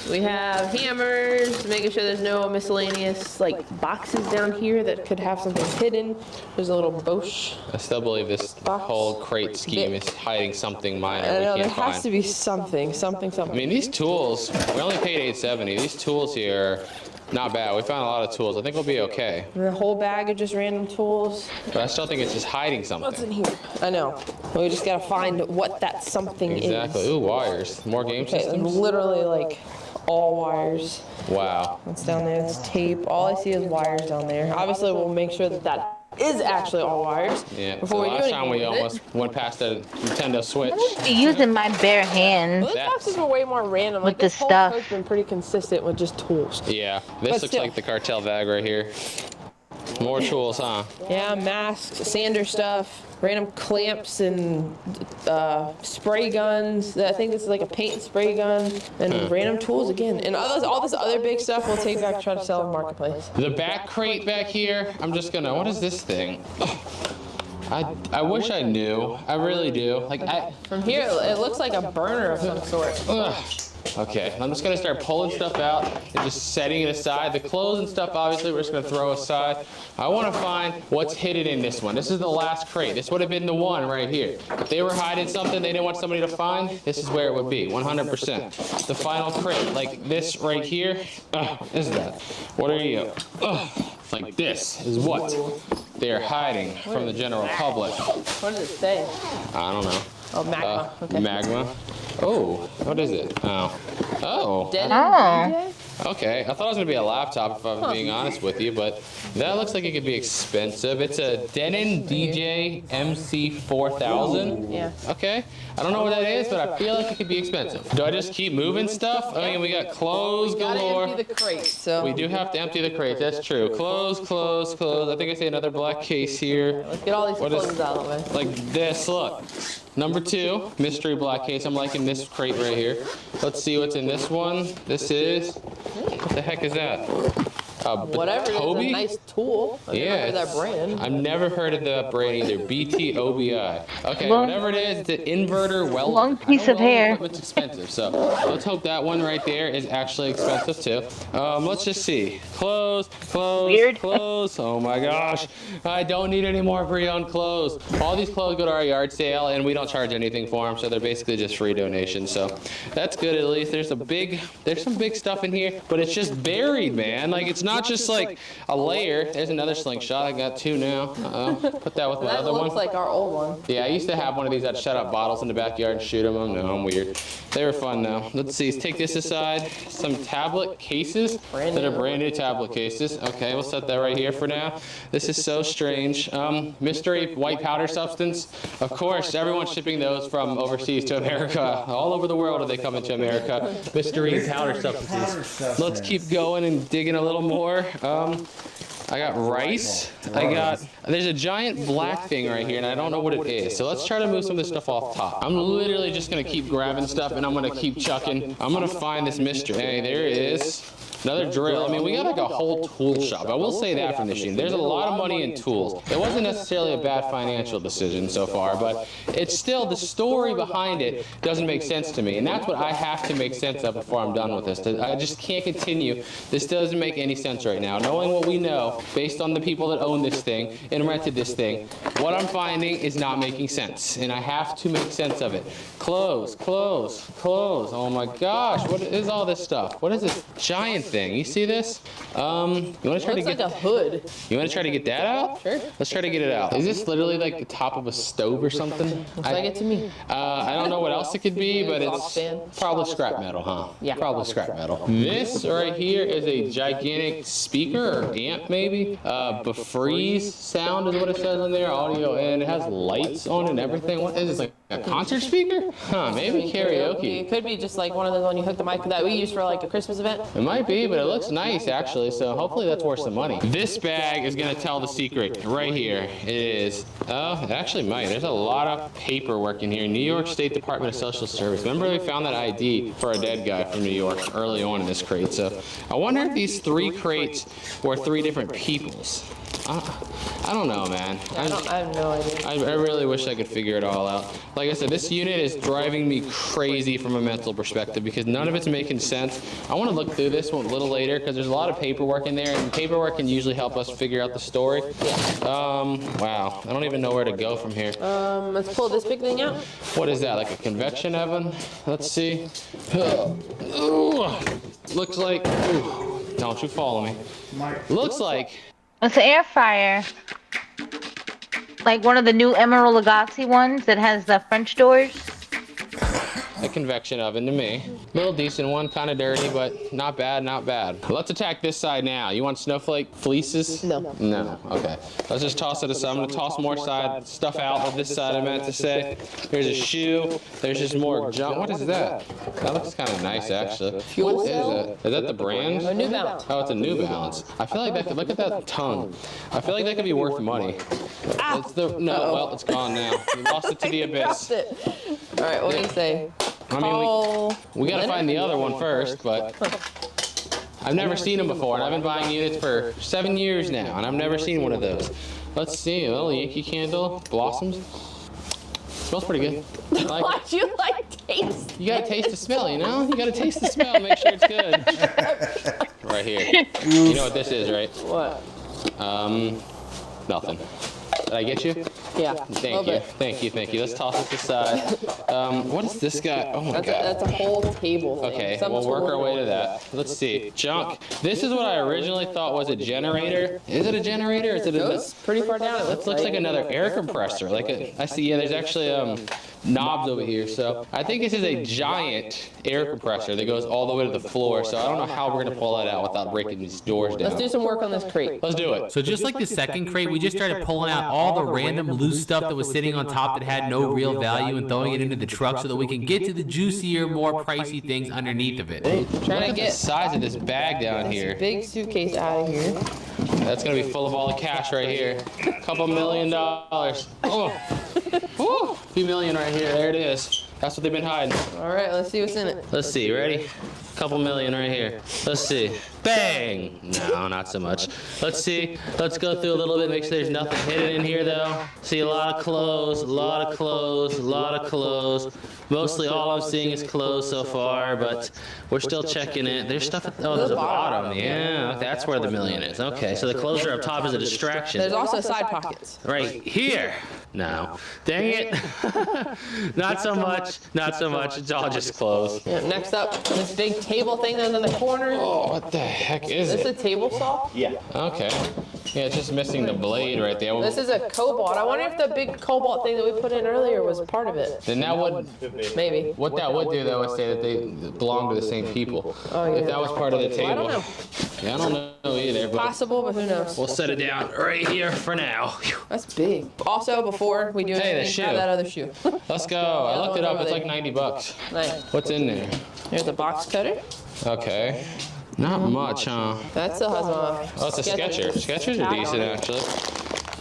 We have hammers, making sure there's no miscellaneous like boxes down here that could have something hidden. There's a little Bosch. I still believe this whole crate scheme is hiding something minor I know, we there can't has find. to be something. I mean, these tools, we only paid $870. These tools here are not bad. We found a lot of tools. I think we'll be okay. The whole bag of just random tools. But I still think it's just hiding something. What's in here? I know. We just gotta find what that something is. Exactly. Ooh, wires. More game Okay, systems? literally like all wires. Wow. That's down there. It's tape. All I see is wires down there. Obviously, we'll make sure that that is actually all wires. Yeah. Before So we do last time anything we with almost went past the Nintendo Switch. Be using my bare hands. Those boxes were way more random. With Like the this whole stuff. tote's been pretty consistent with just tools. Yeah. This But looks still. like the cartel bag right here. More tools, huh? Yeah, masks, sander stuff, random clamps and spray guns. I think this is like a paint and spray gun, and random tools again. And all this other big stuff we'll take back to try to sell in Marketplace. The back crate back here, I'm just gonna, what is this thing? I wish I knew. I really do. Like From here, it looks like a burner of some sort. Ugh. Okay, I'm just gonna start pulling stuff out and just setting it aside. The clothes and stuff, obviously, we're just gonna throw aside. I wanna find what's hidden in this one. This is the last crate. This would have been the one right here. If they were hiding something they didn't want somebody to find, this is where it would be, 100%. The final crate, like this right here. Is that? What are you? Like this is what they're hiding from the general public. What does it say? I don't know. Oh, magma. Okay. Magma. Oh, what is it? Oh. Denon DJ? Okay, I thought it was gonna be a laptop if I'm being honest with you, but that looks like it could be expensive. It's a Denon DJ MC4000. Yeah. Okay, I don't know what that is, but I feel like it could be expensive. Do I just keep moving stuff? I mean, we got clothes galore. Empty the crate, so. We do have to empty the crate, that's true. Clothes. I think I see another black case here. Let's get all these clothes out of the way. Like this, look. Number 2, mystery black case. I'm liking this crate right here. Let's see what's in this one. This is, what the heck is that? Whatever it is, a nice tool. I've never heard of that brand. I've never heard of that brand either. BTOBI. Okay, Well, whatever it is, it's an inverter welder. Long piece of hair. It's expensive, so let's hope that one right there is actually expensive too. Let's just see. Clothes. Weird. Clothes. Oh my gosh, I don't need any more pre-owned clothes. All these clothes go to our yard sale, and we don't charge anything for them, so they're basically just free donations. So that's good at least. There's some big stuff in here, but it's just buried, man. Like it's not just like a layer. There's another slingshot. I got 2 now. Put that with my other one. That looks like our old one. Yeah, I used to have one of these. I'd shut up bottles in the backyard and shoot them. Oh, no, I'm weird. They were fun though. Let's see. Let's take this aside. Some tablet cases that are brand new tablet cases. Okay, we'll set that right here for now. This is so strange. Mystery white powder substance. Of course, everyone's shipping those from overseas to America. All over the world are they coming to America. Mystery powder substances. Let's keep going and digging a little more. I got rice. There's a giant black thing right here, and I don't know what it is. So let's try to move some of this stuff off top. I'm literally just gonna keep grabbing stuff, and I'm gonna keep chucking. I'm gonna find this mystery. Hey, there it is. Another drill. I mean, we got like a whole tool shop. I will say that from this unit. There's a lot of money in tools. It wasn't necessarily a bad financial decision so far, but it's still, the story behind it doesn't make sense to me. And that's what I have to make sense of before I'm done with this. I just can't continue. This doesn't make any sense right now. Knowing what we know, based on the people that own this thing and rented this thing, what I'm finding is not making sense. And I have to make sense of it. Clothes. Oh my gosh, what is all this stuff? What is this giant thing? You see this? You want to try to get like a hood. You want to try to get that out? Sure. Let's try to get it out. Is this literally like the top of a stove or something? Looks like it to me. I don't know what else it could be, but it's probably scrap metal, huh? Yeah. Probably scrap metal. This right here is a gigantic speaker or amp maybe. Befreeze sound is what it says on there. Audio, and it has lights on it and everything. What is this, like a concert speaker? Huh, maybe karaoke. It could be just like one of those when you hook the mic that we use for like a Christmas event. It might be, but it looks nice actually, so hopefully that's worth some money. This bag is gonna tell the secret right here. It is, it actually might. There's a lot of paperwork in here. New York State Department of Social Service. Remember we found that ID for a dead guy from New York early on in this crate, so I wonder if these 3 crates were 3 different people's. I don't know, man. I have no idea. I really wish I could figure it all out. Like I said, this unit is driving me crazy from a mental perspective because none of it's making sense. I want to look through this one a little later because there's a lot of paperwork in there, and paperwork can usually help us figure out the story. Wow. I don't even know where to go from here. Let's pull this big thing out. What is that, like a convection oven? Let's see. Looks like, don't you follow me. Looks like it's an air fryer. Like one of the new Emeril Lagasse ones that has the French doors. a convection oven to me. Little decent one, kind of dirty, but not bad, not bad. Let's attack this side now. You want snowflake fleeces? No. No, okay. Let's just toss it aside. I'm gonna toss more stuff out of this side, I meant to say. Here's a shoe. There's just more junk. What is that? That looks kind of nice, actually. What is it? Is that the brand? A New Balance. Oh, it's a New Balance. I feel like that could, look at that tongue. I feel like that could be worth money. It's the, no, well, it's gone now. We lost it to the abyss. All right, what do you say? I mean, we gotta find the other one first, but I've never seen them before, and I've been buying units for 7 years now, and I've never seen one of those. Let's see, a little Yankee Candle, Blossoms. Smells pretty good. Why do you like taste? You gotta taste the smell, you know? You gotta taste the smell, make sure it's good. Right here. You know what this is, right? What? Nothing. Did I get you? Yeah. Thank you. Thank you. Thank you. Let's toss it aside. What is this guy? Oh my God. That's a whole table thing. Okay, we'll work our way to that. Let's see. Junk. This is what I originally thought was a generator. Is it a generator? Is it a... It's pretty far down. It looks like another air compressor. Like I see, yeah, there's actually knobs over here. So I think this is a giant air compressor that goes all the way to the floor. So I don't know how we're gonna pull that out without breaking these doors down. Let's do some work on this crate. Let's do it. So just like the second crate, we just started pulling out all the random loose stuff that was sitting on top that had no real value and throwing it into the truck so that we can get to the juicier, more pricey things underneath of it. Trying to get the size of this bag down here. Big suitcase out of here. That's gonna be full of all the cash right here. $2 million. Oh, woo, $2 million right here. There it is. That's what they've been hiding. All right, let's see what's in it. Let's see. Ready? $2 million right here. Let's see. Bang! No, not so much. Let's see. Let's go through a little bit. Make sure there's nothing hidden in here, though. See, a lot of clothes, a lot of clothes, a lot of clothes. Mostly all I'm seeing is clothes so far, but we're still checking it. There's stuff at, oh, there's a bottom. Yeah, that's where the million is. Okay, so the clothes are up top as a distraction. There's also side pockets. Right here. No. Dang it. Not so much. Not so much. It's all just clothes. Yeah, next up, this big table thing that's in the corner. Oh, what the heck is Is it? this a table saw? Yeah. Okay. Yeah, it's just missing the blade right there. This is a cobalt. I wonder if the big cobalt thing that we put in earlier was part of it. Then that would, maybe. What that would do though is say that they belong to the same people. Oh, yeah. If that was part of the table. I don't know. Yeah, I don't know either. But Possible, but who knows? we'll set it down right here for now. That's big. Also, before we do Hey, the anything, shoe. grab that other shoe. Let's go. I looked it up. It's like $90. Nice. What's in there? Here's a box cutter. Okay. Not much, huh? That still has Oh, it's a Sketcher. Sketchers are decent, actually.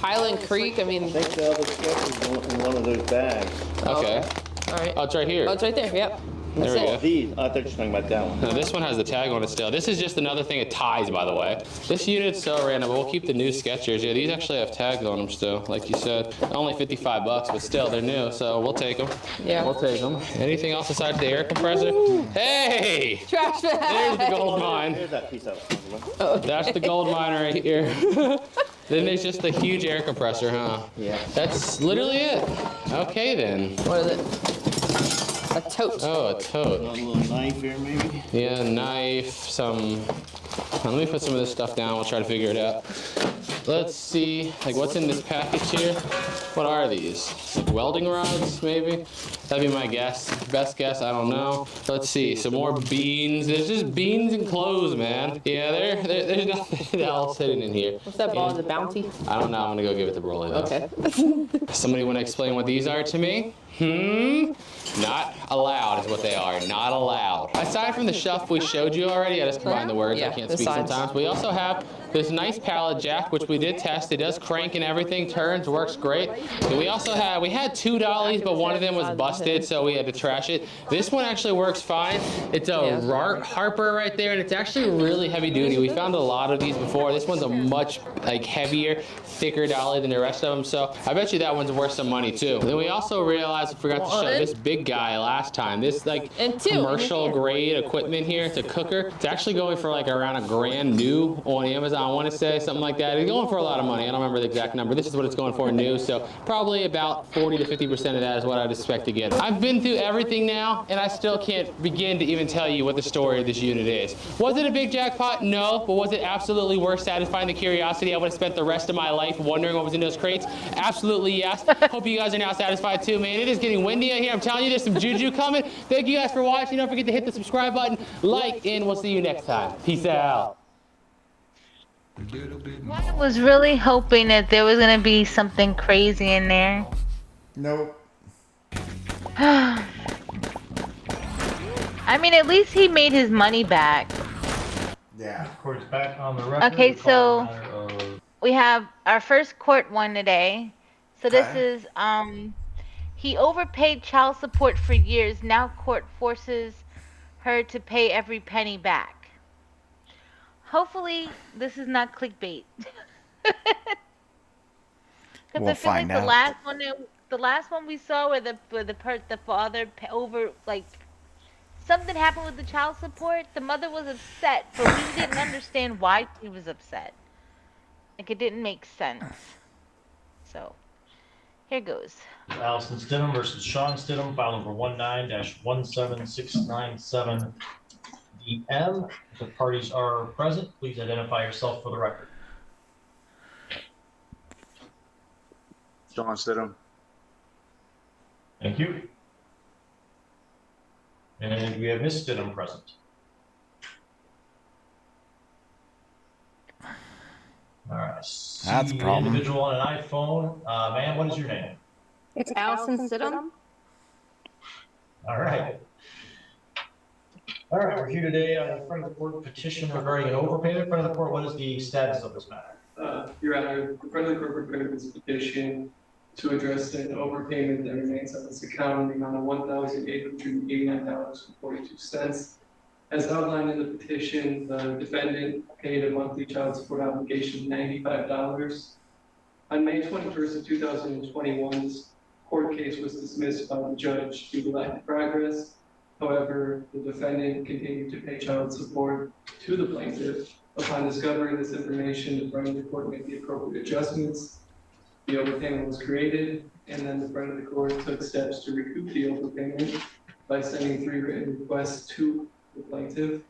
Highland Creek, I mean. I think the other sketches in one of those bags. Okay. All right. Oh, it's right here. Oh, it's right there. Yep. There we go. These, I thought you were talking about that one. No, this one has the tag on it still. This is just another thing of ties, by the way. This unit's so random, but we'll keep the new Skechers. Yeah, these actually have tags on them still, like you said. Only $55, but still, they're new, so we'll take them. Yeah. We'll take them. Anything else besides the air compressor? Hey! Trash bag. There's the gold mine. Here's that piece of it. That's the gold mine right here. Then there's just a huge air compressor, huh? Yeah. That's literally it. Okay, then. What is it? A tote. Oh, a tote. A little knife here, maybe? Yeah, knife, some... Let me put some of this stuff down. We'll try to figure it out. Let's see, like what's in this package here? What are these? Like welding rods, maybe? That'd be my guess. Best guess, I don't know. Let's see, some more beans. There's just beans and clothes, man. Yeah, there's nothing else hidden in here. What's that ball? Is it Bounty? I don't know. I'm gonna go give it to Broly though. Okay. Somebody want to explain what these are to me? Not allowed is what they are. Not allowed. Aside from the shelf we showed you already, I just combined the words. Yeah, I can't the speak sides. sometimes. We also have this nice pallet jack, which we did test. It does crank and everything, turns, works great. And we also have, we had 2 dollies, but one of them was busted, so we had to trash it. This one actually works fine. It's a Harper right there, and it's actually really heavy duty. We found a lot of these before. This one's a much heavier, thicker dolly than the rest of them, so I bet you that one's worth some money too. Then we also realized we forgot to show this big guy last time. This commercial grade equipment here. It's a cooker. It's actually going for like around $1,000 new on Amazon I want to say something like that. It's going for a lot of money. I don't remember the exact number. This is what it's going for new, so probably about 40 to 50% of that is what I'd expect to get. I've been through everything now, and I still can't begin to even tell you what the story of this unit is. Was it a big jackpot? No, but was it absolutely worth satisfying the curiosity? I would have spent the rest of my life wondering what was in those crates. Absolutely yes. Hope you guys are now satisfied too, man. It is getting windy out here. I'm telling you, there's some juju coming. Thank you guys for watching. Don't forget to hit the subscribe button, like, and we'll see you next time. Peace out. I was really hoping that there was gonna be something crazy in there. Nope. I mean, at least he made his money back. Yeah. Court's back on the record. Okay, so we have our first court one today. So this is he overpaid child support for years. Now court forces her to pay every penny back. Hopefully this is not clickbait. Because We'll I feel like find out. the last one we saw where the father something happened with the child support. The mother was upset, but we didn't understand why she was upset. Like, it didn't make sense. So here goes. Allison Stidham versus Sean Stidham, file number 19-17697. DM. If the parties are present, please identify yourself for the record. Sean Stidham. Thank you. And we have Miss Stidham present. All right. That's a See problem. Individual on an iPhone. Ma'am, what is your name? It's Allison Stidham. All right. All right, we're here today in front of the court petition regarding an overpayment. In front of the court, what is the status of this matter? Your Honor, in front of the court prepared this petition to address an overpayment that remains on this account in the amount of $1,889.42. As outlined in the petition, the defendant paid a monthly child support obligation of $95. On May 21st of 2021, this court case was dismissed by the judge due to lack of progress. However, the defendant continued to pay child support to the plaintiff. Upon discovering this information, the front of the court made the appropriate adjustments. The overpayment was created, and then the front of the court took steps to recoup the overpayment by sending 3 written requests to the plaintiff,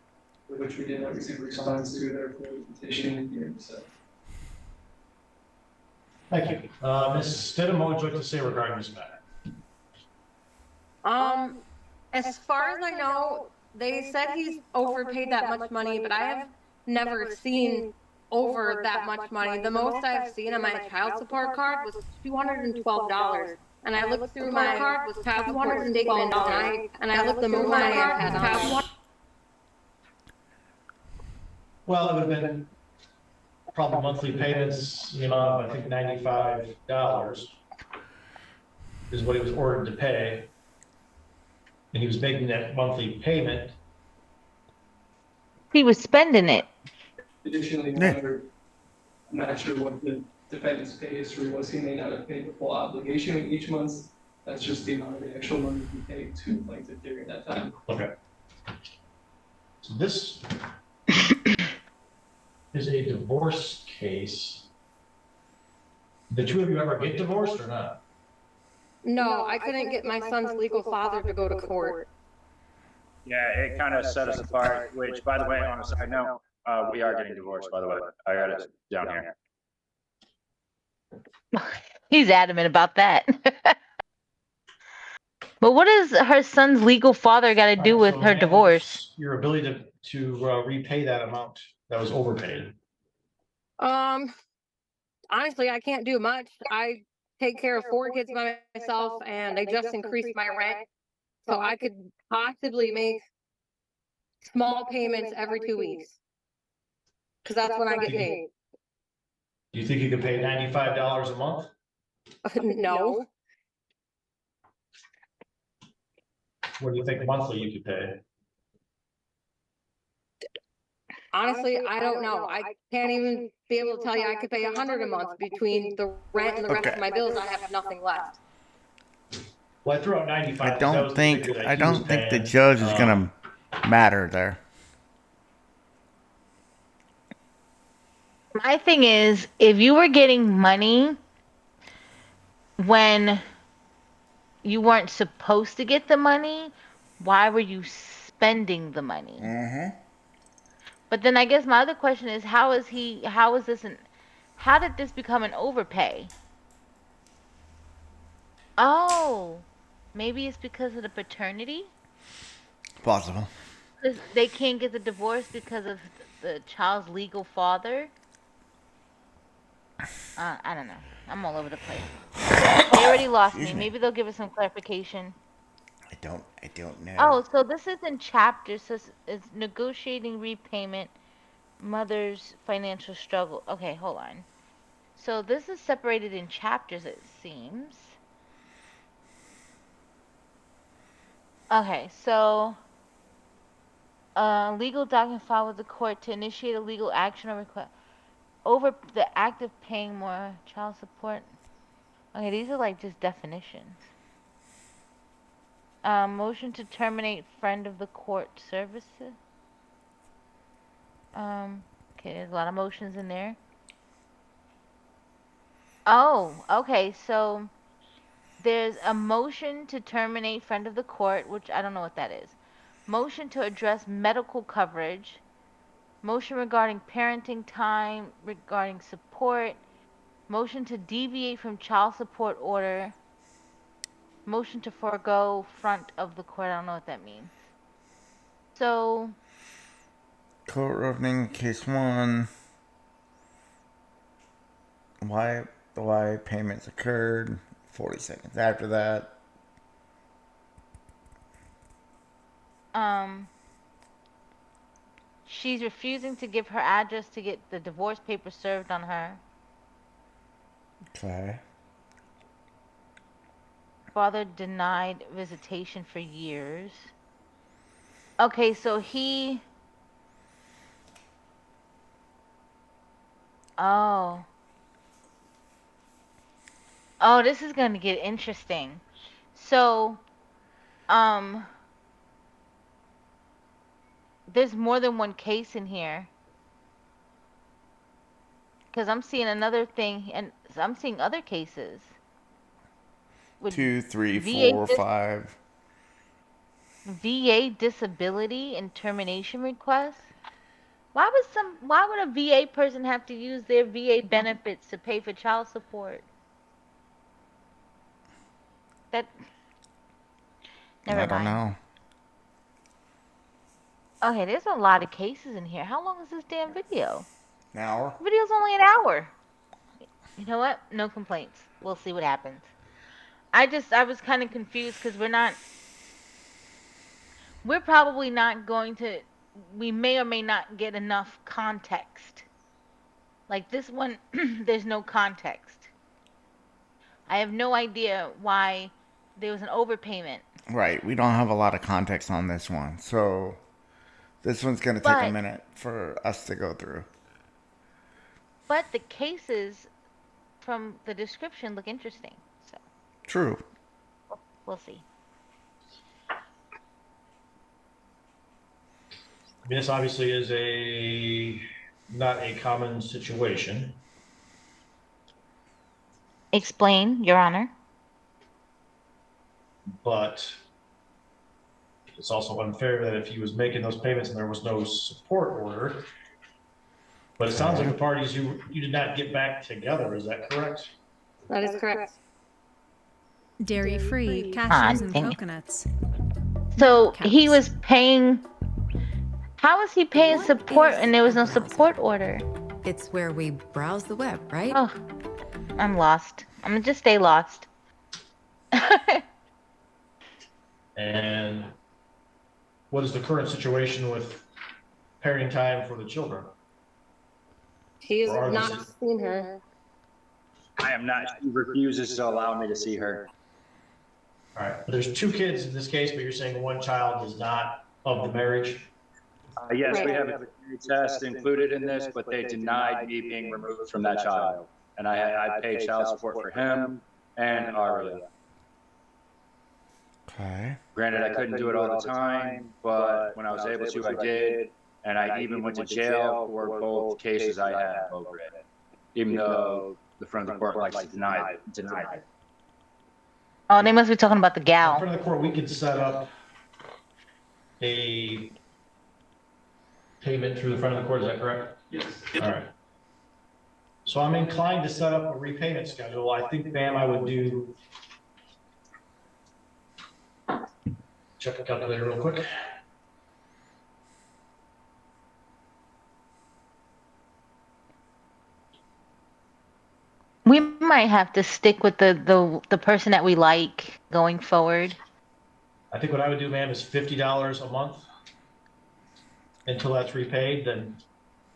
which we did not receive a response to. Therefore, the petition here. So. Thank you. Ms. Stidham, what would you like to say regarding this matter? As far as I know, they said he's overpaid that much money, but I have never seen over that much money. The most I've seen on my child support card was $212. And I looked through my card was child support statement, and I looked through my child support. Well, it would have been probably monthly payments, in the amount of, I think, $95 is what he was ordered to pay. And he was making that monthly payment. He was spending it. Additionally, I'm not sure what the defendant's pay history was. He may not have paid the full obligation each month. That's just the amount of the actual money he paid to plaintiff during that time. Okay. So this is a divorce case. The two of you ever get divorced or not? No, I couldn't get my son's legal father to go to court. Yeah, it kind of set us apart, which, by the way, on a side note, we are getting divorced, by the way. I got it down here. He's adamant about that. But what does her son's legal father got to do with her divorce? Your ability to repay that amount that was overpaid. Honestly, I can't do much. I take care of 4 kids by myself, and they just increased my rent, so I could possibly make small payments every 2 weeks, because that's when I get paid. Do you think you could pay $95 a month? No. What do you think monthly you could pay? Honestly, I don't know. I can't even be able to tell you. I could pay $100 a month between the rent and the rest of my bills. I have nothing left. Well, I threw out 95. I don't think the judge is gonna matter there. My thing is, if you were getting money when you weren't supposed to get the money, why were you spending the money? Mm-hmm. But then I guess my other question is, how did this become an overpay? Oh, maybe it's because of the paternity? Possible. Because they can't get the divorce because of the child's legal father? I don't know. I'm all over the place. They already lost me. Maybe they'll give us some clarification. I don't know. Oh, so this is in chapters. So it's negotiating repayment, mother's financial struggle. Okay, hold on. So this is separated in chapters, it seems. Okay, so legal document filed with the court to initiate a legal action or request over the act of paying more child support. Okay, these are like just definitions. Motion to terminate friend of the court services. Okay, there's a lot of motions in there. Oh, okay, so there's a motion to terminate friend of the court, which I don't know what that is. Motion to address medical coverage. Motion regarding parenting time, regarding support. Motion to deviate from child support order. Motion to forego front of the court. I don't know what that means. So, Court opening, case 1. Why payments occurred. 40 seconds after that. She's refusing to give her address to get the divorce papers served on her. Okay. Father denied visitation for years. Okay, so he... Oh. Oh, this is going to get interesting. So, there's more than one case in here. Because I'm seeing another thing, and I'm seeing other cases. 2, 3, VA 4, 5. VA disability and termination requests? Why would a VA person have to use their VA benefits to pay for child support? Never I don't mind. know. Okay, there's a lot of cases in here. How long is this damn video? An hour? The video's only an hour. You know what? No complaints. We'll see what happens. I was kind of confused because we're probably not going to, we may or may not get enough context. Like this one, there's no context. I have no idea why there was an overpayment. Right. We don't have a lot of context on this one. So this one's going to take a minute for us to go through. But the cases from the description look interesting. So True. We'll see. I mean, this obviously is not a common situation. Explain, Your Honor. But it's also unfair that if he was making those payments and there was no support order. But it sounds like the parties you did not get back together. Is that correct? That is correct. Dairy-free, cashews and coconuts. So he was paying. How was he paying support and there was no support order? It's where we browse the web, right? Oh, I'm lost. I'm gonna just stay lost. And what is the current situation with parenting time for the children? He's not seen her. I am not. She refuses to allow me to see her. All right. There's 2 kids in this case, but you're saying one child is not of the marriage? Yes, we have a test included in this, but they denied me being removed from that child. And I paid child support for him and Aria. Okay. Granted, I couldn't do it all the time, but when I was able to, I did. And I even went to jail for both cases I had over it, even though the front of the court likes to deny it. Oh, they must be talking about the In gal. front of the court, we could set up a payment through the front of the court, is that correct? Yes. All right. So I'm inclined to set up a repayment schedule. I think, Bam, I would do, check the calculator real quick. We might have to stick with the person that we like going forward. I think what I would do, ma'am, is $50 a month until that's repaid. Then,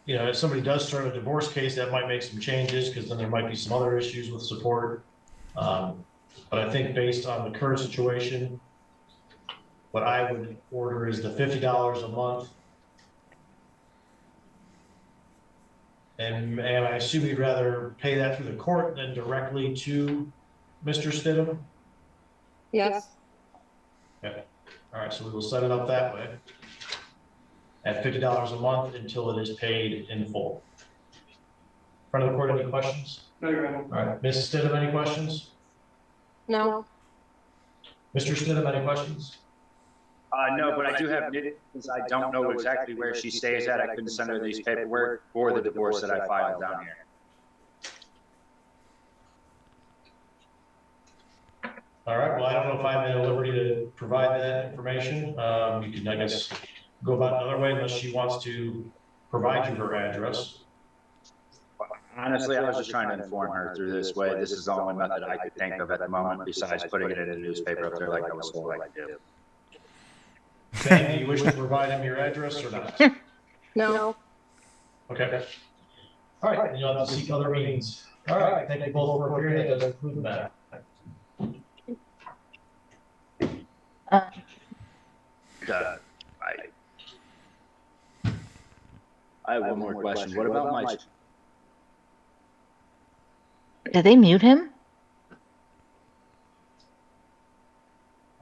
you know, if somebody does start a divorce case, that might make some changes because then there might be some other issues with support. But I think based on the current situation, what I would order is the $50 a month. And I assume you'd rather pay that through the court than directly to Mr. Stidham? Yes. Okay. All right, so we will set it up that way at $50 a month until it is paid in full. Front of the court, any questions? No, Your Honor. All right, Mrs. Stidham, any questions? No. Mr. Stidham, any questions? No, but I do have, since I don't know exactly where she stays at, I couldn't send her these paperwork for the divorce that I filed down here. All right, well, I don't know if I'm at liberty to provide that information. You can, I guess, go about it another way unless she wants to provide you her address. Honestly, I was just trying to inform her through this way. This is the only method I could think of at the moment, besides putting it in a newspaper up there like I was told I could do. Sam, do you wish to provide him your address or not? No. Okay. All right, then you'll have to seek other meetings. All right, thank you both for appearing. That does conclude the matter. I have one more question. What about my... Did they mute him?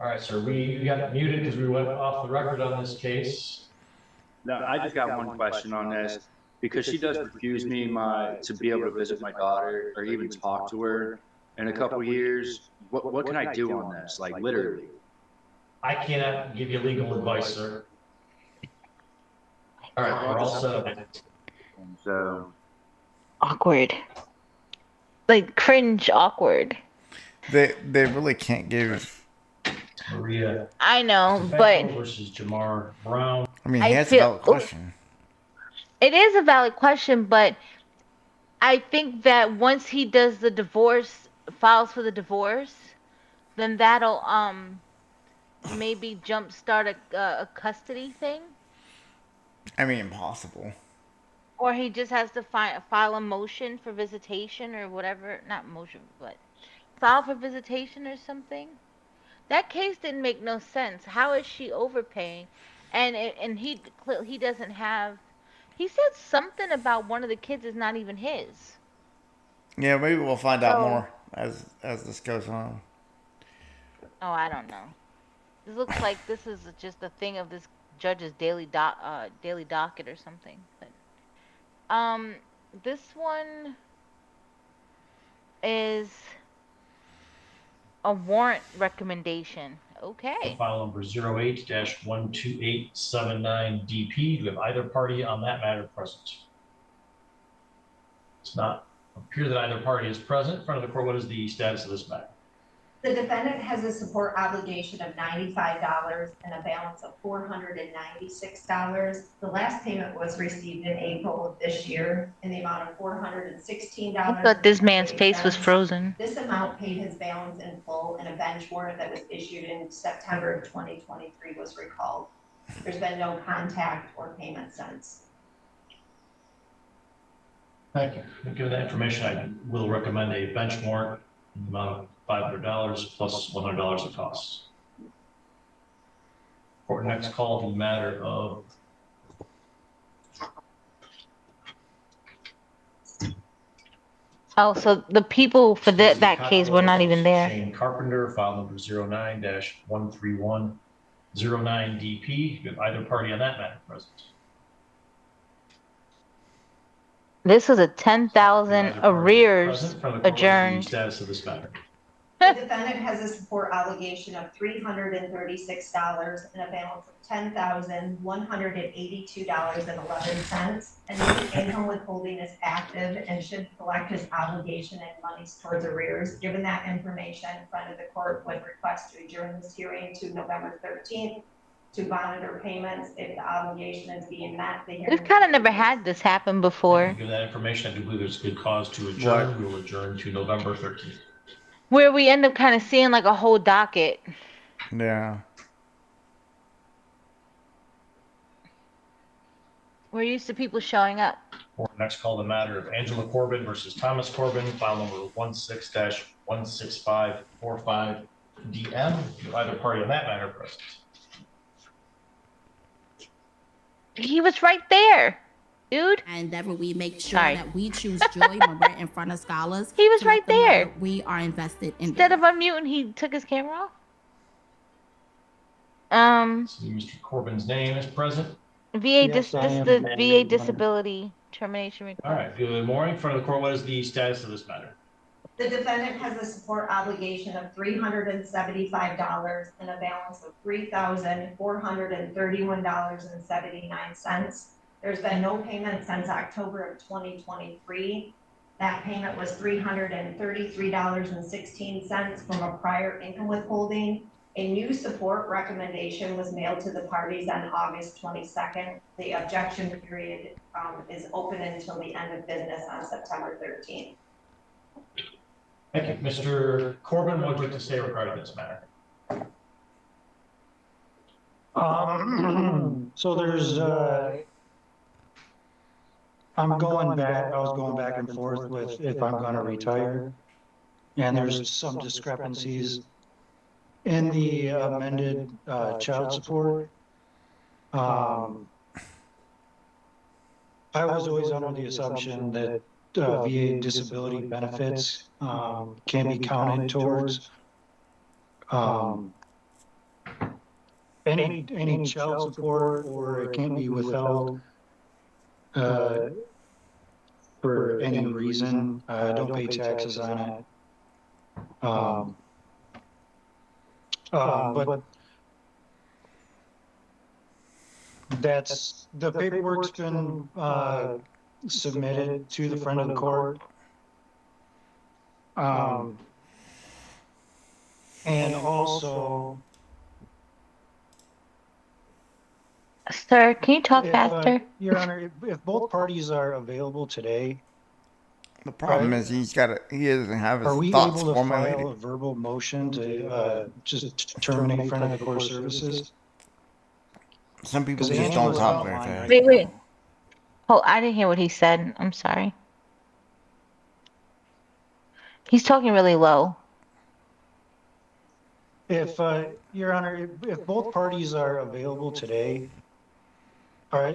All right, sir, you got muted because we went off the record on this case. No, I just got one question on this. Because she does refuse me to be able to visit my daughter or even talk to her in a couple years, what can I do on this? Like, literally. I cannot give you legal advice, sir. All right, we're all set up. So... Awkward. Like, cringe awkward. They really can't give... Maria. I know, but... versus Jamar Brown. I mean, that's a valid question. It is a valid question, but I think that once he does the divorce, files for the divorce, then that'll maybe jumpstart a custody thing. I mean, impossible. Or he just has to file a motion for visitation or whatever. Not motion, but file for visitation or something. That case didn't make no sense. How is she overpaying? And he doesn't have... He said something about one of the kids is not even his. Yeah, maybe we'll find out more as this goes on. Oh, I don't know. This looks like this is just a thing of this judge's daily docket or something. But, this one is a warrant recommendation. Okay. File number 08-12879DP. Do we have either party on that matter present? It's not appear that either party is present. In front of the court, what is the status of this matter? The defendant has a support obligation of $95 and a balance of $496. The last payment was received in April of this year in the amount of $416. I thought this man's face was frozen. This amount paid his balance in full, and a bench warrant that was issued in September of 2023 was recalled. There's been no contact or payment since. Thank you. Given that information, I will recommend a bench warrant in the amount of $500 plus $100 of costs. For next call to the matter of Oh, so the people for that case were not even there. Shane Carpenter, file number 09-13109DP. You have either party on that matter present. This was a 10,000 Either party arrears present from the court. What is the adjourned. status of this matter? The defendant has a support obligation of $336 and a balance of $10,182.11. And the income withholding is active and should collect his obligation and monies towards arrears. Given that information, in front of the court would request to adjourn this hearing to November 13th to monitor payments. If the obligation is being met, the hearing. We've kind of never had this happen before, Given that information, I do believe there's good cause to adjourn. We will adjourn to November 13th. where we end up kind of seeing like a whole docket. Yeah. We're used to people showing up. For next call, the matter of Angela Corbin versus Thomas Corbin, file number 16-16545DM. Either party on that matter present. He was right there, dude. And that we make sure that we choose joy when we're in front of scholars. He was right there. We are invested in. Instead of unmuting, he took his camera off. See, Mr. Corbin's name is present. VA, this is the VA disability termination request. All right, good morning. In front of the court, what is the status of this matter? The defendant has a support obligation of $375 and a balance of $3,431.79. There's been no payment since October of 2023. That payment was $333.16 from a prior income withholding. A new support recommendation was mailed to the parties on August 22nd. The objection period is open until the end of business on September 13th. Thank you. Mr. Corbin, what would you like to say regarding this matter? So there's, I was going back and forth with if I'm gonna retire. And there's some discrepancies in the amended child support. I was always under the assumption that VA disability benefits can be counted towards any child support, or it can't be withheld for any reason. I don't pay taxes on it. But that's, the paperwork's been submitted to the front of the court. And also, Sir, can you talk faster? Your Honor, if both parties are available today. The problem is he doesn't have his Are we thoughts able to formulated. file a verbal motion to just terminate front of the court services? Some people 'Cause just don't Angela's talk very outlined fast. right Wait. Oh, I didn't hear what he said. I'm sorry. He's talking really low. If, Your Honor, if both parties are available today, are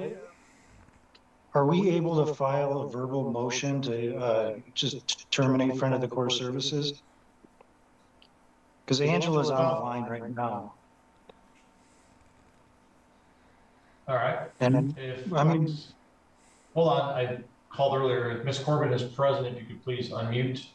we able to file a verbal motion to just terminate front of the court services? Because Angela's on the line right now. All right. And Hold on, I called earlier. If Ms. Corbin is present, if you could please unmute.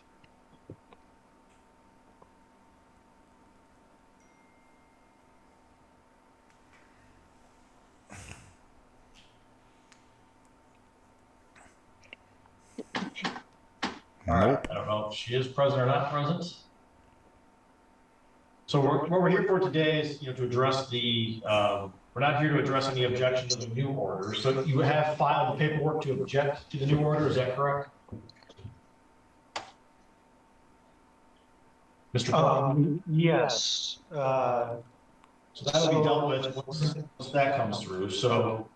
Nope. I don't know if she is present or not present. So what we're here for today is, to address the, we're not here to address any objections to the new order. So you have filed the paperwork to object to the new order, is that correct? Mr. Yes. So that'll be dealt with once that comes through. So,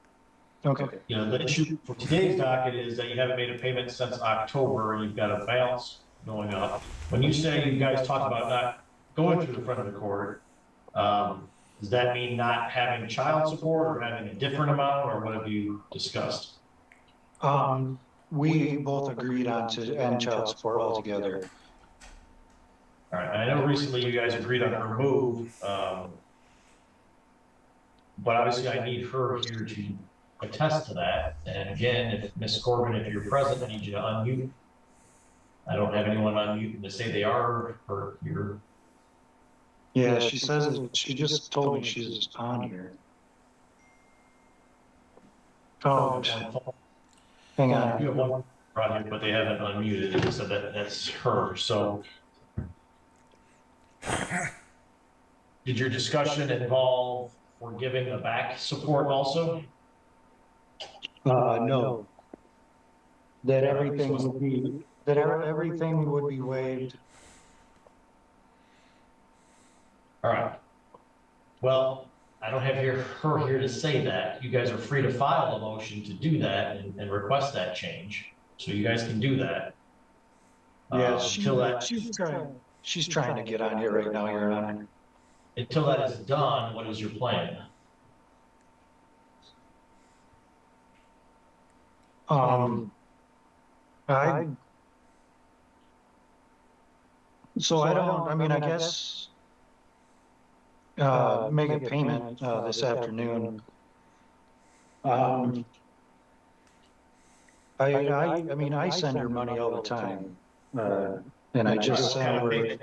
okay. The issue for today's docket is that you haven't made a payment since October and you've got a balance going up. When you say you guys talked about not going through the front of the court, does that mean not having child support or having a different amount, or what have you discussed? We both agreed on to end child support altogether. All right, I know recently you guys agreed on a remove, but obviously I need her here to attest to that. And again, if Ms. Corbin, if you're present, I need you to unmute. I don't have anyone unmute to say they are, or you're. Yeah, she says, she just told me she's on here. Oh, hang on. You have one right here, but they haven't unmuted it, so that's her, so. Did your discussion involve forgiving the back support also? No. That everything would be, everything would be waived. All right. Well, I don't have her here to say that. You guys are free to file a motion to do that and request that change. So you guys can do that. Yeah, she's trying to get on here right now, Your Honor. Until that is done, what is your plan? I guess, make a payment, this afternoon. I send her money all the time, and I just sent her.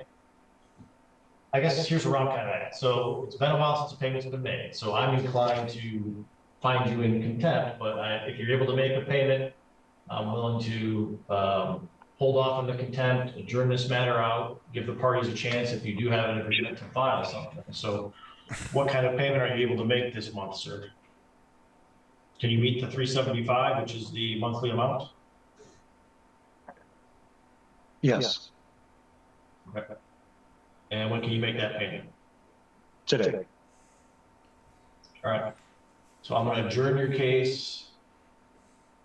I guess here's where I'm kind of at. So it's been a while since the payment's been made, so I'm inclined to find you in contempt, but if you're able to make a payment, I'm willing to hold off on the contempt, adjourn this matter out, give the parties a chance if you do have an agreement to file something. So what kind of payment are you able to make this month, sir? Can you meet the $375, which is the monthly amount? Yes. Okay. And when can you make that payment? Today. All right. So I'm going to adjourn your case.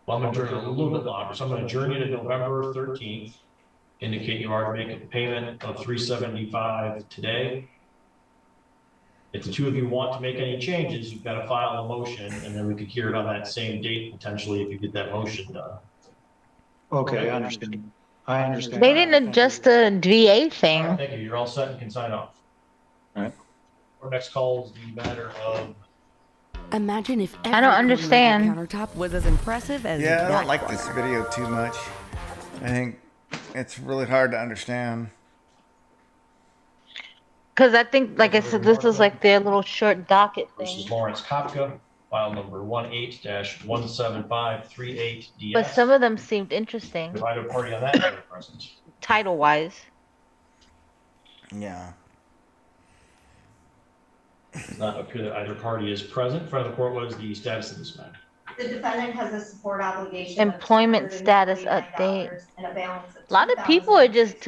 Well, I'm going to adjourn it a little bit longer. So I'm going to adjourn you to November 13th. Indicate you are to make a payment of $375 today. If the two of you want to make any changes, you've got to file a motion, and then we could hear it on that same date potentially if you get that motion done. Okay, I understand. They didn't adjust the VA thing. Thank you. You're all set and can sign off. All right. Our next call is the matter of. Imagine if I don't understand. Countertop was as impressive as Yeah, I that don't like one. this video too much. I think it's really hard to understand. Because I think, like I said, this is like their little short docket Versus thing. Lawrence Kopka, file number 18-17538DS. But some of them seemed interesting, If either party on that matter present. title-wise. Yeah. Does not appear that either party is present. In front of the court, what is the status of this matter? The defendant has a support obligation. Employment status update. And a balance of A lot of people are just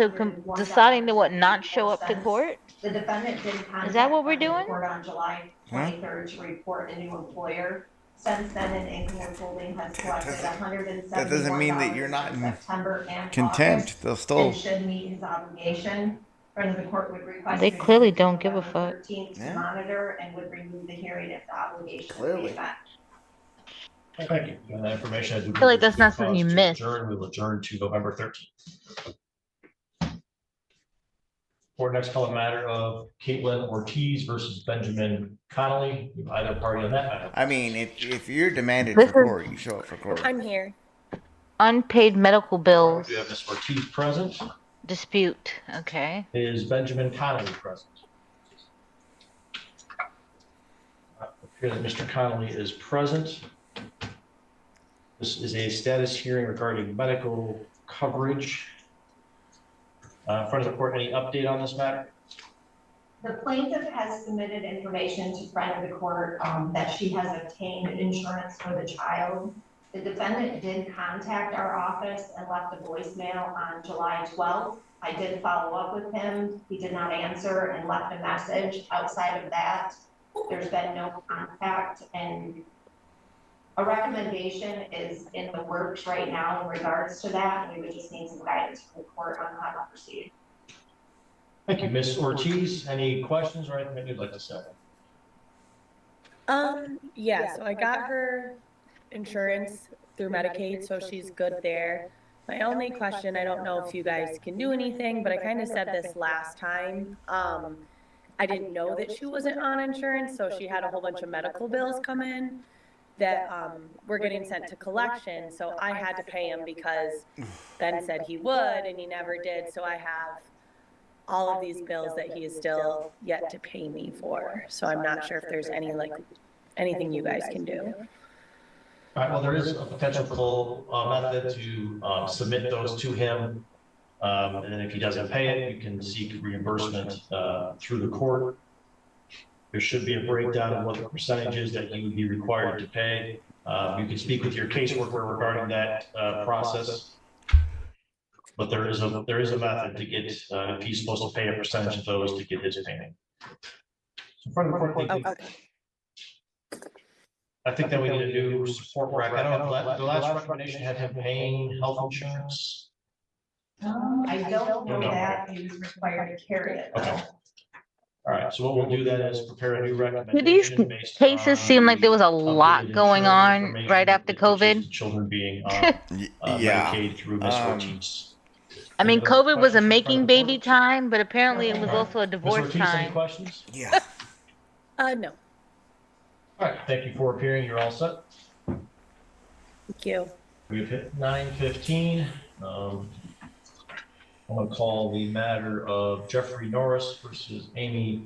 deciding to not show up to $2,061. court. The defendant did contact. Is that what we're doing? The court on July 23rd to report a new employer. Since then, an income withholding has collected $171. That doesn't mean that you're not in September and contempt. August, They'll still. and should meet his obligation. Friends of the court would request. They clearly don't give a fuck. 13th to Yeah. monitor and would remove the hearing if the obligation. Clearly. Is met. Thank you. And that information. I feel like that's not something you missed. We will adjourn to November 13th. For next call, a matter of Caitlin Ortiz versus Benjamin Connolly. Either party on that matter. I mean, if you're demanded This for is- court, you show up for court. I'm here. Unpaid medical bills. Do you have Ms. Ortiz present? Dispute. Okay. Is Benjamin Connolly present? Appear that Mr. Connolly is present. This is a status hearing regarding medical coverage. In front of the court, any update on this matter? The plaintiff has submitted information to friend of the court that she has obtained insurance for the child. The defendant did contact our office and left a voicemail on July 12th. I did follow up with him. He did not answer and left a message. Outside of that, there's been no contact, and a recommendation is in the works right now in regards to that. We would just need some guidance from the court on how to proceed. Thank you, Ms. Ortiz. Any questions or anything that you'd like to say? Yeah, so I got her insurance through Medicaid, so she's good there. My only question, I don't know if you guys can do anything, but I kind of said this last time. I didn't know that she wasn't on insurance, so she had a whole bunch of medical bills come in. that were getting sent to collection. So I had to pay him because Ben said he would and he never did. So I have all of these bills that he is still yet to pay me for. So I'm not sure if there's anything you guys can do. All right, well, there is a potential method to submit those to him. And then if he doesn't pay it, you can seek reimbursement through the court. There should be a breakdown of what the percentage is that you would be required to pay. You can speak with your caseworker regarding that process. But there is a method to get, if he's supposed to pay a percentage of those to get his payment. So for the court, I think that we need a new support rec. I don't know, the last recommendation had him paying health insurance. I don't know that he was required to carry it. Okay. All right, so what we'll do then is prepare a new Do these recommendation based cases seem like there was a lot going on right after COVID? children being Medicaid through Ms. Ortiz. I mean, COVID was a making baby time, but apparently it was also a divorce Ms. Ortiz, any time. questions? Yeah. No. All right, thank you for appearing. You're all set. Thank you. We've hit 9:15. I'm going to call the matter of Jeffrey Norris versus Amy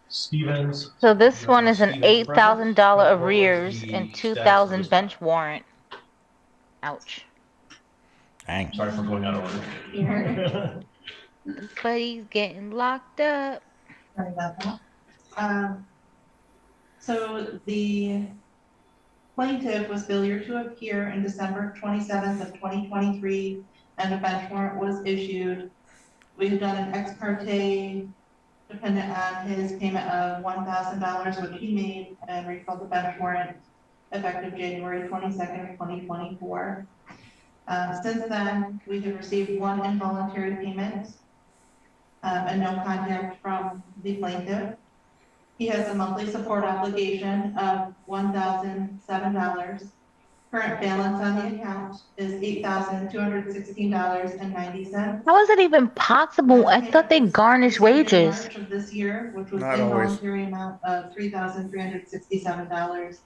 Stevens. So this one is an $8,000 arrears and $2,000 bench warrant. Ouch. Dang. Sorry for going out of order. But he's getting locked up. Sorry about that. So the plaintiff was failure to appear in December 27th of 2023, and a bench warrant was issued. We've done an ex parte dependent on his payment of $1,000, which he made, and refilled the bench warrant effective January 22nd, 2024. Since then, we have received one involuntary payment and no contact from the plaintiff. He has a monthly support obligation of $1,007. Current balance on the account is $8,216.90. How is it even possible? I thought they garnished wages. March of this year, which was Not the always. involuntary amount of $3,367.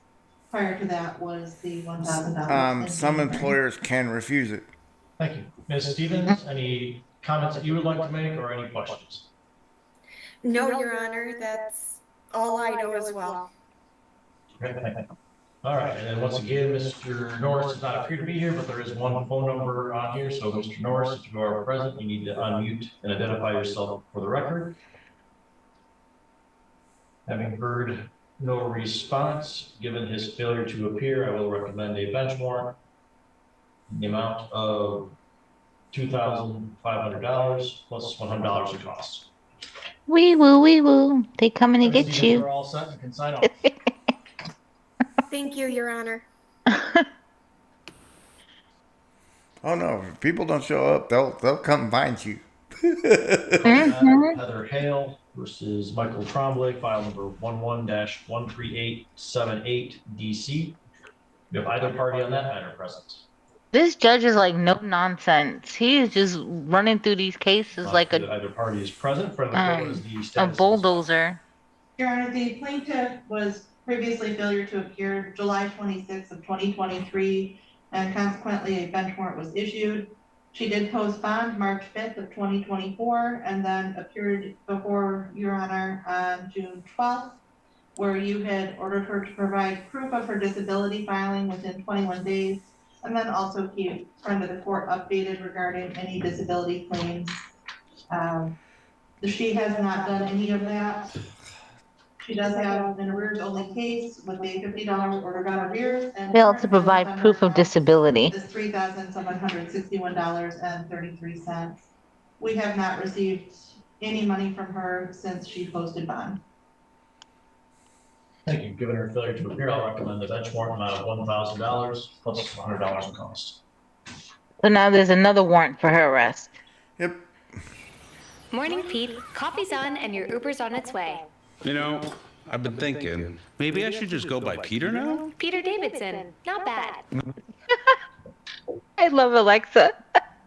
Prior to that was the $1,000. Some employers can refuse it. Thank you. Ms. Stevens, any comments that you would like to make or any questions? No, Your Honor, that's all I know as well. Okay, thank you. All right, and then once again, Mr. Norris does not appear to be here, but there is one phone number on here. So Mr. Norris, if you are present, you need to unmute and identify yourself for the record. Having heard no response, given his failure to appear, I will recommend a bench warrant in the amount of $2,500 plus $100 in costs. Wee woo, wee woo. They coming to get Stevens, you. we're all set and can sign off. Thank you, Your Honor. Oh no, if people don't show up, they'll come and find you. Heather Hale versus Michael Tremblay, file number 11-13878 DC. We have either party on that matter present. This judge is like no nonsense. He is just running through these cases like Either party is present. For the court is the a status. bulldozer. Your Honor, the plaintiff was previously failure to appear July 26th of 2023, and consequently a bench warrant was issued. She did post bond March 5th of 2024, and then appeared before Your Honor on June 12th, where you had ordered her to provide proof of her disability filing within 21 days, and then also keep friend of the court updated regarding any disability claims. She has not done any of that. She does have an arrears only case with a $50 order on arrears and Failed to provide proof of disability. is $3,761.33. We have not received any money from her since she posted bond. Thank you. Given her failure to appear, I'll recommend the bench warrant amount of $1,000 plus $100 in costs. So now there's another warrant for her arrest. Yep. Morning, Pete. Coffee's on and your Uber's on its way. You know, I've been thinking, maybe I should just go by Peter now? Peter Davidson. Not bad. I love Alexa.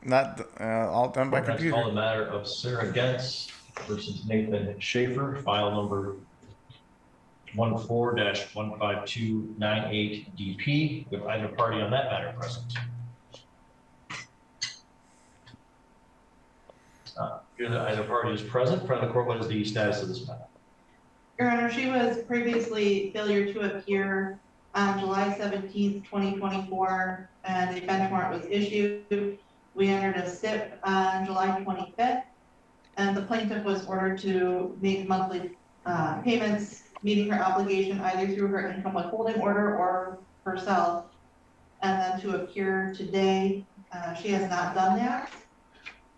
Not all done by Let's computer. call the matter of Sarah Gentz versus Nathan Schaefer, file number 14-15298DP. With either party on that matter present. Given that either party is present, in front of the court, what is the status of this matter? Your Honor, she was previously failure to appear on July 17th, 2024, and a bench warrant was issued. We entered a SIP on July 25th, and the plaintiff was ordered to make monthly payments, meeting her obligation either through her income withholding order or herself, and then to appear today. She has not done that.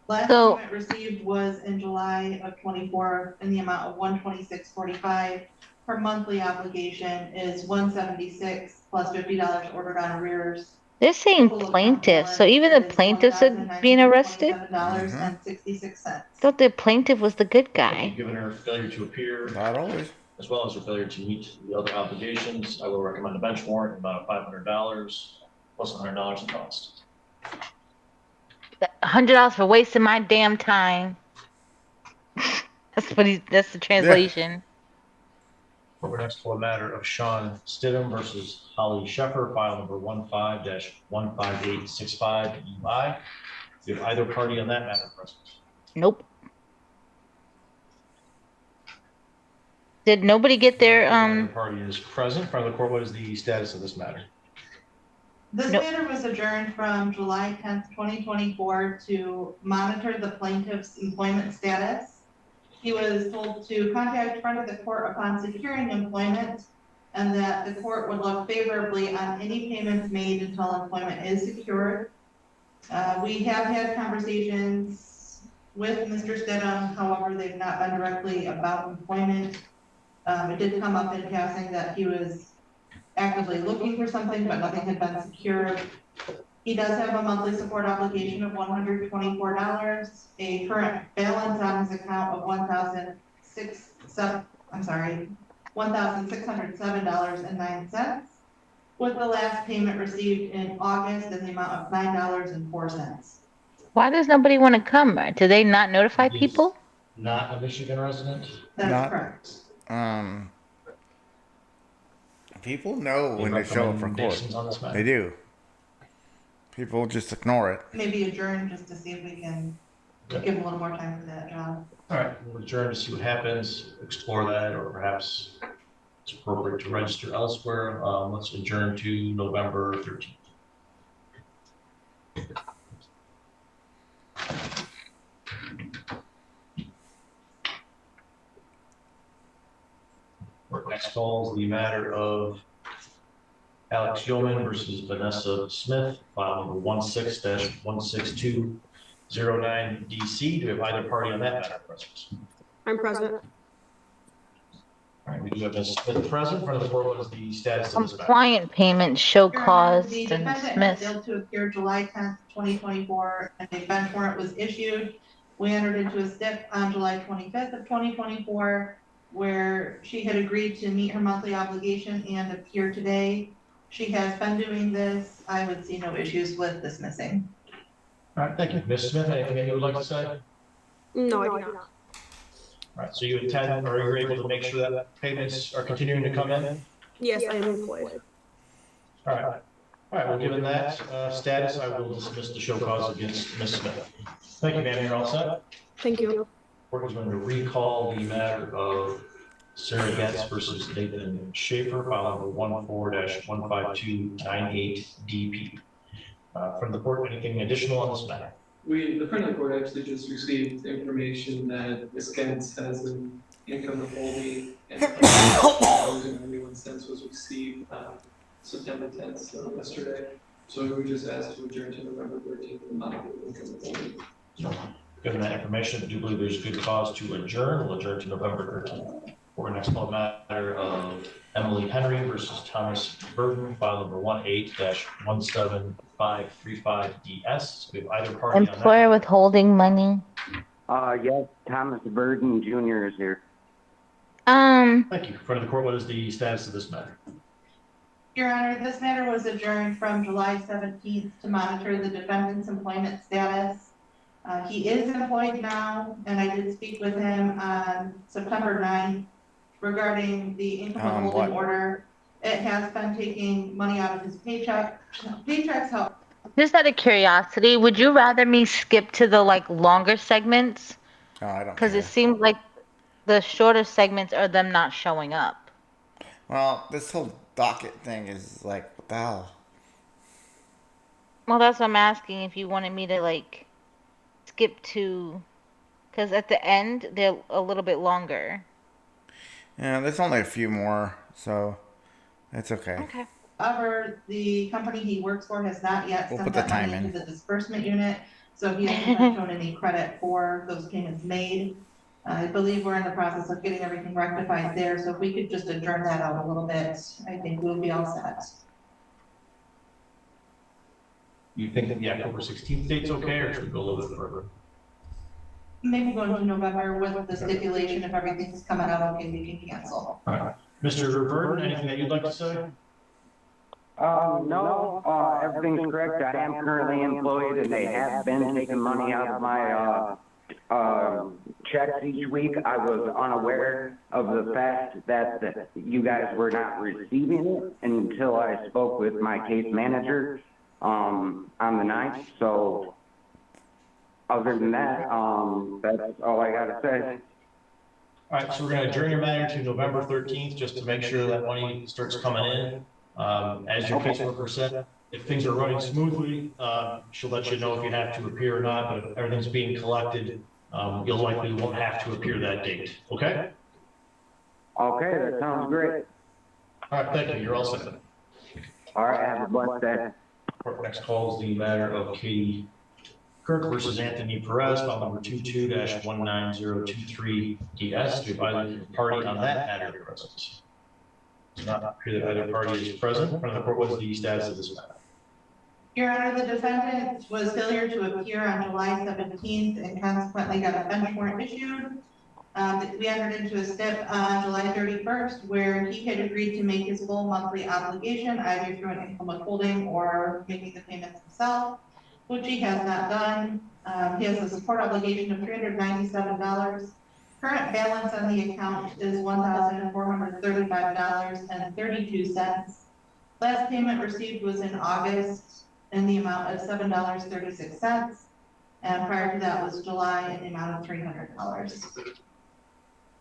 Last payment received was in July of 24 in the amount of $126.45. Her monthly obligation is $176 plus $50 ordered on arrears. They're saying plaintiff, so even the plaintiffs are being arrested? $1,027.66. Thought the plaintiff was the good guy. Given her failure to appear, Not always, as well as her failure to meet the other obligations, I will recommend a bench warrant in the amount of $500 plus $100 in cost. $100 for wasting my damn time. That's the translation. We're next to a matter of Sean Stidham versus Holly Sheffer, file number 15-15865UI. Do you have either party on that matter present? Nope. Did nobody get their Either party is present. In front of the court, what is the status of this matter? This matter was adjourned from July 10th, 2024 to monitor the plaintiff's employment status. He was told to contact front of the court upon securing employment, and that the court would look favorably on any payments made until employment is secured. We have had conversations with Mr. Stidham, however, they've not been directly about employment. It did come up in passing that he was actively looking for something, but nothing had been secured. He does have a monthly support obligation of $124, a current balance on his account of $1,607.09, with the last payment received in August in the amount of $9.04. Why does nobody want to come? Do they not notify people? Not a Michigan resident? That's correct. People know when they show up for court. They do. People just ignore it. Maybe adjourn just to see if we can give him a little more time for that job. All right, we'll adjourn to see what happens, explore that, or perhaps it's appropriate to register elsewhere. Let's adjourn to November 13th. Our next call is the matter of Alex Yeoman versus Vanessa Smith, file number 16-16209DC. Do we have either party on that matter present? I'm present. All right, we do have Ms. Smith present. In front of the board, what is the status of this matter? Compliant payments show cause The and defendant dismiss. failed to appear July 10th, 2024, and a bench warrant was issued. We entered into a SIP on July 25th of 2024, where she had agreed to meet her monthly obligation and appear today. She has been doing this. I would see no issues with dismissing. All right, thank you. Ms. Smith, anything that you would like to say? No, I do not. All right, so you intend, or you're able to make sure that payments are continuing to come in? Yes, I am employed. All right. All right, well, given that status, I will dismiss the show cause against Ms. Smith. Thank you, ma'am. You're all set? Thank you. Court is going to recall the matter of Sarah Getz versus Nathan Schaefer, file number 14-15298DP. From the court, anything additional on this matter? The front of the court actually just received information that Ms. Gens has an income withholding and $1.91 was received September 10th, so yesterday. So we just asked to adjourn to November 13th and monitor the income withholding. Given that information, I do believe there's good cause to adjourn. We'll adjourn to November 13th. For our next call matter of Emily Henry versus Thomas Burton, file number 18-17535DS. We have either party on that. Employer withholding money. Yes, Thomas Burton Jr. is here. Thank you. In front of the court, what is the status of this matter? Your Honor, this matter was adjourned from July 17th to monitor the defendant's employment status. He is employed now, and I did speak with him on September 9th regarding the income what? withholding order. It has been taking money out of his paychecks help. Just out of curiosity, would you rather me skip to the like longer segments? Oh, I don't Because care. it seems like the shorter segments are them not showing up. Well, this whole docket thing is like, what the hell? Well, that's what I'm asking if you wanted me to like skip to, because at the end they're a little bit longer. Yeah, there's only a few more, so it's okay. Okay. However, the company he works for has not yet We'll sent put the that time money in. to the disbursement unit, so he hasn't been shown any credit for those payments made. I believe we're in the process of getting everything rectified there, so if we could just adjourn that out a little bit, I think we'll be all set. You think that the October 16th date's okay, or should we go a little bit further? Maybe go into November with the stipulation, if everything's coming out okay, we can cancel. All right. Mr. Verdon, anything that you'd like to say? No, everything's correct. I am currently employed and they have been taking money out of my, checks each week. I was unaware of the fact that you guys were not receiving it until I spoke with my case manager, on the 9th. So other than that, that's all I gotta say. All right, so we're gonna adjourn your matter to November 13th, just to make sure that money starts coming in. As your caseworker said, if things are running smoothly, she'll let you know if you have to appear or not, but if everything's being collected, you'll likely won't have to appear that date, okay? Okay, that sounds great. All right, thank you, you're all set. All right, have a blessed day. Court next calls the matter of Katie Kirk versus Anthony Perez, file number 22-19023DS. To advise the party on that matter present. Does not appear that either party is present. In front of the court, what is the status of this matter? Your Honor, the defendant was failure to appear on July 17th and consequently got a bench warrant issued. We entered into a stip on July 31st where he had agreed to make his full monthly obligation either through an income withholding or making the payments himself, which he has not done. He has a support obligation of $397. Current balance on the account is $1,435.32. Last payment received was in August in the amount of $7.36. And prior to that was July in the amount of $300.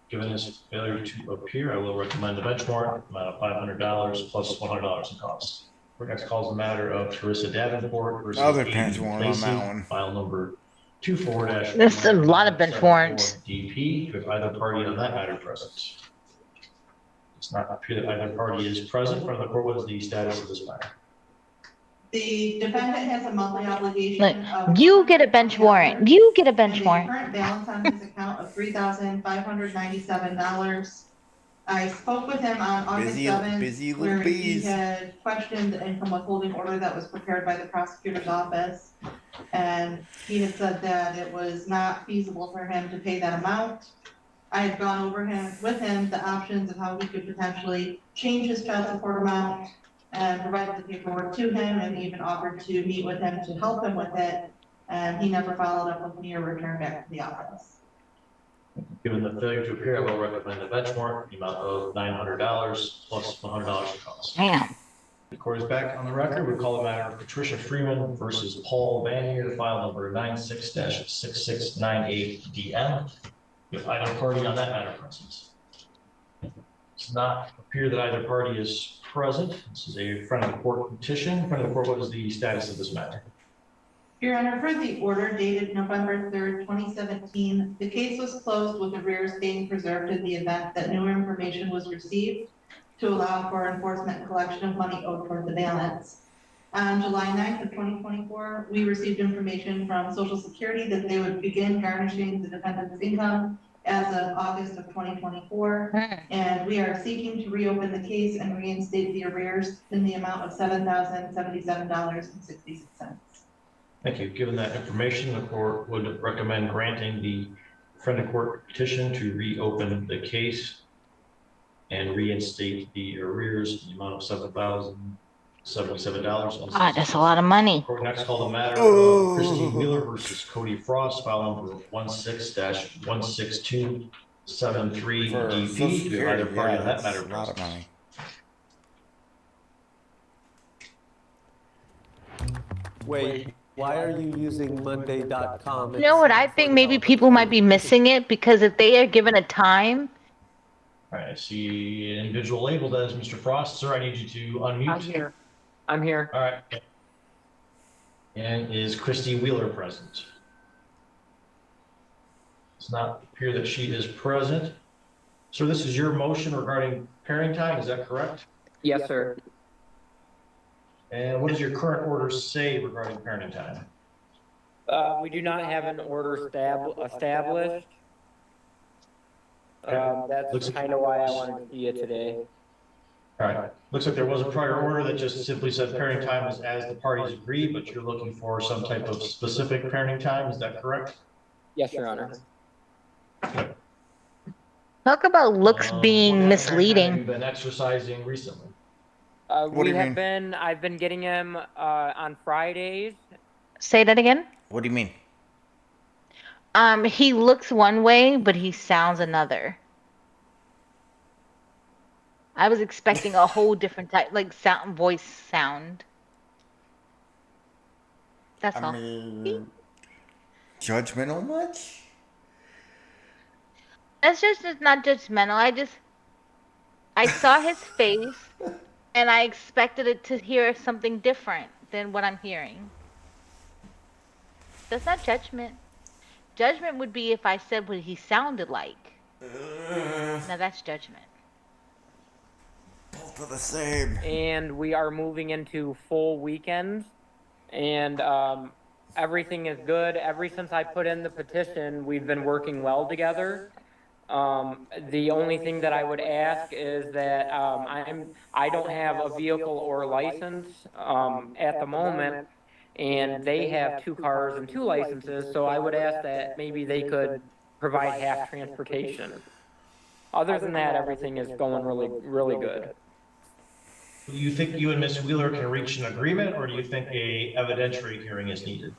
Given his failure to appear, I will recommend a bench warrant, amount of $500 plus $100 in costs. Court next calls the matter of Teresa Davenport versus Other Amy bench warrant on Lacey, that one. file number 24- There's a lot of bench warrants. DP, if either party on that matter present. It's not appear that either party is present. In front of the court, what is the status of this matter? The defendant has a monthly obligation Look, of you get a bench warrant. You get a bench and warrant. the current balance on his account of $3,597. I spoke with him on August 7th, where he had questioned the income withholding order that was prepared by the prosecutor's office. And he had said that it was not feasible for him to pay that amount. I had gone over with him the options of how he could potentially change his child support amount and provided the paperwork to him and even offered to meet with him to help him with it. And he never followed up with me or returned back to the office. Given the failure to appear, I will recommend a bench warrant, the amount of $900 plus $100 in costs. Damn. The court is back on the record. We call the matter of Patricia Freeman versus Paul Vanier, file number 96-6698DM. If either party on that matter present. Does not appear that either party is present. This is a friend of the court petition. In front of the court, what is the status of this matter? Your Honor, for the order dated November 3rd, 2017, the case was closed with arrears being preserved in the event that new information was received to allow for enforcement and collection of money owed toward the balance. On July 9th of 2024, we received information from Social Security that they would begin garnishing the defendant's income as of August of 2024. And we are seeking to reopen the case and reinstate the arrears in the amount of $7,077.66. Thank you. Given that information, the court would recommend granting the friend of court petition to reopen the case and reinstate the arrears in the amount of $7,077. Ah, that's a lot of money. Court next call the matter of Christine Wheeler versus Cody Frost, file number 16-162 73 For Social DP. Do either Security, party yeah, on that that's matter? a lot of money. Wait, why are you using Monday.com? You know what? I think maybe people might be missing it because if they are given a time. All right, I see an individual labeled as Mr. Frost. Sir, I need you to unmute. I'm here. I'm here. All right. And is Christy Wheeler present? Does not appear that she is present. So this is your motion regarding pairing time, is that correct? Yes, sir. And what does your current order say regarding parenting time? We do not have an order established. That's kind of why I wanted to see it today. All right. Looks like there was a prior order that just simply said parenting time is as the parties agree, but you're looking for some type of specific parenting time. Is that correct? Yes, Your Honor. Talk about looks being What kind of parenting time have you misleading. been exercising recently? I've been getting him on Fridays. Say that again. What do you mean? He looks one way, but he sounds another. I was expecting a whole different type, like voice sound. That's all. I mean, judgmental much? That's just it's not judgmental. I saw his face, and I expected it to hear something different than what I'm hearing. That's not judgment. Judgment would be if I said what he sounded like. Now that's judgment. Both are the same. And we are moving into full weekends, and everything is good. Ever since I put in the petition, we've been working well together. The only thing that I would ask is that I don't have a vehicle or license at the moment, and they have 2 cars and 2 licenses, so I would ask that maybe they could provide half transportation. Other than that, everything is going really, really good. Do you think you and Ms. Wheeler can reach an agreement, or do you think a evidentiary hearing is needed?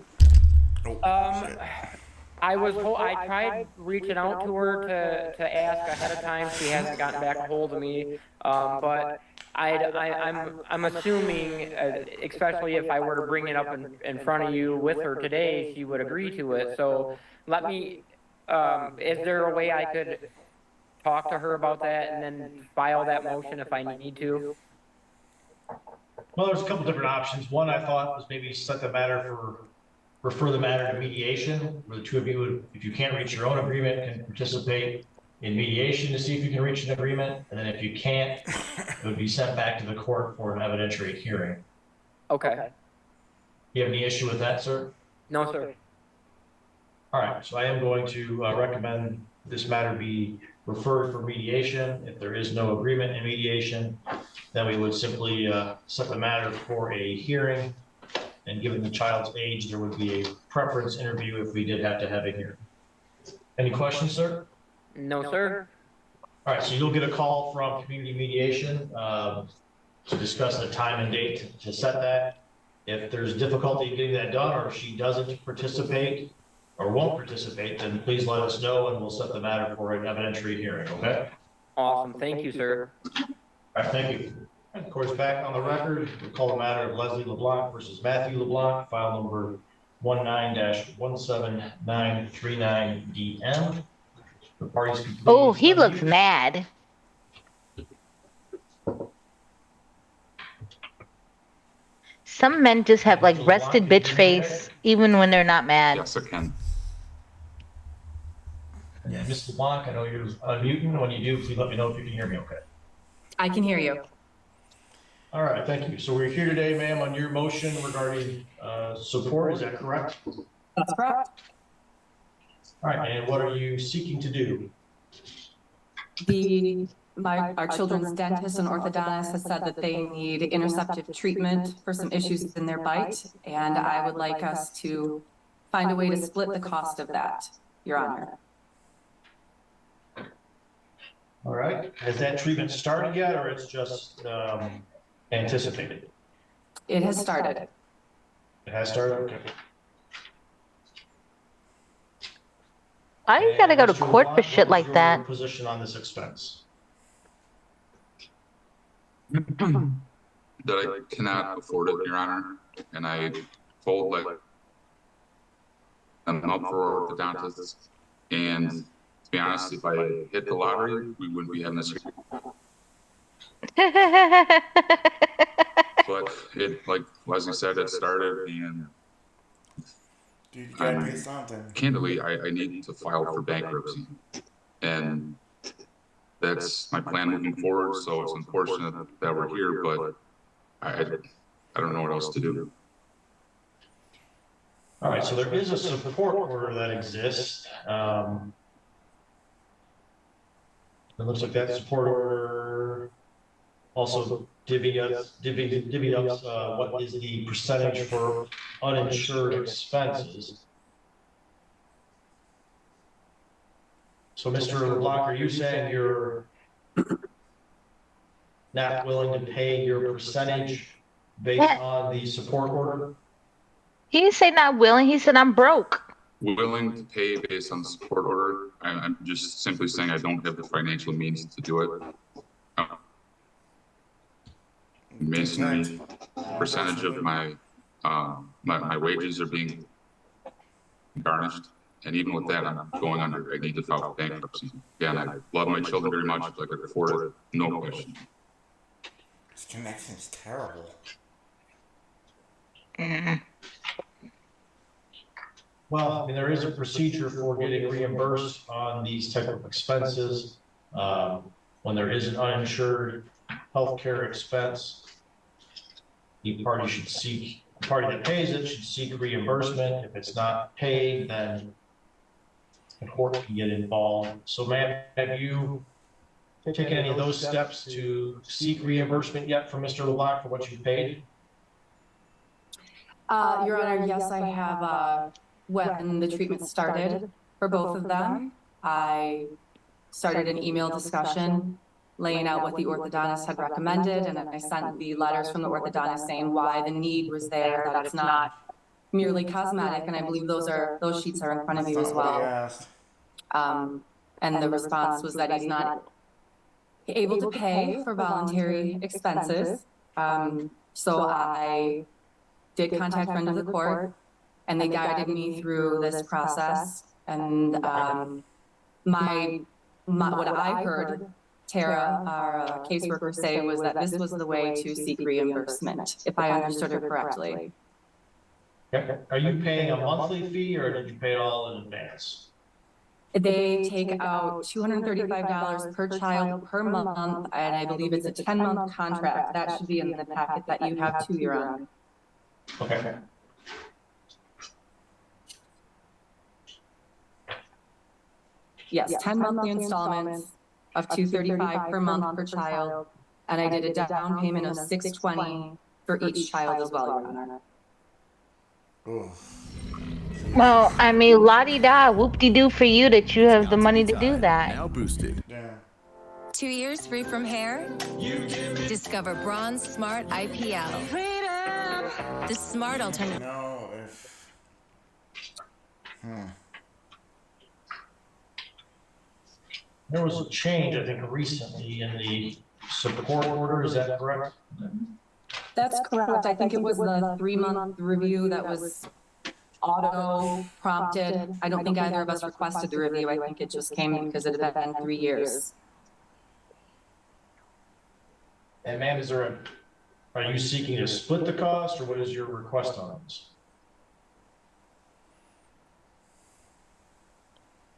I tried reaching out to her to ask ahead of time. She hasn't gotten back a hold of me. But I'm assuming, especially if I were to bring it up in front of you with her today, she would agree to it. So let me. Is there a way I could talk to her about that and then file that motion if I need to? Well, there's a couple different options. One I thought was maybe refer the matter to mediation, where the two of you would, if you can't reach your own agreement, can participate in mediation to see if you can reach an agreement. And then if you can't, it would be sent back to the court for an evidentiary hearing. Okay. You have any issue with that, sir? No, sir. All right, so I am going to recommend this matter be referred for mediation. If there is no agreement in mediation, then we would simply set the matter for a hearing. And given the child's age, there would be a preference interview if we did have to have a hearing. Any questions, sir? No, sir. All right, so you'll get a call from community mediation to discuss the time and date to set that. If there's difficulty getting that done, or if she doesn't participate or won't participate, then please let us know and we'll set the matter for an evidentiary hearing, okay? Awesome, thank you, sir. All right, thank you. Of course, back on the record, we'll call the matter of Leslie LeBlanc versus Matthew LeBlanc, file number 19-17939DM. The parties can please Oh, he looks mad. Some men just have like rested bitch face, even when they're not mad. Yes, I can. Yeah, Ms. LeBlanc, I know you're unmuting. When you do, please let me know if you can hear me okay. I can hear you. All right, thank you. So we're here today, ma'am, on your motion regarding support, is that correct? That's correct. All right, and what are you seeking to do? Our children's dentist and orthodontist has said that they need interceptive treatment for some issues in their bite, and I would like us to find a way to split the cost of that, Your Honor. All right, has that treatment started yet, or it's just anticipated? It has started. It has started, okay. Why you gotta go to Mr. court for Locke, shit what was like that? your position on this expense? That I cannot afford it, Your Honor, and I told like I'm up for orthodontists, and to be honest, if I hit the lottery, we wouldn't be having this. But it, like Leslie said, it started, and Dude, you gotta pay something. candidly, I need to file for bankruptcy, and that's my plan moving forward. So it's unfortunate that we're here, but I don't know what else to do. All right, so there is a support order that exists. It looks like that support order also divvied up what is the percentage for uninsured expenses. So Mr. LeBlanc, are you saying you're not willing to pay your percentage based on the support order? He didn't say not willing. He said I'm broke. Willing to pay based on the support order. I'm just simply saying I don't have the financial means to do it. Masonry percentage of my my wages are being garnished, and even with that, I'm going under. I need to file for bankruptcy. Again, I love my children very much. Like I could afford it, no question. This connection's terrible. Well, I mean, there is a procedure for getting reimbursed on these type of expenses. When there is an uninsured healthcare expense, the party that pays it should seek reimbursement. If it's not paid, then the court can get involved. So ma'am, have you taken any of those steps to seek reimbursement yet from Mr. LeBlanc for what you paid? Your Honor, yes, I have, when the treatment started for both of them, I started an email discussion laying out what the orthodontist had recommended, and then I sent the letters from the orthodontist saying why the need was there, that it's not merely cosmetic, and I believe those sheets are in front of you as well. And the response was that he's not able to pay for voluntary expenses. So I did contact friend of the court, and they guided me through this process. And what I heard Tara, our caseworker, say was that this was the way to seek reimbursement, if I understood her correctly. Okay. Are you paying a monthly fee, or did you pay it all in advance? They take out $235 per child per month, and I believe it's a 10-month contract. That should be in the packet that you have too, Your Honor. Okay. Yes, 10 monthly installments of $235 per month per child, and I did a down payment of $620 for each child as well, Your Honor. Well, I mean, la-di-da, whoop-de-doo for you that you have the money to do that. Now boosted. Yeah. 2 years free from hair? Discover Bronze Smart IPL. The smart alternative. No, if. There was a change, I think, recently in the support order. Is that correct? That's correct. I think it was the 3-month review that was auto prompted. I don't think either of us requested the review. I think it just came because it had been 3 years. And ma'am, are you seeking to split the cost, or what is your request on this?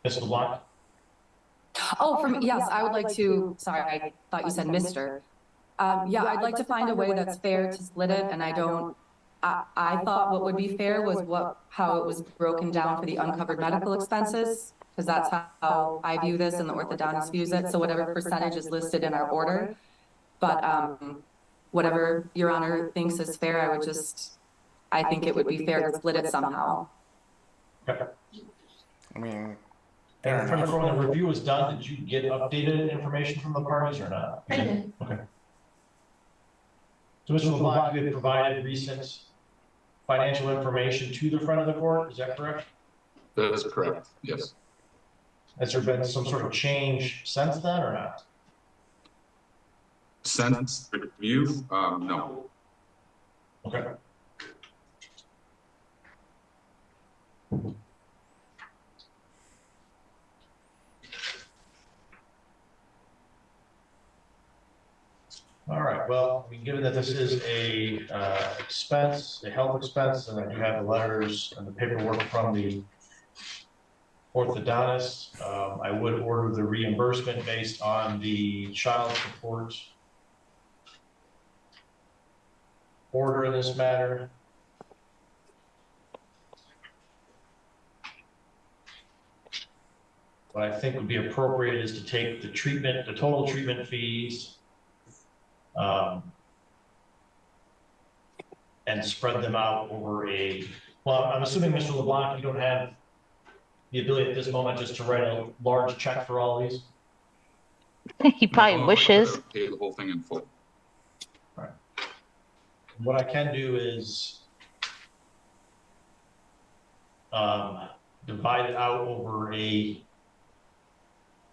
Ms. LeBlanc? Oh, yes, I would like to, sorry, I thought you said Mr. Yeah, I'd like to find a way that's fair to split it, and I thought what would be fair was how it was broken down for the uncovered medical expenses, because that's how I view this and the orthodontist views it, so whatever percentage is listed in our order. But whatever Your Honor thinks is fair, I think it would be fair to split it somehow. Okay. I mean, And when the review was done, did you get updated information from the parties or not? I did. Okay. So Mr. LeBlanc, you had provided recent financial information to the front of the court, is that correct? That is correct, yes. Has there been some sort of change since then or not? Since the review, no. Okay. All right, well, I mean, given that this is a expense, a health expense, and I do have the letters and the paperwork from the orthodontist, I would order the reimbursement based on the child support order in this matter. What I think would be appropriate is to take the treatment, the total treatment fees, and spread them out over well, I'm assuming, Mr. LeBlanc, you don't have the ability at this moment just to write a large check for all these? He probably wishes. Pay the whole thing in full. Right. What I can do is divide it out over a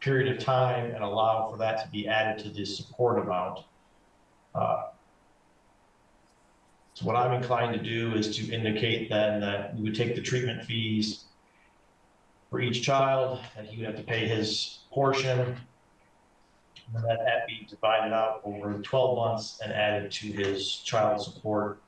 period of time and allow for that to be added to the support amount. So what I'm inclined to do is to indicate then that we would take the treatment fees for each child, and he would have to pay his portion, and that be divided out over 12 months and added to his child support,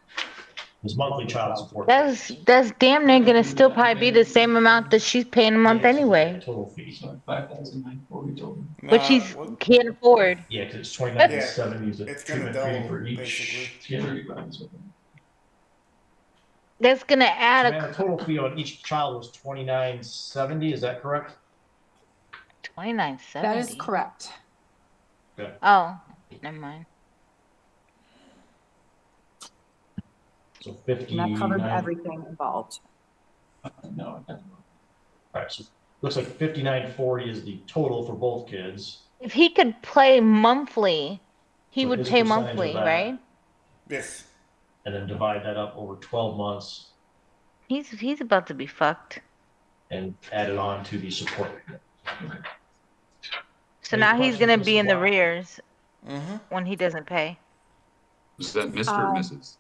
his monthly child support. That's damn near gonna still probably be the same amount that she's paying a month anyway. Total fees. $5,940 total. Which she's can't afford. Yeah, because it's $29.70 It's gonna double for each. basically. That's gonna add The total fee on each child was $29.70. Is that correct? 29.70. That is correct. Okay. Oh, never mind. So 50. And that covered everything involved. No. All right, so looks like $59.40 is the total for both kids. If he could play monthly, he So would his pay percentage of monthly, that. right? Yes. And then divide that up over 12 months He's about to be fucked. and add it on to the support. So Any now he's questions, gonna Mr. be in the Block? rears when he doesn't pay. Is that Mr. or Mrs.?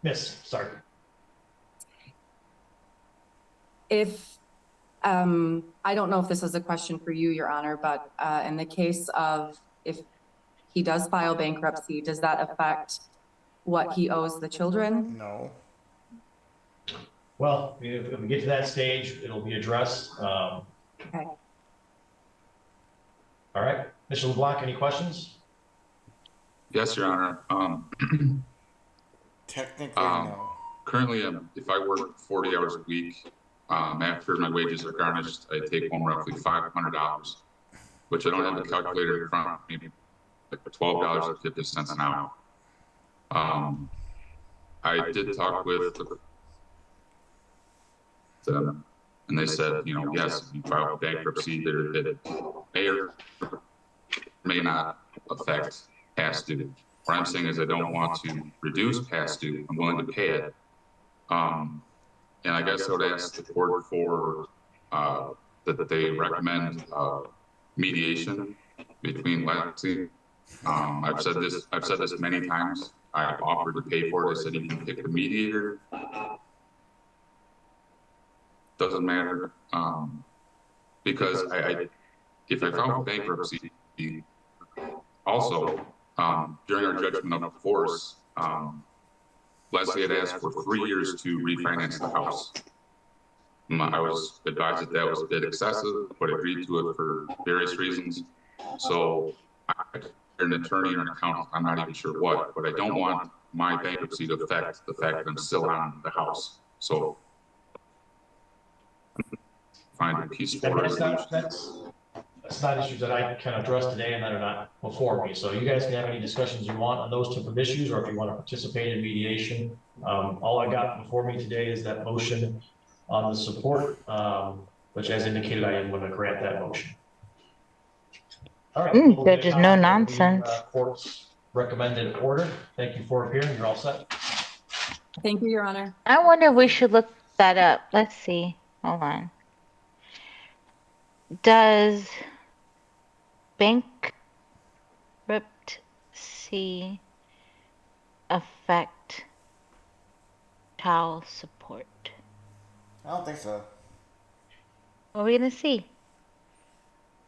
Miss, sorry. If, I don't know if this is a question for you, Your Honor, but in the case of if he does file bankruptcy, does that affect what he owes the children? No. Well, if we get to that stage, it'll be addressed. Okay. All right, Mr. LeBlanc, any questions? Yes, Your Honor. Technically, no. Currently, if I work 40 hours a week, after my wages are garnished, I take home roughly $500, which I don't have a calculator in front of me, like $12.50 an hour. I did talk with them, and they said, yes, if you file bankruptcy, it may or may not affect past due. What I'm saying is I don't want to reduce past due. I'm willing to pay it. And I guess I would ask the court for that they recommend mediation between Lexi. I've said this many times. I've offered to pay for it. I said you can pick the mediator. Doesn't matter. Because if I file bankruptcy, also during our judgment of divorce, Leslie had asked for 3 years to refinance the house. I was advised that was a bit excessive, but agreed to it for various reasons. So I an attorney or an accountant, I'm not even sure what, but I don't want my bankruptcy to affect the fact that I'm still on the house. So find a peaceful resolution. That's not issues that I can address today and that are not before me. So you guys can have any discussions you want on those type of issues, or if you want to participate in mediation. All I got before me today is that motion on the support, which as indicated, I am going to grant that motion. All right. There's just no nonsense. Court's recommended order. Thank you for appearing. You're all set. Thank you, Your Honor. I wonder if we should look that up. Let's see. Hold on. Does bankruptcy affect child support? I don't think so. What are we gonna see?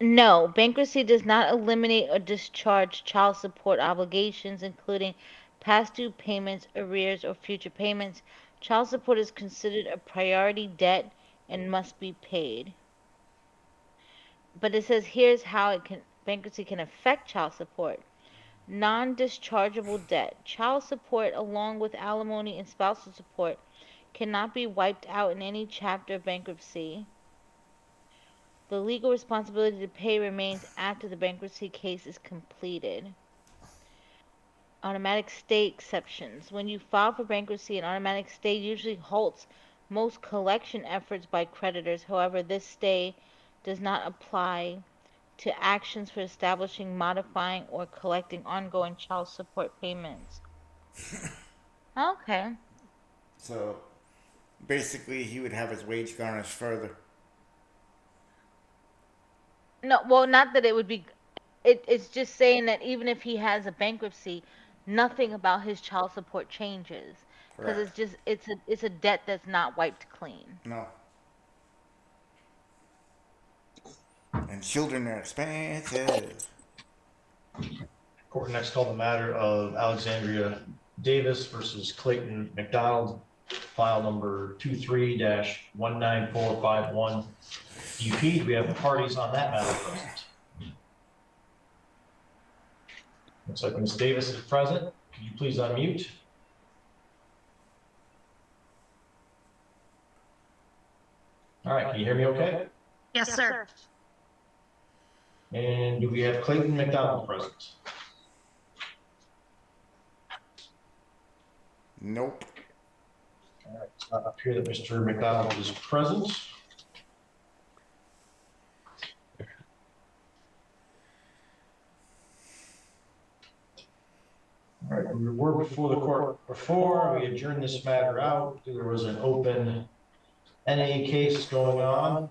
No, bankruptcy does not eliminate or discharge child support obligations, including past due payments, arrears, or future payments. Child support is considered a priority debt and must be paid. But it says here's how bankruptcy can affect child support. Non-dischargeable debt. Child support, along with alimony and spousal support, cannot be wiped out in any chapter of bankruptcy. The legal responsibility to pay remains after the bankruptcy case is completed. Automatic stay exceptions. When you file for bankruptcy, an automatic stay usually halts most collection efforts by creditors. However, this stay does not apply to actions for establishing, modifying, or collecting ongoing child support payments. Okay. So basically, he would have his wage garnished further. No, well, not that it would be. It's just saying that even if he has a bankruptcy, nothing about his child support changes because it's just it's a debt that's not wiped clean. No. And children are expensive. Court next called the matter of Alexandria Davis versus Clayton McDonald, file number 23-19451. UP, do we have the parties on that matter present? Looks like Ms. Davis is present. Can you please unmute? All right, can you hear me okay? Yes, sir. And do we have Clayton McDonald present? Nope. All right, it's not up here that Mr. McDonald is present. All right, we were before the court before. We adjourned this matter out. There was an open NA case going on.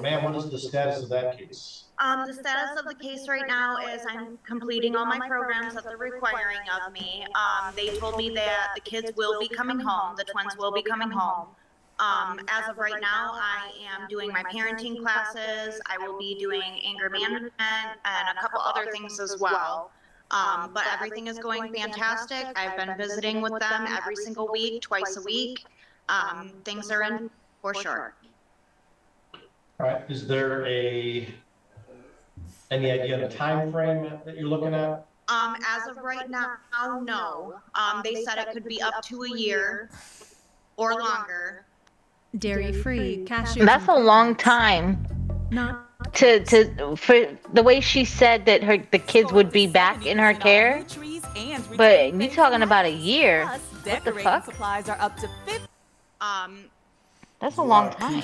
Ma'am, what is the status of that case? The status of the case right now is I'm completing all my programs that they're requiring of me. They told me that the kids will be coming home, the twins will be coming home. As of right now, I am doing my parenting classes. I will be doing anger management and a couple other things as well. But everything is going fantastic. I've been visiting with them every single week, twice a week. Things are in for sure. All right, is there any idea of the time frame that you're looking at? As of right now, no. They said it could be up to a year or longer. Dairy-free, cashew. That's a long time. Not to for the way she said that the kids would be back in her care. But you talking about a year? What the fuck? Supplies are up to 50. That's a long time.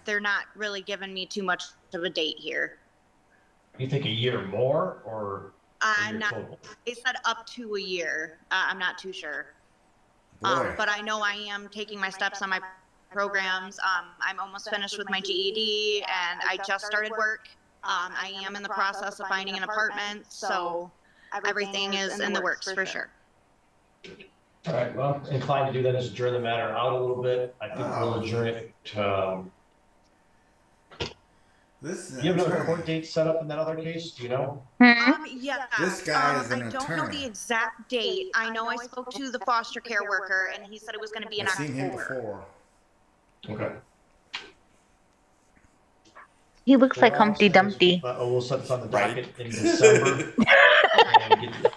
They're not really giving me too much of a date here. You think a year more or? I'm not. They said up to a year. I'm not too sure. But I know I am taking my steps on my programs. I'm almost finished with my GED, and I just started work. I am in the process of finding an apartment, so everything is in the works for sure. All right, well, inclined to do that is adjourn the matter out a little bit. I think we'll adjourn it. Do you have another court date set up in that other case? Do you know? Yeah. This guy is an I don't know attorney. the exact date. I know I spoke to the foster care worker, and he said it was going to be in I've seen him October. before. Okay. He looks like Humpty Dumpty. We'll set this on the docket in December and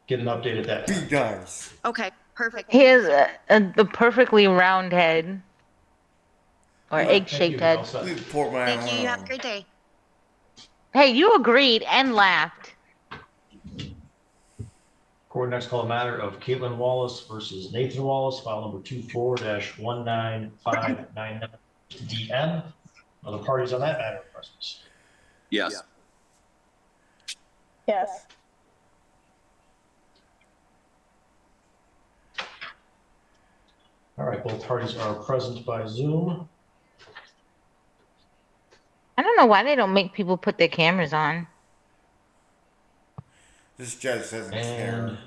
get an update at that time. He does. Okay, perfect. He has a perfectly round head. Or egg-shaped head. Thank you. You have a great day. Hey, you agreed and laughed. Court next call a matter of Caitlin Wallace versus Nathan Wallace, file number 24-19599 DN. Are the parties on that matter present? Yes. Yes. All right, both parties are present by Zoom. I don't know why they don't make people put their cameras on. This judge doesn't care. And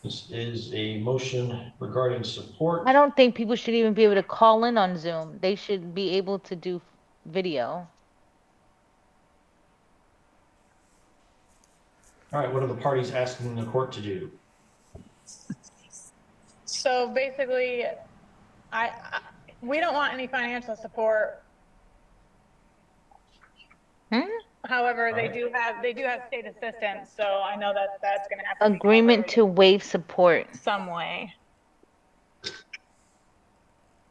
this is a motion regarding support. I don't think people should even be able to call in on Zoom. They should be able to do video. All right, what are the parties asking the court to do? So basically, we don't want any financial support. However, they do have state assistance, so I know that that's going to have to be Agreement to waive support. some way.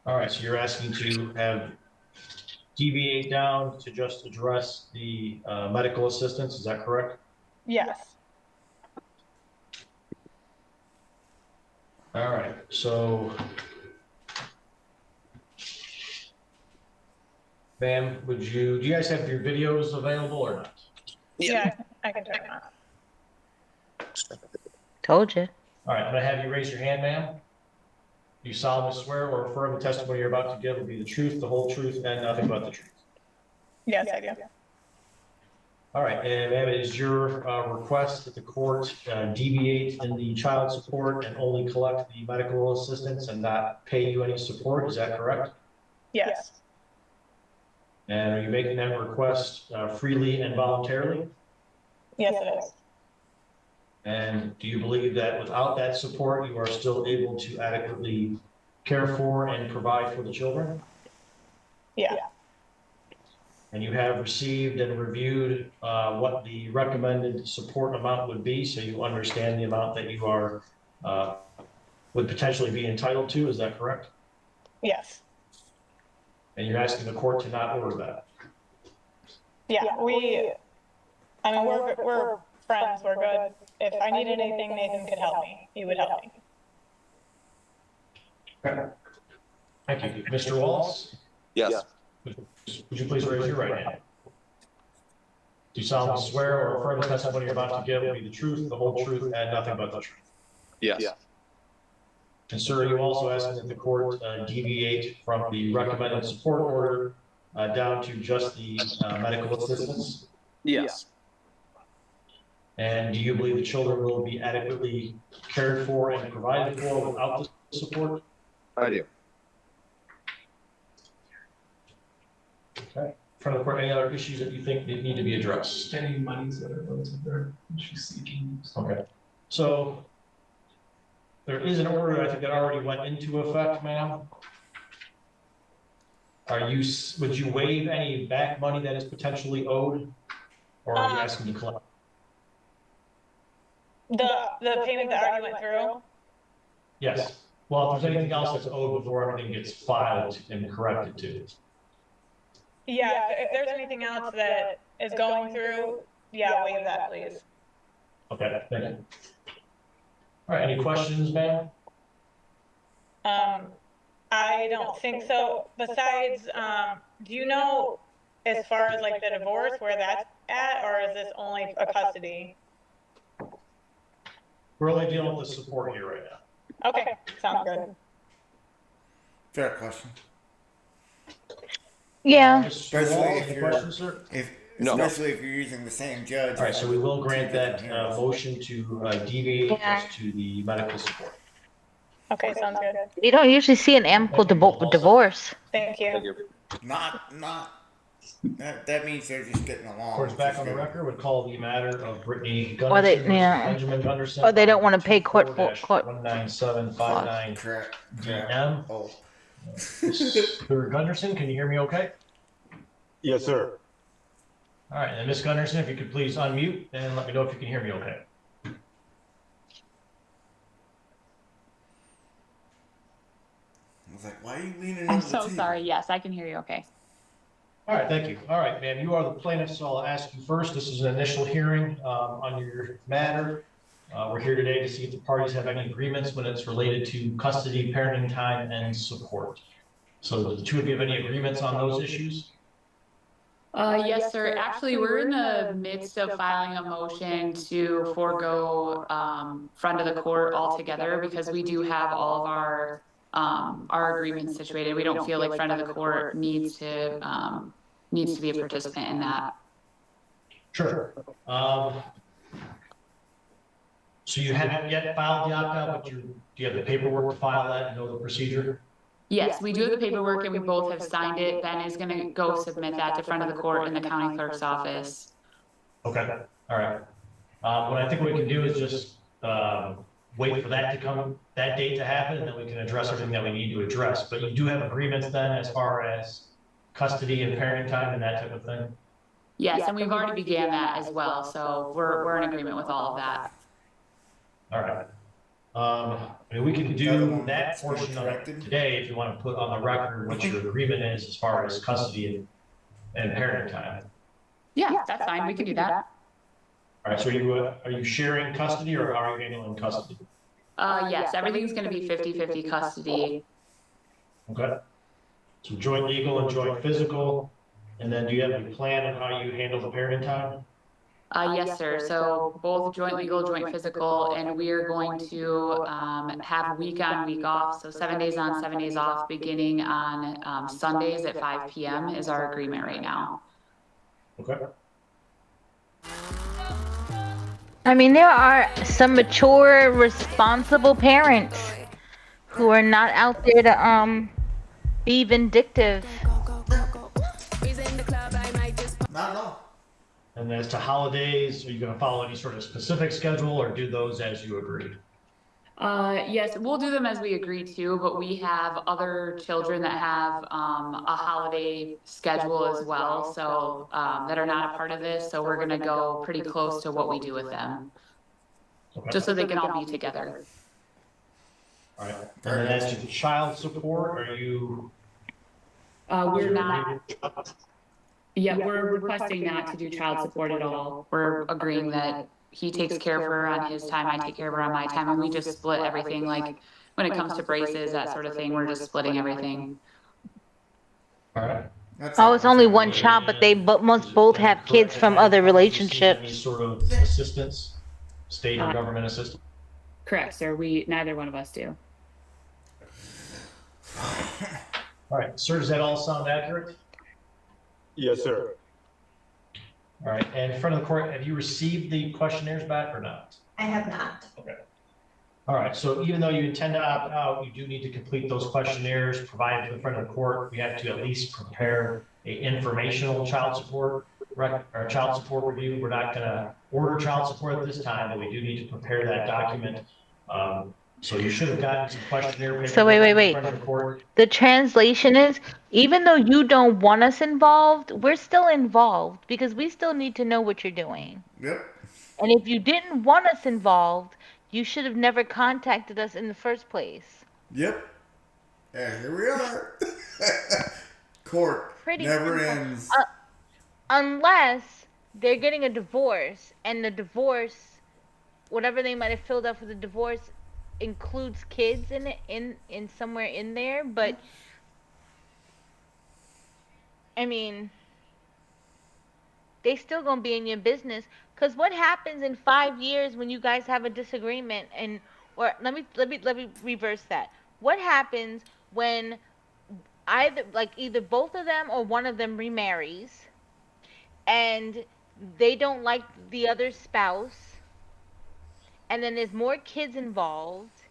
All right, so you're asking to have deviate down to just address the medical assistance, is that correct? Yes. All right, so ma'am, do you guys have your videos available or not? Yeah, I can turn it on. Told you. All right, I'm gonna have you raise your hand, ma'am. Do you solemnly swear or affirm the testimony you're about to give will be the truth, the whole truth, and nothing but the truth? Yes, I do. All right, and ma'am, it is your request that the court deviate in the child support and only collect the medical assistance and not pay you any support, is that correct? Yes. And are you making that request freely and voluntarily? Yes, it is. And do you believe that without that support, you are still able to adequately care for and provide for the children? Yeah. And you have received and reviewed what the recommended support amount would be, so you understand the amount that you are would potentially be entitled to, is that correct? Yes. And you're asking the court to not order that? Yeah, we're friends, we're good. If I needed anything, Nathan could help me. He would help me. Okay. Thank you. Mr. Wallace? Yes. Would you please raise your right hand? Do you solemnly swear or affirm the testimony you're about to give will be the truth, the whole truth, and nothing but the truth? Yes. And sir, are you also asking that the court deviate from the recommended support order down to just the medical assistance? Yes. And do you believe the children will be adequately cared for and provided for without the support? I do. Okay. In front of the court, any other issues that you think need to be addressed? Any monies that are owed to her, she's seeking. Okay. So there is an order, I think, that already went into effect, ma'am. Would you waive any back money that is potentially owed? Or are you asking to collect? The payment that already went through? Yes. Well, if there's anything else that's owed before everything gets filed and corrected to. Yeah, if there's anything else that is going through, yeah, waive that, please. Okay, thank you. All right, any questions, ma'am? I don't think so. Besides, do you know as far as like the divorce, where that's at, or is this only a custody? We're only dealing with the support here right now. Okay, sounds good. Fair question. Yeah. Especially if Any you're, questions, sir? especially if you're using the same judge. All right, so we will grant that motion to deviate Yeah. as to the medical support. Okay, sounds good. You don't usually see an amicable divorce. Thank you. Not. That means they're just getting along. Court's back on the record, would call the matter of Brittany Gunderson. Or they, versus yeah. Benjamin Gunderson. Or they don't want to pay court for court. 19759 Correct. DM. Oh. Mr. Gunderson, can you hear me okay? Yes, sir. All right, and Ms. Gunderson, if you could please unmute and let me know if you can hear me okay. I was like, why are you leaning I'm into the so table? sorry. Yes, I can hear you okay. All right, thank you. All right, ma'am, you are the plaintiff, so I'll ask you first. This is an initial hearing on your matter. We're here today to see if the parties have any agreements when it's related to custody, parenting time, and support. So do the two of you have any agreements on those issues? Yes, sir. Actually, we're in the midst of filing a motion to forego front of the court altogether because we do have all of our agreements situated. We don't feel like front of the court needs to needs to be a participant in that. Sure. So you haven't yet filed the opt-out, but do you have the paperwork to file that and know the procedure? Yes, we do have the paperwork and we both have signed it. Ben is gonna go submit that to front of the court in the county clerk's office. Okay, all right. What I think we can do is just, wait for that to come, that date to happen, and then we can address everything that we need to address. But you do have agreements then as far as custody and parenting time and that type of thing? Yes, and we've already began that as well, so we're in agreement with all of that. All right. I mean, we can do that portion of it today if you want to put on the record what your agreement is as far as custody and parenting time. Yeah, that's fine. We can do that. All right, so are you sharing custody or are you handling custody? Yes, everything's gonna be 50-50 custody. Okay. So joint legal and joint physical, and then do you have a plan on how you handle the parenting time? Yes, sir. So both joint legal, joint physical, and we are going to have week on, week off. So 7 days on, 7 days off, beginning on Sundays at 5 p.m. is our agreement right now. Okay. I mean, there are some mature, responsible parents who are not out there to be vindictive. Not at all. And as to holidays, are you going to follow any sort of specific schedule or do those as you agreed? Yes, we'll do them as we agree to, but we have other children that have a holiday schedule as well, so that are not a part of this. So we're going to go pretty close to what we do with them, just so they can all be together. All right. And then as to child support, are you? We're not. Yeah, we're requesting not to do child support at all. We're agreeing that he takes care of her on his time, I take care of her on my time, and we just split everything. Like when it comes to braces, that sort of thing, we're just splitting everything. All right. Oh, it's only one child, but they must both have kids from other relationships. Any sort of assistance, state or government assistance? Correct, sir. Neither one of us do. All right, sir, does that all sound accurate? Yes, sir. All right, and in front of the court, have you received the questionnaires back or not? I have not. Okay. All right, so even though you intend to opt out, you do need to complete those questionnaires, provide it to the front of the court. We have to at least prepare a informational child support or child support review. We're not going to order child support at this time, but we do need to prepare that document. So you should have gotten some questionnaire paper. So wait. The translation is, even though you don't want us involved, we're still involved because we still need to know what you're doing. Yep. And if you didn't want us involved, you should have never contacted us in the first place. Yep. And here we are. Court Pretty never simple. ends. Unless they're getting a divorce, and the divorce, whatever they might have filled out for the divorce, includes kids in it, in somewhere in there. But I mean, they still gonna be in your business. Cause what happens in 5 years when you guys have a disagreement or let me reverse that. What happens when either both of them or one of them remarries and they don't like the other spouse, and then there's more kids involved,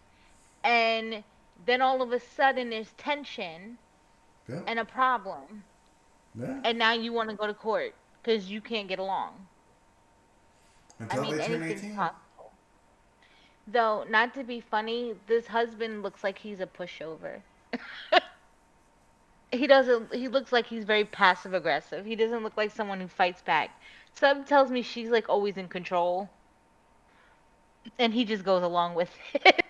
and then all of a sudden there's tension and a problem, and now you want to go to court because you can't get along. Until they turn 18. Possible. Though, not to be funny, this husband looks like he's a pushover. He looks like he's very passive aggressive. He doesn't look like someone who fights back. Some tells me she's like always in control. And he just goes along with it.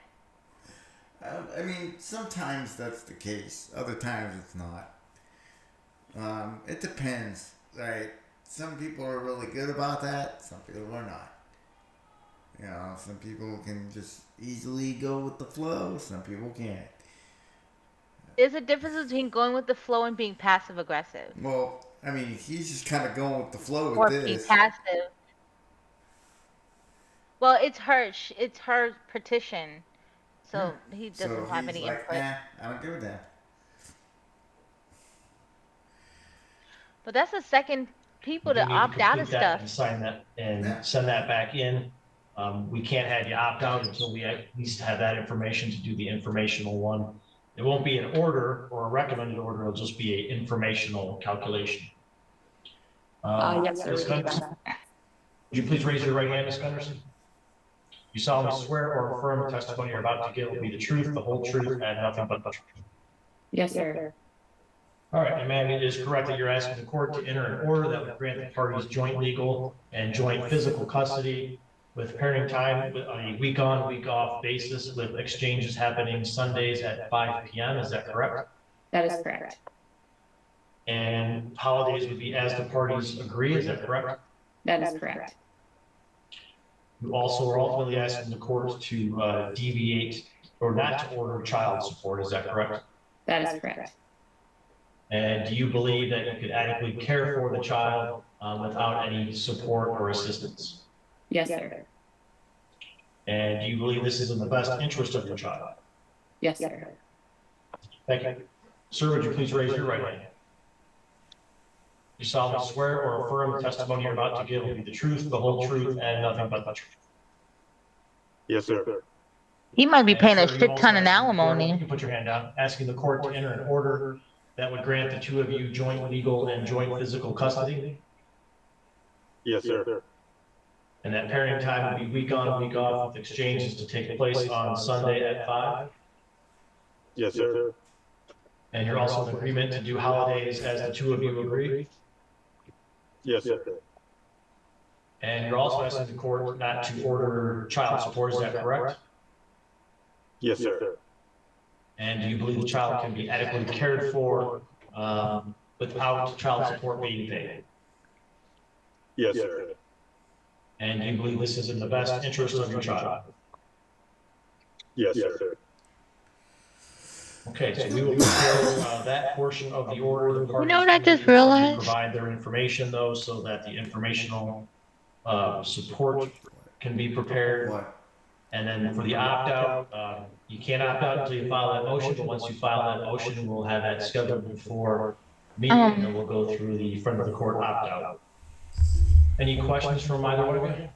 I mean, sometimes that's the case. Other times it's not. It depends, right? Some people are really good about that. Some people are not. You know, some people can just easily go with the flow. Some people can't. There's a difference between going with the flow and being passive aggressive. Well, I mean, he's just kind of going with the flow Or with this. being passive. Well, it's her petition, so he doesn't have any input. I don't give a damn. But that's the second people You to need opt out of complete that stuff. and sign that and send that back in. We can't have you opt out until we at least have that information to do the informational one. It won't be an order or a recommended order, it'll just be an informational calculation. Yes, sir. Ms. Gunderson, would you please raise your right hand, Ms. Gunderson? You solemnly swear or affirm the testimony you're about to give will be the truth, the whole truth, and nothing but the truth. Yes, sir. All right, and ma'am, it is correct that you're asking the court to enter an order that would grant the parties joint legal and joint physical custody with parenting time on a week on, week off basis with exchanges happening Sundays at 5 p.m. Is that correct? That is correct. And holidays would be as the parties agree, is that correct? That is correct. You also are ultimately asking the court to deviate or not to order child support, is that correct? That is correct. And do you believe that you could adequately care for the child without any support or assistance? Yes, sir. And do you believe this is in the best interest of your child? Yes, sir. Thank you. Sir, would you please raise your right hand? You solemnly swear or affirm the testimony you're about to give will be the truth, the whole truth, and nothing but the truth? Yes, sir. He might be paying a Sir, you shit also ton of asked the court- You alimony. can put your hand down. Asking the court to enter an order that would grant the two of you joint legal and joint physical custody. Yes, sir. And that parenting time would be week on, week off with exchanges to take place on Sunday at 5. Yes, sir. And you're also in agreement to do holidays as the two of you agree. Yes, sir. And you're also asking the court not to order child support, is that correct? Yes, sir. And do you believe the child can be adequately cared for without child support being paid? Yes, sir. And do you believe this is in the best interest of your child? Yes, sir. Okay, so we will prepare that portion of the order. The You know what I parties just will realized? provide their information though, so that the informational support can be prepared. And then for the opt-out, you can't opt out until you file that motion, but once you file that motion, we'll have that scheduled for meeting, and then we'll go through the front of the court opt-out. Any questions from either one of you?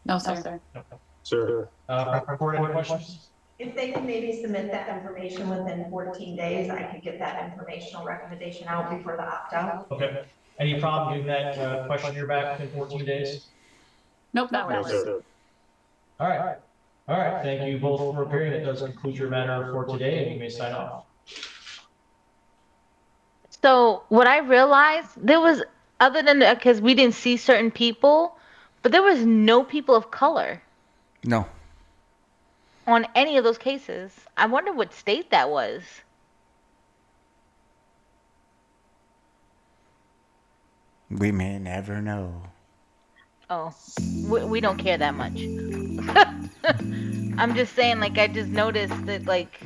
No, sir. Sir. Court, any questions? If they can maybe submit that information within 14 days, I could get that informational recommendation out before the opt-out. Okay. Any problem getting that questionnaire back within 14 days? Nope, not No, really. sir. All right. All right. Thank you both for appearing. It does conclude your matter for today, and you may sign off. So what I realized, there was, other than because we didn't see certain people, but there was no people of color No. on any of those cases. I wonder what state that was. We may never know. Oh, we don't care that much. I'm just saying, like, I just noticed that, like,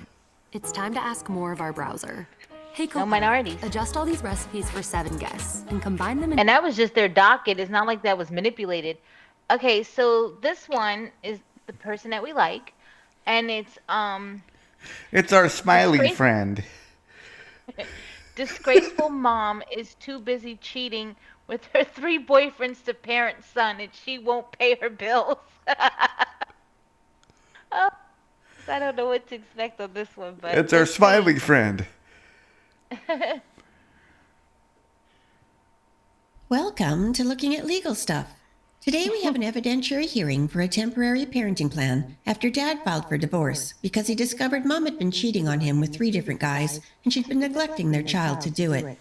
It's time to ask more of our browser. Hey, no Copilot, minorities. adjust all these recipes for 7 guests and combine them in. And that was just their docket. It's not like that was manipulated. Okay, so this one is the person that we like, and it's It's our smiley Disgraceful. friend. disgraceful mom is too busy cheating with her 3 boyfriends to parent son, and she won't pay her bills. Oh, I don't know what to expect on this one, but It's our let's see. smiley friend. Welcome to Looking at Legal Stuff. Today we have an evidentiary hearing for a temporary parenting plan after Dad filed for divorce because he discovered Mom had been cheating on him with 3 different guys and she'd been neglecting their child to do it.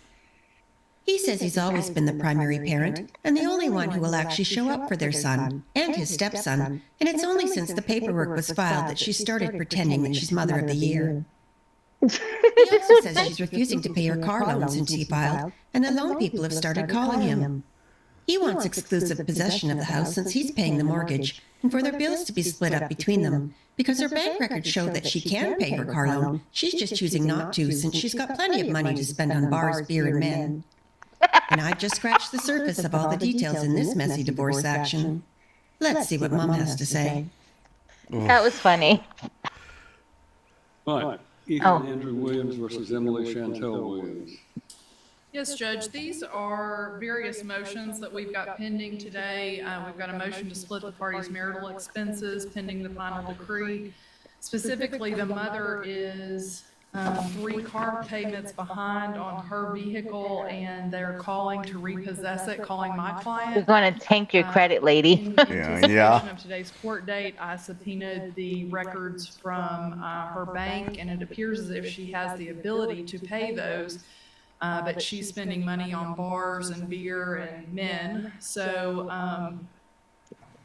He says he's always been the primary parent and the only one who will actually show up for their son and his stepson, and it's only since the paperwork was filed that she started pretending that she's Mother of the Year. He also says she's refusing to pay her car loan since he filed, and the loan people have started calling him. He wants exclusive possession of the house since he's paying the mortgage, and for their bills to be split up between them. Because her bank records show that she can pay her car loan, she's just choosing not to since she's got plenty of money to spend on bars, beer, and men. And I've just scratched the surface of all the details in this messy divorce action. Let's see what Mom has to say. That was funny. Hi, Ethan Andrew Williams versus Emily Chantel Williams. Yes, Judge, these are various motions that we've got pending today. We've got a motion to split the parties' marital expenses pending the final decree. Specifically, the mother is 3 car payments behind on her vehicle, and they're calling to repossess it, calling my client. We're going to tank your credit, lady. In anticipation of today's court date, I subpoenaed the records from her bank, and it appears as if she has the ability to pay those. But she's spending money on bars and beer and men. So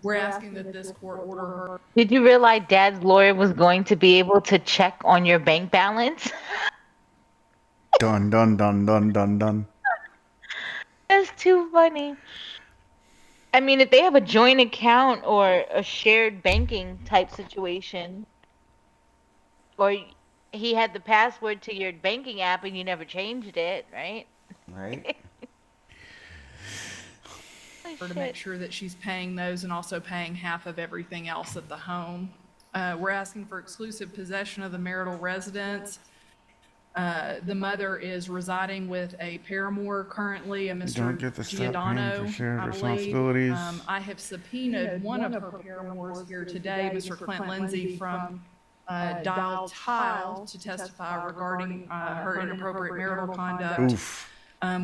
we're asking that this court order her. Did you realize Dad's lawyer was going to be able to check on your bank balance? Dun, dun, dun, dun, dun, dun. That's too funny. I mean, if they have a joint account or a shared banking type situation, or he had the password to your banking app and you never changed it, right? Right. For to make sure that she's paying those and also paying half of everything else at the home. We're asking for exclusive possession of the marital residence. The mother is residing with a paramour currently, a Mr. Don't get to stop paying Giordano, for shared I believe. responsibilities. I have subpoenaed one of her paramours here today, Mr. Clint Lindsay from Dial Tile, to testify regarding her inappropriate marital conduct. Oof.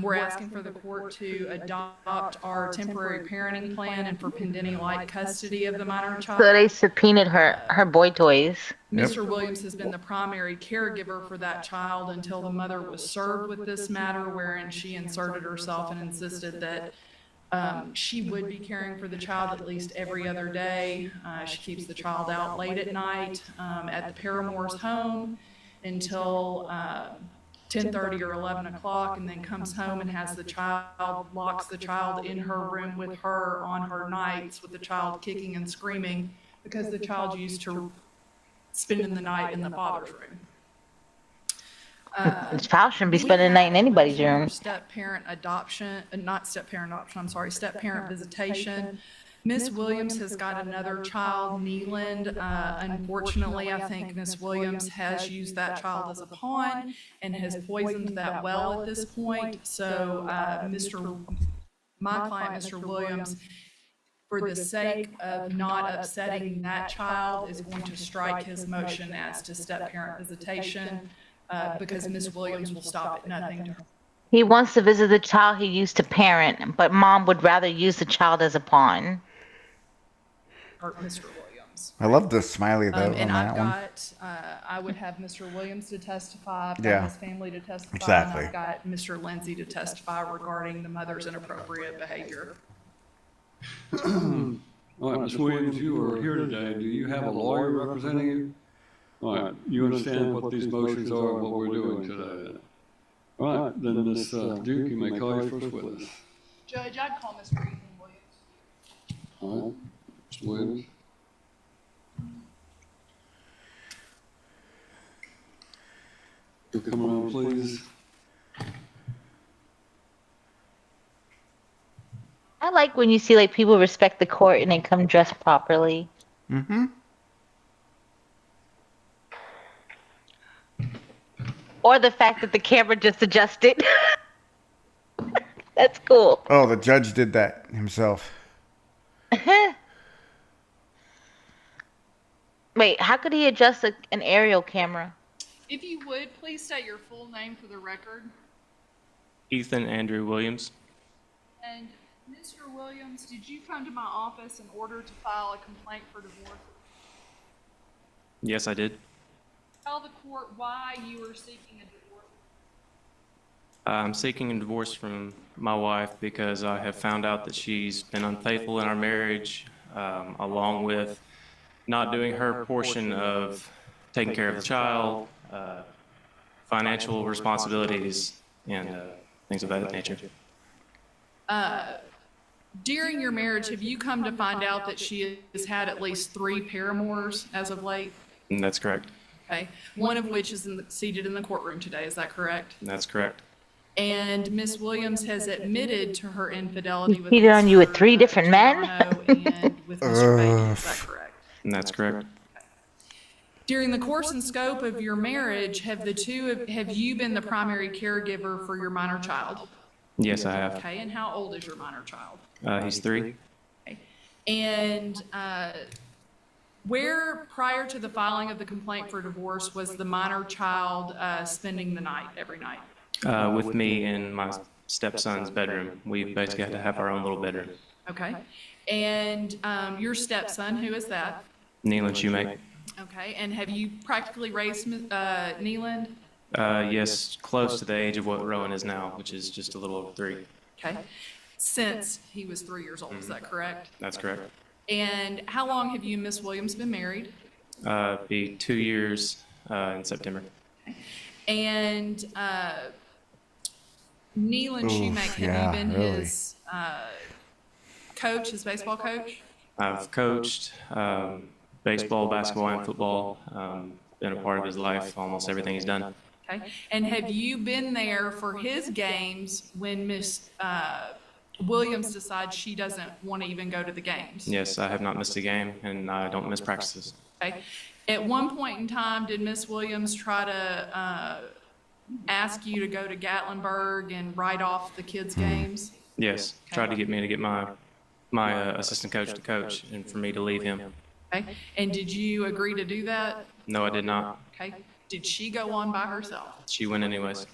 We're asking for the court to adopt our temporary parenting plan and for Pendini-like custody of the minor child. So they subpoenaed her boy toys. Mr. Williams has been the primary caregiver for that child until the mother was served with this matter, wherein she inserted herself and insisted that she would be caring for the child at least every other day. She keeps the child out late at night at the paramour's home until 10:30 or 11 o'clock, and then comes home and has the child, locks the child in her room with her on her nights, with the child kicking and screaming because the child used to spending the night in the father's room. The child shouldn't be spending the night in anybody's room. Step-parent adoption, not step-parent adoption, I'm sorry, step-parent visitation. Miss Williams has got another child, Neeland. Unfortunately, I think Miss Williams has used that child as a pawn and has poisoned that well at this point. So my client, Mr. Williams, for the sake of not upsetting that child, is going to strike his motion as to step-parent visitation because Miss Williams will stop at nothing to her. He wants to visit the child he used to parent, but mom would rather use the child as a pawn. Mr. Williams. I love the smiley though And on I've that one. got, I would have Mr. Williams to testify, I've got Yeah. his family to testify, Exactly. and I've got Mr. Lindsay to testify regarding the mother's inappropriate behavior. All right, Ms. Williams, you are here today. Do you have a lawyer representing you? All right, you understand what these motions are and what we're doing today? All right, then Ms. Duke, you may call your first witness. Judge, I'd call Mr. Ethan Williams. All right, Mr. Williams. You come around, please. I like when you see like people respect the court and they come dressed properly. Mm-hmm. Or the fact that the camera just adjusted. That's cool. Oh, the judge did that himself. Wait, how could he adjust an aerial camera? If you would, please state your full name for the record. Ethan Andrew Williams. And Mr. Williams, did you come to my office in order to file a complaint for divorce? Yes, I did. Tell the court why you are seeking a divorce. I'm seeking a divorce from my wife because I have found out that she's been unfaithful in our marriage, along with not doing her portion of taking care of the child, financial responsibilities, and things of that nature. During your marriage, have you come to find out that she has had at least 3 paramours as of late? And that's correct. Okay, one of which is seated in the courtroom today, is that correct? That's correct. And Miss Williams has admitted to her infidelity with Cheated on you with 3 different men? and with Mr. Bailey, is that correct? And that's correct. During the course and scope of your marriage, have you been the primary caregiver for your minor child? Yes, I have. Okay, and how old is your minor child? He's 3. And where, prior to the filing of the complaint for divorce, was the minor child spending the night every night? With me in my stepson's bedroom. We basically had to have our own little bedroom. Okay. And your stepson, who is that? Neelan Shoemake. Okay. And have you practically raised Neelan? Yes, close to the age of what Rowan is now, which is just a little over 3. Okay. Since he was 3 years old, is that correct? That's correct. And how long have you and Miss Williams been married? Be 2 years in September. And Neelan Shoemake, have you been his coach, his baseball coach? I've coached baseball, basketball, and football. Been a part of his life, almost everything he's done. Okay. And have you been there for his games when Miss Williams decides she doesn't want to even go to the games? Yes, I have not missed a game, and I don't miss practices. Okay. At one point in time, did Miss Williams try to ask you to go to Gatlinburg and write off the kids' games? Yes, tried to get me to get my assistant coach to coach, and for me to leave him. Okay. And did you agree to do that? No, I did not. Okay. Did she go on by herself? She went anyways.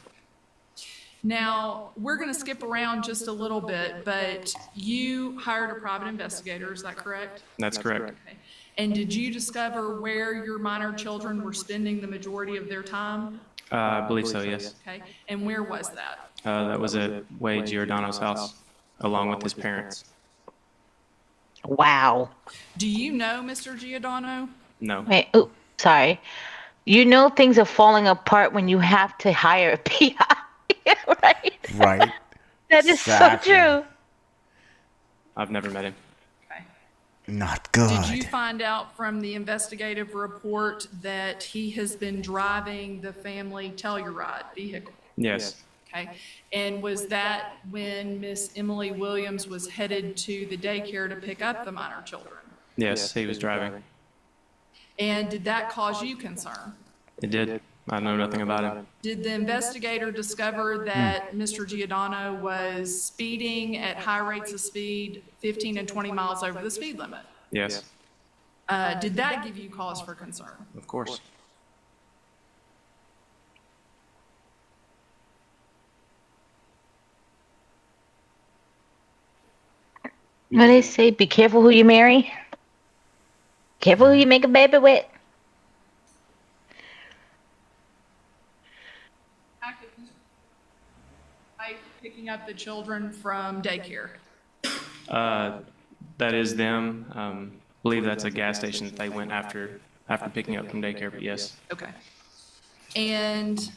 Now, we're going to skip around just a little bit, but you hired a private investigator, is that correct? That's correct. Okay. And did you discover where your minor children were spending the majority of their time? I believe so, yes. Okay. And where was that? That was at Wade Giordano's house, along with his parents. Wow. Do you know Mr. Giordano? No. Wait, oh, sorry. You know things are falling apart when you have to hire a PI, right? Right. That is Exactly. so true. I've never met him. Not good. Did you find out from the investigative report that he has been driving the family Telluride vehicle? Yes. Okay. And was that when Miss Emily Williams was headed to the daycare to pick up the minor children? Yes, he was driving. And did that cause you concern? It did. I know nothing about him. Did the investigator discover that Mr. Giordano was speeding at high rates of speed, 15 and 20 miles over the speed limit? Yes, Did that give you cause for concern? of course. What do they say? Be careful who you marry. Careful who you make a baby with. Like picking up the children from daycare. That is them. Believe that's a gas station that they went after picking up from daycare, but yes. Okay. And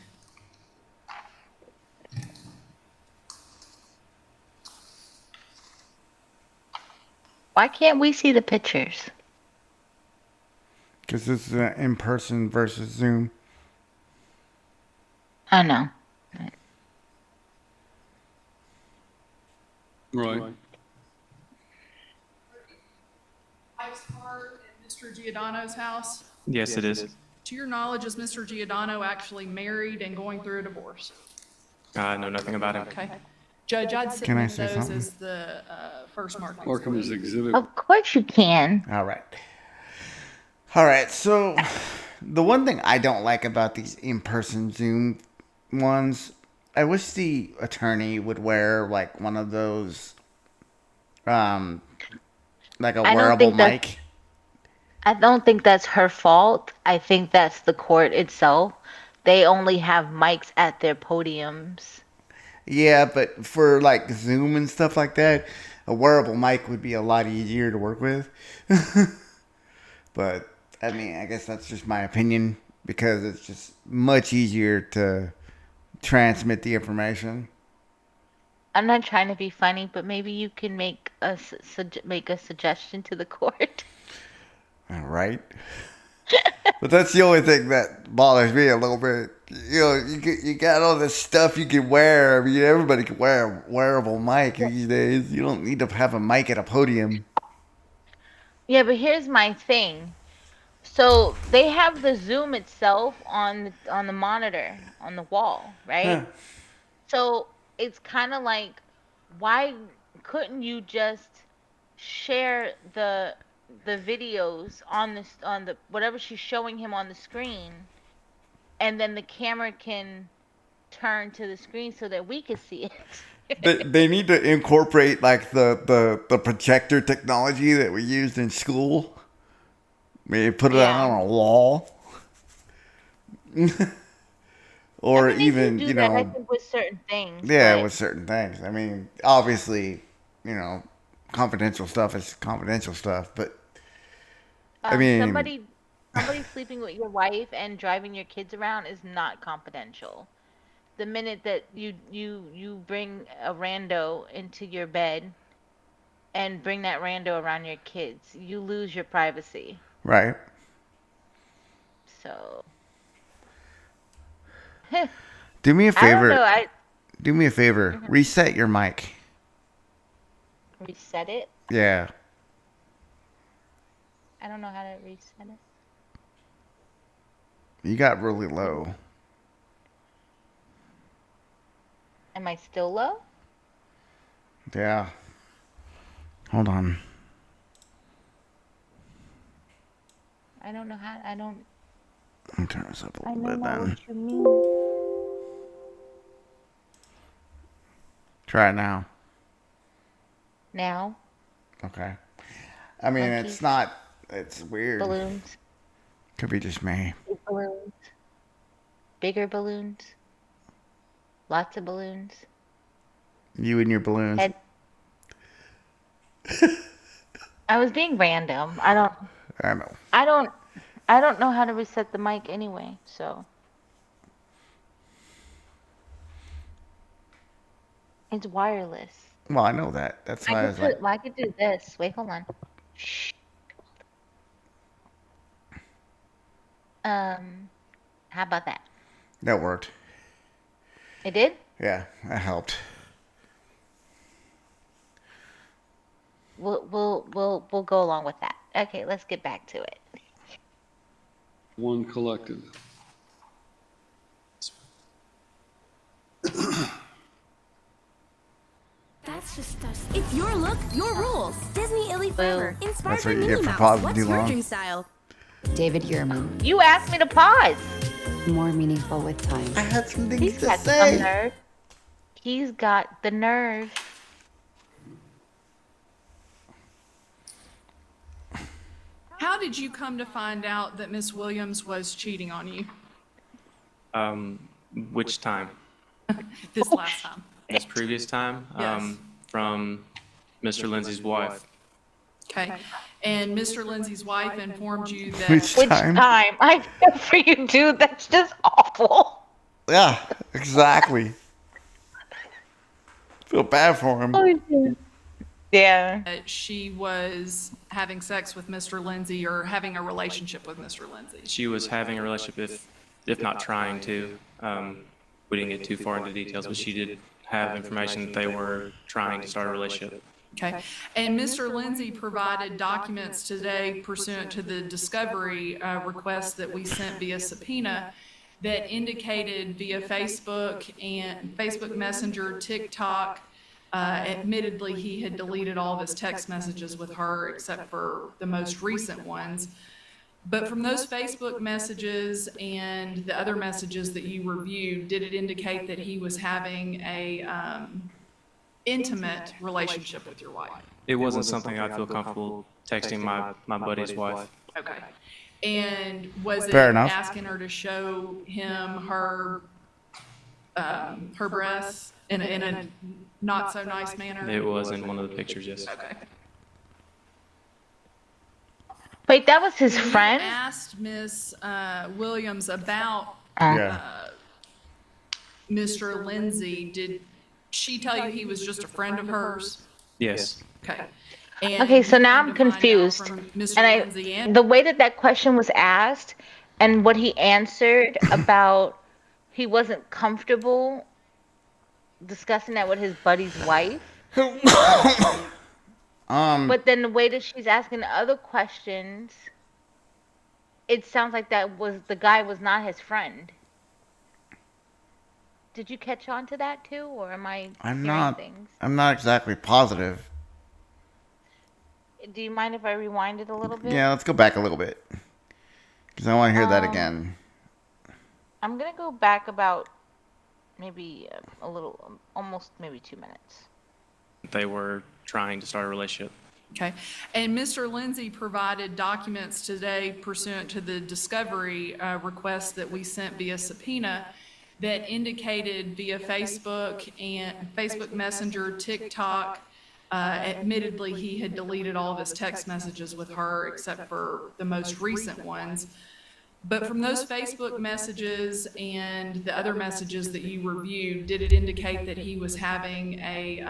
why can't we see the pictures? Because this is an in-person versus Zoom. I know. Right. Mike's car at Mr. Giordano's house? Yes, it is. To your knowledge, is Mr. Giordano actually married and going through a divorce? I know nothing about him. Okay. Judge, I'd Can I submit say those something? as the first mark. Markham is exhibit. Of course you can. All right. All right. So, the one thing I don't like about these in-person Zoom ones, I wish the attorney would wear like one of those, like a I don't wearable think that- mic. I don't think that's her fault. I think that's the court itself. They only have mics at their podiums. Yeah, but for like Zoom and stuff like that, a wearable mic would be a lot easier to work with. But I mean, I guess that's just my opinion because it's just much easier to transmit the information. I'm not trying to be funny, but maybe you can make a suggestion to the court. All right. But that's the only thing that bothers me a little bit. You know, you got all this stuff you can wear. I mean, everybody can wear a wearable mic these days. You don't need to have a mic at a podium. Yeah, but here's my thing. So they have the Zoom itself on the monitor on the wall, right? Huh. So it's kind of like, why couldn't you just share the videos on the whatever she's showing him on the screen, and then the camera can turn to the screen so that we can see it. They need to incorporate like the projector technology that we used in school. Maybe put it out on a wall. Or I mean, even, they do that, I think, with certain things. yeah, but- with certain things. I mean, obviously, confidential stuff is confidential stuff, but I mean, somebody sleeping with your wife and driving your kids around is not confidential. The minute that you bring a rando into your bed and bring that rando around your kids, you lose your privacy. right. So Do me a I don't favor. know. Do me a favor. Reset your mic. Reset it. Yeah. I don't know how to reset it. You got really low. Am I still low? Yeah. Hold on. I don't know how. I don't. Let me turn this up a I little don't bit know then. what you mean. Try it now. Now. Okay. I mean, Monkeys. it's not. It's weird. Balloons. Could be just me. Big balloons. Bigger balloons. Lots of balloons. You and your balloons. Head. I was being random. I know. I don't know how to reset the mic anyway, so. It's wireless. Well, I know that. That's why I was like, I could do this. Wait, hold on. Shh. How about that? that worked. It did? Yeah, that helped. We'll go along with that. Okay, let's get back to it. One collective. That's just us. It's your look, your rules. Disney Illy Forever. Inspired That's by what you Minnie get for Mouse. pausing What's too your long. dream style? David Yearman. You asked me to pause. More meaningful with time. I had some things He's to got say. some nerve. He's got the nerve. How did you come to find out that Miss Williams was cheating on you Which time? this last time? This previous time? Yes. From Mr. Lindsay's wife. Okay. And Mr. Lindsay's wife informed you that. Which time? I feel for you, dude. That's just awful. Yeah, exactly. Feel bad for him. Yeah. That she was having sex with Mr. Lindsay or having a relationship with Mr. Lindsay. She was having a relationship, if not trying to. We didn't get too far into details, but she did have information that they were trying to start a relationship. Okay. And Mr. Lindsay provided documents today pursuant to the discovery request that we sent via subpoena that indicated via Facebook and Facebook Messenger, TikTok. Admittedly, he had deleted all of his text messages with her except for the most recent ones. But from those Facebook messages and the other messages that you reviewed, did it indicate that he was having a intimate relationship with your wife? It wasn't something I'd feel comfortable texting my buddy's wife. Okay. And was it Fair enough. asking her to show him her breasts in a not so nice manner? It was in one of the pictures, yes. Okay. Wait, that was his When friend? you asked Miss Williams about Yeah. Mr. Lindsay, did she tell you he was just a friend of hers? Yes. Okay. Okay, so now I'm confused. Mr. And Lindsay and the way that question was asked and what he answered about he wasn't comfortable discussing that with his buddy's wife. But then the way that she's asking other questions, it sounds like the guy was not his friend. did you catch on to that too, or am I I'm hearing not. things? I'm not exactly positive. Do you mind if I rewind it a little bit? Yeah, let's go back a little bit because I want to hear that Um, again. I'm gonna go back about maybe a little, almost maybe 2 minutes. They were trying to start a relationship. Okay. And Mr. Lindsay provided documents today pursuant to the discovery request that we sent via subpoena that indicated via Facebook and Facebook Messenger, TikTok. Admittedly, he had deleted all of his text messages with her except for the most recent ones. But from those Facebook messages and the other messages that you reviewed, did it indicate that he was having a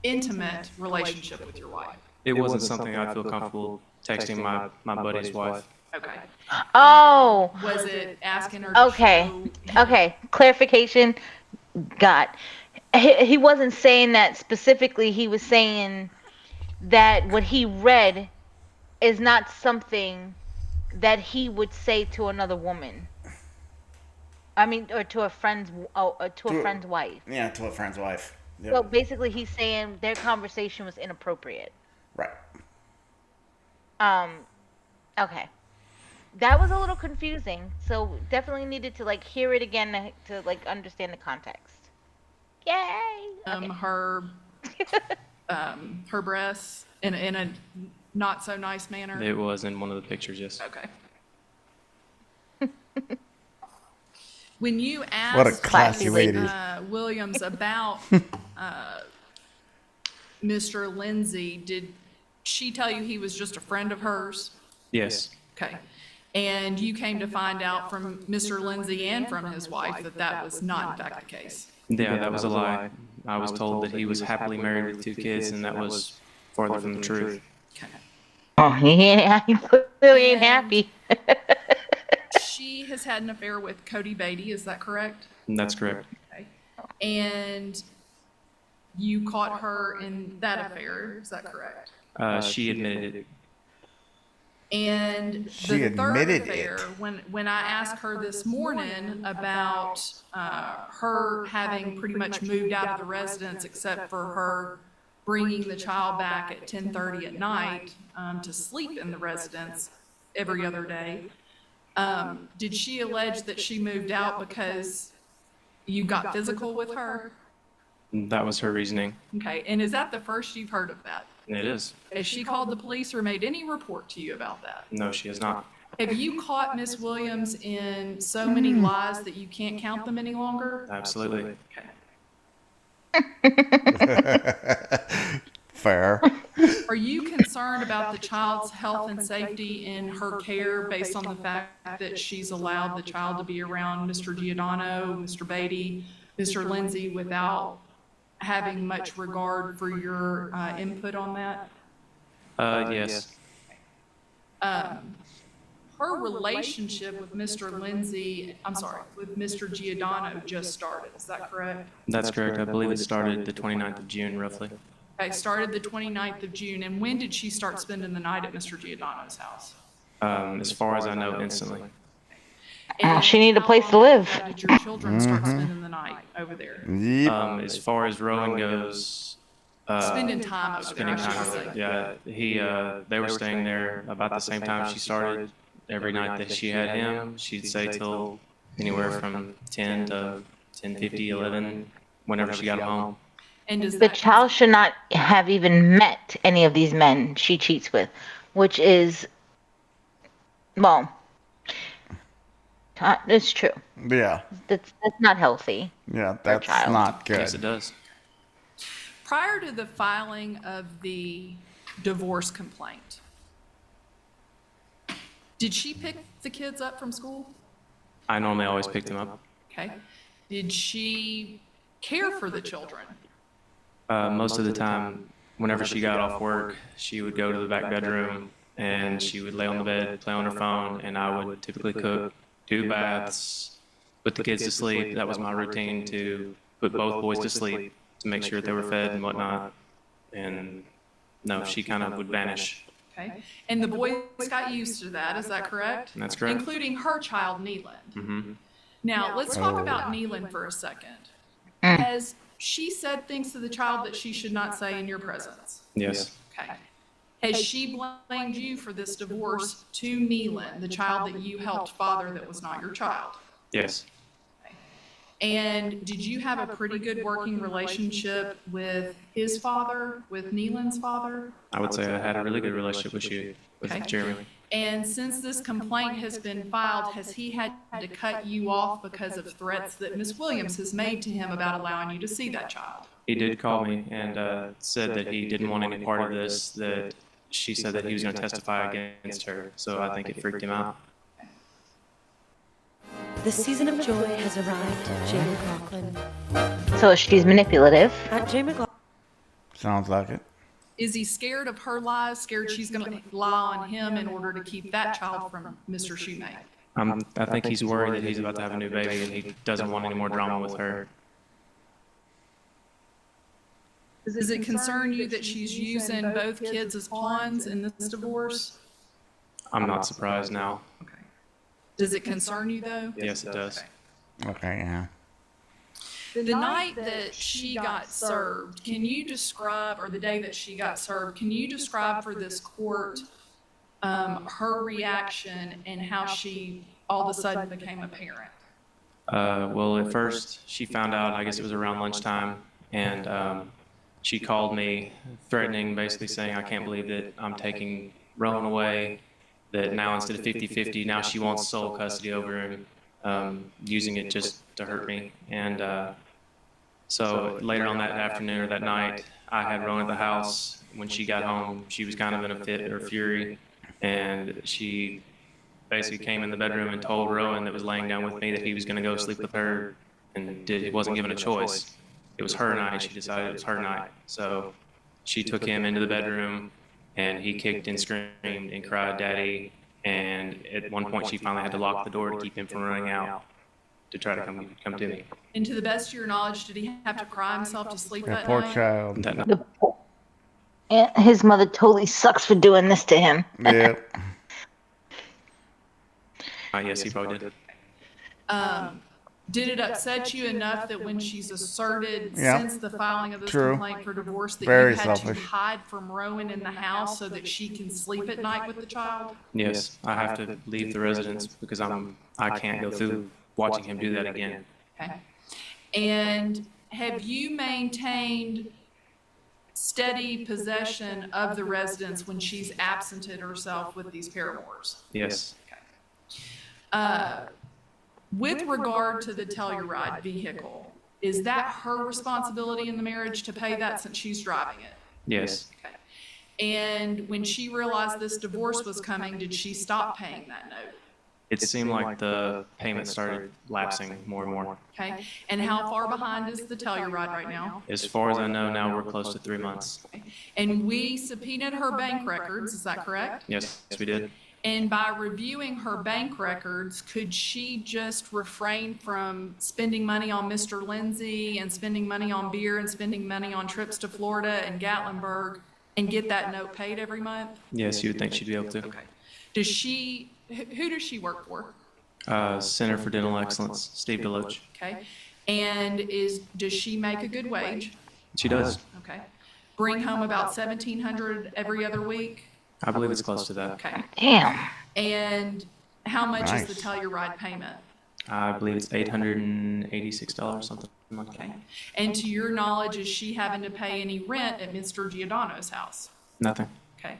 intimate relationship with your wife? It wasn't something I feel comfortable texting my buddy's wife. Okay. Oh. Was it asking her to Okay. show- Okay. Clarification. Got. He wasn't saying that specifically. He was saying that what he read is not something that he would say to another woman. I mean, or to a friend's, friend's wife. Yeah, to a friend's wife. Yep. So basically, he's saying their conversation was inappropriate. Right. Okay. That was a little confusing. So definitely needed to like hear it again to like understand the context. Yay! Okay. Her breasts in a not so nice manner. It was in one of the pictures, yes. Okay. When you asked What a classy lady. Williams about Mr. Lindsay, did she tell you he was just a friend of hers? Yes. Okay. And you came to find out from Mr. Lindsay and from his wife that that was not in fact the case? Yeah, that was a lie. I was told that he was happily married with 2 kids, and that was farther from the truth. Okay. Oh, he clearly ain't happy. She has had an affair with Cody Beatty, is that correct? That's correct. Okay. And you caught her in that affair, is that correct? She admitted it. And She the third admitted affair, it. when I asked her this morning about her having pretty much moved out of the residence except for her bringing the child back at 10:30 at night to sleep in the residence every other day, did she allege that she moved out because you got physical with her? That was her reasoning. Okay, and is that the first you've heard of that? It is. Has she called the police or made any report to you about that? No, she has not. Have you caught Miss Williams in so many lies that you can't count them any longer? Absolutely. Fair. Are you concerned about the child's health and safety in her care based on the fact that she's allowed the child to be around Mr. Giordano, Mr. Beatty, Mr. Lindsay without having much regard for your input on that? Yes. Her relationship with Mr. Lindsay, with Mr. Giordano just started, is that correct? That's correct. I believe it started the 29th of June, roughly. Okay, started the 29th of June, and when did she start spending the night at Mr. Giordano's house? As far as I know, instantly. She need a place to live. Did your children start spending the night over there? As far as Rowan goes, Spending time over there, I should yeah, say. they were staying there about the same time she started. Every night that she had him, she'd stay till anywhere from 10 to 10:50, 11, whenever she got home. And does The child should not have even met any of these men she cheats with, which is, well, it's true. Yeah. That's not healthy. Yeah, that's not good. Yes, it does. Prior to the filing of the divorce complaint, did she pick the kids up from school? I normally always pick them up. Okay. Did she care for the children? Most of the time, whenever she got off work, she would go to the back bedroom and she would lay on the bed, play on her phone, and I would typically cook, do baths, put the kids to sleep. That was my routine, to put both boys to sleep, to make sure they were fed and whatnot. And no, she kind of would vanish. Okay. And the boys got used to that, is that correct? That's correct. Including her child, Neeland. Mm-hmm. Now, let's talk about Neelan for a second. Has she said things to the child that she should not say in your presence? Yes. Okay. Has she blamed you for this divorce to Neelan, the child that you helped father that was not your child? Yes. And did you have a pretty good working relationship with his father, with Neelan's father? I would say I had a really good relationship with Okay. Jeremy. And since this complaint has been filed, has he had to cut you off because of threats that Ms. Williams has made to him about allowing you to see that child? He did call me and said that he didn't want any part of this, that she said that he was going to testify against her, so I think it freaked him out. The season of joy has arrived. Jay McLaughlin. So she's manipulative. Jay McLaughlin. Sounds like it. Is he scared of her lies, scared she's going to lie on him in order to keep that child from Mr. Shoemate? I think he's worried that he's about to have a new baby and he doesn't want any more drama with her. Does it concern you that she's using both kids as pawns in this divorce? I'm not surprised now. Does it concern you, though? Yes, it does. Okay, yeah. The night that she got served, can you describe, or the day that she got served, can you describe for this court her reaction and how she all of a sudden became a parent? Well, at first she found out, I guess it was around lunchtime, and she called me threatening, basically saying, I can't believe that I'm taking Rowan away, that now instead of 50-50, now she wants sole custody over him, using it just to hurt me. And so later on that afternoon or that night, I had Rowan at the house. When she got home, she was kind of in a fit or fury, and she basically came in the bedroom and told Rowan that was laying down with me that he was going to go sleep with her, and he wasn't given a choice. It was her night. She decided it was her night. So she took him into the bedroom, and he kicked and screamed and cried, "Daddy." And at one point, she finally had to lock the door to keep him from running out to try to come to me. And to the best of your knowledge, did he have to cry himself to sleep that Poor night? child. That night. And his mother totally sucks for doing this to him. Yeah. Yes, he probably did. Did it upset you enough that when she's asserted Yeah. since the filing of this True. complaint for divorce that Very you had selfish. to hide from Rowan in the house so that she can sleep at night with the child? Yes, I have to leave the residence because I can't go through watching him do that again. Okay. And have you maintained steady possession of the residence when she's absented herself with these paramours? Yes. With regard to the Telluride vehicle, is that her responsibility in the marriage to pay that since she's driving it? Yes. Okay. And when she realized this divorce was coming, did she stop paying that note? It seemed like the payment started lapsing more and more. Okay. And how far behind is the Telluride right now? As far as I know now, we're close to 3 months. And we subpoenaed her bank records, is that correct? Yes, we did. And by reviewing her bank records, could she just refrain from spending money on Mr. Lindsay and spending money on beer and spending money on trips to Florida and Gatlinburg and get that note paid every month? Yes, you would think she'd be able to. Does she, who does she work for? Center for Dental Excellence, Steve Deloach. Okay. And does she make a good wage? She does. Okay. Bring home about $1,700 every other week? I believe it's close to that. Okay. Damn. And how much Nice. is the Telluride payment? I believe it's $886, something like that. Okay. And to your knowledge, is she having to pay any rent at Mr. Giordano's house? Nothing. Okay.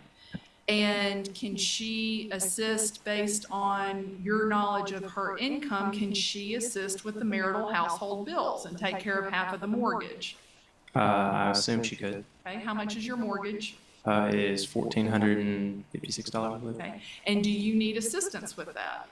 And can she assist based on your knowledge of her income? Can she assist with the marital household bills and take care of half of the mortgage? I assume she could. Okay. How much is your mortgage? It is $1,456, I believe. Okay. And do you need assistance with that?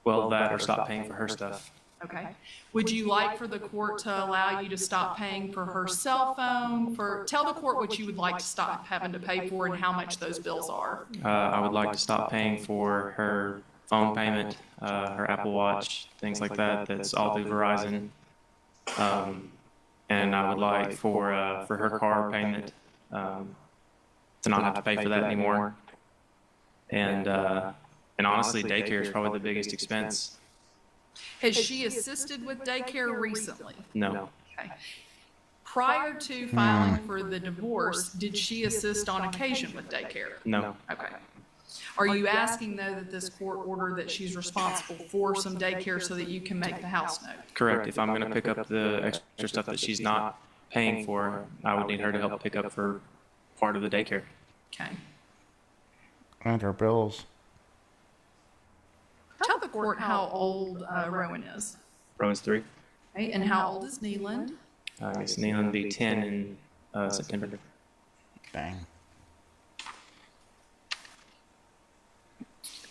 Well, that or stop paying for her stuff. Okay. Would you like for the court to allow you to stop paying for her cell phone? Tell the court what you would like to stop having to pay for and how much those bills are. I would like to stop paying for her phone payment, her Apple Watch, things like that. That's all through Verizon. And I would like for her car payment to not have to pay for that anymore. And honestly, daycare is probably the biggest expense Has she assisted with daycare recently? No. Okay. Prior to filing for the divorce, did she assist on occasion with daycare? No. Okay. Are you asking, though, that this court order that she's responsible for some daycare so that you can make the house note? Correct. If I'm going to pick up the extra stuff that she's not paying for, I would need her to help pick up for part of the daycare. Okay. And her bills. Tell the court how old Rowan is. Rowan's 3. Okay. And how old is Neeland? I guess Neelan will be 10 in September. Dang.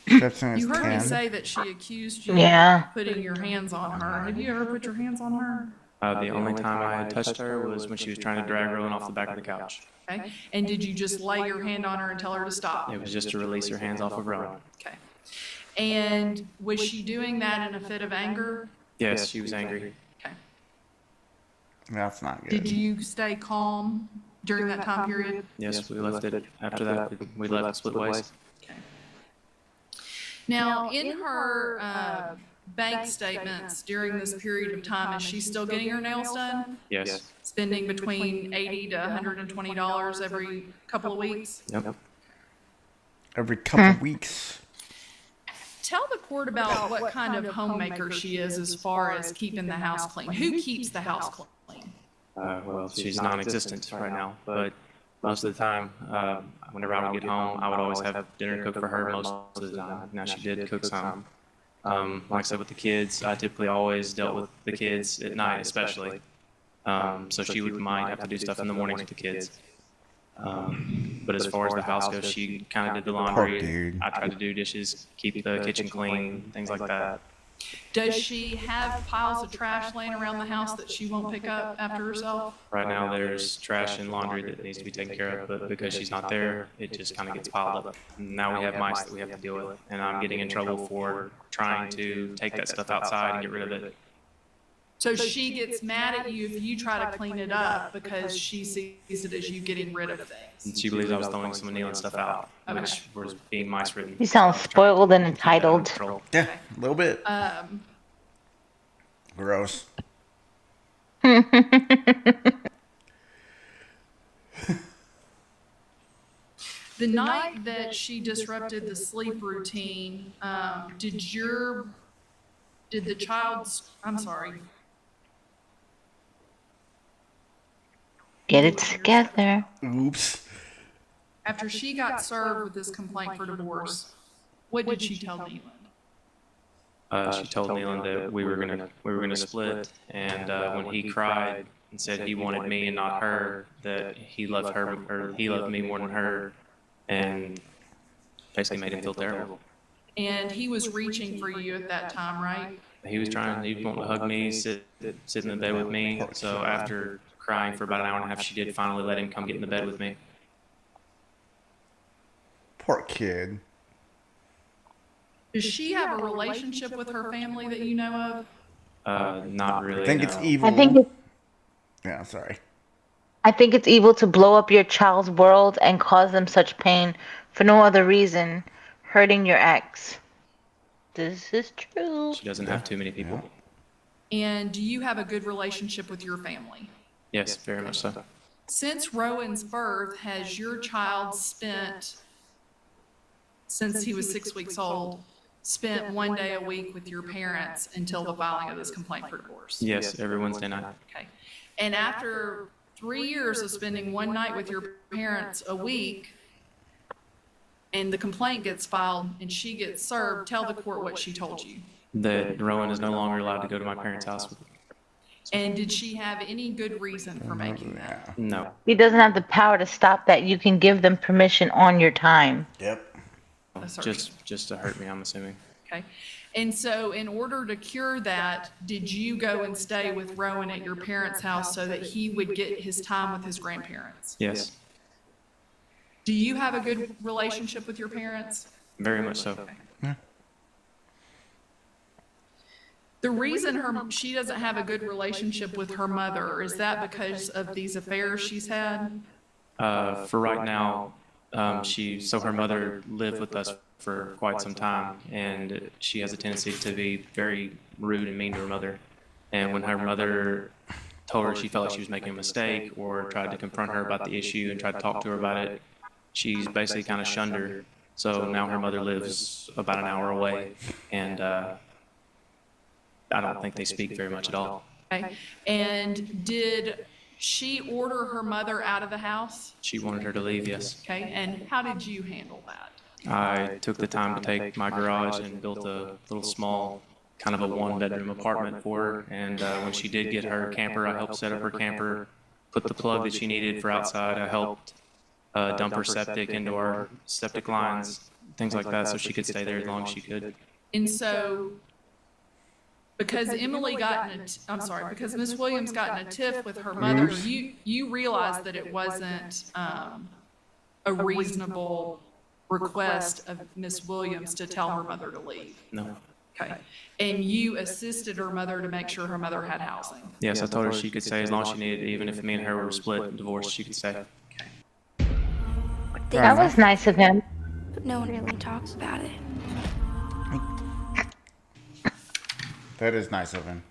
You heard me say that she accused you of putting your hands on her. Have you ever put your hands on her? The only time I had touched her was when she was trying to drag Rowan off the back of the couch. Okay. And did you just lay your hand on her and tell her to stop? It was just to release her hands off of Rowan. Okay. And was she doing that in a fit of anger? Yes, she was angry. Okay. That's not good. Did you stay calm during that time period? Yes, we left it. After that, we left split ways. Okay. Now, in her bank statements during this period of time, is she still getting her nails done? Yes. Spending between $80 to $120 every couple of weeks? Yep. Every couple of weeks. Tell the court about what kind of homemaker she is as far as keeping the house clean. Who keeps the house clean? Well, she's non-existent right now, but most of the time, whenever I would get home, I would always have dinner cooked for her most of the time. Now, she did cook some. Like I said, with the kids, I typically always dealt with the kids at night, especially. So she might have to do stuff in the mornings with the kids. But as far as the house goes, she kind of did the laundry. I tried to do dishes, keep the kitchen clean, things like that. Does she have piles of trash laying around the house that she won't pick up after herself? Right now, there's trash and laundry that needs to be taken care of, but because she's not there, it just kind of gets piled up. Now we have mice that we have to deal with, and I'm getting in trouble for trying to take that stuff outside and get rid of it. So she gets mad at you if you try to clean it up because she sees it as you getting rid of things. And she believes I was throwing some of Neelan's stuff out, which was being mice-ridden. You sound spoiled and entitled. Yeah, a little bit. Gross. The night that she disrupted the sleep routine, did the child's, I'm sorry. Get it together. Oops. After she got served with this complaint for divorce, what did she tell Neelan? She told Neelan that we were gonna split, and when he cried and said he wanted me and not her, that he loved her, or he loved me more than her, and basically made him feel terrible. And he was reaching for you at that time, right? He was trying. He wanted to hug me, sit in the bed with me. So after crying for about an hour and a half, she did finally let him come get in the bed with me. Poor kid. Does she have a relationship with her family that you know of? Not really. I think it's evil. I think it's, yeah, sorry. I think it's evil to blow up your child's world and cause them such pain for no other reason, hurting your ex. This is true. She doesn't have too many people. And do you have a good relationship with your family? Yes, very much so. Since Rowan's birth, has your child spent, since he was 6 weeks old, spent 1 day a week with your parents until the filing of this complaint for divorce? Yes, every Wednesday night. Okay. And after 3 years of spending one night with your parents a week, and the complaint gets filed and she gets served, tell the court what she told you. That Rowan is no longer allowed to go to my parents' house. And did she have any good reason for making that? No. He doesn't have the power to stop that. You can give them permission on your time. Yep. Just to hurt me, I'm assuming. Okay. And so in order to cure that, did you go and stay with Rowan at your parents' house so that he would get his time with his grandparents? Yes. Do you have a good relationship with your parents? Very much so. Yeah. The reason she doesn't have a good relationship with her mother, is that because of these affairs she's had? For right now, So her mother lived with us for quite some time, and she has a tendency to be very rude and mean to her mother. And when her mother told her she felt like she was making a mistake or tried to confront her about the issue and tried to talk to her about it, she's basically kind of shunned her. So now her mother lives about an hour away, and I don't think they speak very much at all. Okay. And did she order her mother out of the house? She wanted her to leave, yes. Okay. And how did you handle that? I took the time to take my garage and built a little small, kind of a one-bedroom apartment for her. And when she did get her camper, I helped set up her camper, put the plug that she needed for outside. I helped dump her septic into our septic lines, things like that, so she could stay there as long as she could. And so, because because Miss Williams got in a tiff with her mother, you realized that it wasn't a reasonable request of Miss Williams to tell her mother to leave. No. Okay. And you assisted her mother to make sure her mother had housing. Yes, I told her she could stay as long as she needed, even if me and her were split and divorced, she could stay. That was nice of him. But no one really talks about it. That is nice of him.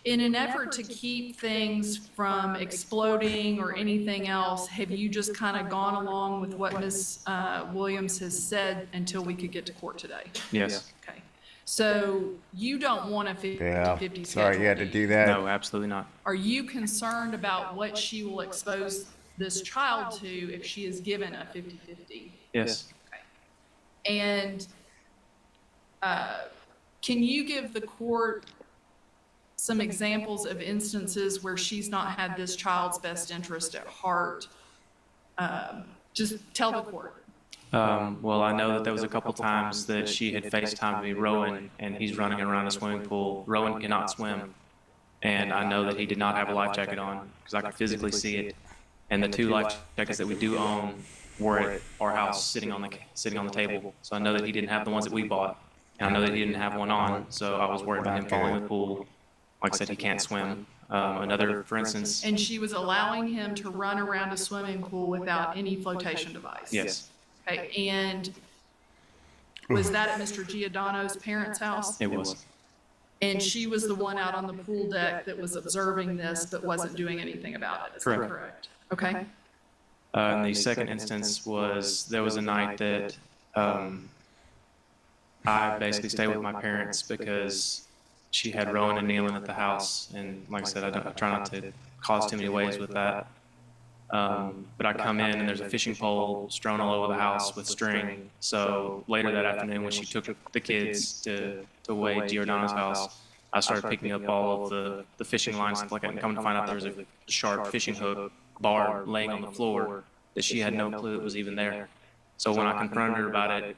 In an effort to keep things from exploding or anything else, have you just kind of gone along with what Ms. Williams has said until we could get to court today? Yes. Okay. So you don't want a 50-50 schedule? Sorry you had to do that. No, absolutely not. Are you concerned about what she will expose this child to if she is given a 50-50? Yes. Okay. And can you give the court some examples of instances where she's not had this child's best interest at heart? Just tell the court. Well, I know that there was a couple times that she had FaceTimed me Rowan, and he's running around a swimming pool. Rowan cannot swim, and I know that he did not have a life jacket on because I could physically see it. And the 2 life jackets that we do own were at our house sitting on the table. So I know that he didn't have the ones that we bought, and I know that he didn't have one on. So I was worried about him falling in the pool. Like I said, he can't swim. Another, for instance. And she was allowing him to run around a swimming pool without any flotation device? Yes. Okay, and was that at Mr. Giordano's parents' house? It was. And she was the one out on the pool deck that was observing this but wasn't doing anything about it, is that correct? Okay. And the second instance was, there was a night that I basically stayed with my parents because she had Rowan and Nealon at the house. And like I said, I try not to cause too many waves with that. But I come in and there's a fishing pole strewn all over the house with string. So later that afternoon when she took the kids to Wade Giordano's house, I started picking up all of the fishing lines, stuff like that, and come to find out there was a sharp fishing hook bar laying on the floor that she had no clue it was even there. So when I confronted her about it,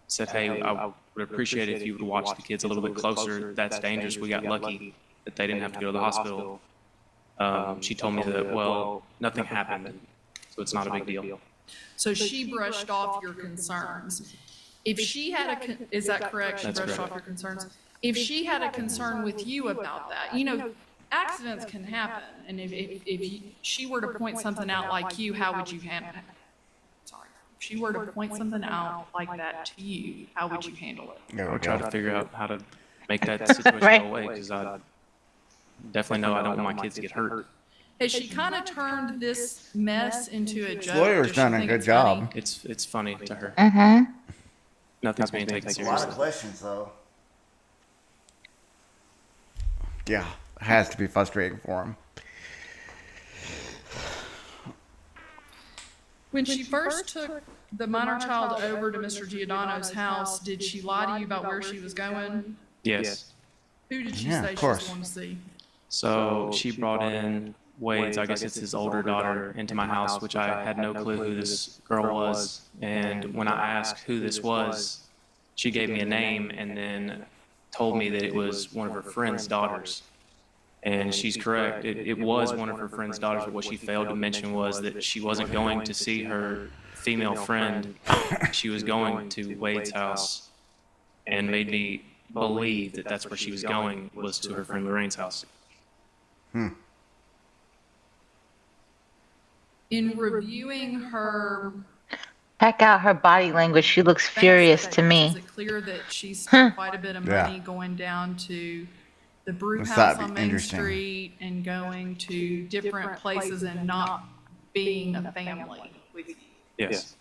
said, hey, I would appreciate it if you would watch the kids a little bit closer. That's dangerous. We got lucky that they didn't have to go to the hospital. She told me that, well, nothing happened, so it's not a big deal. So she brushed off your concerns. If she had is that correct? She brushed off your concerns? If she had a concern with you about that, accidents can happen. And if she were to point something out like you, how would you handle it? Sorry. If she were to point something out like that to you, how would you handle it? I would try to figure out how to make that situation go away, because I definitely know I don't want my kids to get hurt. Has she kind of turned this mess into a joke? Lawyer's done a good job. It's funny to her. Mm-hmm. Nothing's being taken A lot seriously. of questions, though. Yeah, it has to be frustrating for him. When she first took the minor child over to Mr. Giordano's house, did she lie to you about where she was going? Yes. Who did she Yeah, say of she was course. going to see? So she brought in Wade's, I guess it's his older daughter, into my house, which I had no clue who this girl was. And when I asked who this was, she gave me a name and then told me that it was one of her friend's daughters. And she's correct. It was one of her friend's daughters, but what she failed to mention was that she wasn't going to see her female friend. She was going to Wade's house, and made me believe that that's where she was going, was to her friend Lorraine's house. In reviewing her Check out her body language. She looks bank furious to statements, me. is it clear that she spent quite a bit of Yeah. money going down to the brew Must house that be on Main interesting? Street and going to different places and not being a family with you? Yes.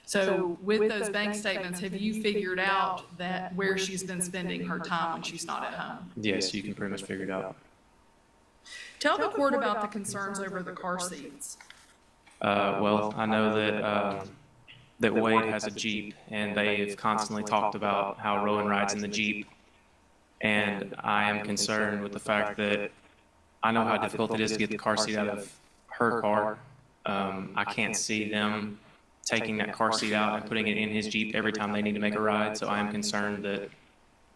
So with those bank statements, have you figured out that where she's been spending her time when she's not at home? Yes, you can pretty much figure it out. Tell the court about the concerns over the car seats. Well, I know that Wade has a Jeep, and they've constantly talked about how Rowan rides in the Jeep. And I am concerned with the fact that I know how difficult it is to get the car seat out of her car. I can't see them taking that car seat out and putting it in his Jeep every time they need to make a ride, so I am concerned that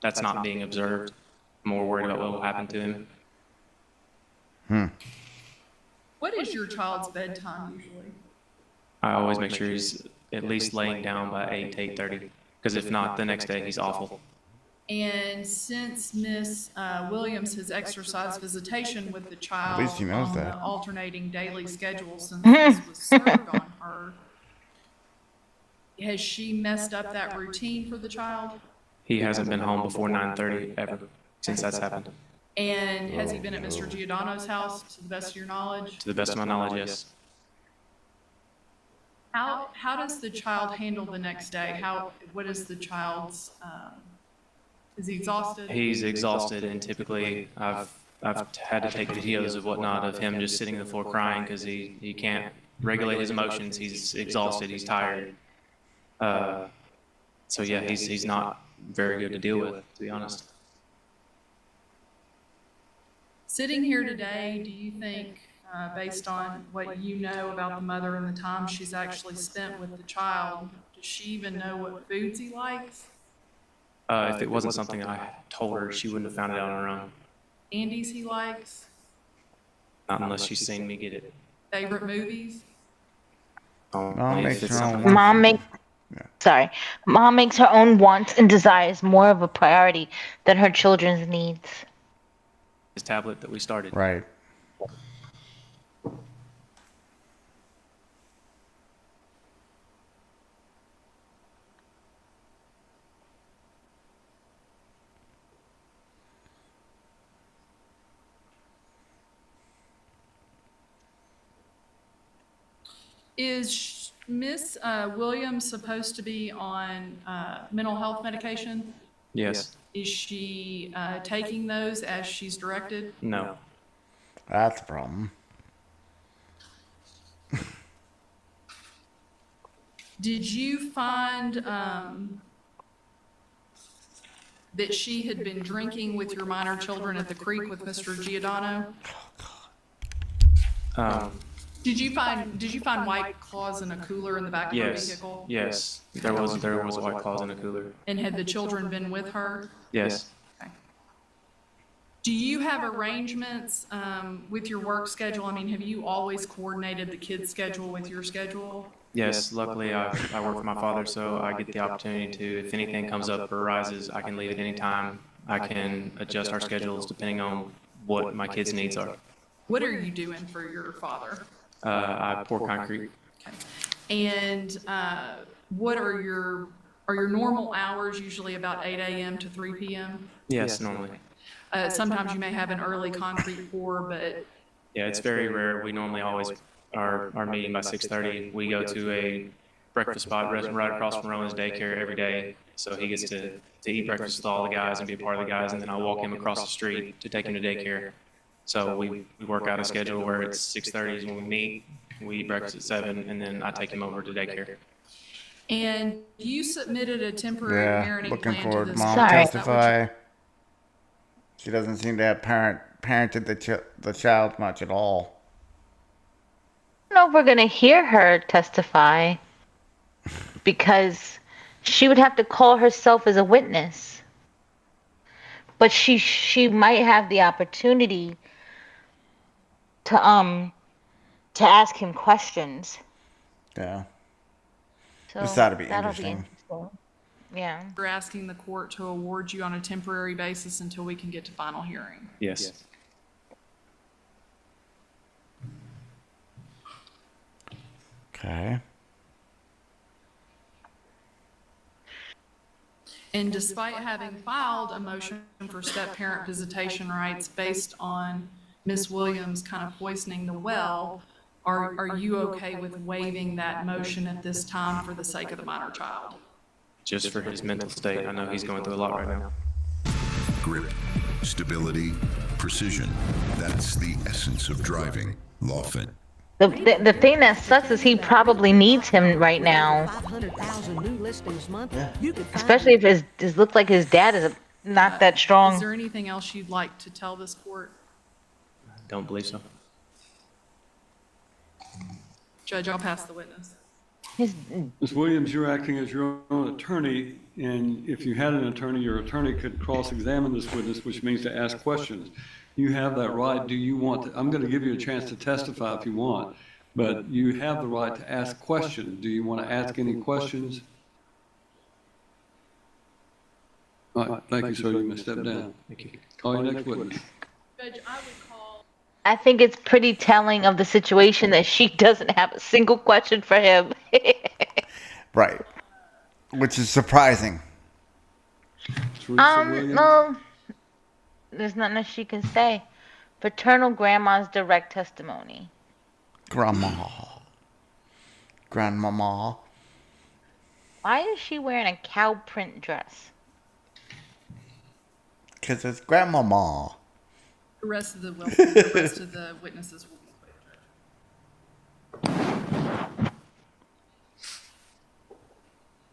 that's not being observed. I'm more worried about what will happen to him. What is your child's bedtime usually? I always make sure he's at least laying down by 8 to 8:30, because if not, the next day he's awful. And since Miss Williams has exercised visitation with the child least he knows on that. the alternating daily schedule since this was served on her, has she messed up that routine for the child? He hasn't been home before 9:30 ever since that's happened. And has he been at Mr. Giordano's house, to the best of your knowledge? To the best of my knowledge, yes. How does the child handle the next day? What is the child's, is he exhausted? He's exhausted, and typically I've had to take videos of whatnot of him just sitting on the floor crying because he can't regulate his emotions. He's exhausted. He's tired. So yeah, he's not very good to deal with, to be honest. Sitting here today, do you think, based on what you know about the mother and the time she's actually spent with the child, does she even know what foods he likes? If it wasn't something I told her, she wouldn't have found it out on her own. Candies he likes? Not unless she's seen me get it. Favorite movies? Mom makes her own Mom makes her own wants and desires more of a priority than her children's needs. His tablet that we started. Right. Is Miss Williams supposed to be on mental health medication? Yes. Is she taking those as she's directed? No. That's a problem. Did you find that she had been drinking with your minor children at the creek with Mr. Giordano? Did you find White Claws in a cooler in the back of her vehicle? Yes. There was White Claws in a cooler. And had the children been with her? Yes. Okay. Do you have arrangements with your work schedule? I mean, have you always coordinated the kids' schedule with your schedule? Yes, luckily I work for my father, so I get the opportunity to, if anything comes up or arises, I can leave at any time. I can adjust our schedules depending on what my kids' needs are. What are you doing for your father? I pour concrete. Okay. And what are your normal hours usually about 8 a.m. to 3 p.m.? Yes, normally. Sometimes you may have an early concrete pour, but... Yeah, it's very rare. We normally always are meeting by 6:30. We go to a breakfast spot right across from Rowan's daycare every day. So he gets to eat breakfast with all the guys and be a part of the guys, and then I walk him across the street to take him to daycare. So we work out a schedule where it's 6:30 is when we meet, we eat breakfast at 7, and then I take him over to daycare. And you submitted a temporary parenting looking plan for to this. mom to testify. She doesn't seem to have parented the child much at all. I don't know if we're going to hear her testify because she would have to call herself as a witness. But she might have the opportunity to ask him questions. Yeah. So This ought to be that'll interesting. Yeah. We're asking the court to award you on a temporary basis until we can get to final hearing. Yes. Okay. And despite having filed a motion for step-parent visitation rights based on Ms. Williams kind of poisoning the well, are you okay with waiving that motion at this time for the sake of the minor child? Just for his mental state. I know he's going through a lot right now. Grip, stability, precision. That's the essence of driving. Lawfin. The thing that sucks is he probably needs him right now. 500,000 new listings month. You could find Especially if it looks like his dad is not that strong. Is there anything else you'd like to tell this court? Don't believe so. Judge, I'll pass the witness. Ms. Williams, you're acting as your own attorney, and if you had an attorney, your attorney could cross-examine this witness, which means to ask questions. You have that right. Do you want to, I'm going to give you a chance to testify if you want, but you have the right to ask questions. Do you want to ask any questions? All right, thank you, sir. You may step down. Thank you. Call your next witness. Judge, I would call. I think it's pretty telling of the situation that she doesn't have a single question for him. Right. Which is surprising. No, there's nothing that she can say. Paternal grandma's direct testimony. Grandmama. Why is she wearing a cow print dress? Because it's grandmama. The rest of the witnesses will be quick.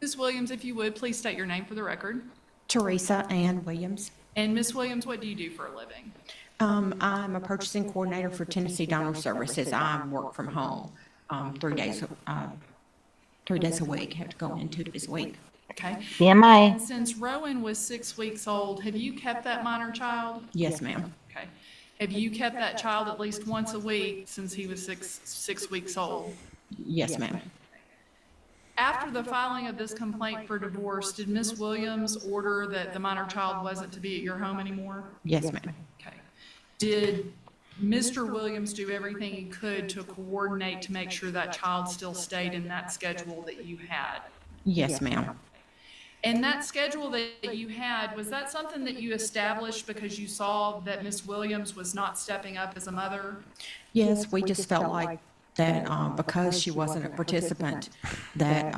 Ms. Williams, if you would, please state your name for the record. Teresa Ann Williams. And Ms. Williams, what do you do for a living? I'm a purchasing coordinator for Tennessee Donor Services. I work from home 3 days a week. Have to go in 2 days a week. Okay. TMI. And since Rowan was 6 weeks old, have you kept that minor child? Yes, ma'am. Okay. Have you kept that child at least once a week since he was six weeks old? Yes, ma'am. After the filing of this complaint for divorce, did Ms. Williams order that the minor child wasn't to be at your home anymore? Yes, ma'am. Okay. Did Mr. Williams do everything he could to coordinate to make sure that child still stayed in that schedule that you had? Yes, ma'am. And that schedule that you had, was that something that you established because you saw that Ms. Williams was not stepping up as a mother? Yes, we just felt like that because she wasn't a participant, that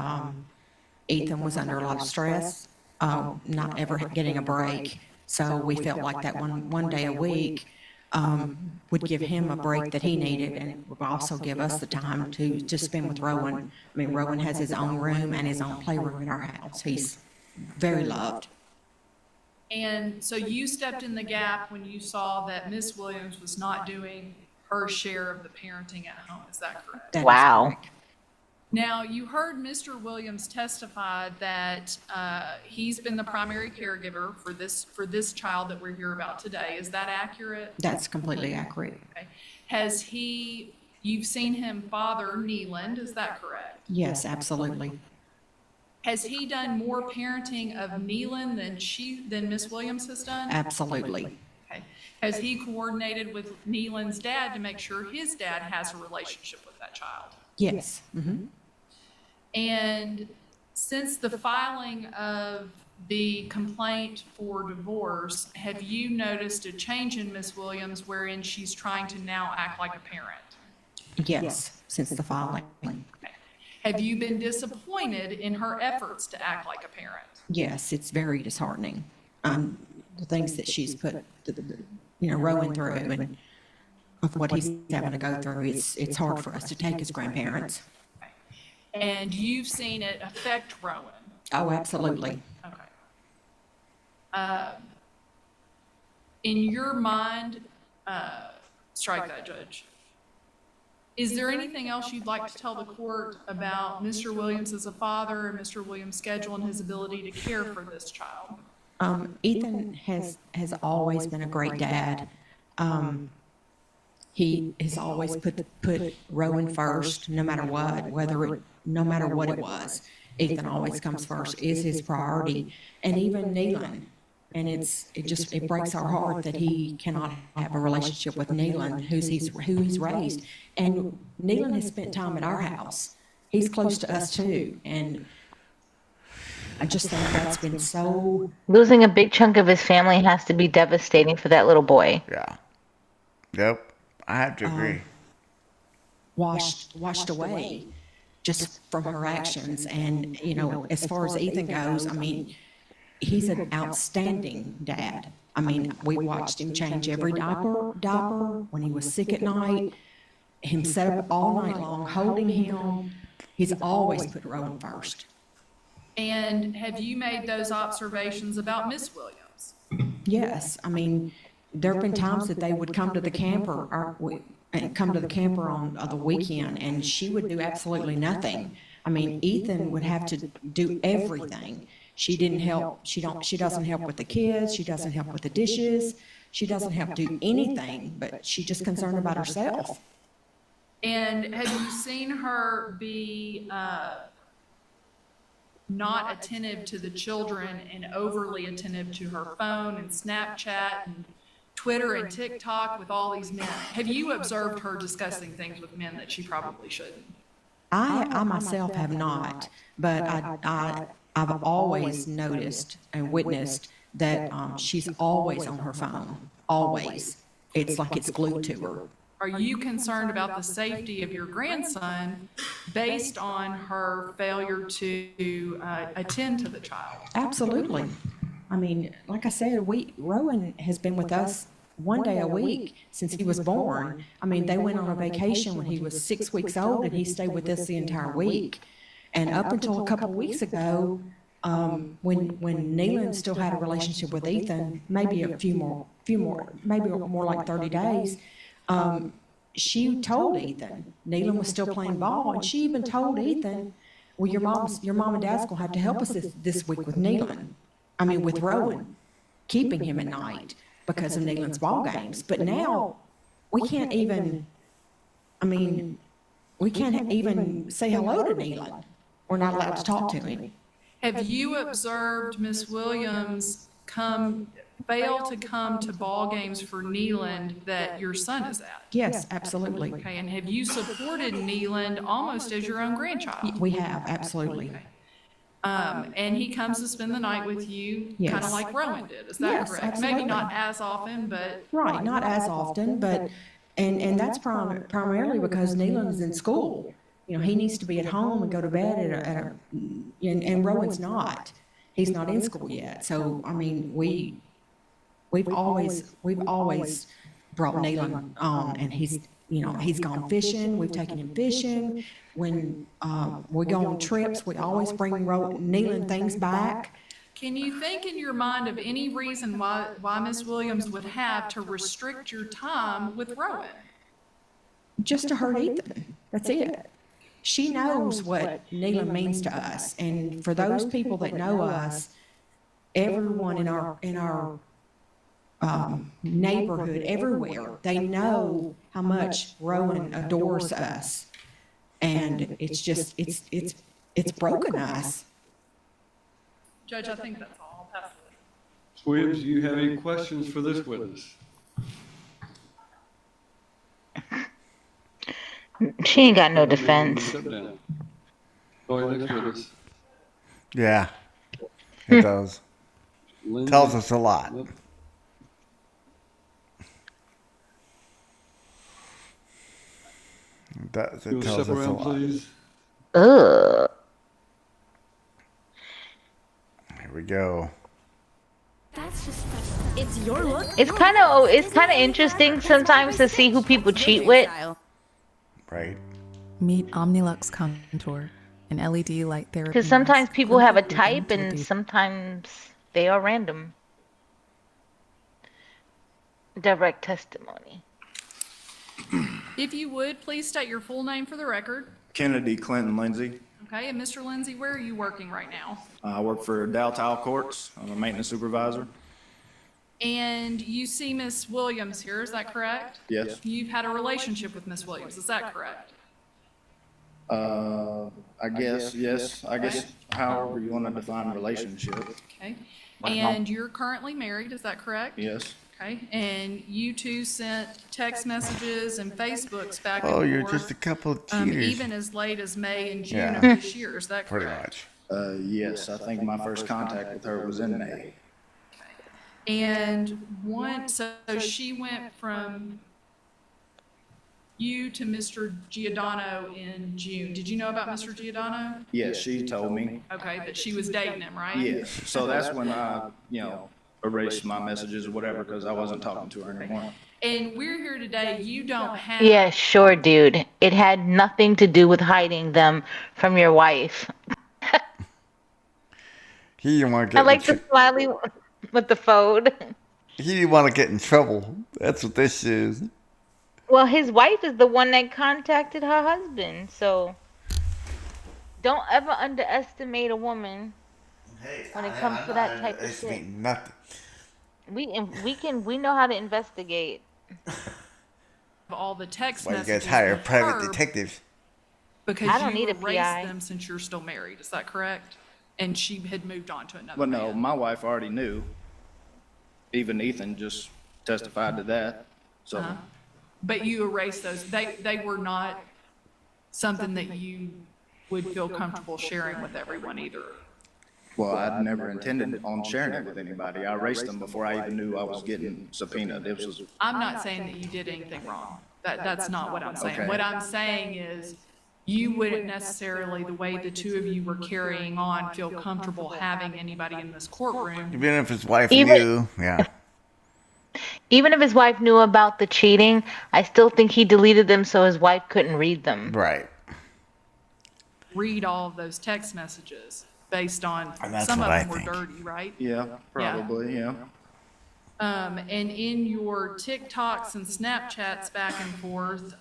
Ethan was under a lot of stress, not ever getting a break. So we felt like that one day a week would give him a break that he needed, and it would also give us the time to spend with Rowan. I mean, Rowan has his own room and his own playroom in our house. He's very loved. And so you stepped in the gap when you saw that Ms. Williams was not doing her share of the parenting at home. Is that correct? Wow. Now, you heard Mr. Williams testify that he's been the primary caregiver for this child that we're here about today. Is that accurate? That's completely accurate. Okay. You've seen him father Neeland, is that correct? Yes, absolutely. Has he done more parenting of Neeland than Ms. Williams has done? Absolutely. Okay. Has he coordinated with Neeland's dad to make sure his dad has a relationship with that child? Yes. Mm-hmm. And since the filing of the complaint for divorce, have you noticed a change in Ms. Williams wherein she's trying to now act like a parent? Yes, since the filing. Okay. Have you been disappointed in her efforts to act like a parent? Yes, it's very disheartening. The things that she's put, Rowan through, and of what he's having to go through, it's hard for us to take as grandparents. Okay. And you've seen it affect Rowan? Oh, absolutely. Okay. In your mind, strike that, Judge. Is there anything else you'd like to tell the court about Mr. Williams as a father and Mr. Williams' schedule and his ability to care for this child? Ethan has always been a great dad. He has always put Rowan first, no matter what, no matter what it was. Ethan always comes first, is his priority, and even Neeland. And it breaks our heart that he cannot have a relationship with Neeland, who he's raised. And Neeland has spent time at our house. he's close to us too. And I just think that's been so, Losing a big chunk of his family has to be devastating for that little boy. Yeah. Yep. I have to agree. washed away just from her actions. And, you know, as far as Ethan goes, I mean, he's an outstanding dad. I mean, we watched him change every diaper when he was sick at night, him set up all night long, holding him. He's always put Rowan first. And have you made those observations about Miss Williams? Yes, I mean, there have been times that they would come to the camper, come to the camper on the weekend, and she would do absolutely nothing. I mean, Ethan would have to do everything. She didn't help. She doesn't help with the kids. She doesn't help with the dishes. She doesn't help do anything, but she's just concerned about herself. And have you seen her be not attentive to the children and overly attentive to her phone and Snapchat and Twitter and TikTok with all these men? Have you observed her discussing things with men that she probably shouldn't? I myself have not, but I've always noticed and witnessed that she's always on her phone, always. It's like it's glued to her. Are you concerned about the safety of your grandson based on her failure to attend to the child? Absolutely. I mean, like I said, Rowan has been with us one day a week since he was born. I mean, they went on a vacation when he was 6 weeks old, and he stayed with us the entire week. And up until a couple of weeks ago, when Neelan still had a relationship with Ethan, maybe a few more, maybe more like 30 days, she told Ethan, Neelan was still playing ball, and she even told Ethan, well, your mom and dad's gonna have to help us this week with with Rowan, keeping him at night because of Neelan's ball games. But now we can't even say hello to Neelan. We're not allowed to talk to him. Have you observed Miss Williams fail to come to ball games for Neeland that your son is at? Yes, absolutely. Okay, and have you supported Neeland almost as your own grandchild? We have, absolutely. Okay. And he comes to spend the night with you, Yes. kind of like Rowan did, is that correct? Absolutely. Maybe not as often, but. Right, not as often, but, and that's primarily because Neelan is in school. You know, he needs to be at home and go to bed and Rowan's not. He's not in school yet. So, I mean, we've always brought Neelan on, and he's gone fishing. We've taken him fishing. When we go on trips, we always bring Neelan things back. Can you think in your mind of any reason why Miss Williams would have to restrict your time with Rowan? Just to hurt Ethan. That's it. She knows what Neelan means to us, and for those people that know us, everyone in our neighborhood, everywhere, they know how much Rowan adores us, and it's just it's broken us. Judge, I think that's all. I'll pass it. Ms. Williams, do you have any questions for this witness? She ain't got no defense. Step down. Oh, next witness. Yeah, it does. Lindsay. Tells us a lot. Yep. It does. You It want to tells us step a around, lot. please? Ugh. Here we go. That's just it's your look. It's kind of interesting sometimes to see who people cheat with. Right. Meet Omnilux Contour, an LED light therapy. Because sometimes mask people have a clinically type, proven and to sometimes they are random. Direct testimony. If you would, please state your full name for the record. Kennedy Clinton Lindsay. Okay, and Mr. Lindsay, where are you working right now? I work for Dow Tile Courts. I'm a maintenance supervisor. And you see Miss Williams here, is that correct? Yes. You've had a relationship with Miss Williams, is that correct? I guess, yes. I guess however you want to define relationship. Okay. And you're currently married, is that correct? Yes. Okay, and you two sent text messages and Facebooks back Oh, and you're forth, just a couple of cheaters. even as late as May and June Yeah. of this year, is that Pretty correct? much. Yes, I think my first contact with her was in May. And so she went from you to Mr. Giordano in June. Did you know about Mr. Giordano? Yes, she told me. Okay, that she was dating him, right? Yes, so that's when I, erased my messages or whatever, because I wasn't talking to her anymore. And we're here today, you don't have. Yeah, sure, dude. It had nothing to do with hiding them from your wife. He didn't want to get. I like the smiley with the phone. He didn't want to get in trouble. That's what this is. Well, his wife is the one that contacted her husband, so don't ever underestimate a woman when it comes to that type of shit. Nothing. We know how to investigate. All the text Why you messages guys hire with private her detectives? because I don't you need a erased PI. them since you're still married. Is that correct? And she had moved on to another But no, man. my wife already knew. Even Ethan just testified to that, so. Uh-huh. But you erased those. They were not something that you would feel comfortable sharing with everyone either. Well, I'd never intended on sharing it with anybody. I erased them before I even knew I was getting subpoenaed. It was, I'm not saying that you did anything wrong. That's not what I'm saying. Okay. What I'm saying is you wouldn't necessarily, the way the two of you were carrying on, feel comfortable having anybody in this courtroom. Even if his wife Even- knew, yeah. Even if his wife knew about the cheating, I still think he deleted them so his wife couldn't read them. Right. Read all of those text messages based on, And that's some of what I them were think. dirty, right? yeah, probably, yeah. And in your TikToks and Snapchats back and forth,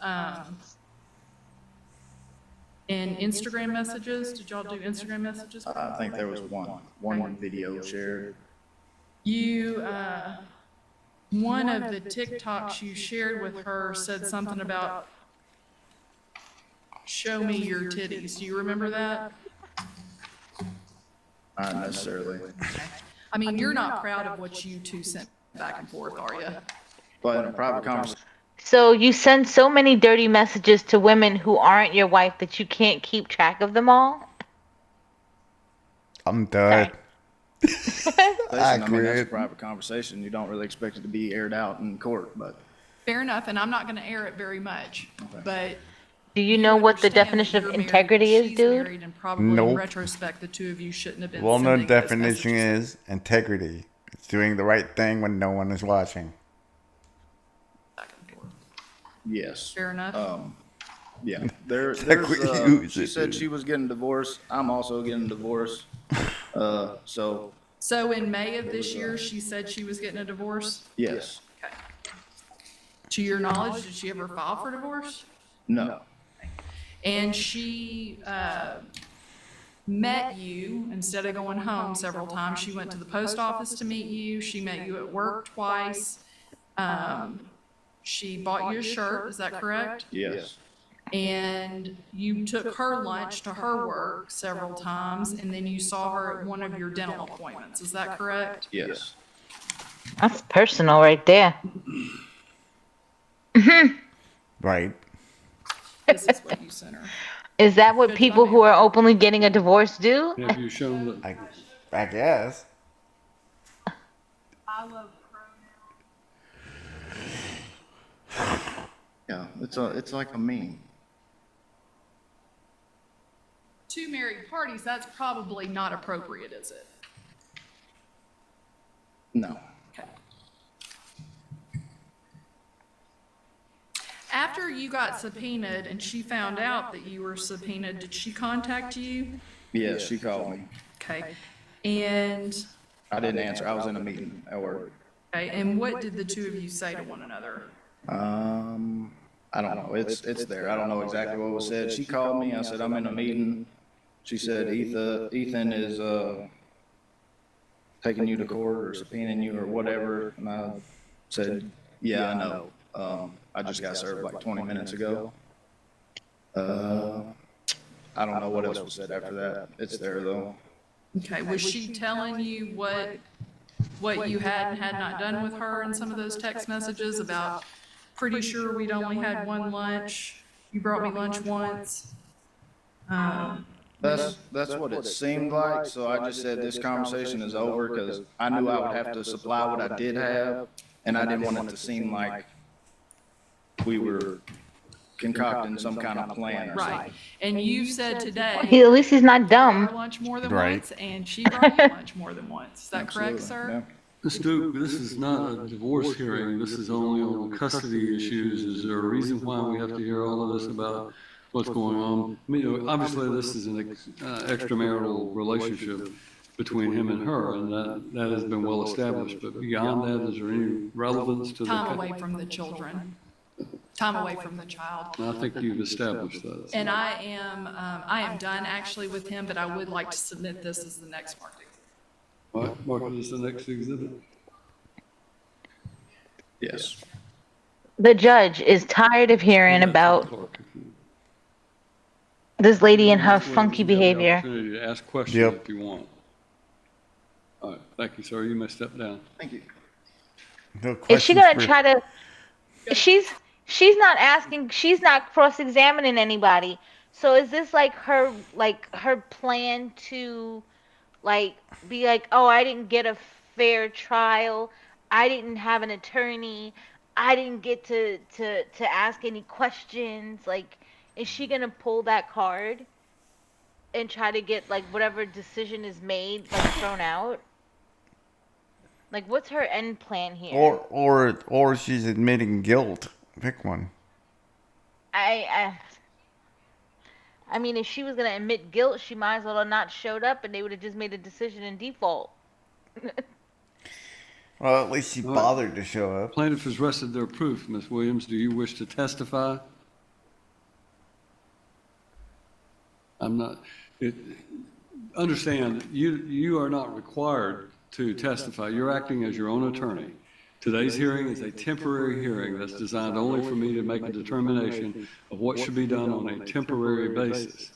and Instagram messages, did y'all do Instagram messages? I think there was one video shared. You, one of the TikToks you shared with her said something about, show me your titties. Do you remember that? Not necessarily. I mean, you're not proud of what you two sent back and forth, are you? But in a private conversation, So you send so many dirty messages to women who aren't your wife that you can't keep track of them all? I'm done. I mean, that's a private conversation. You don't really expect it to be aired out in court, but. Fair enough, and I'm not gonna air it very much, but. Do you know what the understand definition that of you're married, integrity is, she's dude? married, and probably in Nope. retrospect, the two of you shouldn't have been Well, no sending those definition messages. is integrity. It's doing the right thing when no one is watching. Yes. Fair enough. Yeah, there's, Use she it, said dude. she was getting divorced. I'm also getting divorced. So, So in May of this year, she said she was getting a divorce? yes, Okay. To your knowledge, did she ever file for divorce? no, And she met you, instead of going home several times, she went to the post office to meet you, she met you at work twice. She bought you a shirt, is that correct? yes, And you took her lunch to her work several times, and then you saw her at one of your dental appointments, is that correct? yes. That's personal right there. Right. This is what you sent her. Is that what people who are openly getting a divorce do? Have you shown that? I guess. I love Yeah, it's like a meme. two married parties, that's probably not appropriate, is it? No. Okay. After you got subpoenaed and she found out that you were subpoenaed, did she contact you? Yes, she called me. Okay. And, I didn't answer. I was in a meeting at work. okay, and what did the two of you say to one another? I don't know. It's there. I don't know exactly what was said. She called me. I said, I'm in a meeting. She said, Ethan is, taking you to court or subpoenaing you or whatever. And I said, yeah, I know. I just got served like 20 minutes ago. I don't know what else was said after that. It's there though. Okay, was she telling you what what you had and had not done with her in some of those text messages about, pretty sure we'd only had one lunch, you brought me lunch once. That's what it seemed like, so I just said this conversation is over, because I knew I would have to supply what I did have, and I didn't want it to seem like we were concocting some kind of plan or something. Right, and you said today. At least he's not dumb. Lunch more than Right. once, and she brought you lunch more than once. Is that correct, sir? Ms. Duke, this is not a divorce hearing. This is only on the custody issues. Is there a reason why we have to hear all of this about what's going on? I mean, obviously, this is an extramarital relationship between him and her, and that has been well established. But beyond that, is there any relevance to the? Time away from the children, time away from the child. I think you've established that. And I am done actually with him, but I would like to submit this as the next market. All right, mark it as the next exhibit. Yes. The judge is tired of hearing about this lady and her funky behavior. Opportunity to ask questions if you want. All right, thank you, sir. You may step down. Thank you. No Is she gonna try to? She's not asking. She's not cross-examining anybody. So is this like her plan to, like, be like, oh, I didn't get a fair trial. I didn't have an attorney. I didn't get to ask any questions. Like, is she gonna pull that card and try to get, like, whatever decision is made, like, thrown out? Like, what's her end plan here? Or she's admitting guilt. Pick one. I mean, if she was gonna admit guilt, she might as well have not showed up, and they would have just made a decision in default. Well, at least she bothered to show up. Plaintiff has rested their proof. Ms. Williams, do you wish to testify? Understand, you are not required to testify. You're acting as your own attorney. Today's hearing is a temporary hearing that's designed only for me to make a determination of what should be done on a temporary basis.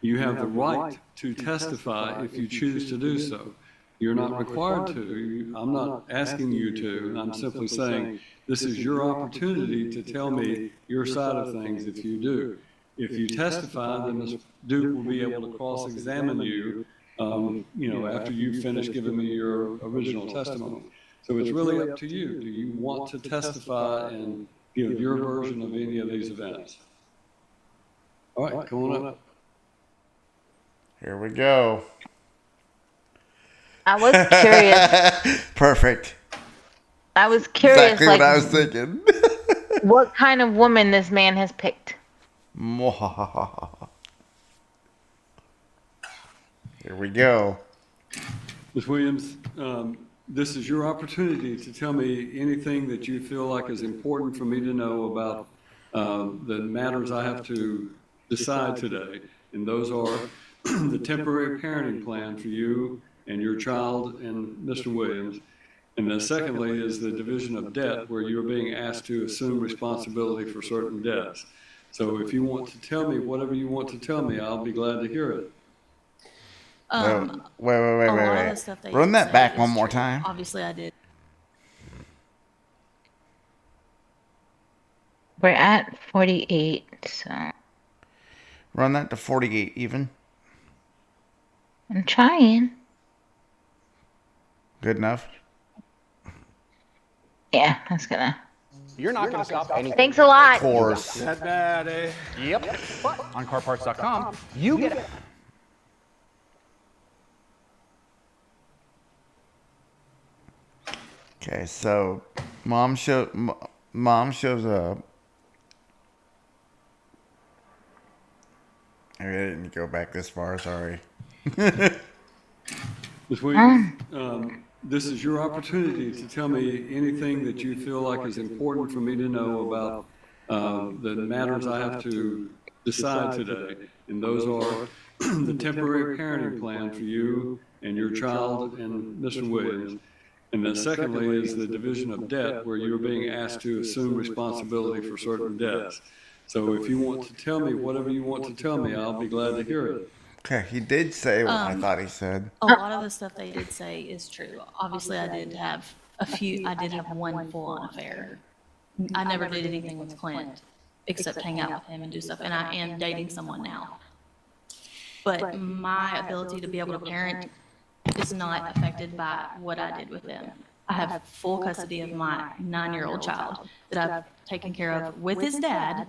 You have the right to testify if you choose to do so. You're not required to. I'm not asking you to. I'm simply saying this is your opportunity to tell me your side of things if you do. If you testify, then Ms. Duke will be able to cross-examine you, after you finish giving me your original testimony. So it's really up to you. Do you want to testify and give your version of any of these events? All right, come on up. Here we go. I was curious. Perfect. I was curious, exactly what I was thinking. What kind of woman this man has picked. Here we go. Ms. Williams, this is your opportunity to tell me anything that you feel like is important for me to know about the matters I have to decide today. And those are the temporary parenting plan for you and your child and Mr. Williams. And then secondly is the division of debt, where you're being asked to assume responsibility for certain debts. So if you want to tell me whatever you want to tell me, I'll be glad to hear it. Wait. Run that back one more time. Obviously, I did. We're at 48, so. Run that to 48 even. I'm trying. Good enough? Yeah, that's gonna. You're not going to stop anything. Thanks a lot. Of course. That bad, eh? Yep. But on carparts.com, you get it. Okay, so mom shows up. I didn't go back this far. Sorry. Ms. Williams, this is your opportunity to tell me anything that you feel like is important for me to know about the matters I have to decide today. And those are the temporary parenting plan for you and your child and Mr. Williams. And then secondly is the division of debt, where you're being asked to assume responsibility for certain debts. So if you want to tell me whatever you want to tell me, I'll be glad to hear it. Okay, he did say what I thought he said. A lot of the stuff they did say is true. Obviously, I did have one full-on affair. I never did anything with Clint except hang out with him and do stuff, and I am dating someone now. But my ability to be able to parent is not affected by what I did with them. I have full custody of my 9-year-old child that I've taken care of with his dad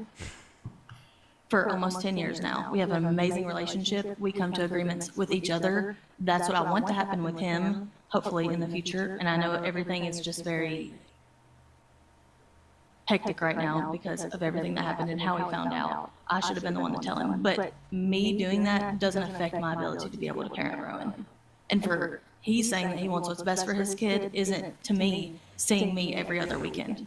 for almost 10 years now. We have an amazing relationship. We come to agreements with each other. That's what I want to happen with him, hopefully in the future. And I know everything is just very hectic right now because of everything that happened and how he found out. I should have been the one to tell him. But me doing that doesn't affect my ability to be able to parent Rowan. And for he's saying that he wants what's best for his kid isn't, to me, seeing me every other weekend.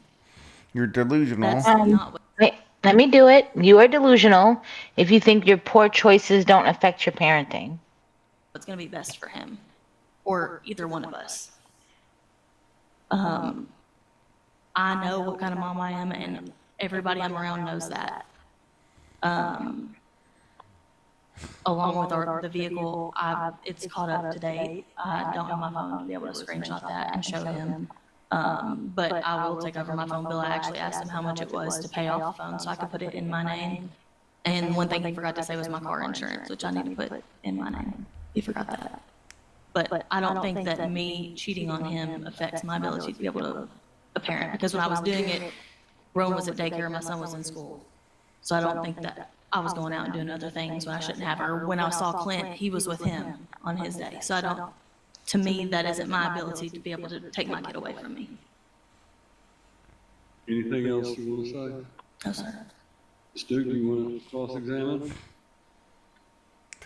You're delusional. That's not what. Wait, let me do it. You are delusional if you think your poor choices don't affect your parenting. What's going to be best for him or either one of us. I know what kind of mom I am, and everybody I'm around knows that. Along with the vehicle, it's caught up to date. I don't have my phone to be able to screenshot that and show him. But I will take over my phone bill. I actually asked him how much it was to pay off the phone so I could put it in my name. And one thing he forgot to say was my car insurance, which I need to put in my name. He forgot that. But I don't think that me cheating on him affects my ability to be able to parent, because when I was doing it, Rowan was at daycare, my son was in school. So I don't think that I was going out and doing other things when I shouldn't have. Or when I saw Clint, he was with him on his day. So I don't, to me, that isn't my ability to be able to take my kid away from me. Anything else you want to say? No, sir. Stu, do you want to cross-examine?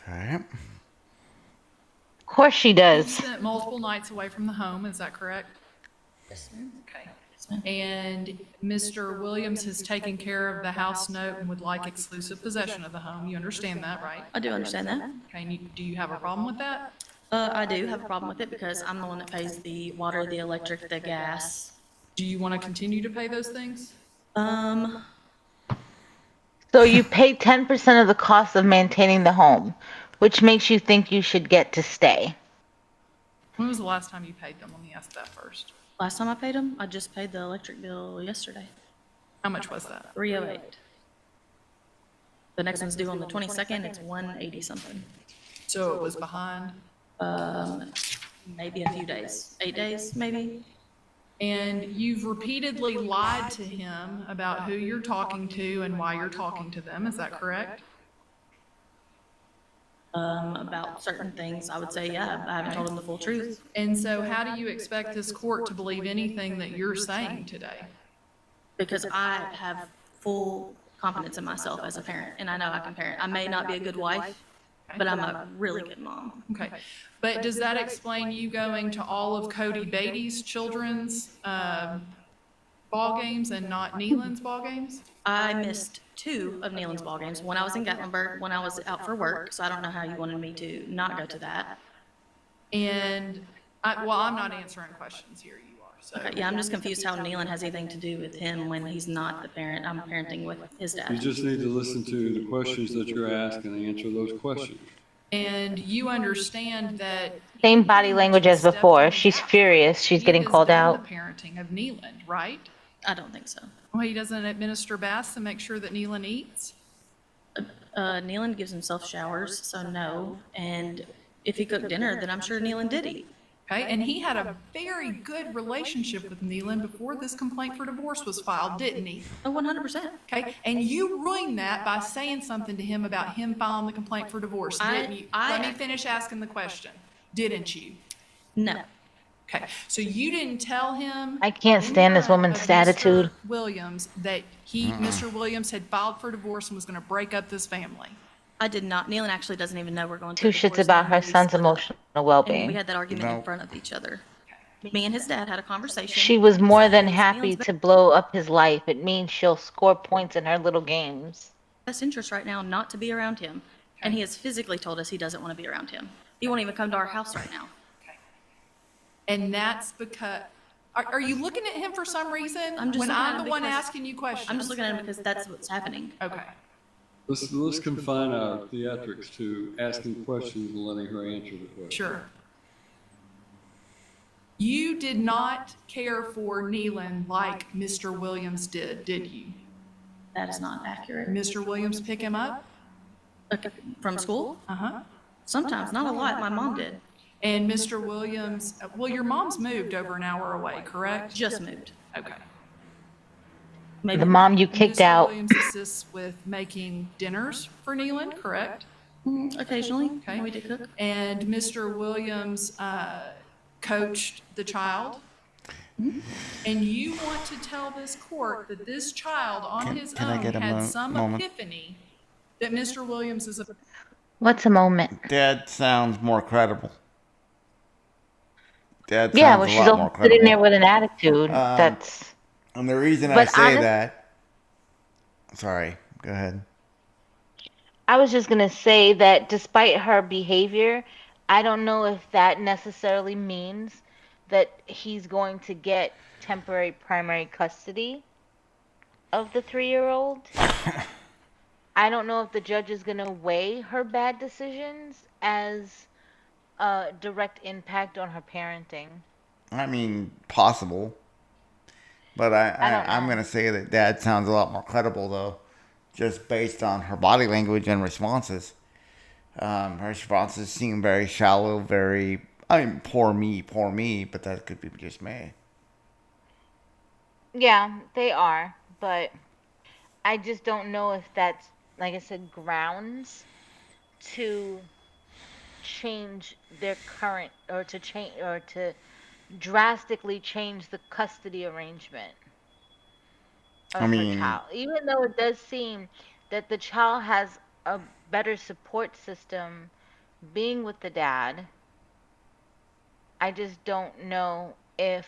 Okay. Of course she You does. spent multiple nights away from the home, is that correct? Yes, sir. Okay. And Mr. Williams has taken care of the house note and would like exclusive possession of the home. You understand that, right? I do understand that. Okay, and do you have a problem with that? I do have a problem with it because I'm the one that pays the water, the electric, the gas. Do you want to continue to pay those things? So you pay 10% of the cost of maintaining the home, which makes you think you should get to stay. When was the last time you paid them? Let me ask that first. Last time I paid them, I just paid the electric bill yesterday. How much was that? $308. The next one's due on the 22nd. It's $180 something. So it was behind? Maybe a few days, 8 days, maybe. And you've repeatedly lied to him about who you're talking to and why you're talking to them. Is that correct? About certain things, I would say, yeah, I haven't told him the full truth. And so how do you expect this court to believe anything that you're saying today? Because I have full confidence in myself as a parent, and I know I can parent. I may not be a good wife, but I'm a really good mom. Okay. But does that explain you going to all of Cody Beatty's children's ball games and not Neelan's ball games? I missed 2 of Neelan's ball games. One I was in Gatlinburg, when I was out for work, so I don't know how you wanted me to not go to that. And, I'm not answering questions here, you are, so. Okay, yeah, I'm just confused how Neelan has anything to do with him when he's not the parent. I'm parenting with his dad. You just need to listen to the questions that you're asked and answer those questions. And you understand that. Same body language as before. She's furious. She's getting called out. He has done the parenting of Neelan, right? I don't think so. Well, he doesn't administer baths to make sure that Neelan eats? Neelan gives himself showers, so no. And if he cooked dinner, then I'm sure Neelan did eat. Okay, and he had a very good relationship with Neelan before this complaint for divorce was filed, didn't he? Oh, 100%. Okay, and you ruined that by saying something to him about him filing the complaint for divorce, didn't you? Let me finish asking the question. Didn't you? No. Okay, so you didn't tell him. I can't stand this woman's attitude. Mr. Williams, that Mr. Williams had filed for divorce and was going to break up this family. I did not. Neelan actually doesn't even know we're going through Two shits about her son's emotional well-being. And we had that argument in front of each other. Me and his dad had a conversation. She was more than happy to blow up his life. It means she'll score points in her little games. Best interest right now not to be around him. And he has physically told us he doesn't want to be around him. He won't even come to our house right now. And that's because, are you looking at him for some reason? I'm just when looking at I'm him the one because- asking you questions. I'm just looking at him because that's what's happening. Okay. let's confine our theatrics to asking questions and letting her answer the question. Sure. You did not care for Neelan like Mr. Williams did you? That is not accurate. Mr. Williams pick him up? From school? Uh-huh. Sometimes, not a lot. My mom did. And Mr. Williams, well, your mom's moved over an hour away, correct? Just moved. Okay. The mom you kicked Mr. out. Williams assists with making dinners for Neelan, correct? Occasionally. Okay. We did cook. And Mr. Williams coached the child. And you want to tell this court that this child on his can I own get a had some moment? epiphany that Mr. Williams is a... What's a moment? Dad sounds more credible. Dad Yeah, sounds well, a she's lot all more sitting credible. there with an attitude. That's. And the reason I But say honest- that, sorry, go ahead. I was just gonna say that despite her behavior, I don't know if that necessarily means that he's going to get temporary primary custody of the 3-year-old. I don't know if the judge is gonna weigh her bad decisions as a direct impact on her parenting. I mean, possible. But I'm going to say that Dad sounds a lot more credible, though, just based on her body language and responses. Her responses seem very shallow, very, I mean, poor me, but that could be just me. Yeah, they are, but I just don't know if that's, like I said, grounds to change their current or to drastically change the custody arrangement of I mean- her child. Even though it does seem that the child has a better support system being with the dad, I just don't know if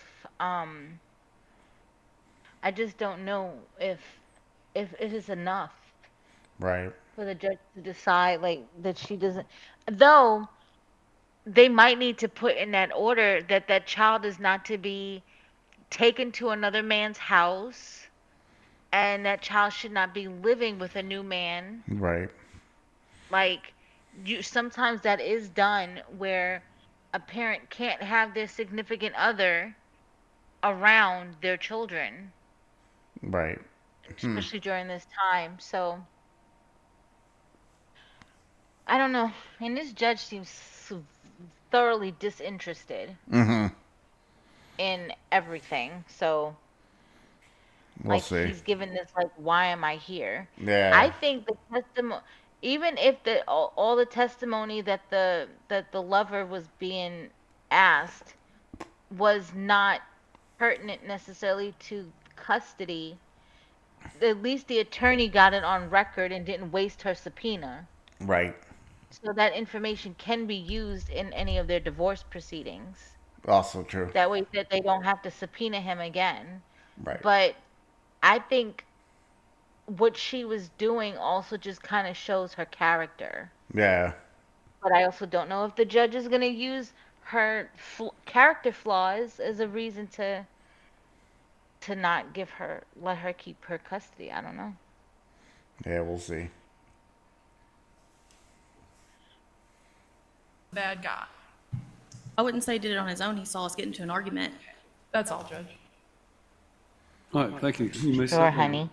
if it is enough Right. for the judge to decide like that she doesn't, though they might need to put in that order that that child is not to be taken to another man's house and that child should not be living with a new man. Right. Like, you sometimes that is done where a parent can't have their significant other around their children, Right. especially during this time. So I don't know. And this judge seems thoroughly disinterested in everything. So We'll like see. he's given this like, why am I here? Yeah. I think the testimony, even if the all the testimony that the lover was being asked was not pertinent necessarily to custody, at least the attorney got it on record and didn't waste her subpoena. Right. So that information can be used in any of their divorce proceedings. Also true. That way that they don't have to subpoena him again. Right. But I think what she was doing also just kind of shows her character. Yeah. But I also don't know if the judge is going to use her character flaws as a reason to not let her keep her custody. I don't know. Yeah, we'll see. Bad guy. I wouldn't say he did it on his own. He saw us get into an argument. That's all, Judge. All right, thank you. You may sit Sure, down. honey.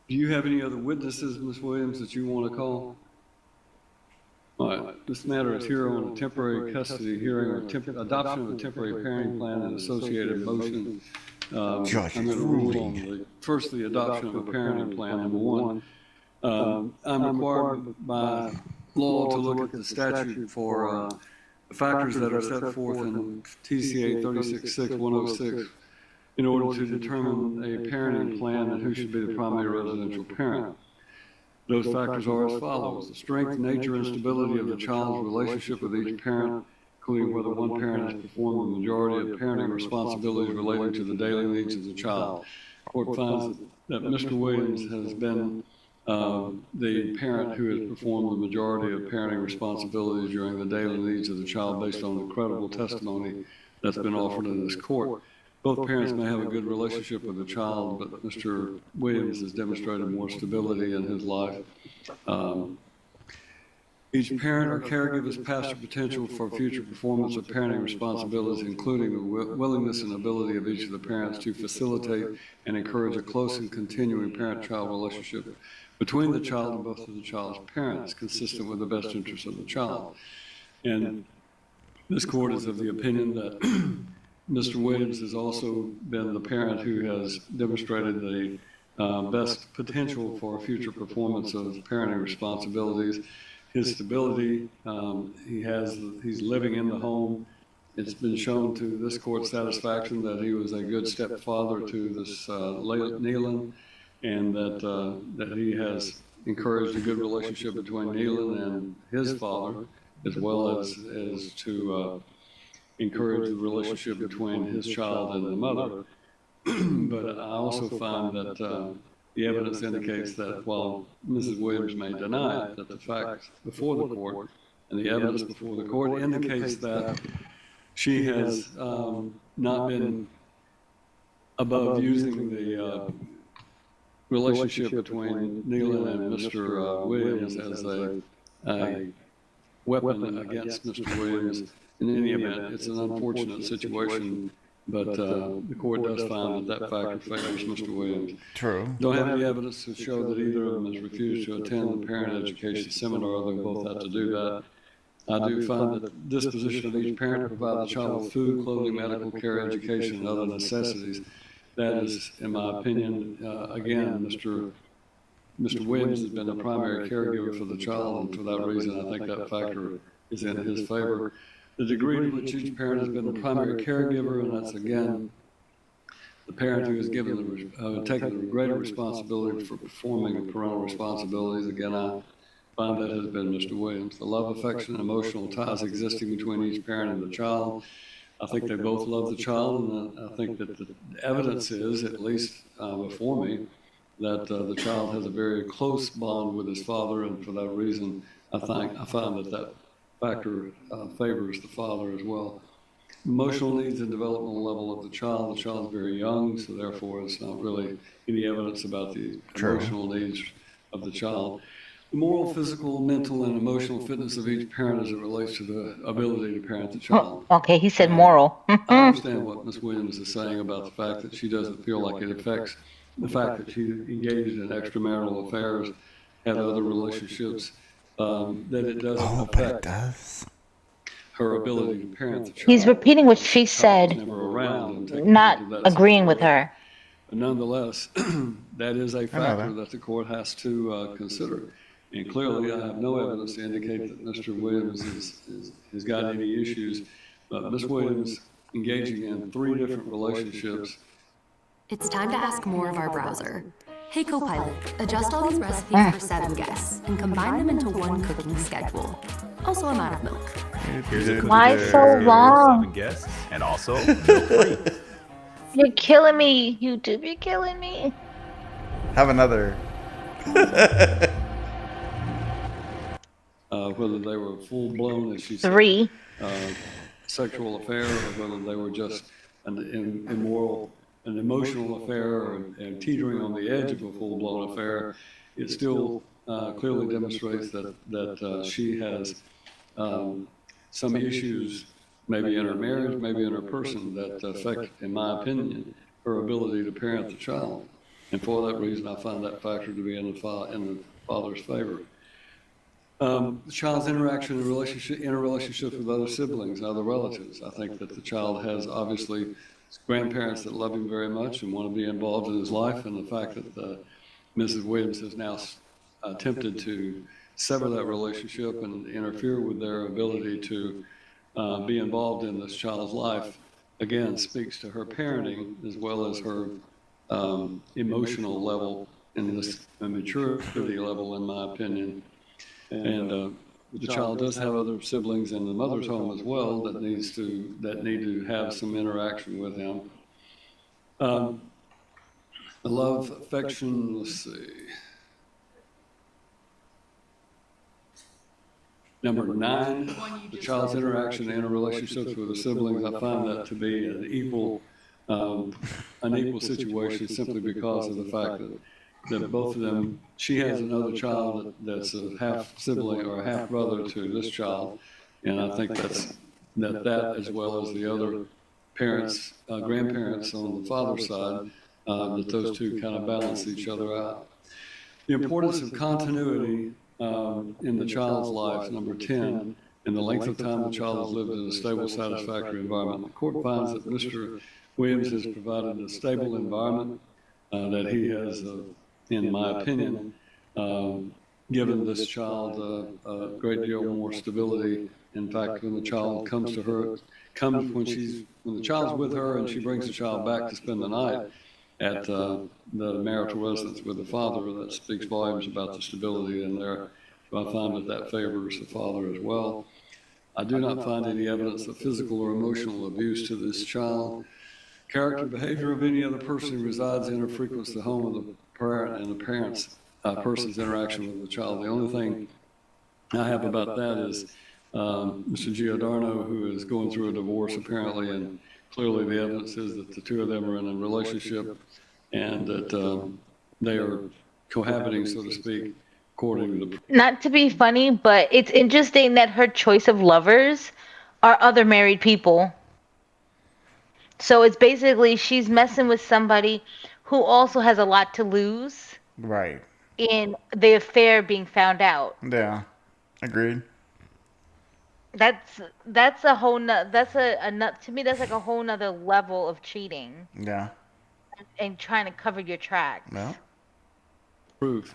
Do you have any other witnesses, Ms. Williams, that you want to call? All right, this matter is here on a temporary custody hearing or adoption of a temporary parenting plan and associated motion. Judge I'm going to rule on first the adoption of a parenting plan, number one. I'm required by law to look at the statute for the factors that are set forth in TCA 366106 in order to determine a parenting plan and who should be the primary residential parent. Those factors are as follows: the strength, nature, and stability of the child's relationship with each parent, including whether one parent has performed the majority of parenting responsibilities relating to the daily needs of the child. The court finds that Mr. Williams has been the parent who has performed the majority of parenting responsibilities during the daily needs of the child based on the credible testimony that's been offered in this court. Both parents may have a good relationship with the child, but Mr. Williams has demonstrated more stability in his life. Each parent or caregiver's past or potential for future performance of parenting responsibilities, including the willingness and ability of each of the parents to facilitate and encourage a close and continuing parent-child relationship between the child and both of the child's parents, consistent with the best interests of the child. And this court is of the opinion that Mr. Williams has also been the parent who has demonstrated the best potential for future performance of parenting responsibilities. His stability, he's living in the home. It's been shown to this court's satisfaction that he was a good stepfather to this Nealon, and that he has encouraged a good relationship between Nealon and his father, as well as to encourage the relationship between his child and the mother. But I also find that the evidence indicates that while Mrs. Williams may deny it, that the facts before the court and the evidence before the court indicates that she has not been above using the relationship between Nealon and Mr. Williams as a weapon against Mr. Williams. In any event, it's an unfortunate situation, but the court does find that factor favors Mr. Williams. True. Don't have any evidence to show that either of them has refused to attend the parent education seminar. They both have to do that. I do find that the disposition of each parent to provide the child with food, clothing, medical care, education, and other necessities. That is, in my opinion, again, Mr. Williams has been the primary caregiver for the child, and for that reason, I think that factor is in his favor. The degree to which each parent has been the primary caregiver, and that's again the parent who has taken the greater responsibility for performing the parental responsibilities. Again, I find that has been Mr. Williams. The love, affection, and emotional ties existing between each parent and the child. I think they both love the child, and I think that the evidence is, at least before me, that the child has a very close bond with his father, and for that reason, I find that factor favors the father as well. Emotional needs and developmental level of the child. The child's very young, so therefore it's not really any evidence about the emotional needs of the child. The moral, physical, mental, and emotional fitness of each parent as it relates to the ability to parent the child. Okay, he said moral. I understand what Ms. Williams is saying about the fact that she doesn't feel like it affects the fact that she engaged in extramarital affairs, had other relationships, that it doesn't affect her ability to parent the child. He's repeating what she said, not agreeing with her. But nonetheless, that is a factor that the court has to consider. And clearly, I have no evidence to indicate that Mr. Williams has got any issues. But Ms. Williams engaging in 3 different relationships. It's time to ask more of our browser. Hey Copilot, adjust all these recipes for 7 guests and combine them into one cooking schedule. Also, I'm out of milk. Here's a cookie Why for so long? 7 guests, and also milk free. You're killing me, YouTube. You're killing me. Have another. Whether they were full-blown, as she said, 3 sexual affair, or whether they were just an immoral, an emotional affair, and teetering on the edge of a full-blown affair, it still clearly demonstrates that she has some issues, maybe in her marriage, maybe in her person, that affect, in my opinion, her ability to parent the child. And for that reason, I find that factor to be in the father's favor. The child's interaction and interrelationships with other siblings, other relatives. I think that the child has obviously grandparents that love him very much and want to be involved in his life, and the fact that Mrs. Williams has now attempted to sever that relationship and interfere with their ability to be involved in this child's life, again, speaks to her parenting as well as her emotional level and this maturity level, in my opinion. And the child does have other siblings in the mother's home as well that need to have some interaction with him. The love, affection, let's see. Number 9, the child's interaction and interrelationships with the siblings. I find that to be an equal situation simply because of the fact that both of them, she has another child that's a half sibling or a half brother to this child. And I think that as well as the other parents, grandparents on the father's side, that those two kind of balance each other out. The importance of continuity in the child's life, number 10, and the length of time the child has lived in a stable, satisfactory environment. The court finds that Mr. Williams has provided a stable environment, that he has, in my opinion, given this child a great deal more stability. In fact, when the child comes to her, when the child's with her and she brings the child back to spend the night at the marital residence with the father, that speaks volumes about the stability in there. So I find that favors the father as well. I do not find any evidence of physical or emotional abuse to this child. Character, behavior of any other person who resides in or frequents the home of the parent and the person's interaction with the child. The only thing I have about that is Mr. Giordano, who is going through a divorce apparently, and clearly the evidence is that the two of them are in a relationship and that they are cohabiting, so to speak, according to the... Not to be funny, but it's interesting that her choice of lovers are other married people. So it's basically she's messing with somebody who also has a lot to lose. Right. In the affair being found out. Yeah. Agreed. That's a whole to me that's like a whole nother level of cheating. Yeah. And trying to cover your tracks. Yeah. Proof.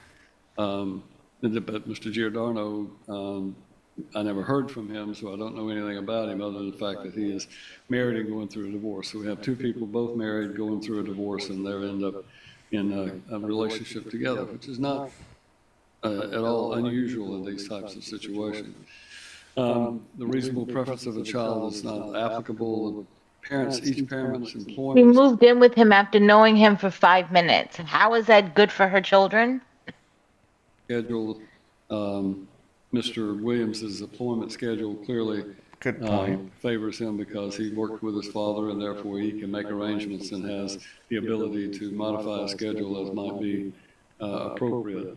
But Mr. Giordano, I never heard from him, so I don't know anything about him other than the fact that he is married and going through a divorce. So we have two people both married going through a divorce, and they end up in a relationship together, which is not at all unusual in these types of situations. The reasonable preference of a child is not applicable. Each parent's employment. We moved in with him after knowing him for 5 minutes. How is that good for her children? Schedule, Mr. Williams's employment schedule clearly favors him because he worked with his father and therefore he can make arrangements and has the ability to modify a schedule as might be appropriate.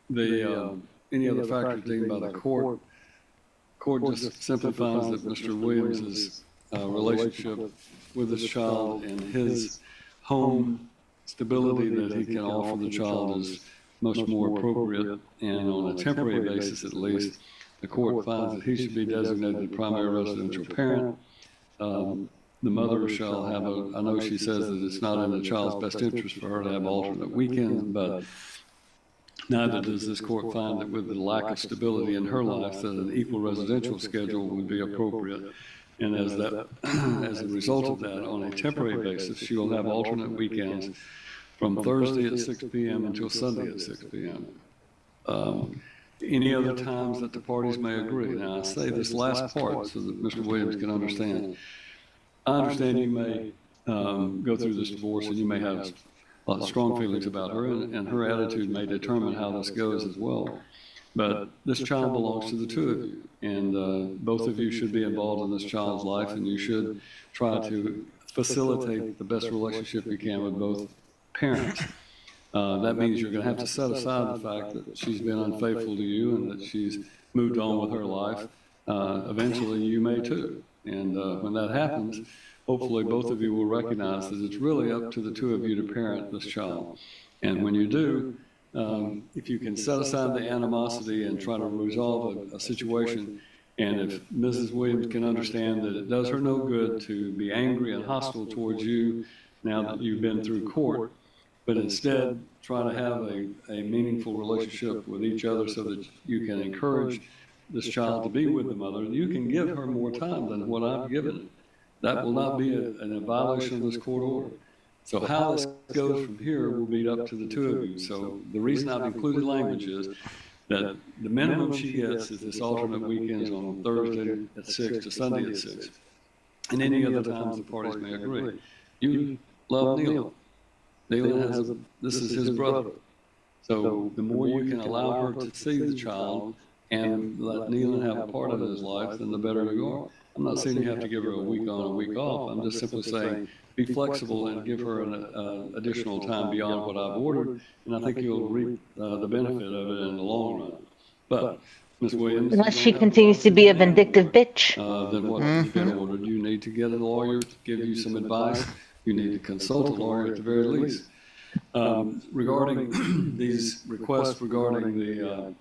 Any other factors deemed by the court just simply finds that Mr. Williams's relationship with this child and his home stability that he can offer the child is much more appropriate, and on a temporary basis at least, the court finds that he should be designated the primary residential parent. The mother shall have I know she says that it's not in the child's best interest for her to have alternate weekends, but neither does this court find that with the lack of stability in her life that an equal residential schedule would be appropriate. And as a result of that, on a temporary basis, she will have alternate weekends from Thursday at 6 p.m. until Sunday at 6 p.m. Any other times that the parties may agree. Now, I say this last part so that Mr. Williams can understand. I understand you may go through this divorce and you may have strong feelings about her, and her attitude may determine how this goes as well. But this child belongs to the two of you, and both of you should be involved in this child's life, and you should try to facilitate the best relationship you can with both parents. That means you're going to have to set aside the fact that she's been unfaithful to you and that she's moved on with her life. Eventually, you may too. And when that happens, hopefully both of you will recognize that it's really up to the two of you to parent this child. And when you do, if you can set aside the animosity and try to resolve a situation, and if Mrs. Williams can understand that it does her no good to be angry and hostile towards you now that you've been through court, but instead try to have a meaningful relationship with each other so that you can encourage this child to be with the mother, you can give her more time than what I've given it. That will not be a violation of this court order. So how this goes from here will be up to the two of you. So the reason I've included language is that the minimum she gets is this alternate weekends on Thursday at 6 to Sunday at 6. And any other times the parties may agree. You love Neil. Neil this is his brother. So the more you can allow her to see the child and let Nealon have a part of his life, then the better you are. I'm not saying you have to give her a week on, a week off. I'm just simply saying be flexible and give her an additional time beyond what I've ordered, and I think you'll reap the benefit of it in the long run. But Ms. Williams, Unless she continues to be a vindictive bitch. then what has been ordered? You need to get a lawyer to give you some advice. You need to consult a lawyer at the very least. Regarding these requests regarding the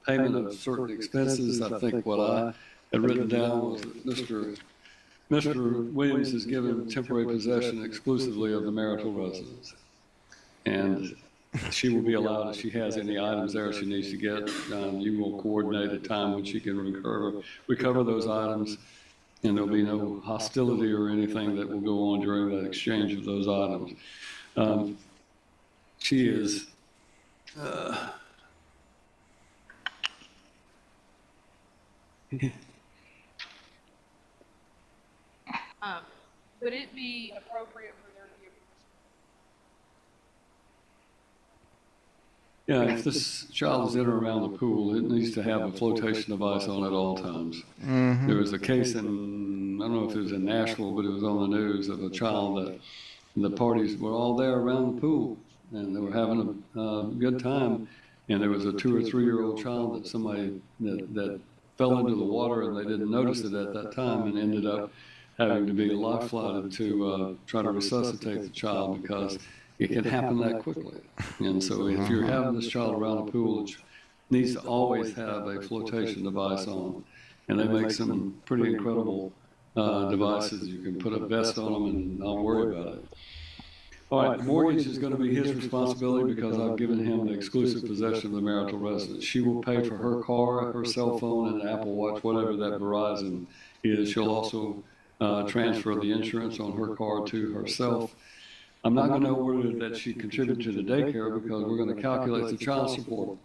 payment of certain expenses, I think what I had written down was that Mr. Williams is given temporary possession exclusively of the marital residence. And she will be allowed, if she has any items there she needs to get, you will coordinate a time when she can recover those items, and there'll be no hostility or anything that will go on during that exchange of those items. She is Would it be appropriate for there to be Yeah, if this child is in or around the pool, it needs to have a flotation device on at all times. There was a case in, I don't know if it was in Nashville, but it was on the news of a child that the parties were all there around the pool and they were having a good time. And there was a 2 or 3 year old child that somebody that fell into the water and they didn't notice it at that time and ended up having to be life flighted to try to resuscitate the child because it can happen that quickly. And so if you're having this child around the pool, it needs to always have a flotation device on. And they make some pretty incredible devices. You can put a vest on them and not worry about it. All right, the mortgage is going to be his responsibility because I've given him the exclusive possession of the marital residence. She will pay for her car, her cell phone, and an Apple Watch, whatever that Verizon is. She'll also transfer the insurance on her car to herself. I'm not going to order that she contribute to the daycare because we're going to calculate the child support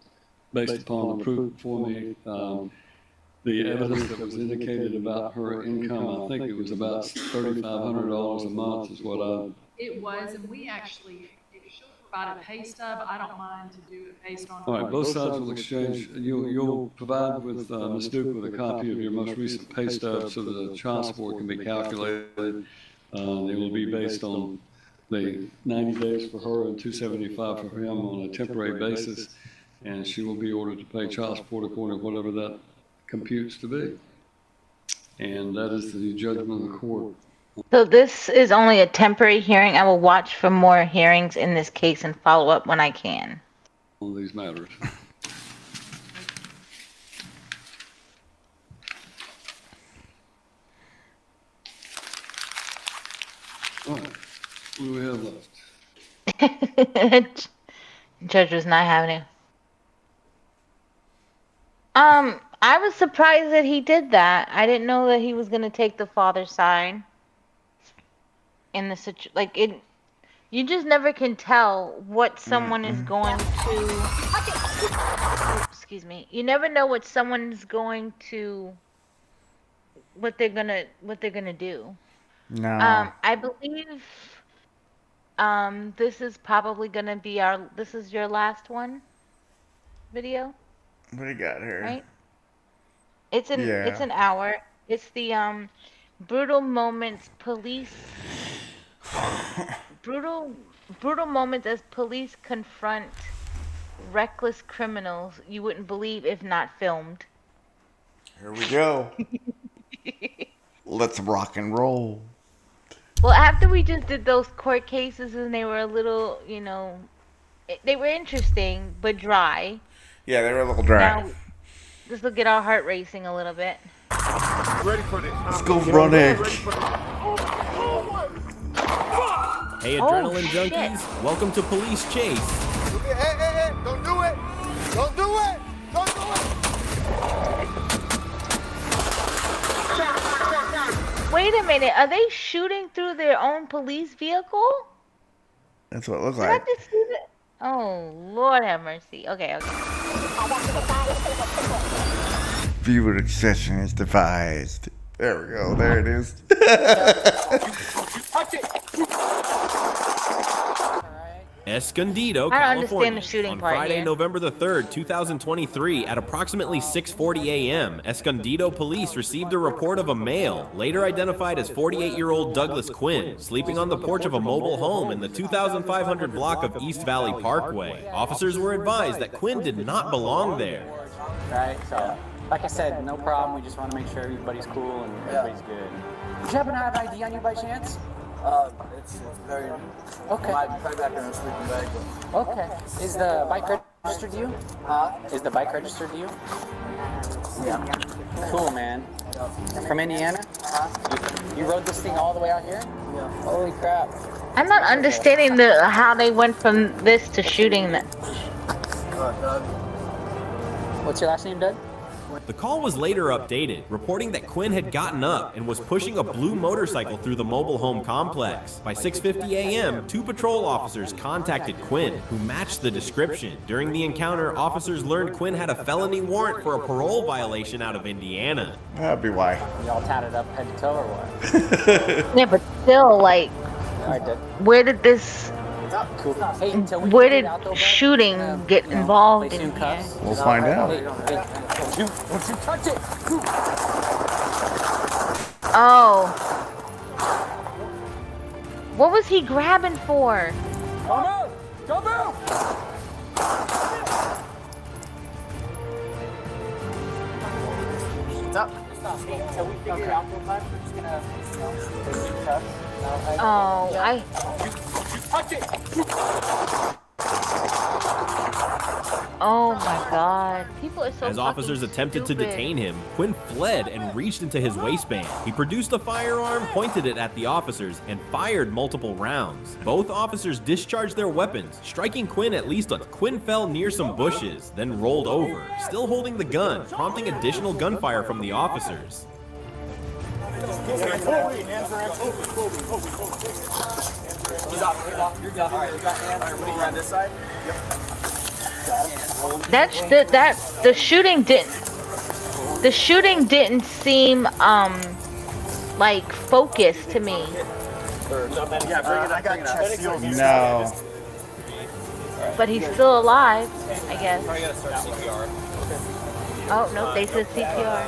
based upon the proof for me. The evidence that was indicated about her income, I think it was about $3,500 a month is what I... It was, and we actually, if she'll provide a pay stub, I don't mind to do it based on. All right, both sides will exchange. You'll provide with Ms. Duke with a copy of your most recent pay stub so that the child support can be calculated. It will be based on the 90 days for her and $275 for him on a temporary basis, and she will be ordered to pay child support according to whatever that computes to be. And that is the judgment of the court. So this is only a temporary hearing. I will watch for more hearings in this case and follow up when I can. On these matters. All right, what do we have left? Judge was not having it. I was surprised that he did that. I didn't know that he was gonna take the father's side in the situation. You just never can tell what someone is going to. Excuse me. You never know what someone is going to. What they're gonna do. No. I believe. This is probably gonna be this is your last one. Video. What do you got here? Right. It's an hour. It's the brutal moments police. brutal moments as police confront reckless criminals you wouldn't believe if not filmed. Here we go. Let's rock and roll. Well, after we just did those court cases and they were a little, they were interesting but dry. Yeah, they were a little dry. Now, this will get our heart racing a little bit. Ready for this? Let's go running. Hey, adrenaline junkies, welcome to Police Chase. Hey, don't do it! Don't do it! Don't do it! Wait a minute, are they shooting through their own police vehicle? That's what it looks Did I like. just see that? Oh, Lord have mercy. Okay. Viewer discretion is advised. There we go. There it is. Escondido, I don't understand California. the shooting On part Friday, here. November the 3rd, 2023, at approximately 6:40 a.m., Escondido police received a report of a male, later identified as 48-year-old Douglas Quinn, sleeping on the porch of a mobile home in the 2500 block of East Valley Parkway. Officers were advised that Quinn did not belong there. Right, so, like I said, no problem. We just want to make sure everybody's cool and everybody's good. Do you happen to have an ID on you by chance? It's very. Okay. My back in a sleeping bag. Okay. Is the bike registered to you? Is the bike registered to you? Yeah. Cool, man. From Indiana? You rode this thing all the way out here? Yeah. Holy crap. I'm not understanding how they went from this to shooting that. What's your last name, Doug? The call was later updated, reporting that Quinn had gotten up and was pushing a blue motorcycle through the mobile home complex. By 6:50 a.m., 2 patrol officers contacted Quinn, who matched the description. During the encounter, officers learned Quinn had a felony warrant for a parole violation out of Indiana. That'd be why. Y'all tatted up head to toe or what? Yeah, but still, like, Alright, Doug. where did this, Cool. Hey, until we where figure it did out, though, bud, shooting get involved place you in in here? cuffs. We'll find out. Hey, don't you touch it! Oh. What was he grabbing for? Come out! Come out! Stop. Until we figure it out, though, bud, we're just gonna, place you in cuffs. Oh, Touch it! Oh my God. People are so As officers attempted to stupid. detain him, Quinn fled and reached into his waistband. He produced a firearm, pointed it at the officers, and fired multiple rounds. Both officers discharged their weapons, striking Quinn at least once. Quinn fell near some bushes, then rolled over, still holding the gun, prompting additional gunfire from the officers. The shooting didn't seem like focused to me. No. But he's still alive, I guess. Oh no, they said CPR.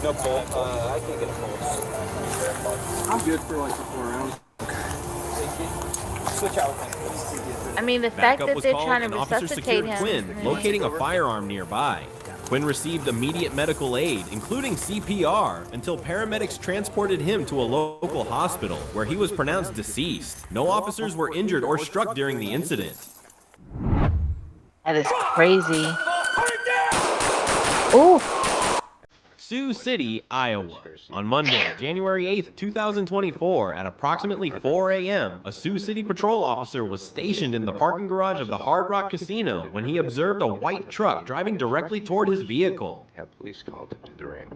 No pulse. I can't get a pulse. I'm good for like 4 rounds. Switch out. I mean, the fact Backup that was they're called trying to and officers resuscitate secured him. Quinn, locating a firearm nearby. Quinn received immediate medical aid, including CPR, until paramedics transported him to a local hospital, where he was pronounced deceased. No officers were injured or struck during the incident. That is crazy. Ooh. Sioux City, Iowa. On Monday, January 8th, 2024, at approximately 4 a.m., a Sioux City patrol officer was stationed in the parking garage of the Hard Rock Casino when he observed a white truck driving directly toward his vehicle. Have police called to the ring.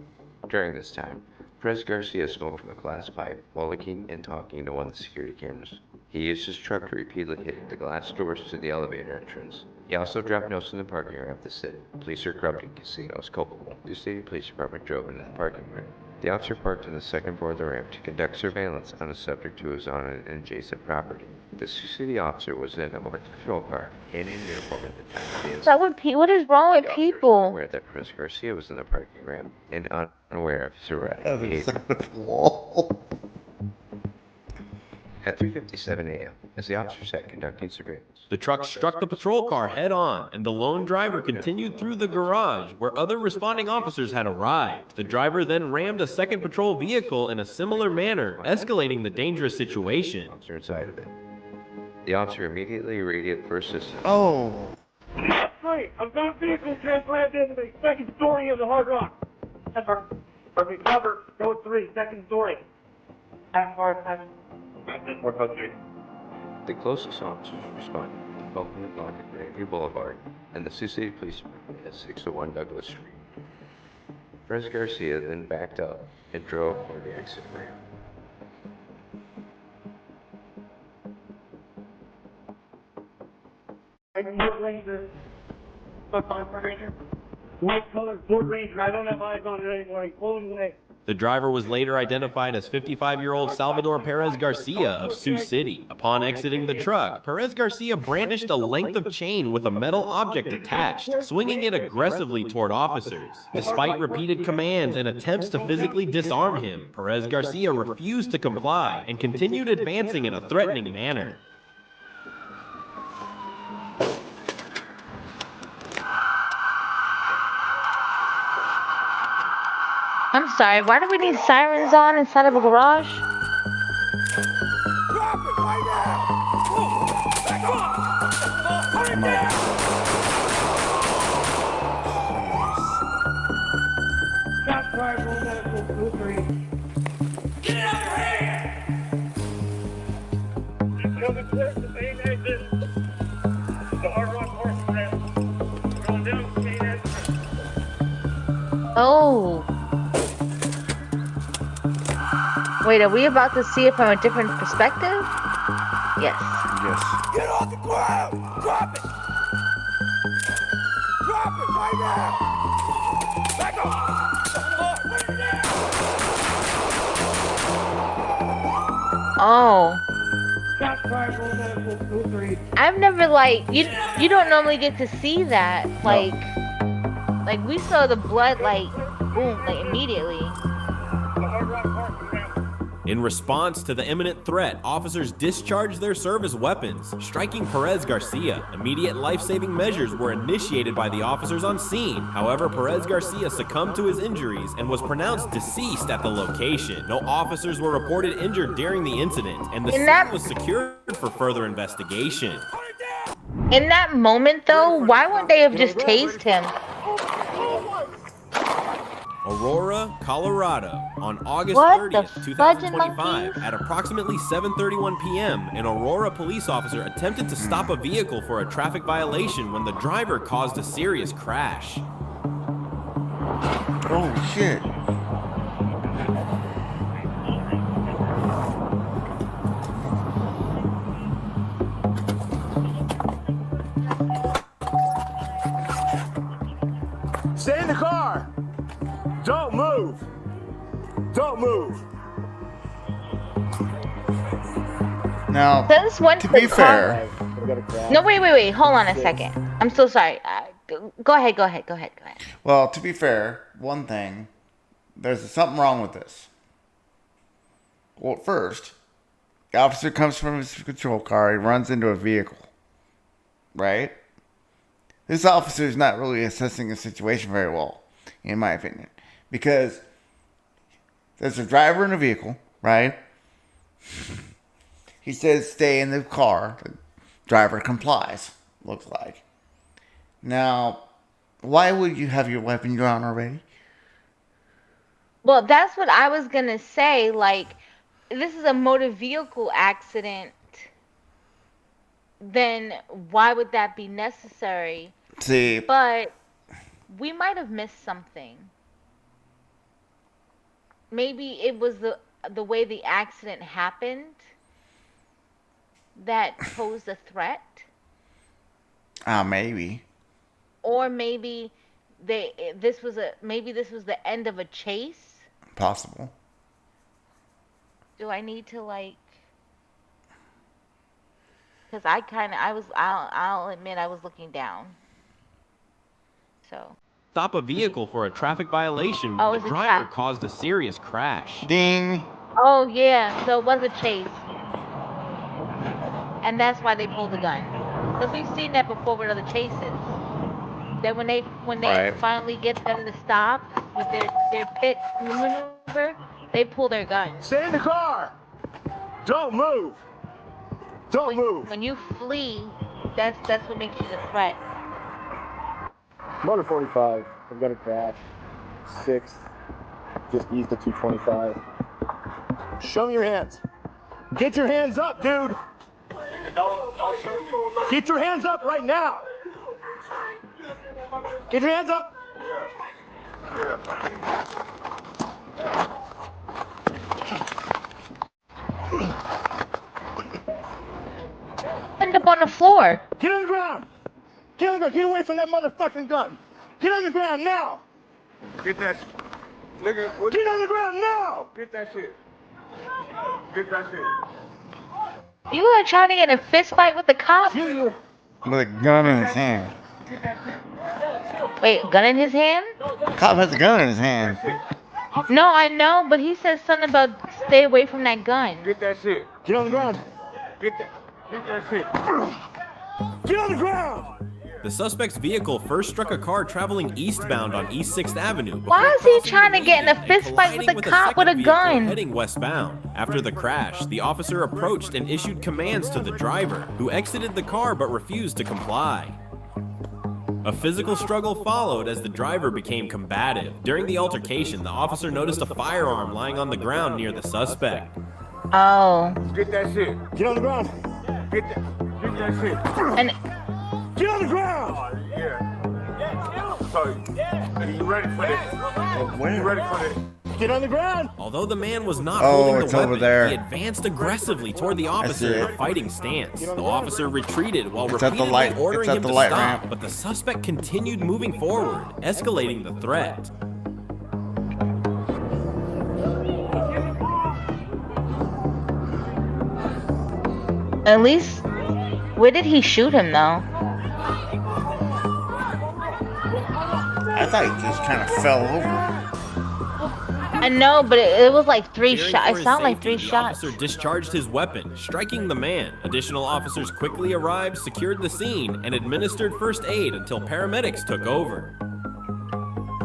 During this time, Perez Garcia smoked from a glass pipe while looking and talking to one of the security cameras. He used his truck to repeatedly hit the glass doors to the elevator entrance. He also dropped notes in the parking ramp that said, "Police are corrupting casinos culpable." The City Police Department drove into the parking lot. The officer parked on the second floor of the ramp to conduct surveillance on a subject who was on an adjacent property. The Sioux City officer was in a marked patrol car and in uniform at the time of the incident. What is wrong with The officer was people? aware that Perez Garcia was in the parking ramp and unaware of his erratic Other behavior. side of the wall. At 3:57 a.m., as the officer sat conducting surveillance, The truck struck the patrol car head-on, and the lone driver continued through the garage, where other responding officers had arrived. The driver then rammed a second patrol vehicle in a similar manner, escalating the dangerous situation. officer inside of it. The officer immediately radioed for assistance. Oh. Hey, I've got vehicle transplanted into the second story of the Hard Rock. That's our perfect cover. Code 3, second story. Half far, more code 3. The closest officers responded to the Buffalo block at Grandview Boulevard and the Sioux City Police Department at 601 Douglas Street. Perez Garcia then backed up and drove for the exit ramp. Ford Ranger. White colored Ford Ranger. I don't have eyes on it anymore. He pulled away. The driver was later identified as 55-year-old Salvador Perez Garcia of Sioux City. Upon exiting the truck, Perez Garcia brandished a length of chain with a metal object attached, swinging it aggressively toward officers. Despite repeated commands and attempts to physically disarm him, Perez Garcia refused to comply and continued advancing in a threatening manner. I'm sorry, why do we need sirens on inside of a garage? Shots fired, roll medical, blue 3. Get it out of your hand! Coming close to main exit. The Hard Rock Horse Trail. Going down the main exit. Oh. Wait, are we about to see it from a different perspective? Yes. Yes. Get on the ground! Drop it! Drop it right now! Back up! Oh. Shots fired, roll medical, blue 3. I've never you don't normally get to see that. Like we saw the blood boom, immediately. In response to the imminent threat, officers discharged their service weapons, striking Perez Garcia. Immediate life-saving measures were initiated by the officers on scene. However, Perez Garcia succumbed to his injuries and was pronounced deceased at the location. No officers were reported injured during the incident, and the scene was secured for further investigation. In that moment, though, why wouldn't they have just tased him? Aurora, Colorado, on August What 30th, the 2025, at approximately 7:31 p.m., an Aurora police officer attempted to stop a vehicle for a traffic violation when the driver caused a serious crash. Oh, shit. Stay in the car! Don't move! Don't move! Now, Since when to the be car- fair, No, wait. Hold on a second. I'm so sorry. Go ahead. well, to be fair, one thing, there's something wrong with this. Well, first, the officer comes from his patrol car, he runs into a vehicle, right? This officer is not really assessing the situation very well, in my opinion, because there's a driver in a vehicle, right? He says stay in the car. The driver complies, looks like. Now, why would you have your weapon drawn already? Well, that's what I was gonna say. This is a motor vehicle accident. Then why would that be necessary? See, But we might have missed something. Maybe it was the way the accident happened that posed a threat, maybe. or maybe this was the end of a chase. Possible. Do I need to because I'll admit I was looking down. So. Stop a vehicle for a traffic violation when Oh, the it's a driver trap. caused a serious crash. Ding. Oh yeah, so it was a chase, and that's why they pulled the gun. Because we've seen that before with other chases. That when they Right. finally get them to stop with their pit maneuver, they pull their guns. Stay in the car! Don't move! Don't move! When you flee, that's what makes you the threat. Motor 45, I've got a crash. 6th, just east of 225. Show me your hands. Get your hands up, dude! Get your hands up right now! Get your hands up! End up on the floor. Get on the ground! Get on the ground! Get away from that motherfucking gun! Get on the ground now! Get that Nigga, get on the ground now! Get that shit. Get that shit. You are trying to get in a fist fight with the cop? With a gun in his hand. Wait, gun in his hand? Cop has a gun in his hand. No, I know, but he said something about stay away from that gun. Get that shit. Get on the ground. Get that shit. Get on the ground! The suspect's vehicle first struck a car traveling eastbound on East 6th Avenue. Why is he trying to get in a fist fight with a cop with a gun? Heading westbound. After the crash, the officer approached and issued commands to the driver, who exited the car but refused to comply. A physical struggle followed as the driver became combative. During the altercation, the officer noticed a firearm lying on the ground near the suspect. Oh. Get that shit. Get on the ground. Get that shit. And get on the ground. Yeah. So, you ready for this? When? You ready for this? Get on the ground. Although the man was not holding the it's weapon, over there. he advanced aggressively toward the officer in a fighting stance. The officer retreated while It's at the repeatedly light- ordering it's at him the to light stop, ramp. but the suspect continued moving forward, escalating the threat. at least, where did he shoot him though? I thought he just kind of fell over. I know, but it was like three Fearing shots. for It his sounded like safety, 3 the shots. officer discharged his weapon, striking the man. Additional officers quickly arrived, secured the scene, and administered first aid until paramedics took over.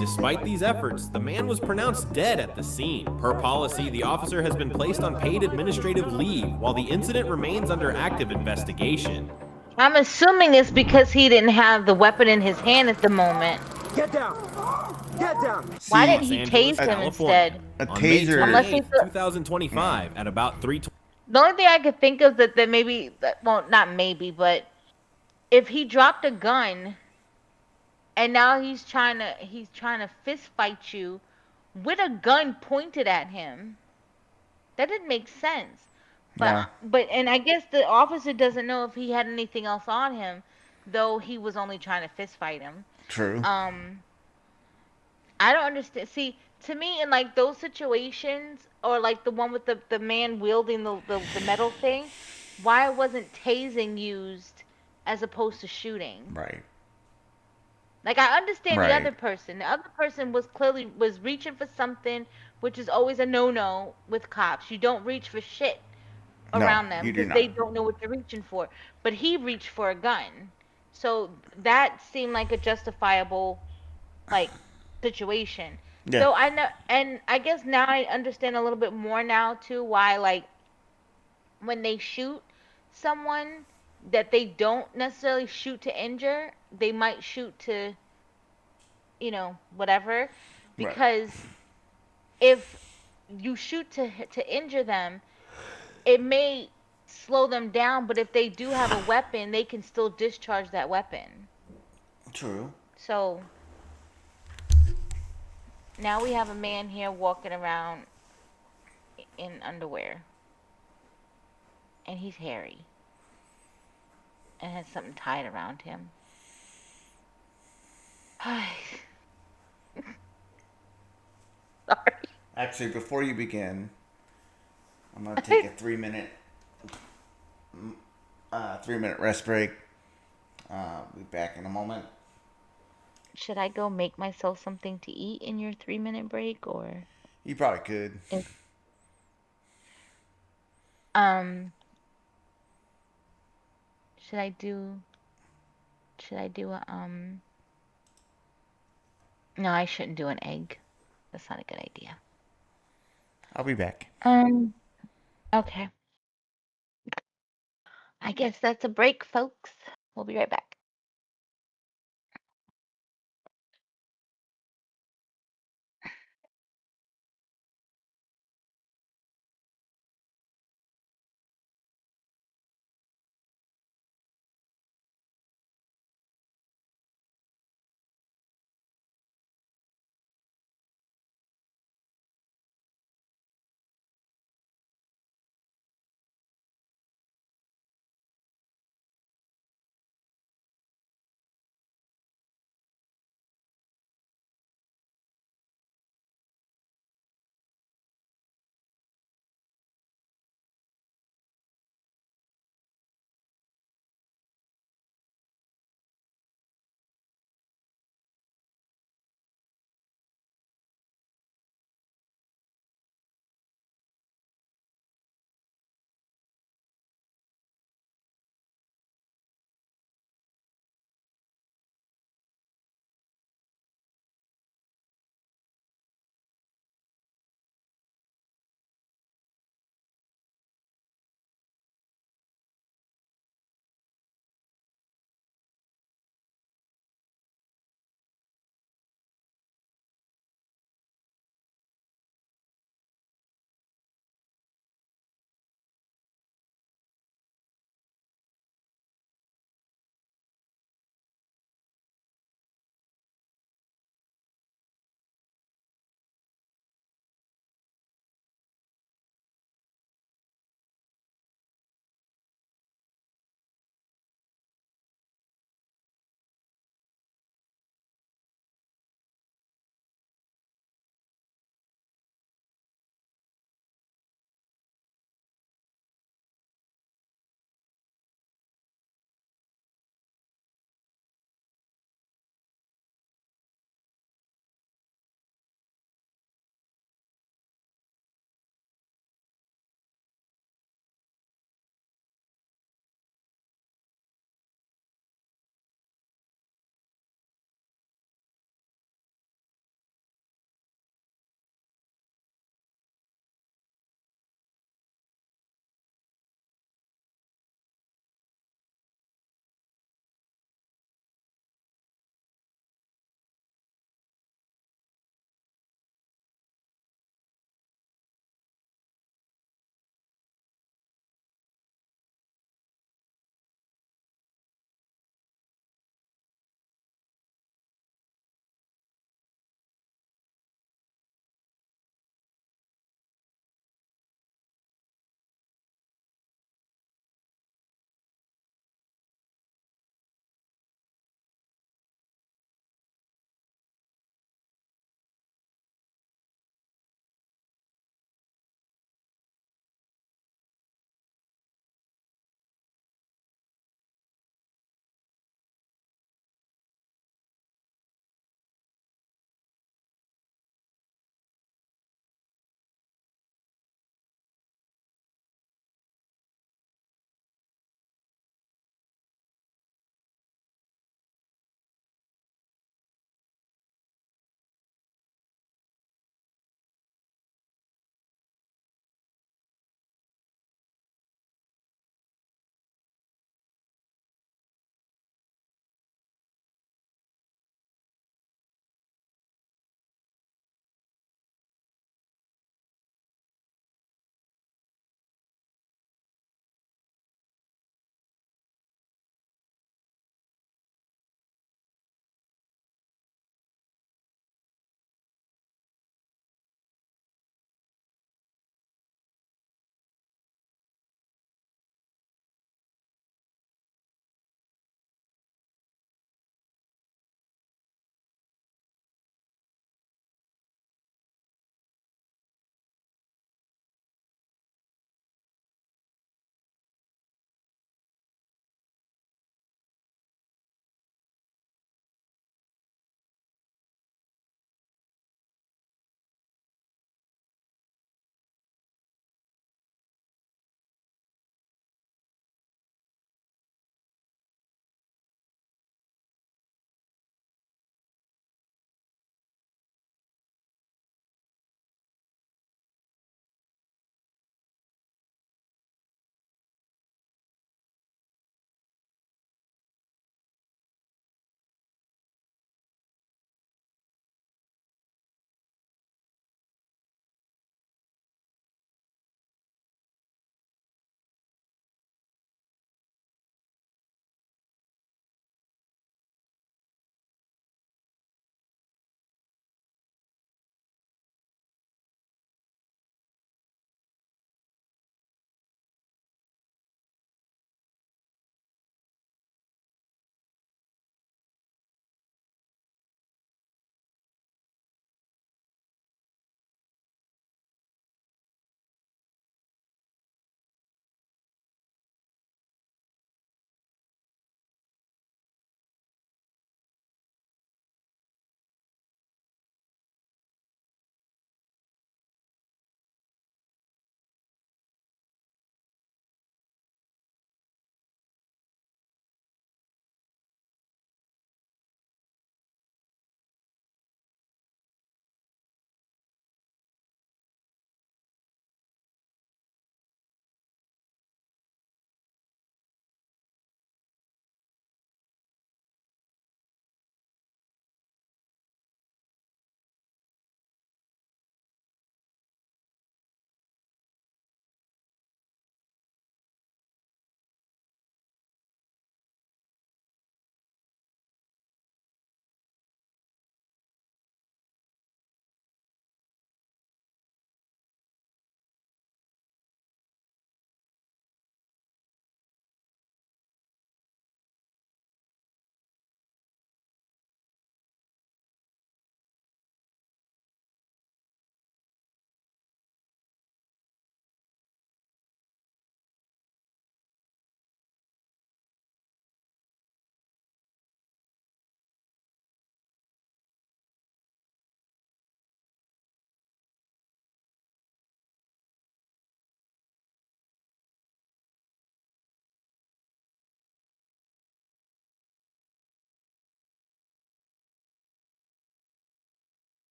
Despite these efforts, the man was pronounced dead at the scene. Per policy, the officer has been placed on paid administrative leave while the incident remains under active investigation. I'm assuming it's because he didn't have the weapon in his hand at the moment. Get down. Get down. Why didn't he Los tase Angeles, him California. instead? A On May taser. Unless he 28th, 2025, at about 3:20. The only thing I could think of that maybe, well, not maybe, but if he dropped a gun and now he's trying to fist fight you with a gun pointed at him, that didn't make sense. Yeah. But and I guess the officer doesn't know if he had anything else on him, though he was only trying to fist fight him. True. I don't understand. See, to me, in like those situations, or like the one with the man wielding the metal thing, why wasn't tasing used as opposed to shooting? Right. Like I understand Right. the other person. The other person was clearly reaching for something, which is always a no-no with cops. You don't reach for shit No, around them you do because they not. don't know what you're reaching for. But he reached for a gun, so that seemed like a justifiable, like, situation. Yeah. So I know, and I guess now I understand a little bit more now too why, like, when they shoot someone, that they don't necessarily shoot to injure. They might shoot to, whatever, because if you shoot to injure them, it may slow them down, but if they do have a weapon, they can still discharge that weapon. True. So now we have a man here walking around in underwear, and he's hairy and has something tied around him. Sorry. Actually, before you begin, I'm gonna take a 3-minute rest break. Be back in a moment. Should I go make myself something to eat in your 3-minute break, or? You probably could. Should I do a, no, I shouldn't do an egg. That's not a good idea. I'll be back. Okay. I guess that's a break, folks. We'll be right back.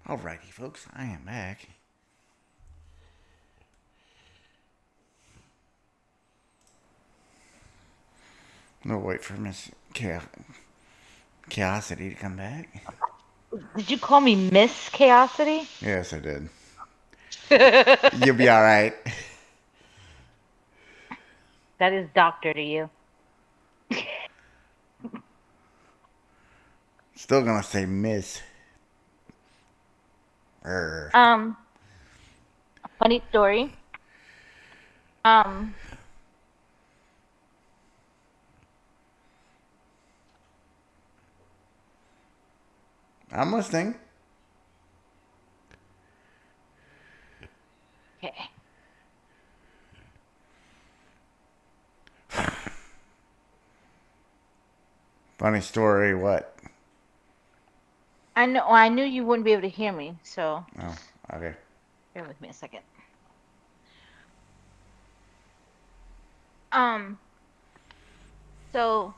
Alrighty, folks, I am back. We'll wait for Miss Chaosity to come back. Did you call me Miss Chaosity? Yes, I did. You'll be alright. That is doctor to you. Still gonna say Miss. Funny story. I'm listening. Okay. Funny story, what? I knew you wouldn't be able to hear me, so. Oh, okay. Bear with me a second. So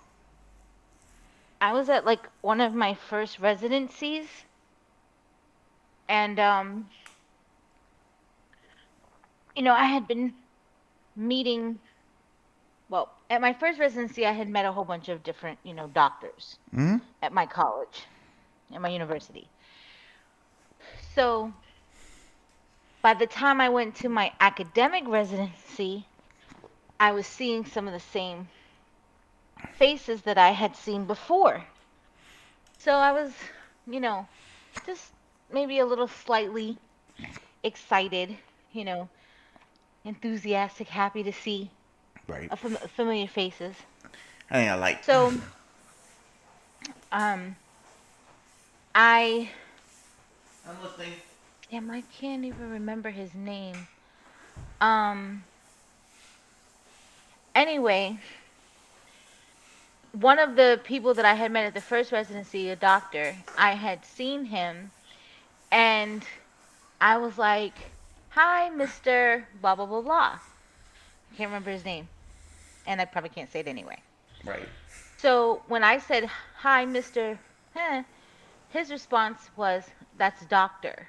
I was at like one of my first residencies, and I had been meeting. Well, at my first residency, I had met a whole bunch of different, doctors at my college, at my university. So by the time I went to my academic residency, I was seeing some of the same faces that I had seen before. So I was, just maybe a little slightly excited, enthusiastic, happy to see familiar faces. I think I like. So, I'm listening. Damn, I can't even remember his name. Anyway, one of the people that I had met at the first residency, a doctor, I had seen him, and I was like, "Hi, Mr. blah, blah, blah, blah." I can't remember his name, and I probably can't say it anyway. Right. So when I said, "Hi, Mr. his response was, "That's doctor."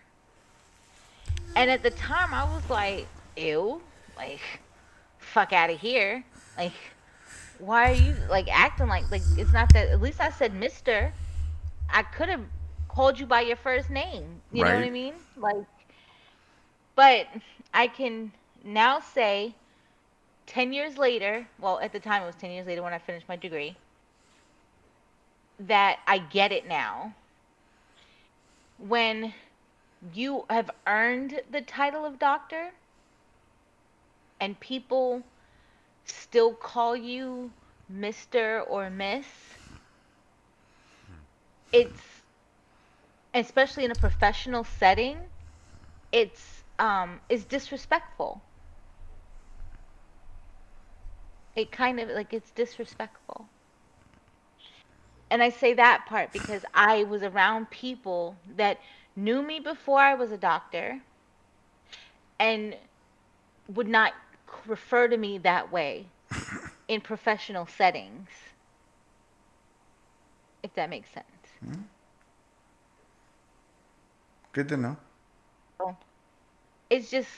And at the time, I was like, ew, like, fuck out of here. Like, why are you, like, acting like, it's not that, at least I said Mr. I could have called you by your first name. You know what I mean? Like, but I can now say 10 years later, well, at the time it was 10 years later when I finished my degree, that I get it now. When you have earned the title of doctor and people still call you Mr. or Miss, it's, especially in a professional setting, it's disrespectful. It kind of, like, it's disrespectful. And I say that part because I was around people that knew me before I was a doctor and would not refer to me that way in professional settings, if that makes sense. Good to know. It's just,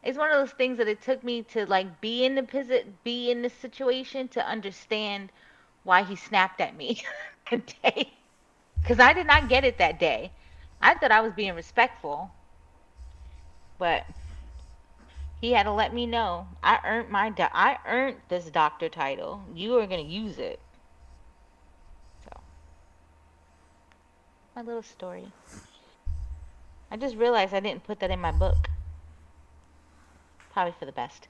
it's one of those things that it took me to, like, be in the situation to understand why he snapped at me today. Because I did not get it that day. I thought I was being respectful, but he had to let me know I earned this doctor title. You are gonna use it. So, my little story. I just realized I didn't put that in my book. Probably for the best.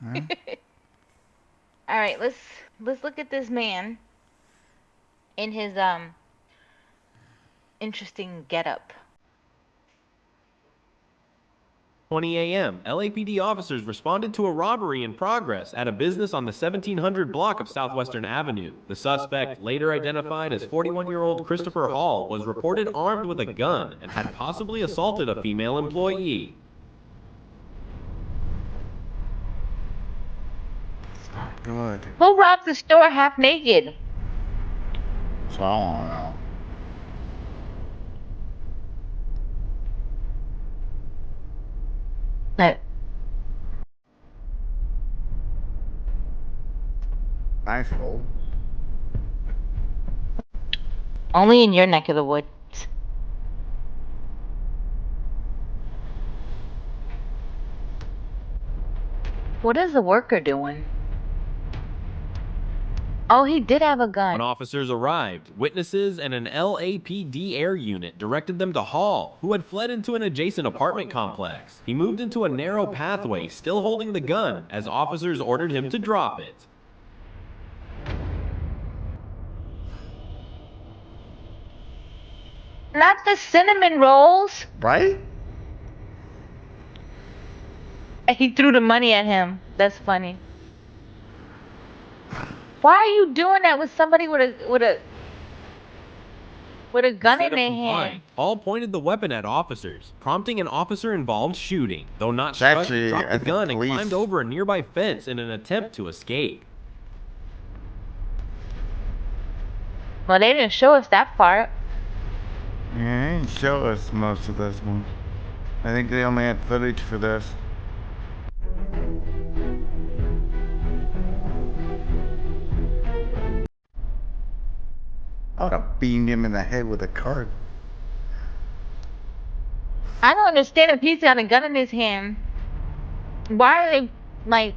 All right, let's look at this man in his interesting getup. 20 a.m., LAPD officers responded to a robbery in progress at a business on the 1700 block of Southwestern Avenue. The suspect, later identified as 41-year-old Christopher Hall, was reported armed with a gun and had possibly assaulted a female employee. Good. Who robbed the store half naked? So I don't know. That Nice hole. only in your neck of the woods. What is the worker doing? Oh, he did have a gun. When officers arrived, witnesses and an LAPD air unit directed them to Hall, who had fled into an adjacent apartment complex. He moved into a narrow pathway, still holding the gun, as officers ordered him to drop it. Not the cinnamon rolls. Right? He threw the money at him. That's funny. Why are you doing that with somebody with a gun in their hand? Hall pointed the weapon at officers, prompting an officer-involved shooting. Though not It's struck, actually, dropped I the think, gun and police. climbed over a nearby fence in an attempt to escape. Well, they didn't show us that part. Yeah, they didn't show us most of this one. I think they only had footage for this. I would have beamed him in the head with a cart. I don't understand if he's got a gun in his hand. Why are they like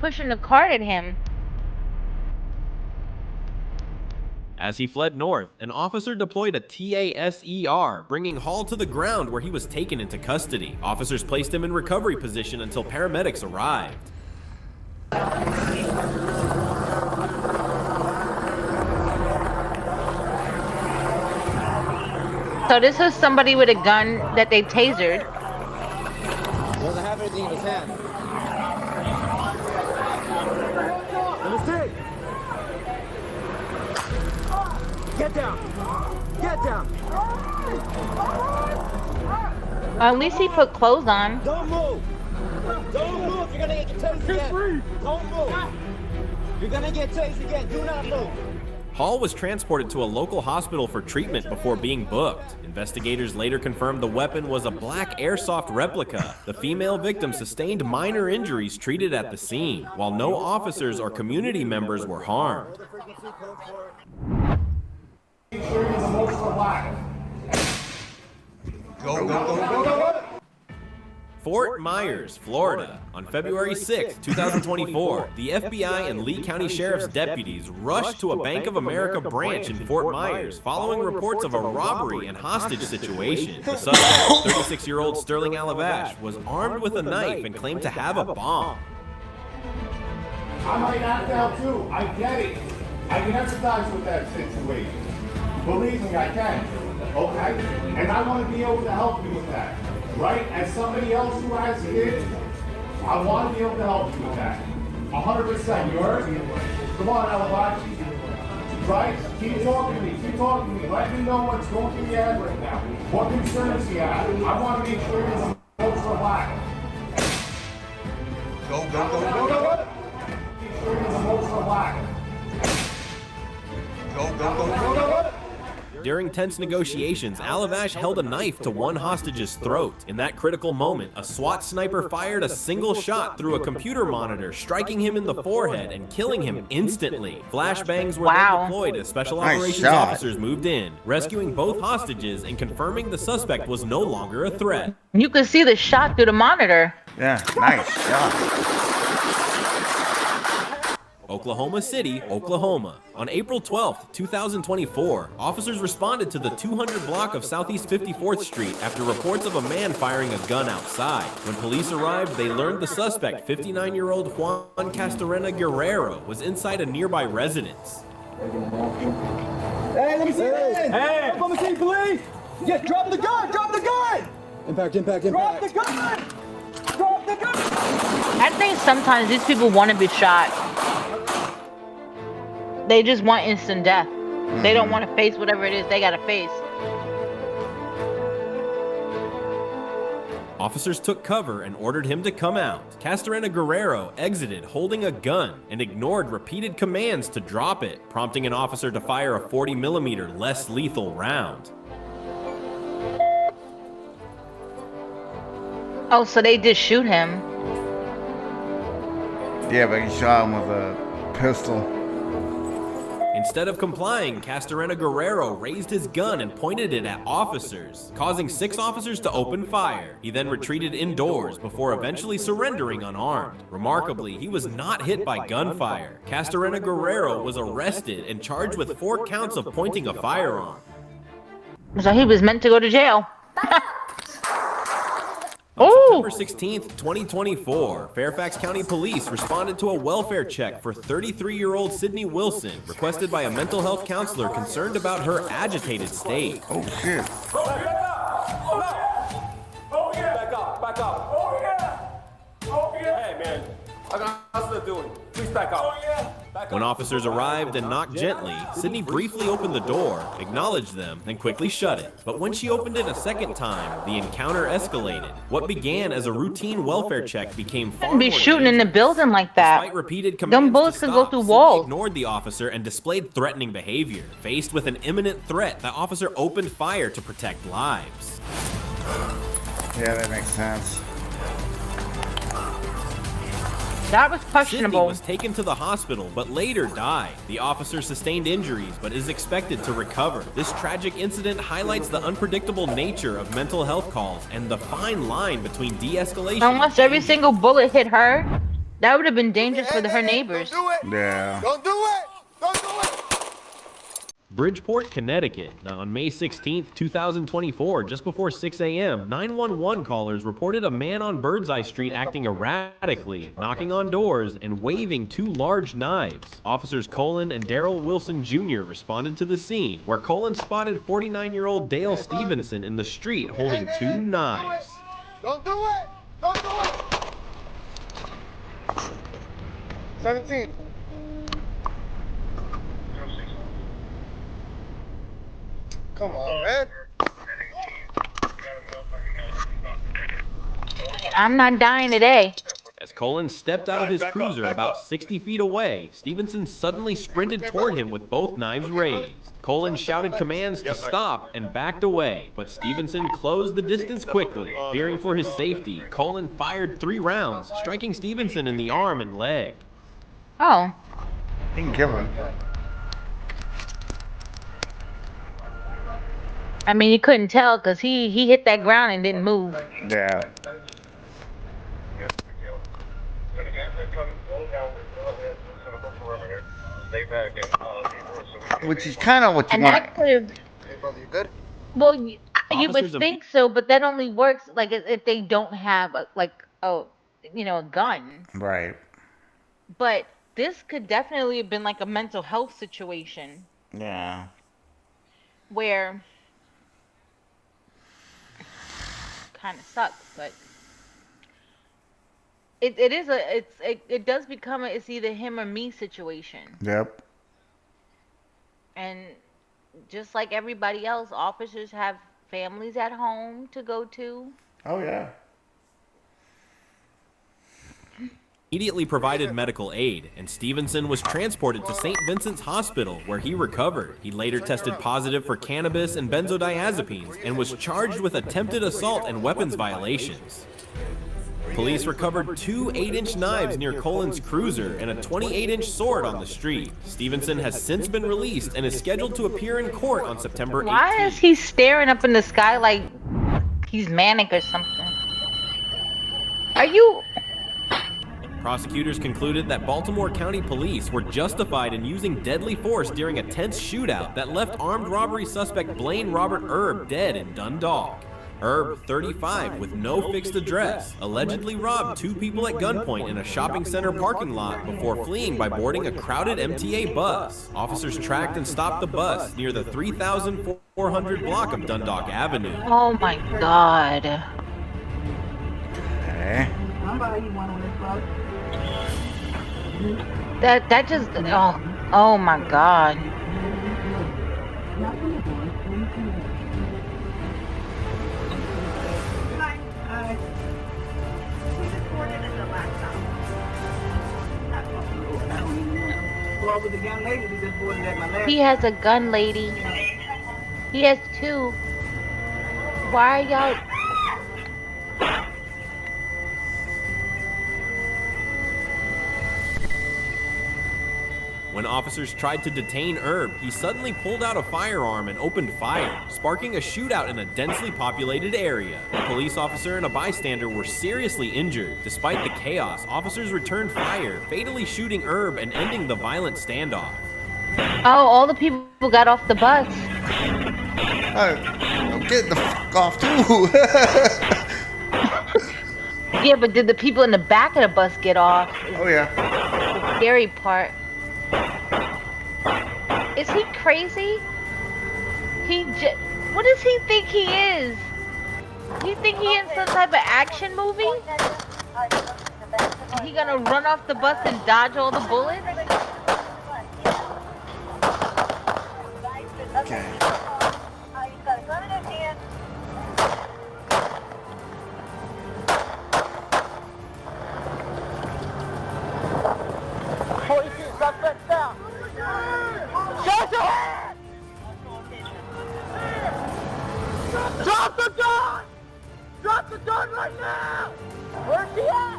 pushing the cart at him? As he fled north, an officer deployed a TASER, bringing Hall to the ground where he was taken into custody. Officers placed him in recovery position until paramedics arrived. So this is somebody with a gun that they tasered. Doesn't have anything in his hand. Get down! Get down! At least he put clothes on. Don't move! Don't move! You're gonna get tased again! Don't move! You're gonna get tased again! Do not move! Hall was transported to a local hospital for treatment before being booked. Investigators later confirmed the weapon was a black airsoft replica. The female victim sustained minor injuries treated at the scene, while no officers or community members were harmed. Fort Myers, Florida. On February 6, 2024, the FBI and Lee County Sheriff's deputies rushed to a Bank of America branch in Fort Myers following reports of a robbery and hostage situation. The suspect, 36-year-old Sterling Alavash, was armed with a knife and claimed to have a bomb. I might act out too. I get it. I can empathize with that situation. Believe me, I can. Okay? And I want to be able to help you with that. Right? As somebody else who has kids, I want to be able to help you with that. 100%. You heard? Come on, Alavachi. Right? Keep talking to me. Keep talking to me. Let me know what's going through your head right now. What concerns you have? I want to make sure you're the most relaxed. Go. Make sure you're the most relaxed. Go. During tense negotiations, Alavash held a knife to one hostage's throat. In that critical moment, a SWAT sniper fired a single shot through a computer monitor, striking him in the forehead and killing him instantly. Flashbangs were then deployed as special operations officers moved in, rescuing both hostages and confirming the suspect was no longer a threat. You could see the shot through the monitor. Yeah, nice shot. Oklahoma City, Oklahoma. On April 12, 2024, officers responded to the 200 block of Southeast 54th Street after reports of a man firing a gun outside. When police arrived, they learned the suspect, 59-year-old Juan Castorena Guerrero, was inside a nearby residence. Hey, let me see your hand! Hey! Oklahoma City Police! Yes, drop the gun! Drop the gun! Impact. Drop the gun! Drop the gun! I think sometimes these people want to be shot. They just want instant death. They don't want to face whatever it is they gotta face. Officers took cover and ordered him to come out. Castorena Guerrero exited holding a gun and ignored repeated commands to drop it, prompting an officer to fire a 40mm less lethal round. Oh, so they did shoot him. Yeah, but he shot him with a pistol. Instead of complying, Castorena Guerrero raised his gun and pointed it at officers, causing 6 officers to open fire. He then retreated indoors before eventually surrendering unarmed. Remarkably, he was not hit by gunfire. Castorena Guerrero was arrested and charged with 4 counts of pointing a firearm. So he was meant to go to jail. On September 16th, 2024, Fairfax County Police responded to a welfare check for 33-year-old Sydney Wilson, requested by a mental health counselor concerned about her agitated state. Oh, shit. Oh, yeah. Back up. Oh, yeah. Hey, man. I got nothing to do. Please back up. Oh, yeah. When officers arrived and knocked gently, Sydney briefly opened the door, acknowledged them, then quickly shut it. But when she opened it a second time, the encounter escalated. What began as a routine welfare check became far more Be shooting in the building like that. Despite repeated commands Them bullets to could go stop, through Sydney walls. ignored the officer and displayed threatening behavior. Faced with an imminent threat, the officer opened fire to protect lives. Yeah, that makes sense. That was Sydney questionable. was taken to the hospital, but later died. The officer sustained injuries, but is expected to recover. This tragic incident highlights the unpredictable nature of mental health calls and the fine line between de-escalation. Unless every single bullet hit her, that would have been dangerous for her neighbors. Yeah. Don't do it. Don't do it. Bridgeport, Connecticut. Now, on May 16th, 2024, just before 6 a.m., 911 callers reported a man on Birdseye Street acting erratically, knocking on doors and waving 2 large knives. Officers Colin and Daryl Wilson Jr. responded to the scene, where Colin spotted 49-year-old Dale Stevenson in the street holding 2 knives. Don't do it. Don't do it. 17. Come on, man. I'm not dying today. As Colin stepped out of his cruiser about 60 feet away, Stevenson suddenly sprinted toward him with both knives raised. Colin shouted commands to stop and backed away, but Stevenson closed the distance quickly. Fearing for his safety, Colin fired 3 rounds, striking Stevenson in the arm and leg. Oh. He can kill him. I mean, you couldn't tell because he hit that ground and didn't move. Yeah. Which is kind of what you And want. that could have. You good? Well, you would Officers of- think so, but that only works like if they don't have a gun. Right. But this could definitely have been like a mental health situation Yeah. where kind of sucks, but it does become it's either him or me situation. Yep. And just like everybody else, officers have families at home to go to. Oh, yeah. Immediately provided medical aid, and Stevenson was transported to St. Vincent's Hospital, where he recovered. He later tested positive for cannabis and benzodiazepines and was charged with attempted assault and weapons violations. Police recovered 2 8-inch knives near Colin's cruiser and a 28-inch sword on the street. Stevenson has since been released and is scheduled to appear in court on September 18th. Why is he staring up in the sky like he's manic or something? Are you... Prosecutors concluded that Baltimore County Police were justified in using deadly force during a tense shootout that left armed robbery suspect Blaine Robert Erb dead in Dundalk. Erb, 35, with no fixed address, allegedly robbed 2 people at gunpoint in a shopping center parking lot before fleeing by boarding a crowded MTA bus. Officers tracked and stopped the bus near the 3400 block of Dundalk Avenue. Oh my god. Okay. That just... Oh my god. He has a gun, lady. He has 2. Why are y'all... When officers tried to detain Herb, he suddenly pulled out a firearm and opened fire, sparking a shootout in a densely populated area. A police officer and a bystander were seriously injured. Despite the chaos, officers returned fire, fatally shooting Herb and ending the violent standoff. Oh, all the people got off the bus. I'm getting the fuck off too. Yeah, but did the people in the back of the bus get off? Oh yeah. The scary part. Is he crazy? What does he think he is? You think he in some type of action movie? He gonna run off the bus and dodge all the bullets? Okay. Suspect down! Shut your hand! Drop the gun! Drop the gun right now! Where's he at?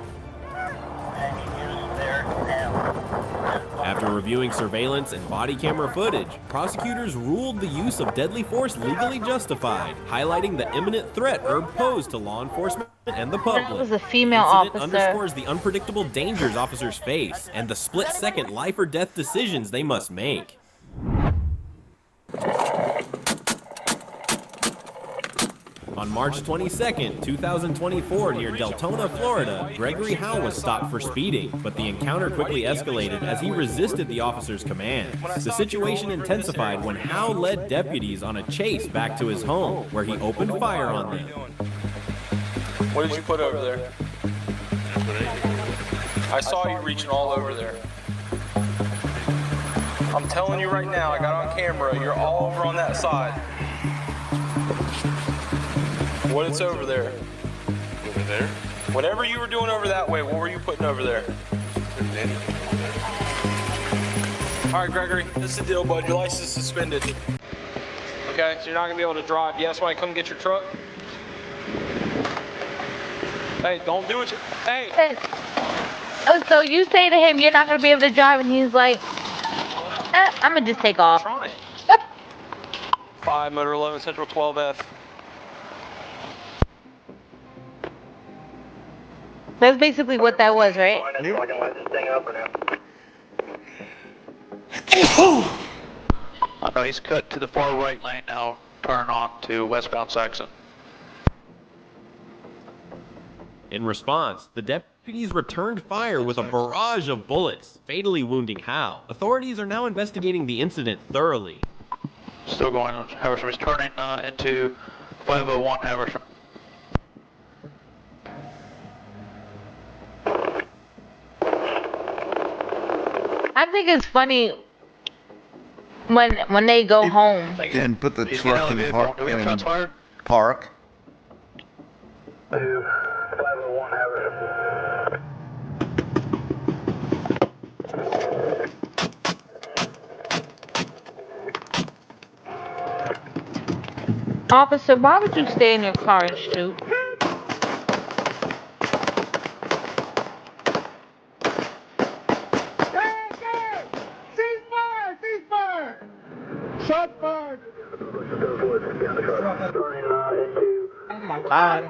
After reviewing surveillance and body camera footage, prosecutors ruled the use of deadly force legally justified, highlighting the imminent threat Herb posed to law enforcement and the public. That was a female Incident officer. underscores the unpredictable dangers officers face and the split-second life or death decisions they must make. On March 22nd, 2024, near Deltona, Florida, Gregory Howe was stopped for speeding, but the encounter quickly escalated as he resisted the officer's command. The situation intensified when Howe led deputies on a chase back to his home, where he opened fire on them. What did you put over there? I saw you reaching all over there. I'm telling you right now, I got on camera, you're all over on that side. What is over there? Over there? Whatever you were doing over that way, what were you putting over there? All right, Gregory, this is the deal, bud. Your license is suspended. Okay, so you're not gonna be able to drive. Yes, when I come get your truck? Hey, don't do it. Hey! Oh, so you say to him, you're not going to be able to drive, and he's like, I'm going to just take off. 5 Motor 11 Central 12F. That's basically what that was, right? I know he's cut to the far right lane now. Turn on to westbound Saxon. In response, the deputies returned fire with a barrage of bullets, fatally wounding Howe. Authorities are now investigating the incident thoroughly. Still going on. Haversham is turning into 501 Haversham. I think it's funny when they go home. And put the truck in park. Park. 501 Haversham. Officer, why would you stay in your car and shoot? Shot fired! Oh my God.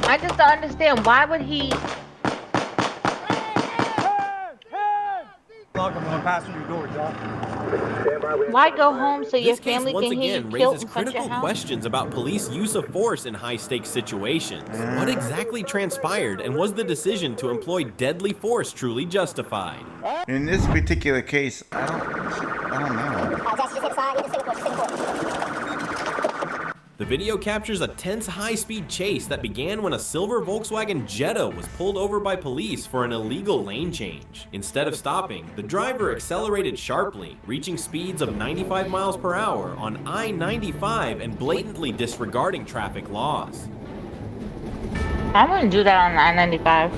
I just don't understand, why would he... Lock them on passenger door, John. Why go home so your This case family once can hear again you killed raises in front of your critical house? questions about police use of force in high-stakes situations. What exactly transpired, and was the decision to employ deadly force truly justified? In this particular case, I don't know. The video captures a tense high-speed chase that began when a silver Volkswagen Jetta was pulled over by police for an illegal lane change. Instead of stopping, the driver accelerated sharply, reaching speeds of 95 miles per hour on I-95 and blatantly disregarding traffic laws. I wouldn't do that on I-95.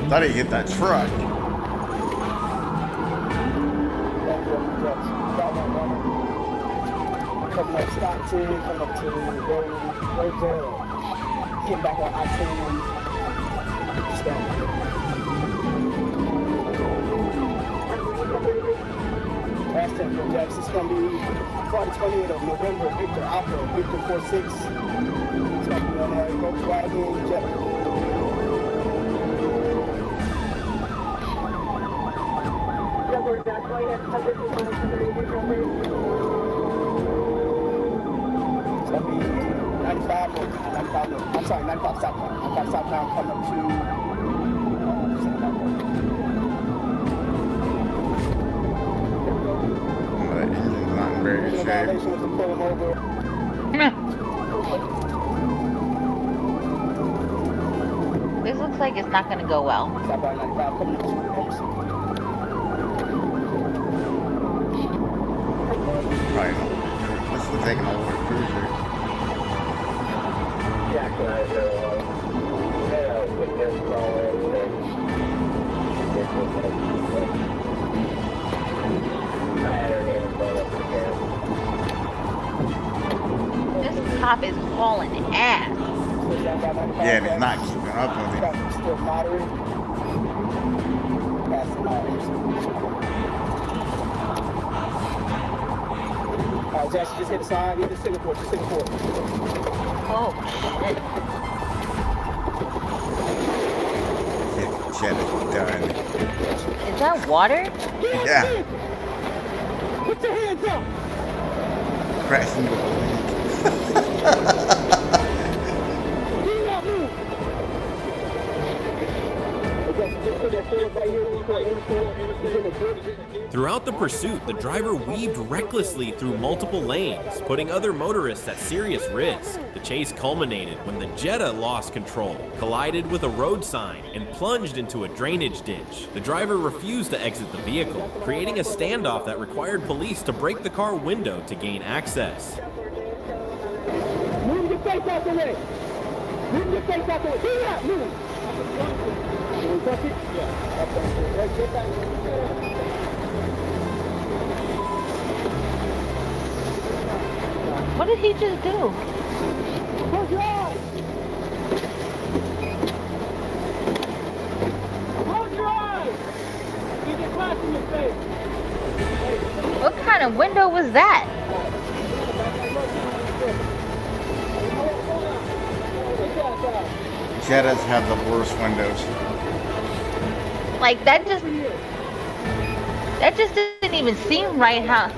Thought he hit that truck. Coming up Stockton, coming up to Rosedale, getting back on I-10. Last time for Jax, it's going to be Friday 28th of November, Victor Alpha, Victor 46. It's going to be on there, Volkswagen Jetta. It's going to be 95 north, I'm sorry, 95 southbound. 95 southbound coming up to Oh, that engine's not in very good shape. This looks like it's not going to go well. Right. This is taking a little cruiser. This cop is hauling ass. Yeah, and he's not keeping up with him. Still moderate. Alright, Jackson, just hit the sign. Hit the Singapore. To Singapore. Oh, shit. Shit is done. Is that water? Yeah. Put your hands up. Crashing the Do not move. Throughout the pursuit, the driver weaved recklessly through multiple lanes, putting other motorists at serious risk. The chase culminated when the Jetta lost control, collided with a road sign, and plunged into a drainage ditch. The driver refused to exit the vehicle, creating a standoff that required police to break the car window to gain access. Move your face out the way. Move your face out the way. Do not move. You touch it? Yeah. What did he just do? Close your eyes. Close your eyes. You get glass in your face. What kind of window was that? Jettas have the worst windows. Like that just didn't even seem right how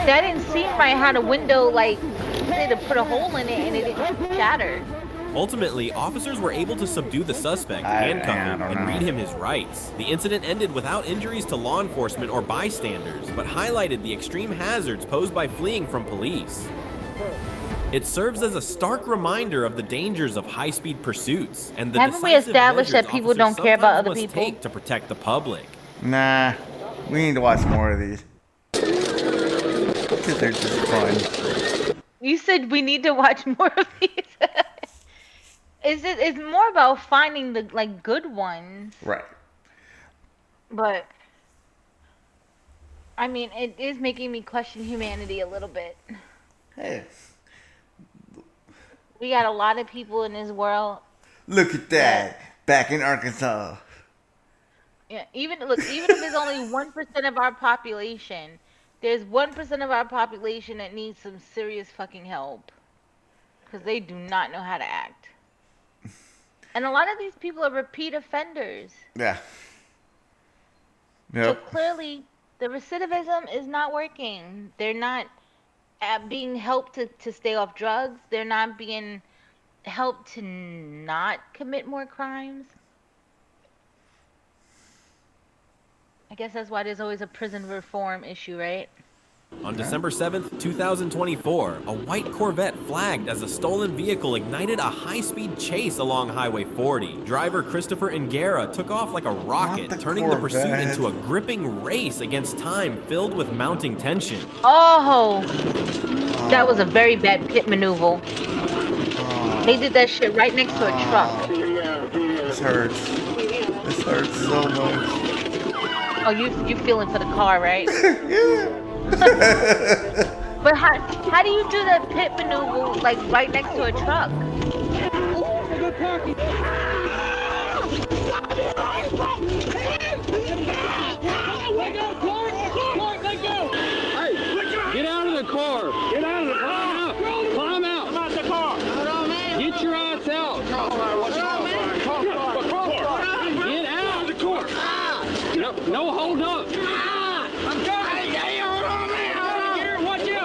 that didn't seem right how the window, like, they had to put a hole in it and it didn't shatter. Ultimately, officers were able to subdue the suspect, handcuff him, and read him his rights. The incident ended without injuries to law enforcement or bystanders, but highlighted the extreme hazards posed by fleeing from police. It serves as a stark reminder of the dangers of high-speed pursuits and the Haven't we decisive established that measures people don't officers care about sometimes other must people? take to protect the public. Nah, we need to watch more of these. Because they're just fun. You said we need to watch more of these. It's more about finding the, like, good ones. Right. But I mean, it is making me question humanity a little bit. Hey. We got a lot of people in this world. Look at that. Back in Arkansas. Yeah, even if it's only 1% of our population, there's 1% of our population that needs some serious fucking help. Because they do not know how to act. And a lot of these people are repeat offenders. Yeah. So Yep. clearly, the recidivism is not working. They're not being helped to stay off drugs. They're not being helped to not commit more crimes. I guess that's why there's always a prison reform issue, right? On December 7th, 2024, a white Corvette flagged as a stolen vehicle ignited a high-speed chase along Highway 40. Driver Christopher Ingera took off like a rocket, turning the pursuit Corvette. into a gripping race against time filled with mounting tension. Oh, that was a very bad pit maneuver. Oh, They did that shit right next to a truck. This hurts. This hurts so much. Oh, you feeling for the car, right? Yeah. But how do you do that pit maneuver like right next to a truck? Get out of the car! Get out of the car! Climb out! Come out the car! Get your ass out! Get out of the car! No, hold up!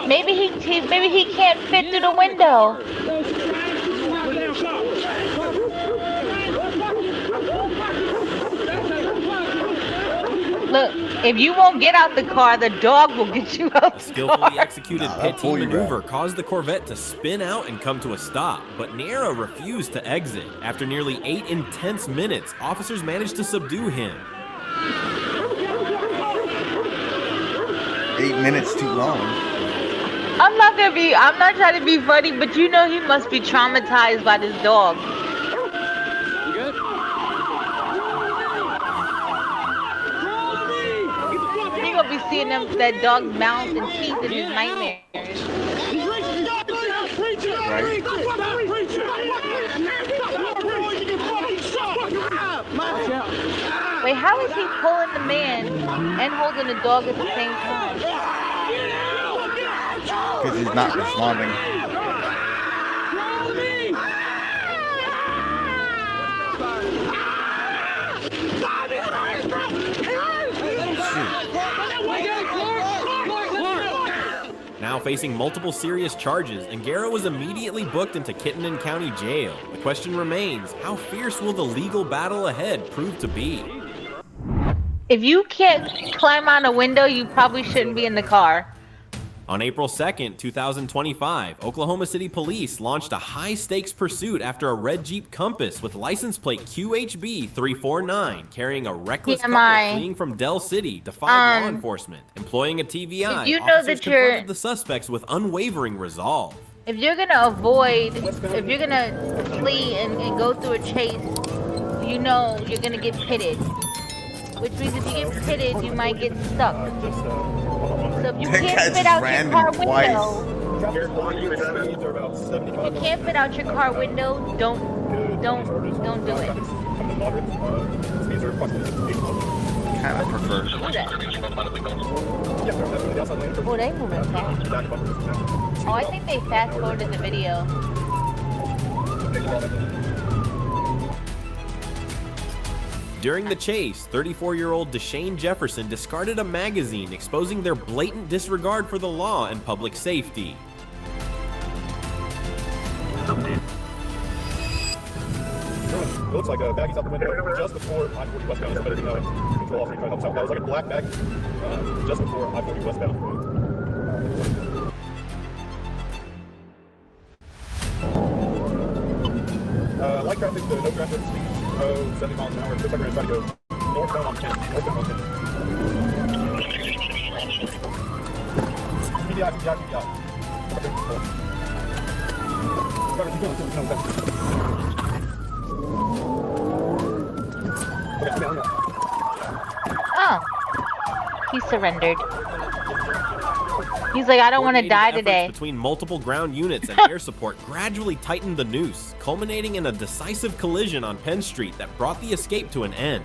Maybe he can't fit through the window. Look, if you won't get out the car, the dog will get you out the Skillfully car. executed pit team maneuver caused the Corvette to spin out and come to a stop, but Niera refused to exit. After nearly 8 intense minutes, officers managed to subdue him. 8 minutes too long. I'm not trying to be funny, but you know he must be traumatized by this dog. You good? He gonna be seeing that dog's mouth and teeth in his nightmares. Wait, how is he pulling the man and holding the dog at the same time? Because he's not responding. Now facing multiple serious charges, Angara was immediately booked into Chittenden County Jail. The question remains, how fierce will the legal battle ahead prove to be? If you can't climb on a window, you probably shouldn't be in the car. On April 2nd, 2025, Oklahoma City Police launched a high-stakes pursuit after a red Jeep Compass with license plate QHB 349 carrying a reckless couple fleeing from Del City defied law enforcement. Employing a TVI, you know officers that you're- confronted the suspects with unwavering resolve. If you're gonna flee and go through a chase, you know you're gonna get pitted. Which means if you get pitted, you might get stuck. So if you That guy can't fit just out ran your car him twice. window, if you can't fit out your car window, don't do it. Kind of prefer. Oh, they moving fast. Oh, I think they fast forwarded the video. During the chase, 34-year-old Deshane Jefferson discarded a magazine exposing their blatant disregard for the law and public safety. It looks like a baggies out the window just before I-40 westbound. So better to know it. Control officer trying to help us out. That was like a black baggie just before I-40 westbound. Light traffic, no traffic, speed, 70 miles an hour. Looks like we're trying to go northbound on 10. Northbound on 10. PBI. Oh, he surrendered. He's like, I don't want to die Efforts today. between multiple ground units and air support gradually tightened the noose, culminating in a decisive collision on Penn Street that brought the escape to an end.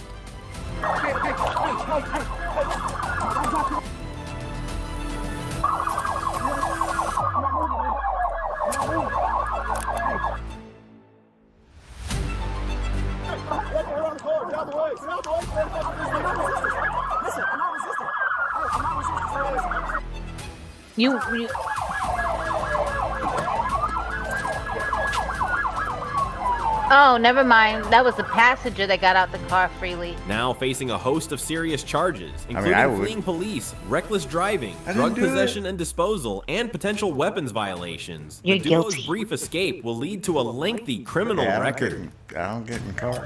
You. Oh, never mind. That was the passenger that got out the car freely. Now facing a host of serious charges, I including would. fleeing police, reckless driving, I drug didn't do possession and disposal, and potential weapons violations. You're the duo's guilty. brief escape will lead to a lengthy criminal Yeah, record. I don't get in cars.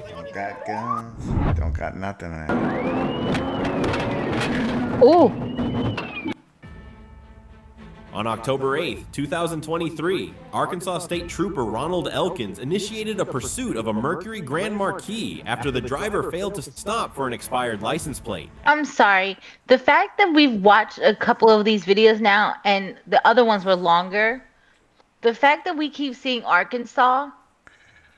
Don't got guns. Don't got nothing. Ooh. On October 8, 2023, Arkansas State Trooper Ronald Elkins initiated a pursuit of a Mercury Grand Marquis after the driver failed to stop for an expired license plate. I'm sorry. The fact that we've watched a couple of these videos now and the other ones were longer, the fact that we keep seeing Arkansas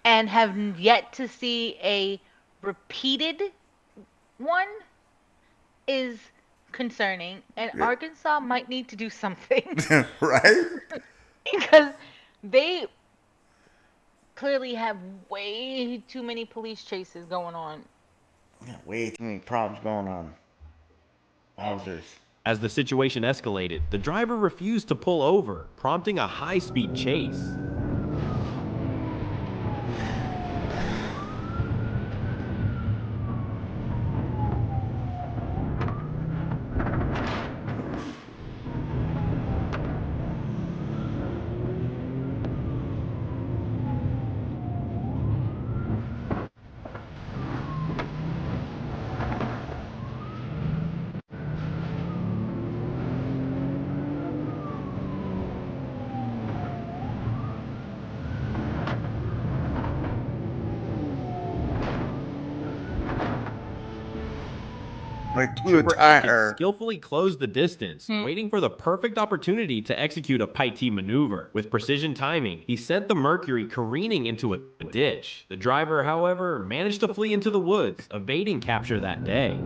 and have yet to see a repeated one is concerning, and Arkansas might need to do something. Right? Because they clearly have way too many police chases going on. Yeah, way too many problems going on. Wowzers. As the situation escalated, the driver refused to pull over, prompting a high-speed chase. Like Trooper Elkins skillfully closed the distance, waiting for the perfect opportunity to execute a Paiti maneuver. With precision timing, he sent the Mercury careening into a ditch. The driver, however, managed to flee into the woods, evading capture that day.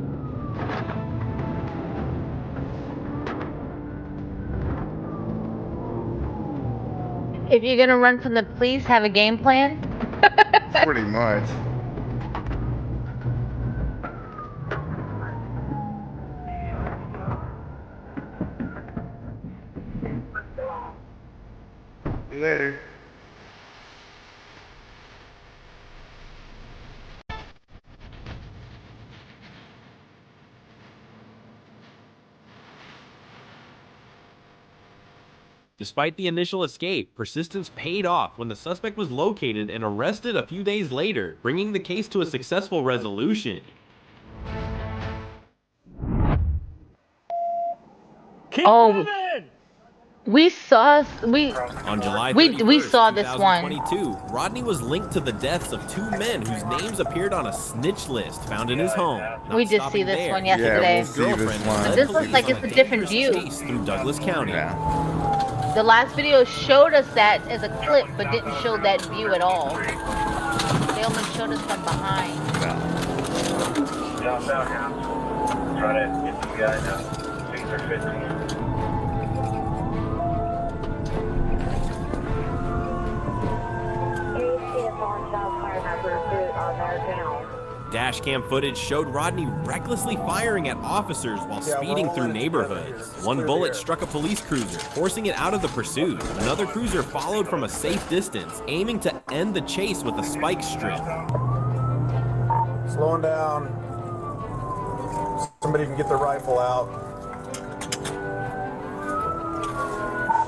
If you're gonna run from the police, have a game plan. Pretty much. See you later. Despite the initial escape, persistence paid off when the suspect was located and arrested a few days later, bringing the case to a successful resolution. We saw On July 31st, we saw this one. 2022, Rodney was linked to the deaths of two men whose names appeared on a snitch list found in his home. We did see this one yesterday. But this looks like it's a different view. Through Douglas County. The last video showed us that as a clip, but didn't show that view at all. They only showed us from behind. Try to get the guy now. 6 or 15. Dashcam footage showed Rodney recklessly firing at officers while speeding through neighborhoods. One bullet struck a police cruiser, forcing it out of the pursuit. Another cruiser followed from a safe distance, aiming to end the chase with a spike strip. Slowing down. Somebody can get their rifle out.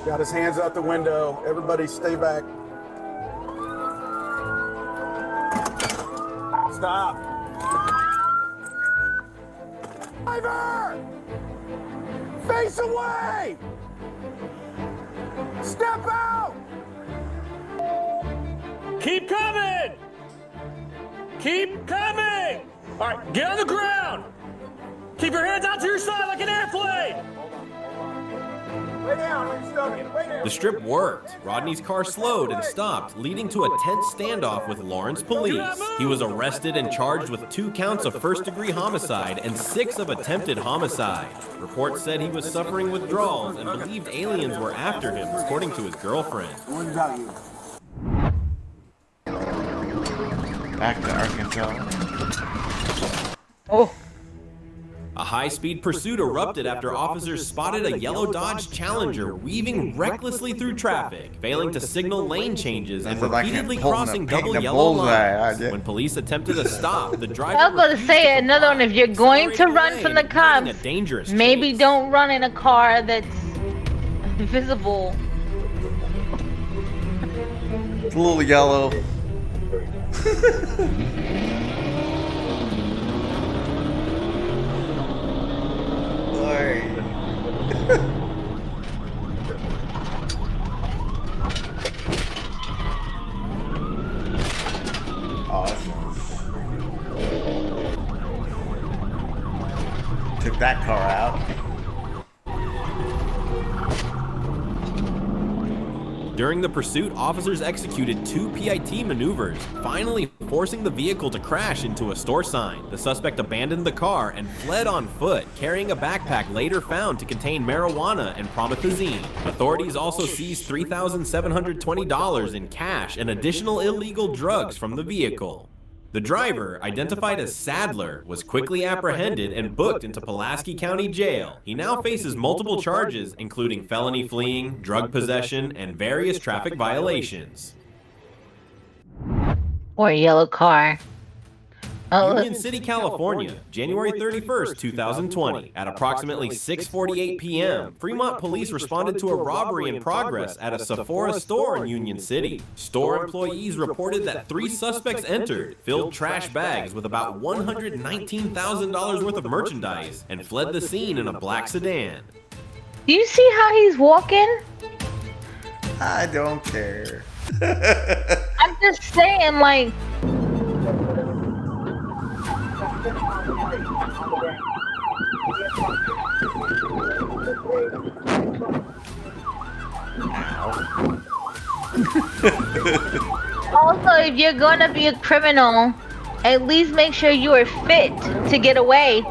Got his hands out the window. Everybody stay back. Stop. Driver! Face away! Step out! Keep coming! Keep coming! All right, get on the ground! Keep your hands out to your side like an airplane! Lay down, I'm stuck. Lay down. The strip worked. Rodney's car slowed and stopped, leading to a tense standoff with Lawrence police. He was arrested and charged with 2 counts of first-degree homicide and 6 of attempted homicide. Reports said he was suffering withdrawals and believed aliens were after him, according to his girlfriend. Back to Arkansas. Oh. A high-speed pursuit erupted after officers spotted a yellow Dodge Challenger weaving recklessly through traffic, failing to signal lane changes and repeatedly crossing double yellow lines. When police attempted to stop, the driver I was going to say another one. If you're going to run from the cops, maybe don't run in a car that's visible. It's a little yellow. that car out. During the pursuit, officers executed 2 PIT maneuvers, finally forcing the vehicle to crash into a store sign. The suspect abandoned the car and fled on foot, carrying a backpack later found to contain marijuana and promethazine. Authorities also seized $3,720 in cash and additional illegal drugs from the vehicle. The driver, identified as Sadler, was quickly apprehended and booked into Pulaski County Jail. He now faces multiple charges, including felony fleeing, drug possession, and various traffic violations. Or a yellow car. Oh, Union City, California, January 31st, 2020. At approximately 6:48 p.m., Fremont police responded to a robbery in progress at a Sephora store in Union City. Store employees reported that 3 suspects entered, filled trash bags with about $119,000 worth of merchandise, and fled the scene in a black sedan. Do you see how he's walking? I don't care. I'm just saying, like... Also, if you're gonna be a criminal, at least make sure you are fit to get away.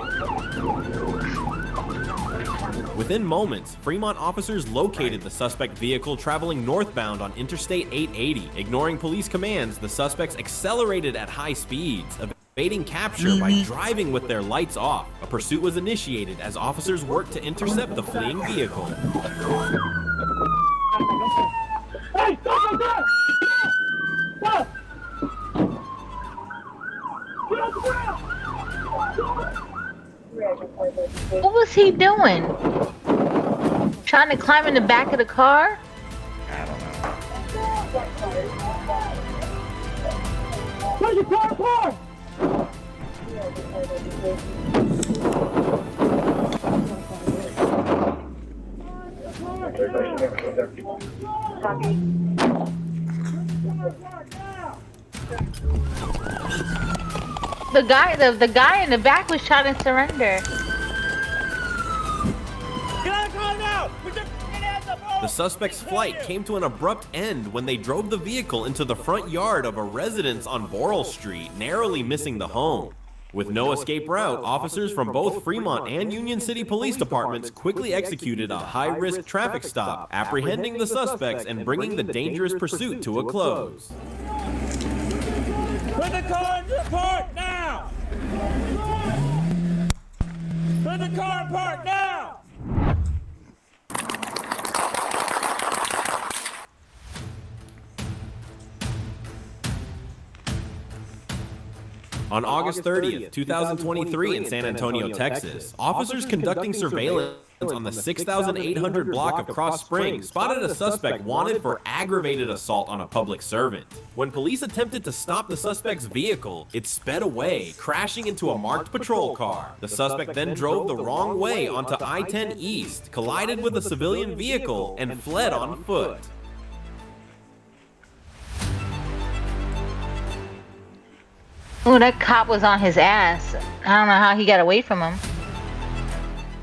Within moments, Fremont officers located the suspect vehicle traveling northbound on Interstate 880. Ignoring police commands, the suspects accelerated at high speeds, evading capture by driving with their lights off. A pursuit was initiated as officers worked to intercept the fleeing vehicle. Hey, stop! Stop! Get off the ground! What was he doing? Trying to climb in the back of the car? I don't know. Where's your car parked? The guy in the back was trying to surrender. Get out of the car now! Put your hands up! The suspect's flight came to an abrupt end when they drove the vehicle into the front yard of a residence on Boral Street, narrowly missing the home. With no escape route, officers from both Fremont and Union City Police Departments quickly executed a high-risk traffic stop, apprehending the suspects and bringing the dangerous pursuit to a close. Put the car in park now! Put the car in park now! On August 30th, 2023 in San Antonio, Texas, officers conducting surveillance on the 6800 block of Cross Springs spotted a suspect wanted for aggravated assault on a public servant. When police attempted to stop the suspect's vehicle, it sped away, crashing into a marked patrol car. The suspect then drove the wrong way onto I-10 East, collided with a civilian vehicle, and fled on foot. Oh, that cop was on his ass. I don't know how he got away from him.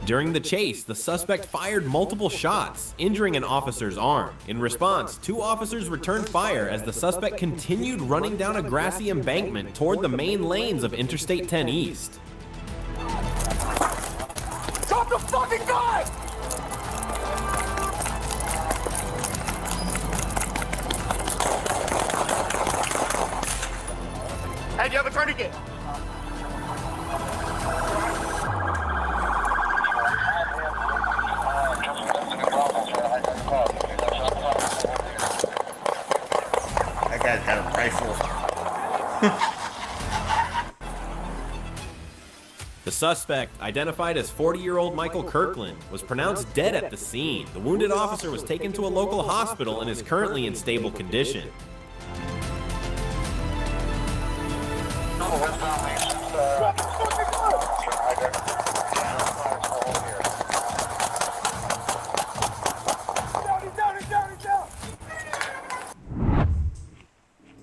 During the chase, the suspect fired multiple shots, injuring an officer's arm. In response, 2 officers returned fire as the suspect continued running down a grassy embankment toward the main lanes of Interstate 10 East. Drop the fucking gun! Hey, do you have a tourniquet? That guy's got a rifle. The suspect, identified as 40-year-old Michael Kirkland, was pronounced dead at the scene. The wounded officer was taken to a local hospital and is currently in stable condition.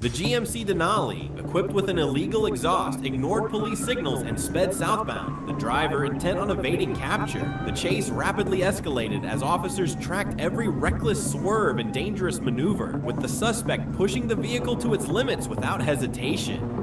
The GMC Denali, equipped with an illegal exhaust, ignored police signals and sped southbound, the driver intent on evading capture. The chase rapidly escalated as officers tracked every reckless swerve and dangerous maneuver, with the suspect pushing the vehicle to its limits without hesitation.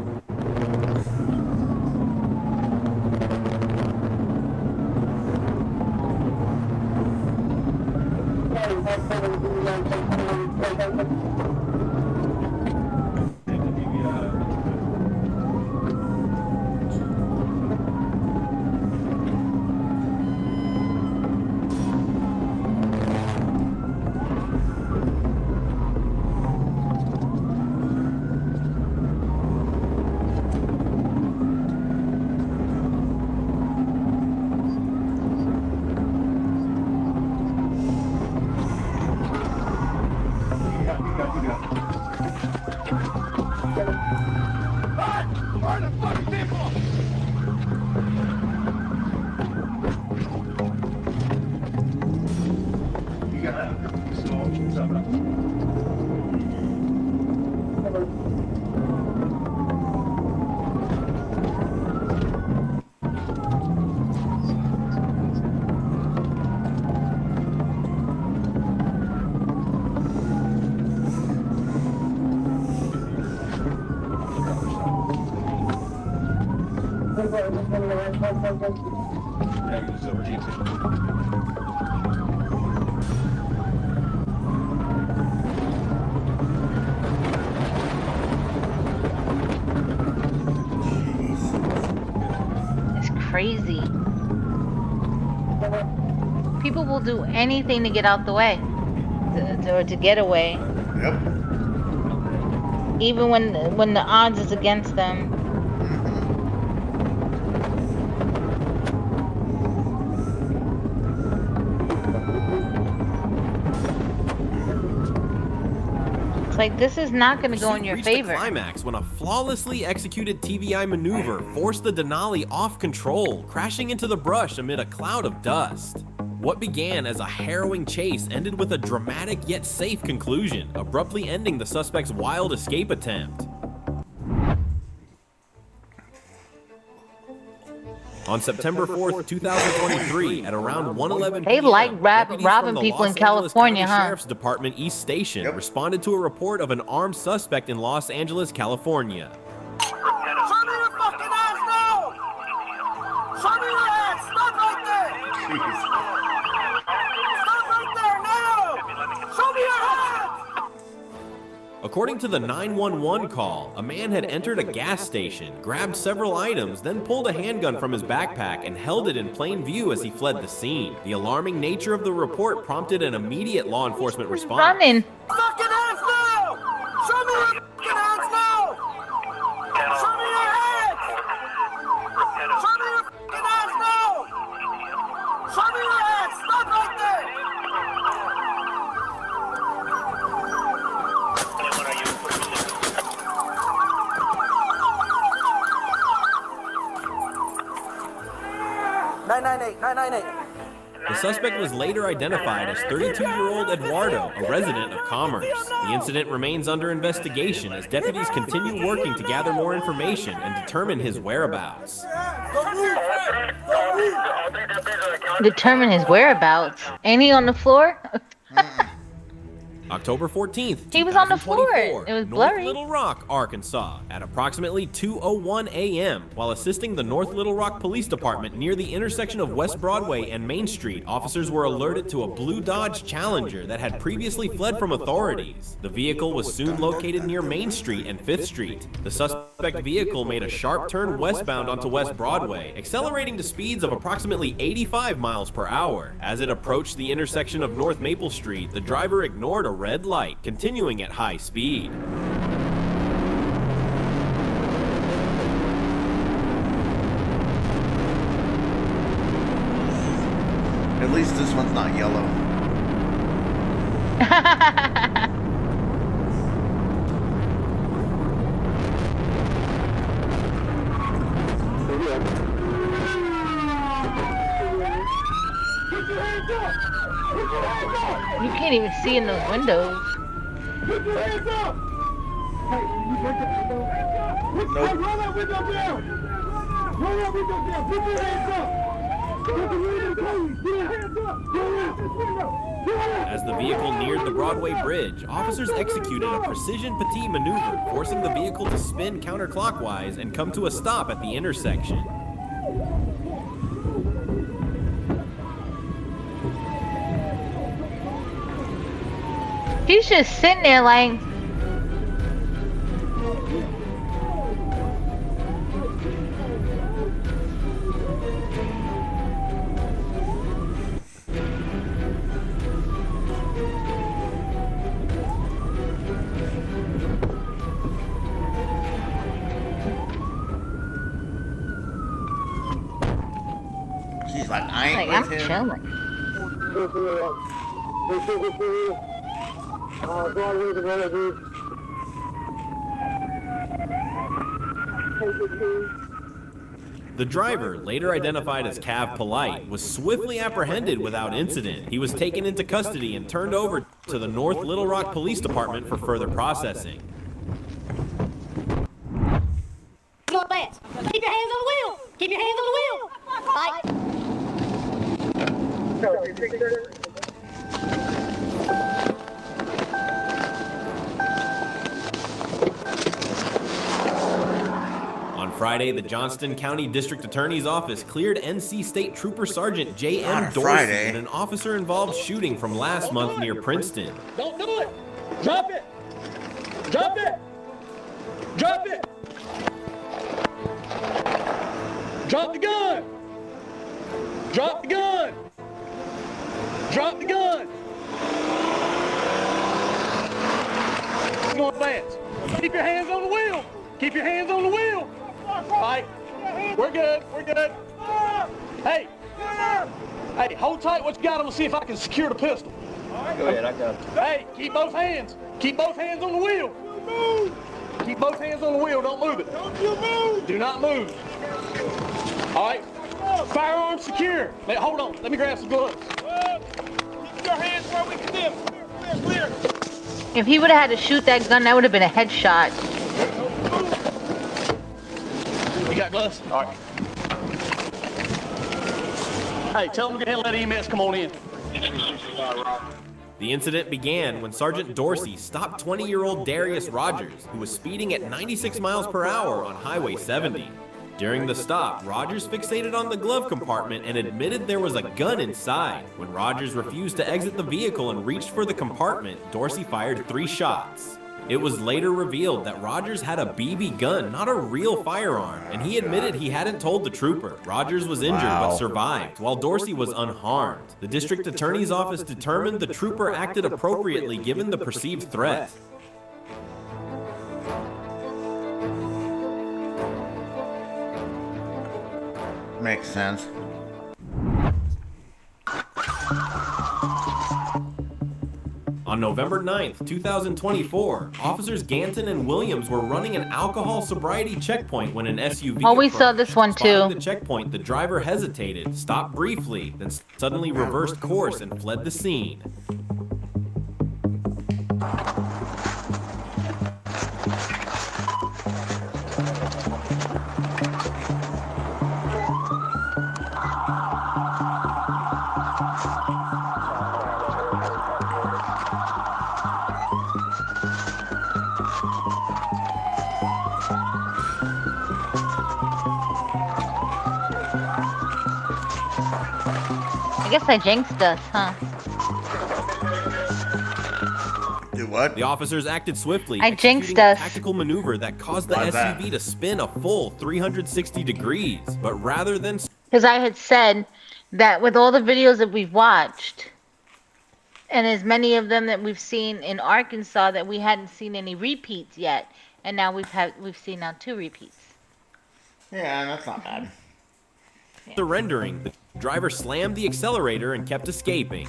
It's crazy. People will do anything to get out the way, or to get away. Yep. Even when the odds is against them. Like, this is not going to go in your favor. The climax when a flawlessly executed TVI maneuver forced the Denali off control, crashing into the brush amid a cloud of dust. What began as a harrowing chase ended with a dramatic yet safe conclusion, abruptly ending the suspect's wild escape attempt. On September 4th, 2023, at around 1:11 They p.m., like deputies robbing from the people Los in Angeles California, County huh? Sheriff's Department East Station responded to a report of an armed suspect in Los Angeles, California. Show me your fucking ass now! Show me your ass! Stop right there! Stop right there now! Show me your ass! According to the 911 call, a man had entered a gas station, grabbed several items, then pulled a handgun from his backpack and held it in plain view as he fled the scene. The alarming nature of the report prompted an immediate law enforcement response. Running. Fucking ass now! Show me your fucking ass now! Show me your ass! Show me your fucking ass now! Show me your ass! Stop right there! The suspect was later identified as 32-year-old Eduardo, a resident of Commerce. The incident remains under investigation as deputies continue working to gather more information and determine his whereabouts. Determine his whereabouts. Ain't he on the floor? October 14th, He was on the floor. 2024, It was North blurry. Little Rock, Arkansas, at approximately 2:01 a.m. While assisting the North Little Rock Police Department near the intersection of West Broadway and Main Street, officers were alerted to a blue Dodge Challenger that had previously fled from authorities. The vehicle was soon located near Main Street and 5th Street. The suspect vehicle made a sharp turn westbound onto West Broadway, accelerating to speeds of approximately 85 miles per hour. As it approached the intersection of North Maple Street, the driver ignored a red light, continuing at high speed. At least this one's not yellow. You can't even see in those windows. Put your hands up! Hey, you break that window? Hey, roll that window down! Roll that window down! Put your hands up! Put your hands up! Put your hands up! Roll out this window! As the vehicle neared the Broadway Bridge, officers executed a precision petit maneuver, forcing the vehicle to spin counterclockwise and come to a stop at the intersection. He's just sitting there like... She's like, I ain't I'm with him. chilling. Broadway to Broadway Bridge. The driver, later identified as Cav Polite, was swiftly apprehended without incident. He was taken into custody and turned over to the North Little Rock Police Department for further processing. Go fast. Keep your hands on the wheel. Keep your hands on the wheel. Right. On Friday, the Johnston County District Attorney's Office cleared NC State Trooper Sergeant J.M. Dorsey Friday. in an officer-involved shooting from last month near Princeton. Don't do it! Drop it! Drop it! Drop it! Drop the gun! Drop the gun! Drop the gun! Going fast. Keep your hands on the wheel! Keep your hands on the wheel! All right, we're good, we're good. Hey, hey, hold tight what you got. I'm gonna see if I can secure the pistol. Go ahead, I got it. Hey, keep both hands. Keep both hands on the wheel. Keep both hands on the wheel, don't move it. Don't you move. Do not move. All right, firearm secure. Hold on, let me grab some gloves. Keep your hands where we can dim. Clear. If he would have had to shoot that gun, that would have been a headshot. You got gloves? All right. Hey, tell them to go ahead and let EMS come on in. The incident began when Sergeant Dorsey stopped 20-year-old Darius Rogers, who was speeding at 96 miles per hour on Highway 70. During the stop, Rogers fixated on the glove compartment and admitted there was a gun inside. When Rogers refused to exit the vehicle and reached for the compartment, Dorsey fired 3 shots. It was later revealed that Rogers had a BB gun, not a real firearm, and he admitted he hadn't told the trooper. Rogers was injured but survived, while Dorsey was unharmed. The district attorney's office determined the trooper acted appropriately given the perceived threat. Makes sense. On November 9th, 2024, officers Ganton and Williams were running an alcohol sobriety checkpoint when an SUV Oh, we saw this one Spotting too. the checkpoint, the driver hesitated, stopped briefly, then suddenly reversed course and fled the scene. I guess I jinxed us, huh? Do what? The officers acted swiftly, I executing jinxed a us. tactical maneuver that caused the Why's that? SUV to spin a full 360 degrees. But rather than Because I had said that with all the videos that we've watched, and as many of them that we've seen in Arkansas, that we hadn't seen any repeats yet, and now we've seen now 2 repeats. Yeah, that's not bad. surrendering, the driver slammed the accelerator and kept escaping.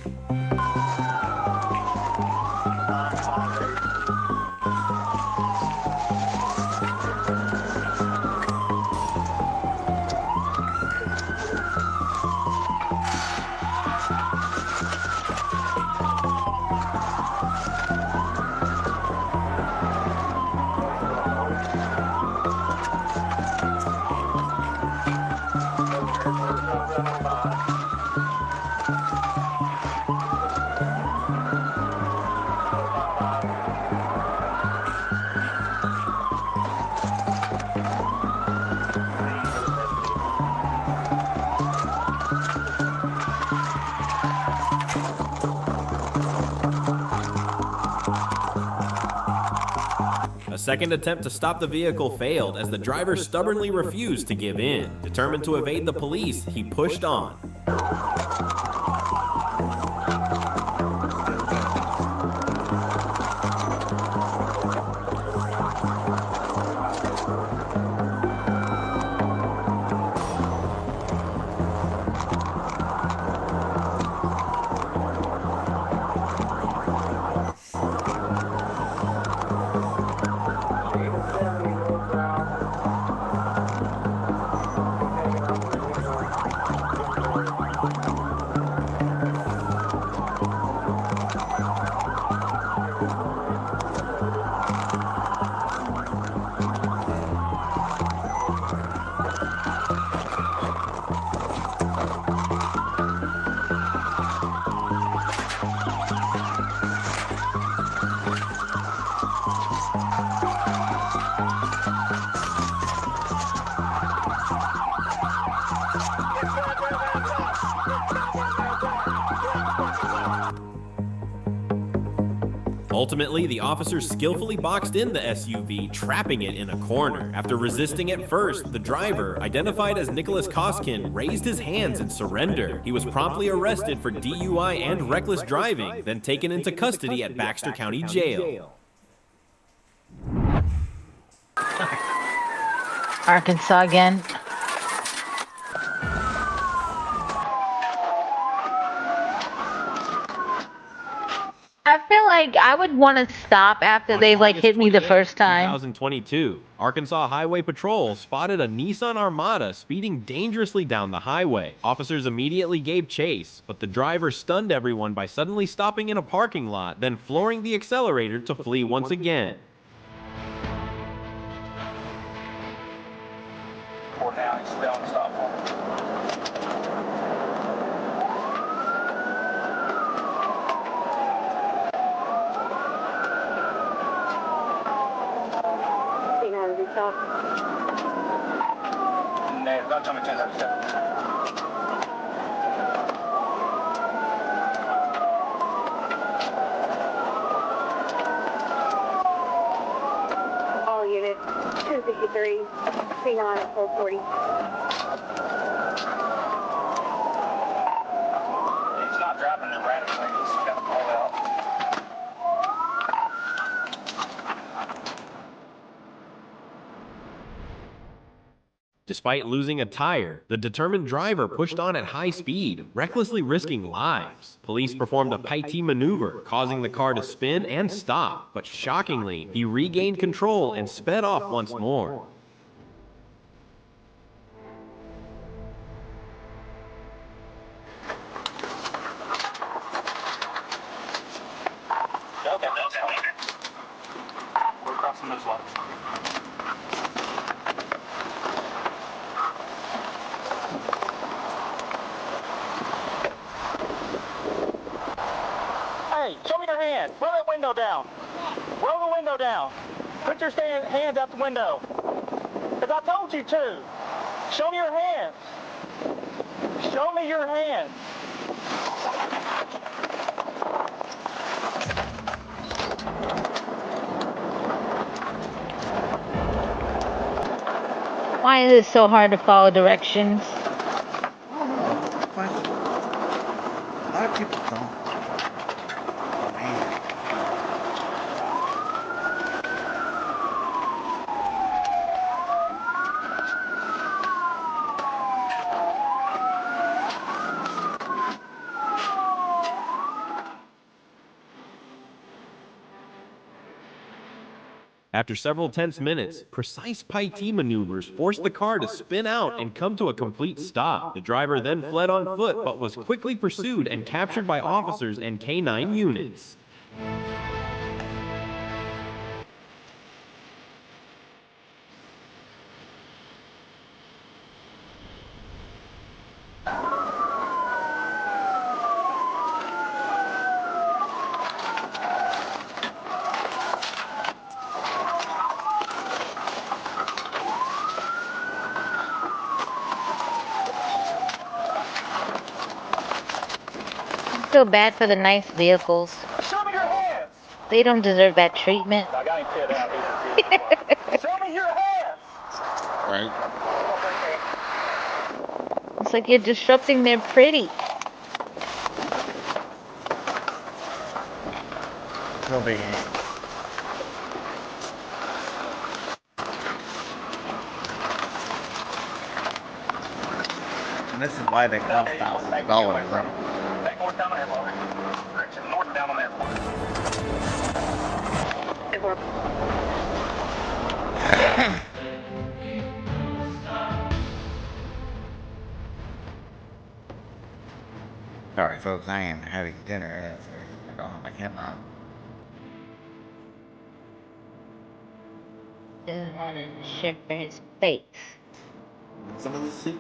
second attempt to stop the vehicle failed as the driver stubbornly refused to give in. Determined to evade the police, he pushed on. Ultimately, the officers skillfully boxed in the SUV, trapping it in a corner. After resisting at first, the driver, identified as Nicholas Koskin, raised his hands in surrender. He was promptly arrested for DUI and reckless driving, then taken into custody at Baxter County Jail. Arkansas again. I feel like I would want to stop after they like hit me the first time. 2022, Arkansas Highway Patrol spotted a Nissan Armada speeding dangerously down the highway. Officers immediately gave chase, but the driver stunned everyone by suddenly stopping in a parking lot, then flooring the accelerator to flee once again. For now, he's still on stop form. No, don't tell me 1037. All units, 263, C9 at 440. He's not driving erratically, he's got to pull out. Despite losing a tire, the determined driver pushed on at high speed, recklessly risking lives. Police performed a Paiti maneuver, causing the car to spin and stop, but shockingly, he regained control and sped off once more. Okay. We're crossing those lines. Hey, show me your hand. Roll that window down. Roll the window down. Put your hands out the window. Because I told you to. Show me your hands. Show me your hands. Why is it so hard to follow directions? I don't know. But a lot of people don't. Man. After several tense minutes, precise Paiti maneuvers forced the car to spin out and come to a complete stop. The driver then fled on foot but was quickly pursued and captured by officers and K-9 units. I feel bad for the nice vehicles. Show me your hands. They don't deserve that treatment. Show me your hands. Right. It's like you're disrupting their pretty. No biggie. And this is why they cost thousands of dollars. Right? Sorry, folks. I am having dinner. I don't have my camera on. Doesn't want to share his face. Some of the soup.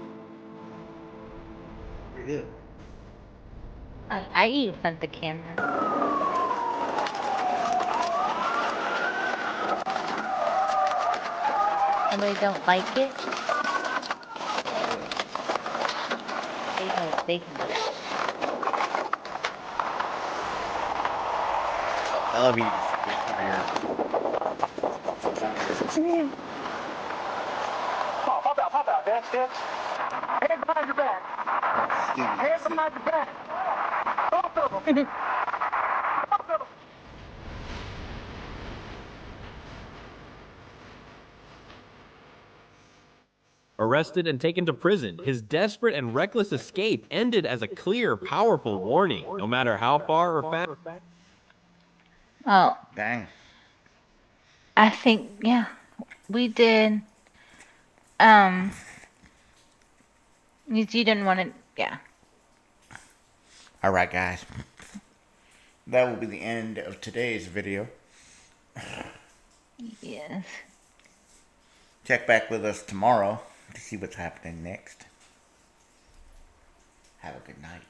Pretty good. I eat in front of the camera. Somebody don't like it? They know what they can do. I love eating here. Pop out, Dad. Hands behind your back. Hands behind your back. Both of them. Both of them. Arrested and taken to prison, his desperate and reckless escape ended as a clear, powerful warning, no matter how far or fast. Oh, Dang. I think, yeah, we did. You didn't want to, yeah. Alright, guys. That will be the end of today's video. Yes. Check back with us tomorrow to see what's happening next. Have a good night.